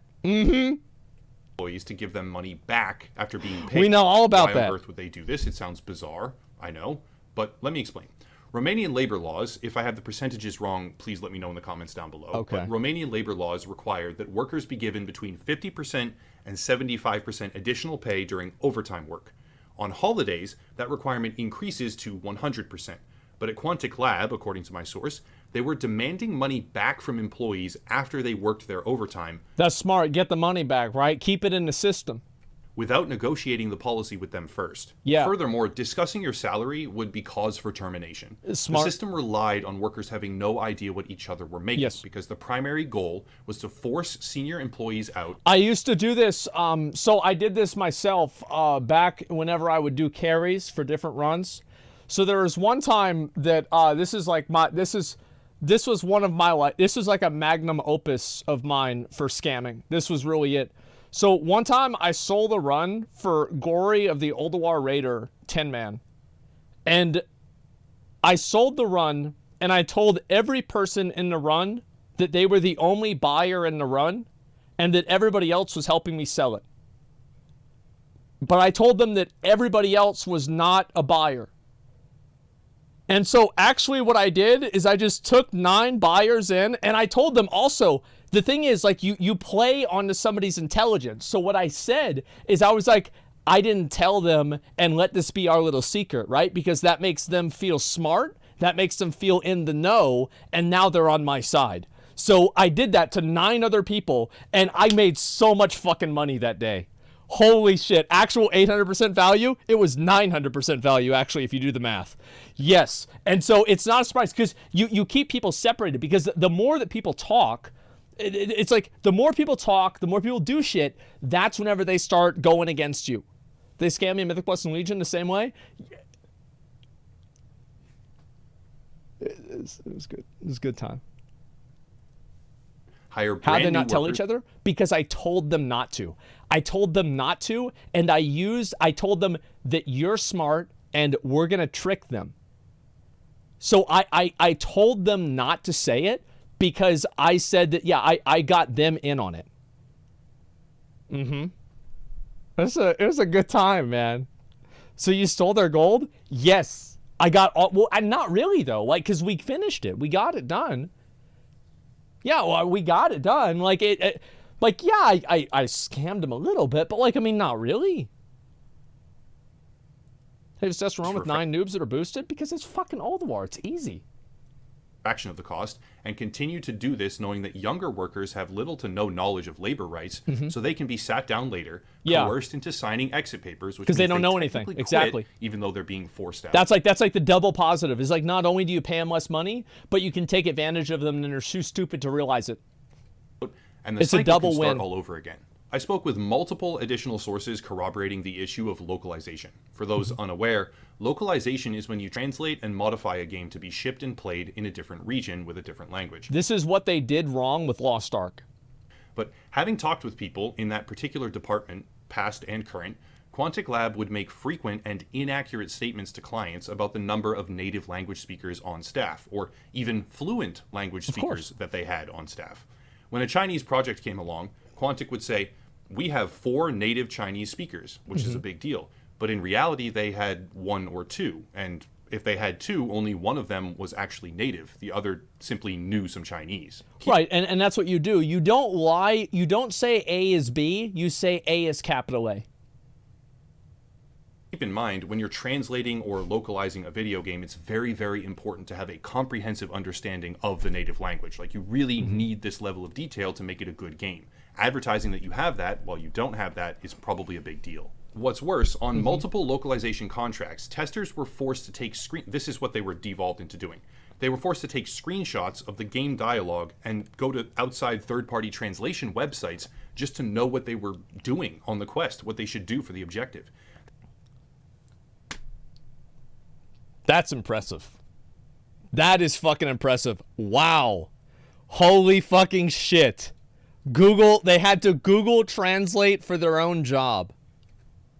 employees to give them money back after being paid. We know all about that. Why on earth would they do this? It sounds bizarre, I know, but let me explain. Romanian labor laws, if I have the percentages wrong, please let me know in the comments down below. Okay. But Romanian labor laws require that workers be given between 50% and 75% additional pay during overtime work. On holidays, that requirement increases to 100%. But at Quantic Lab, according to my source, they were demanding money back from employees after they worked their overtime. That's smart. Get the money back, right? Keep it in the system. Without negotiating the policy with them first. Yeah. Furthermore, discussing your salary would be cause for termination. Smart. The system relied on workers having no idea what each other were making, because the primary goal was to force senior employees out. I used to do this. So I did this myself back whenever I would do carries for different runs. So there was one time that this was like a magnum opus of mine for scamming. This was really it. So one time I sold a run for Gory of the Oldawar Raider 10-man. And I sold the run, and I told every person in the run that they were the only buyer in the run, and that everybody else was helping me sell it. But I told them that everybody else was not a buyer. And so actually what I did is I just took 9 buyers in, and I told them also, the thing is, like, you play onto somebody's intelligence. So what I said is I was like, I didn't tell them and let this be our little secret, right? Because that makes them feel smart. That makes them feel in the know. And now they're on my side. So I did that to 9 other people, and I made so much fucking money that day. Holy shit. Actual 800% value? It was 900% value, actually, if you do the math. Yes. And so it's not a surprise, because you keep people separated, because the more that people talk, it's like the more people talk, the more people do shit, that's whenever they start going against you. They scam me in Mythic Plus and Legion the same way. It was good. It was a good time. Hire How'd brand they new not tell workers. each other? Because I told them not to. I told them not to, and I told them that you're smart and we're going to trick them. So I told them not to say it because I said that, yeah, I got them in on it. It was a good time, man. So you stole their gold? Yes. I got all, well, not really though, like, because we finished it. We got it done. Yeah, well, we got it done. Like, I scammed him a little bit, but, like, I mean, not really. Hey, testosterone with 9 noobs that are boosted? Because it's fucking Oldwar. It's easy. fraction of the cost and continue to do this knowing that younger workers have little to no knowledge of labor rights, so they can be sat down later, coerced into signing exit papers, which because they don't know technically anything. quit, Exactly. even though they're being forced out. That's like the double positive. Is like not only do you pay them less money, but you can take advantage of them and they're too stupid to realize it. And the It's a cycle double can start win. all over again. I spoke with multiple additional sources corroborating the issue of localization. For those unaware, localization is when you translate and modify a game to be shipped and played in a different region with a different language. This is what they did wrong with Lost Ark. But having talked with people in that particular department, past and current, Quantic Lab would make frequent and inaccurate statements to clients about the number of native language speakers on staff, or even fluent language speakers that they had on staff. When a Chinese project came along, Quantic would say, we have 4 native Chinese speakers, which is a big deal. But in reality, they had 1 or 2. And if they had 2, only one of them was actually native. The other simply knew some Chinese. Right, and that's what you do. You don't lie. You don't say A is B. You say A is capital A. Keep in mind, when you're translating or localizing a video game, it's very, very important to have a comprehensive understanding of the native language. Like, you really need this level of detail to make it a good game. Advertising that you have that while you don't have that is probably a big deal. What's worse, on multiple localization contracts, testers were forced to take this is what they were devolved into doing. They were forced to take screenshots of the game dialogue and go to outside third-party translation websites just to know what they were doing on the quest, what they should do for the objective. That's impressive. That is fucking impressive. Wow. Holy fucking shit. They had to Google Translate for their own job.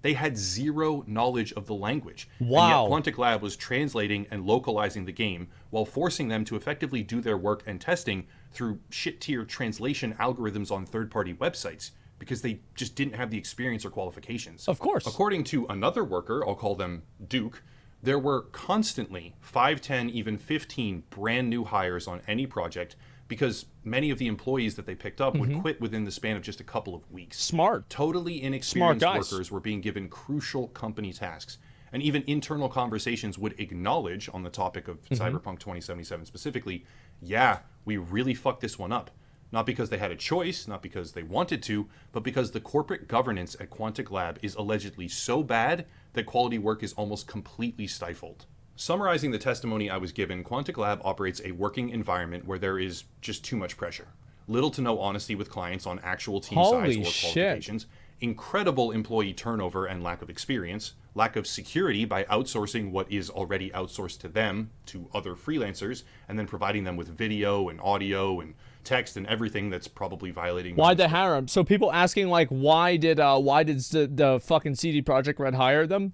They had zero knowledge of the language. Wow. And yet Quantic Lab was translating and localizing the game while forcing them to effectively do their work and testing through shit-tier translation algorithms on third-party websites because they just didn't have the experience or qualifications. Of course. According to another worker, I'll call them Duke, there were constantly 5, 10, even 15 brand new hires on any project because many of the employees that they picked up would quit within the span of just a couple of weeks. Smart. Totally inexperienced workers were being given crucial company tasks. And even internal conversations would acknowledge, on the topic of Cyberpunk 2077 specifically, yeah, we really fucked this one up. Not because they had a choice, not because they wanted to, but because the corporate governance at Quantic Lab is allegedly so bad that quality work is almost completely stifled. Summarizing the testimony I was given, Quantic Lab operates a working environment where there is just too much pressure. Little to no honesty with clients on actual team size or qualifications. Incredible employee turnover and lack of experience. Lack of security by outsourcing what is already outsourced to them to other freelancers, and then providing them with video and audio and text and everything that's probably violating. Why'd they hire them? So people asking like, why did the fucking CD Projekt Red hire them?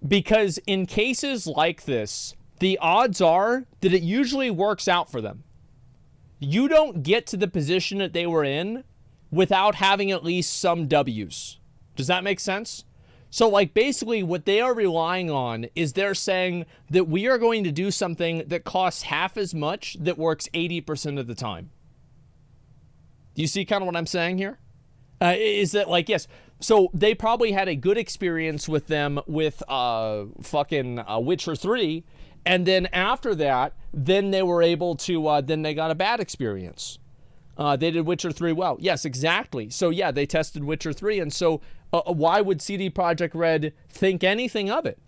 Because in cases like this, the odds are that it usually works out for them. You don't get to the position that they were in without having at least some W's. Does that make sense? So like basically what they are relying on is they're saying that we are going to do something that costs half as much that works 80% of the time. Do you see kind of what I'm saying here? Is that like, yes. So they probably had a good experience with them with Witcher 3. And then after that, then they were able to, then they got a bad experience. They did Witcher 3 well. Yes, exactly. So yeah, they tested Witcher 3. And so why would CD Projekt Red think anything of it?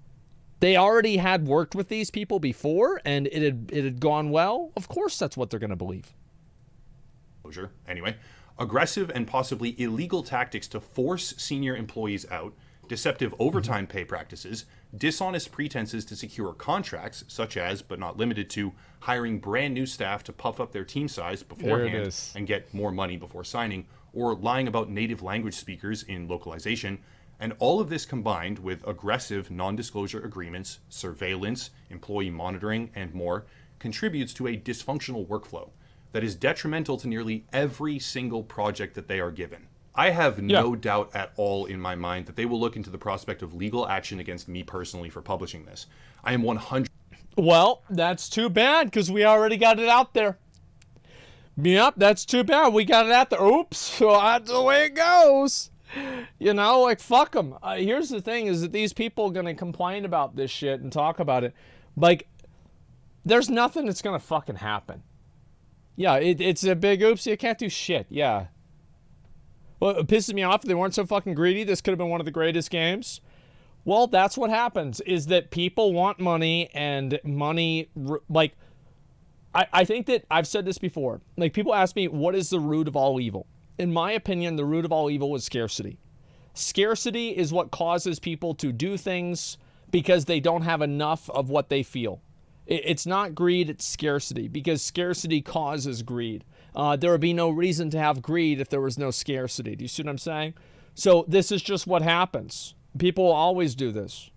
They already had worked with these people before and it had gone well. Of course, that's what they're going to believe. Anyway, aggressive and possibly illegal tactics to force senior employees out, deceptive overtime pay practices, dishonest pretenses to secure contracts, such as, but not limited to, hiring brand new staff to puff up their team size beforehand and get more money before signing, or lying about native language speakers in localization, and all of this combined with aggressive non-disclosure agreements, surveillance, employee monitoring, and more, contributes to a dysfunctional workflow that is detrimental to nearly every single project that they are given. I have no doubt at all in my mind that they will look into the prospect of legal action against me personally for publishing this. I am 100%. Well, that's too bad because we already got it out there. Yep, that's too bad. We got it out there. Oops, so that's the way it goes. You know, like, fuck them. Here's the thing is that these people are going to complain about this shit and talk about it. Like, There's nothing that's going to fucking happen. Yeah, it's a big oops. You can't do shit. Yeah. Well, it pisses me off. They weren't so fucking greedy. This could have been one of the greatest games. Well, that's what happens, is that people want money, and money, like, I think that I've said this before. Like, people ask me, what is the root of all evil? In my opinion, the root of all evil is scarcity. Scarcity is what causes people to do things because they don't have enough of what they feel. It's not greed, it's scarcity, because scarcity causes greed. There would be no reason to have greed if there was no scarcity. Do you see what I'm saying? So this is just what happens. People always do this.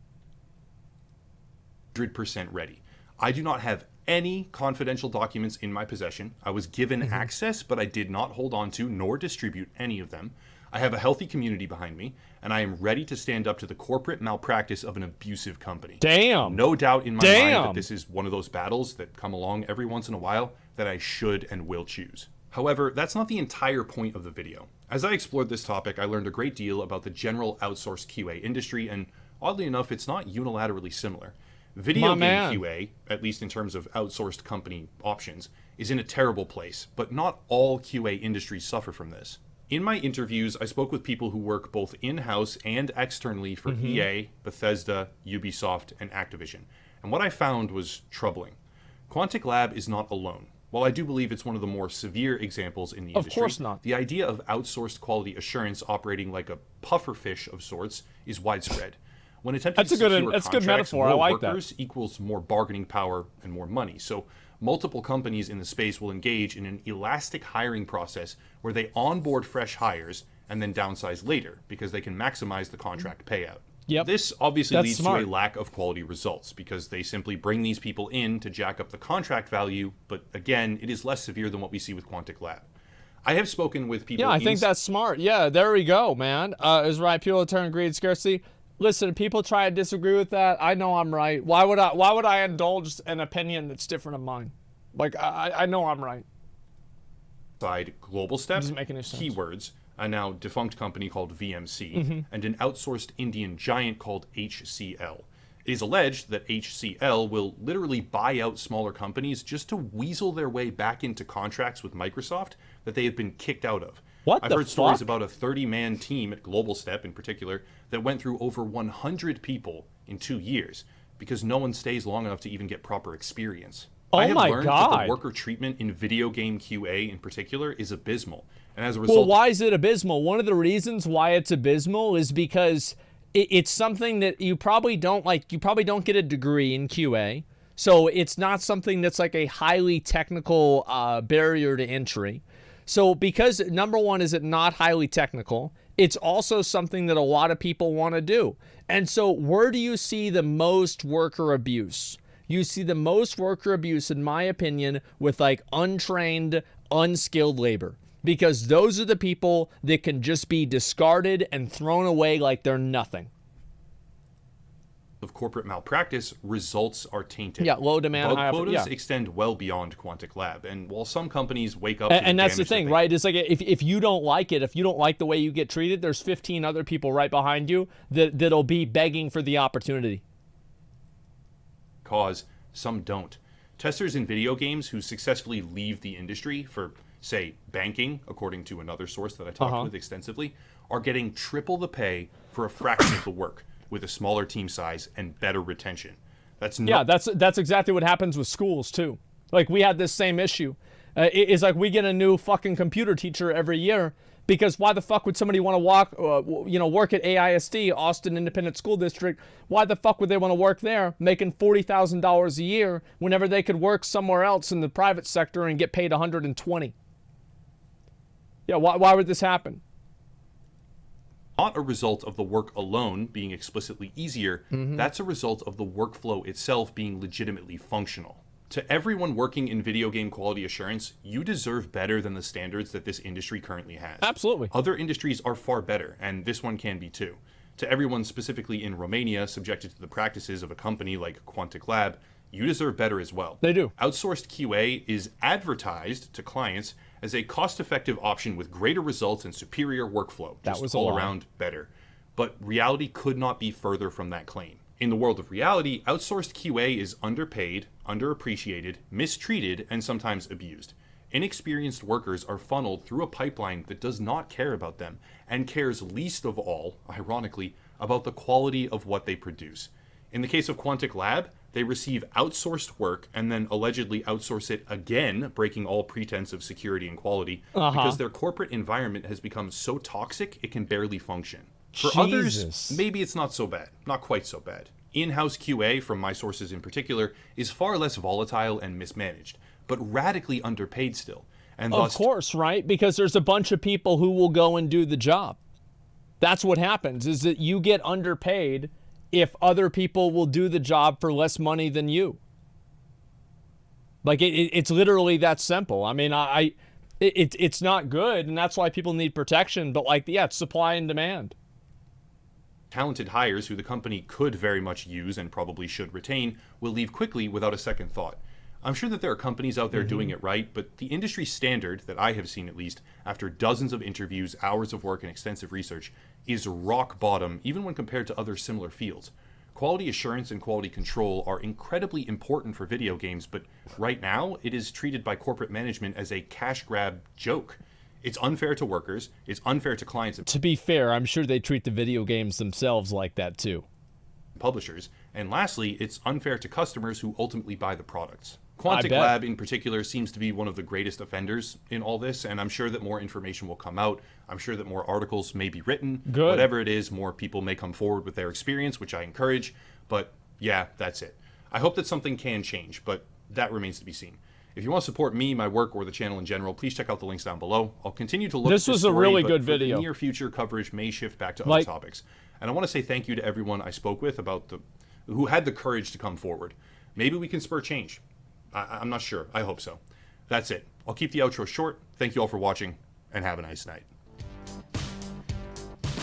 100% ready. I do not have any confidential documents in my possession. I was given access, but I did not hold on to nor distribute any of them. I have a healthy community behind me, and I am ready to stand up to the corporate malpractice of an abusive company. Damn. No doubt in my mind that this is one of those battles that come along every once in a while that I should and will choose. However, that's not the entire point of the video. As I explored this topic, I learned a great deal about the general outsourced QA industry, and oddly enough, it's not unilaterally similar. Video game QA, at least in terms of outsourced company options, is in a terrible place, but not all QA industries suffer from this. In my interviews, I spoke with people who work both in-house and externally for EA, Bethesda, Ubisoft, and Activision. And what I found was troubling. Quantic Lab is not alone. While I do believe it's one of the more severe examples in the industry, of course not. The idea of outsourced quality assurance operating like a pufferfish of sorts is widespread. When attempting to secure contracts, good metaphor. more I like workers that. equals more bargaining power and more money. So multiple companies in the space will engage in an elastic hiring process where they onboard fresh hires and then downsize later because they can maximize the contract payout. Yep. This obviously leads smart. to a lack of quality results because they simply bring these people in to jack up the contract value, but again, it is less severe than what we see with Quantic Lab. I have spoken with people... Yeah, I think that's smart. Yeah, there we go, man. Is right. People turn greed scarcity. Listen, people try to disagree with that. I know I'm right. Why would I indulge an opinion that's different of mine? Like, I know I'm right. Global Step, Doesn't make any sense. Keywords, a now defunct company called VMC, and an outsourced Indian giant called HCL. It is alleged that HCL will literally buy out smaller companies just to weasel their way back into contracts with Microsoft that they have been kicked out of. I've heard stories about a 30-man team at Global Step in particular that went through over 100 people in 2 years because no one stays long enough to even get proper experience. I have learned that the worker treatment in video game QA in particular is abysmal. And as a result... Well, why is it abysmal? One of the reasons why it's abysmal is because it's something that you probably don't like. You probably don't get a degree in QA. So it's not something that's like a highly technical barrier to entry. So because, number one, is it not highly technical, it's also something that a lot of people want to do. And so where do you see the most worker abuse? You see the most worker abuse, in my opinion, with like untrained, unskilled labor. Because those are the people that can just be discarded and thrown away like they're nothing. Of corporate malpractice, results are tainted. Yeah, low demand, high quotas extend well beyond Quantic Lab, and while some companies wake up to and that's the thing, right? It's like if you don't like it, if you don't like the way you get treated, there's 15 other people right behind you that'll be begging for the opportunity. Some don't. Testers in video games who successfully leave the industry for, say, banking, according to another source that I talked with extensively, are getting triple the pay for a fraction of the work, with a smaller team size and better retention. That's exactly what happens with schools too. Like, we had this same issue. It's like we get a new fucking computer teacher every year, because why the fuck would somebody want to work at AISD, Austin Independent School District? Why the fuck would they want to work there, making $40,000 a year, whenever they could work somewhere else in the private sector and get paid $120? Yeah, why would this happen? Not a result of the work alone being explicitly easier, that's a result of the workflow itself being legitimately functional. To everyone working in video game quality assurance, you deserve better than the standards that this industry currently has. Absolutely. Other industries are far better, and this one can be too. To everyone specifically in Romania subjected to the practices of a company like Quantic Lab, you deserve better as well. They do. Outsourced QA is advertised to clients as a cost-effective option with greater results and superior workflow. That was all around better. But reality could not be further from that claim. In the world of reality, outsourced QA is underpaid, underappreciated, mistreated, and sometimes abused. Inexperienced workers are funneled through a pipeline that does not care about them, and cares least of all, ironically, about the quality of what they produce. In the case of Quantic Lab, they receive outsourced work and then allegedly outsource it again, breaking all pretense of security and quality, because their corporate environment has become so toxic it can barely function. For others, maybe it's not so bad, not quite so bad. In-house QA, from my sources in particular, is far less volatile and mismanaged, but radically underpaid still. And of course, right? Because there's a bunch of people who will go and do the job. That's what happens, is that you get underpaid if other people will do the job for less money than you. Like, it's literally that simple. I mean, it's not good, and that's why people need protection, but like, yeah, it's supply and demand. Talented hires who the company could very much use and probably should retain will leave quickly without a second thought. I'm sure that there are companies out there doing it right, but the industry standard, that I have seen at least, after dozens of interviews, hours of work, and extensive research, is rock bottom even when compared to other similar fields. Quality assurance and quality control are incredibly important for video games, but right now it is treated by corporate management as a cash grab joke. It's unfair to workers, it's unfair to clients. To be fair, I'm sure they treat the video games themselves like that too. Publishers. And lastly, it's unfair to customers who ultimately buy the products. Quantic Lab in particular seems to be one of the greatest offenders in all this, and I'm sure that more information will come out. I'm sure that more articles may be written. Good. Whatever it is, more people may come forward with their experience, which I encourage. But yeah, that's it. I hope that something can change, but that remains to be seen. If you want to support me, my work, or the channel in general, please check out the links down below. I'll continue to look at this was story, a really but good for video. The near future coverage may shift back to other topics. And I want to say thank you to everyone I spoke with who had the courage to come forward. Maybe we can spur change. I'm not sure. I hope so. That's it. I'll keep the outro short. Thank you all for watching, and have a nice night.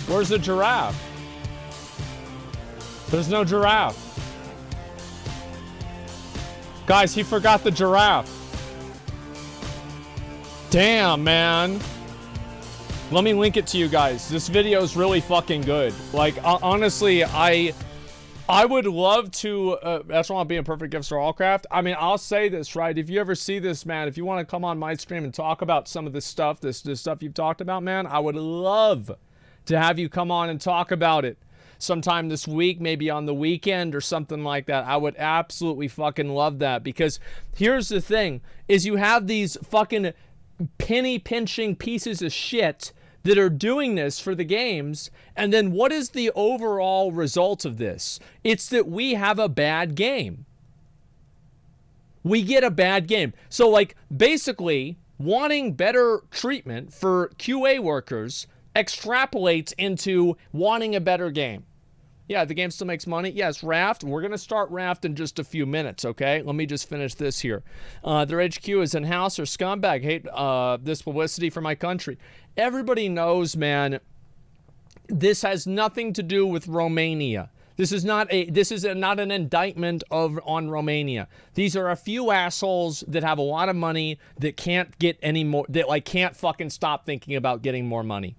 Where's the giraffe? There's no giraffe. Guys, he forgot the giraffe. Damn, man. Let me link it to you guys. This video is really fucking good. Like, honestly, I would love to, that's why I'm being perfect gifts for all craft. I mean, I'll say this, right? If you ever see this, man, if you want to come on my stream and talk about some of this stuff, this stuff you've talked about, man, I would love to have you come on and talk about it sometime this week, maybe on the weekend or something like that. I would absolutely fucking love that, because here's the thing, is you have these fucking penny pinching pieces of shit that are doing this for the games, and then what is the overall result of this? It's that we have a bad game. We get a bad game. So, like, basically, wanting better treatment for QA workers extrapolates into wanting a better game. Yeah, the game still makes money. Yes, Raft. We're going to start Raft in just a few minutes, okay? Let me just finish this here. Their HQ is in-house or scumbag. Hate this publicity for my country. Everybody knows, man, this has nothing to do with Romania. This is not an indictment on Romania. These are a few assholes that have a lot of money that can't get any more, that like can't fucking stop thinking about getting more money.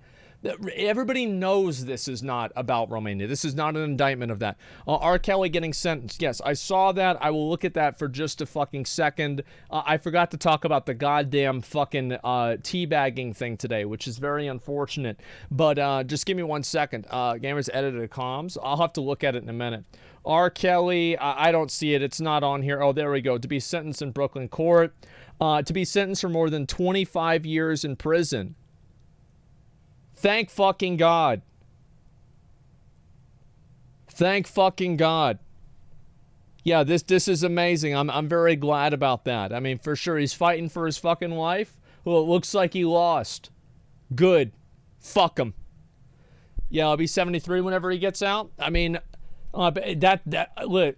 Everybody knows this is not about Romania. This is not an indictment of that. R. Kelly getting sentenced. Yes, I saw that. I will look at that for just a fucking second. I forgot to talk about the goddamn fucking teabagging thing today, which is very unfortunate. But just give me 1 second. Gamers edited comms. I'll have to look at it in a minute. R. Kelly, I don't see it. It's not on here. Oh, there we go. To be sentenced in Brooklyn court. To be sentenced for more than 25 years in prison. Thank fucking God. Thank fucking God. Yeah, this is amazing. I'm very glad about that. I mean, for sure, he's fighting for his fucking life. Well, it looks like he lost. Good. Fuck him. Yeah, I'll be 73 whenever he gets out. I mean, look,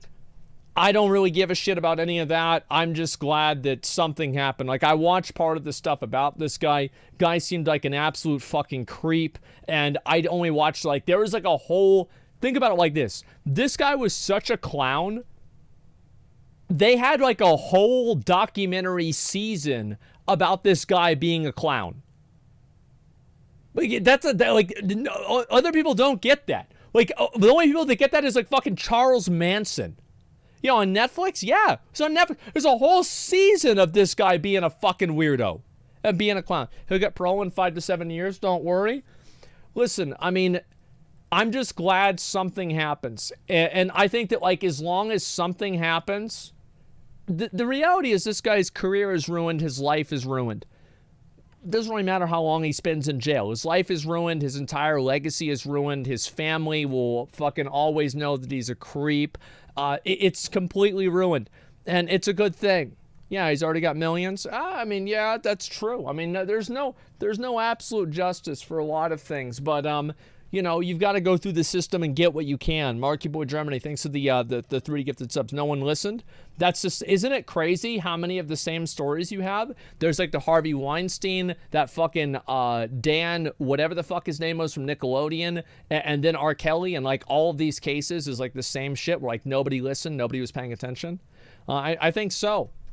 I don't really give a shit about any of that. I'm just glad that something happened. Like, I watched part of the stuff about this guy. Guy seemed like an absolute fucking creep. And I'd only watched, like, there was like a whole, think about it like this. This guy was such a clown. They had like a whole documentary season about this guy being a clown. Like, other people don't get that. Like, the only people that get that is like fucking Charles Manson. You know, on Netflix? Yeah. It's on Netflix. There's a whole season of this guy being a fucking weirdo and being a clown. He'll get parole in 5 to 7 years. Don't worry. Listen, I mean, I'm just glad something happens. And I think that, like, as long as something happens, the reality is this guy's career is ruined. His life is ruined. It doesn't really matter how long he spends in jail. His life is ruined. His entire legacy is ruined. His family will fucking always know that he's a creep. It's completely ruined. And it's a good thing. Yeah, he's already got millions. I mean, yeah, that's true. I mean, there's no absolute justice for a lot of things. But, you know, you've got to go through the system and get what you can. Marky Boy Germany, thanks to the 3 gifted subs. No one listened. That's just, isn't it crazy how many of the same stories you have? There's like the Harvey Weinstein, that fucking Dan, whatever the fuck his name was from Nickelodeon, and then R. Kelly, and like all of these cases is like the same shit where like nobody listened, nobody was paying attention. I think so.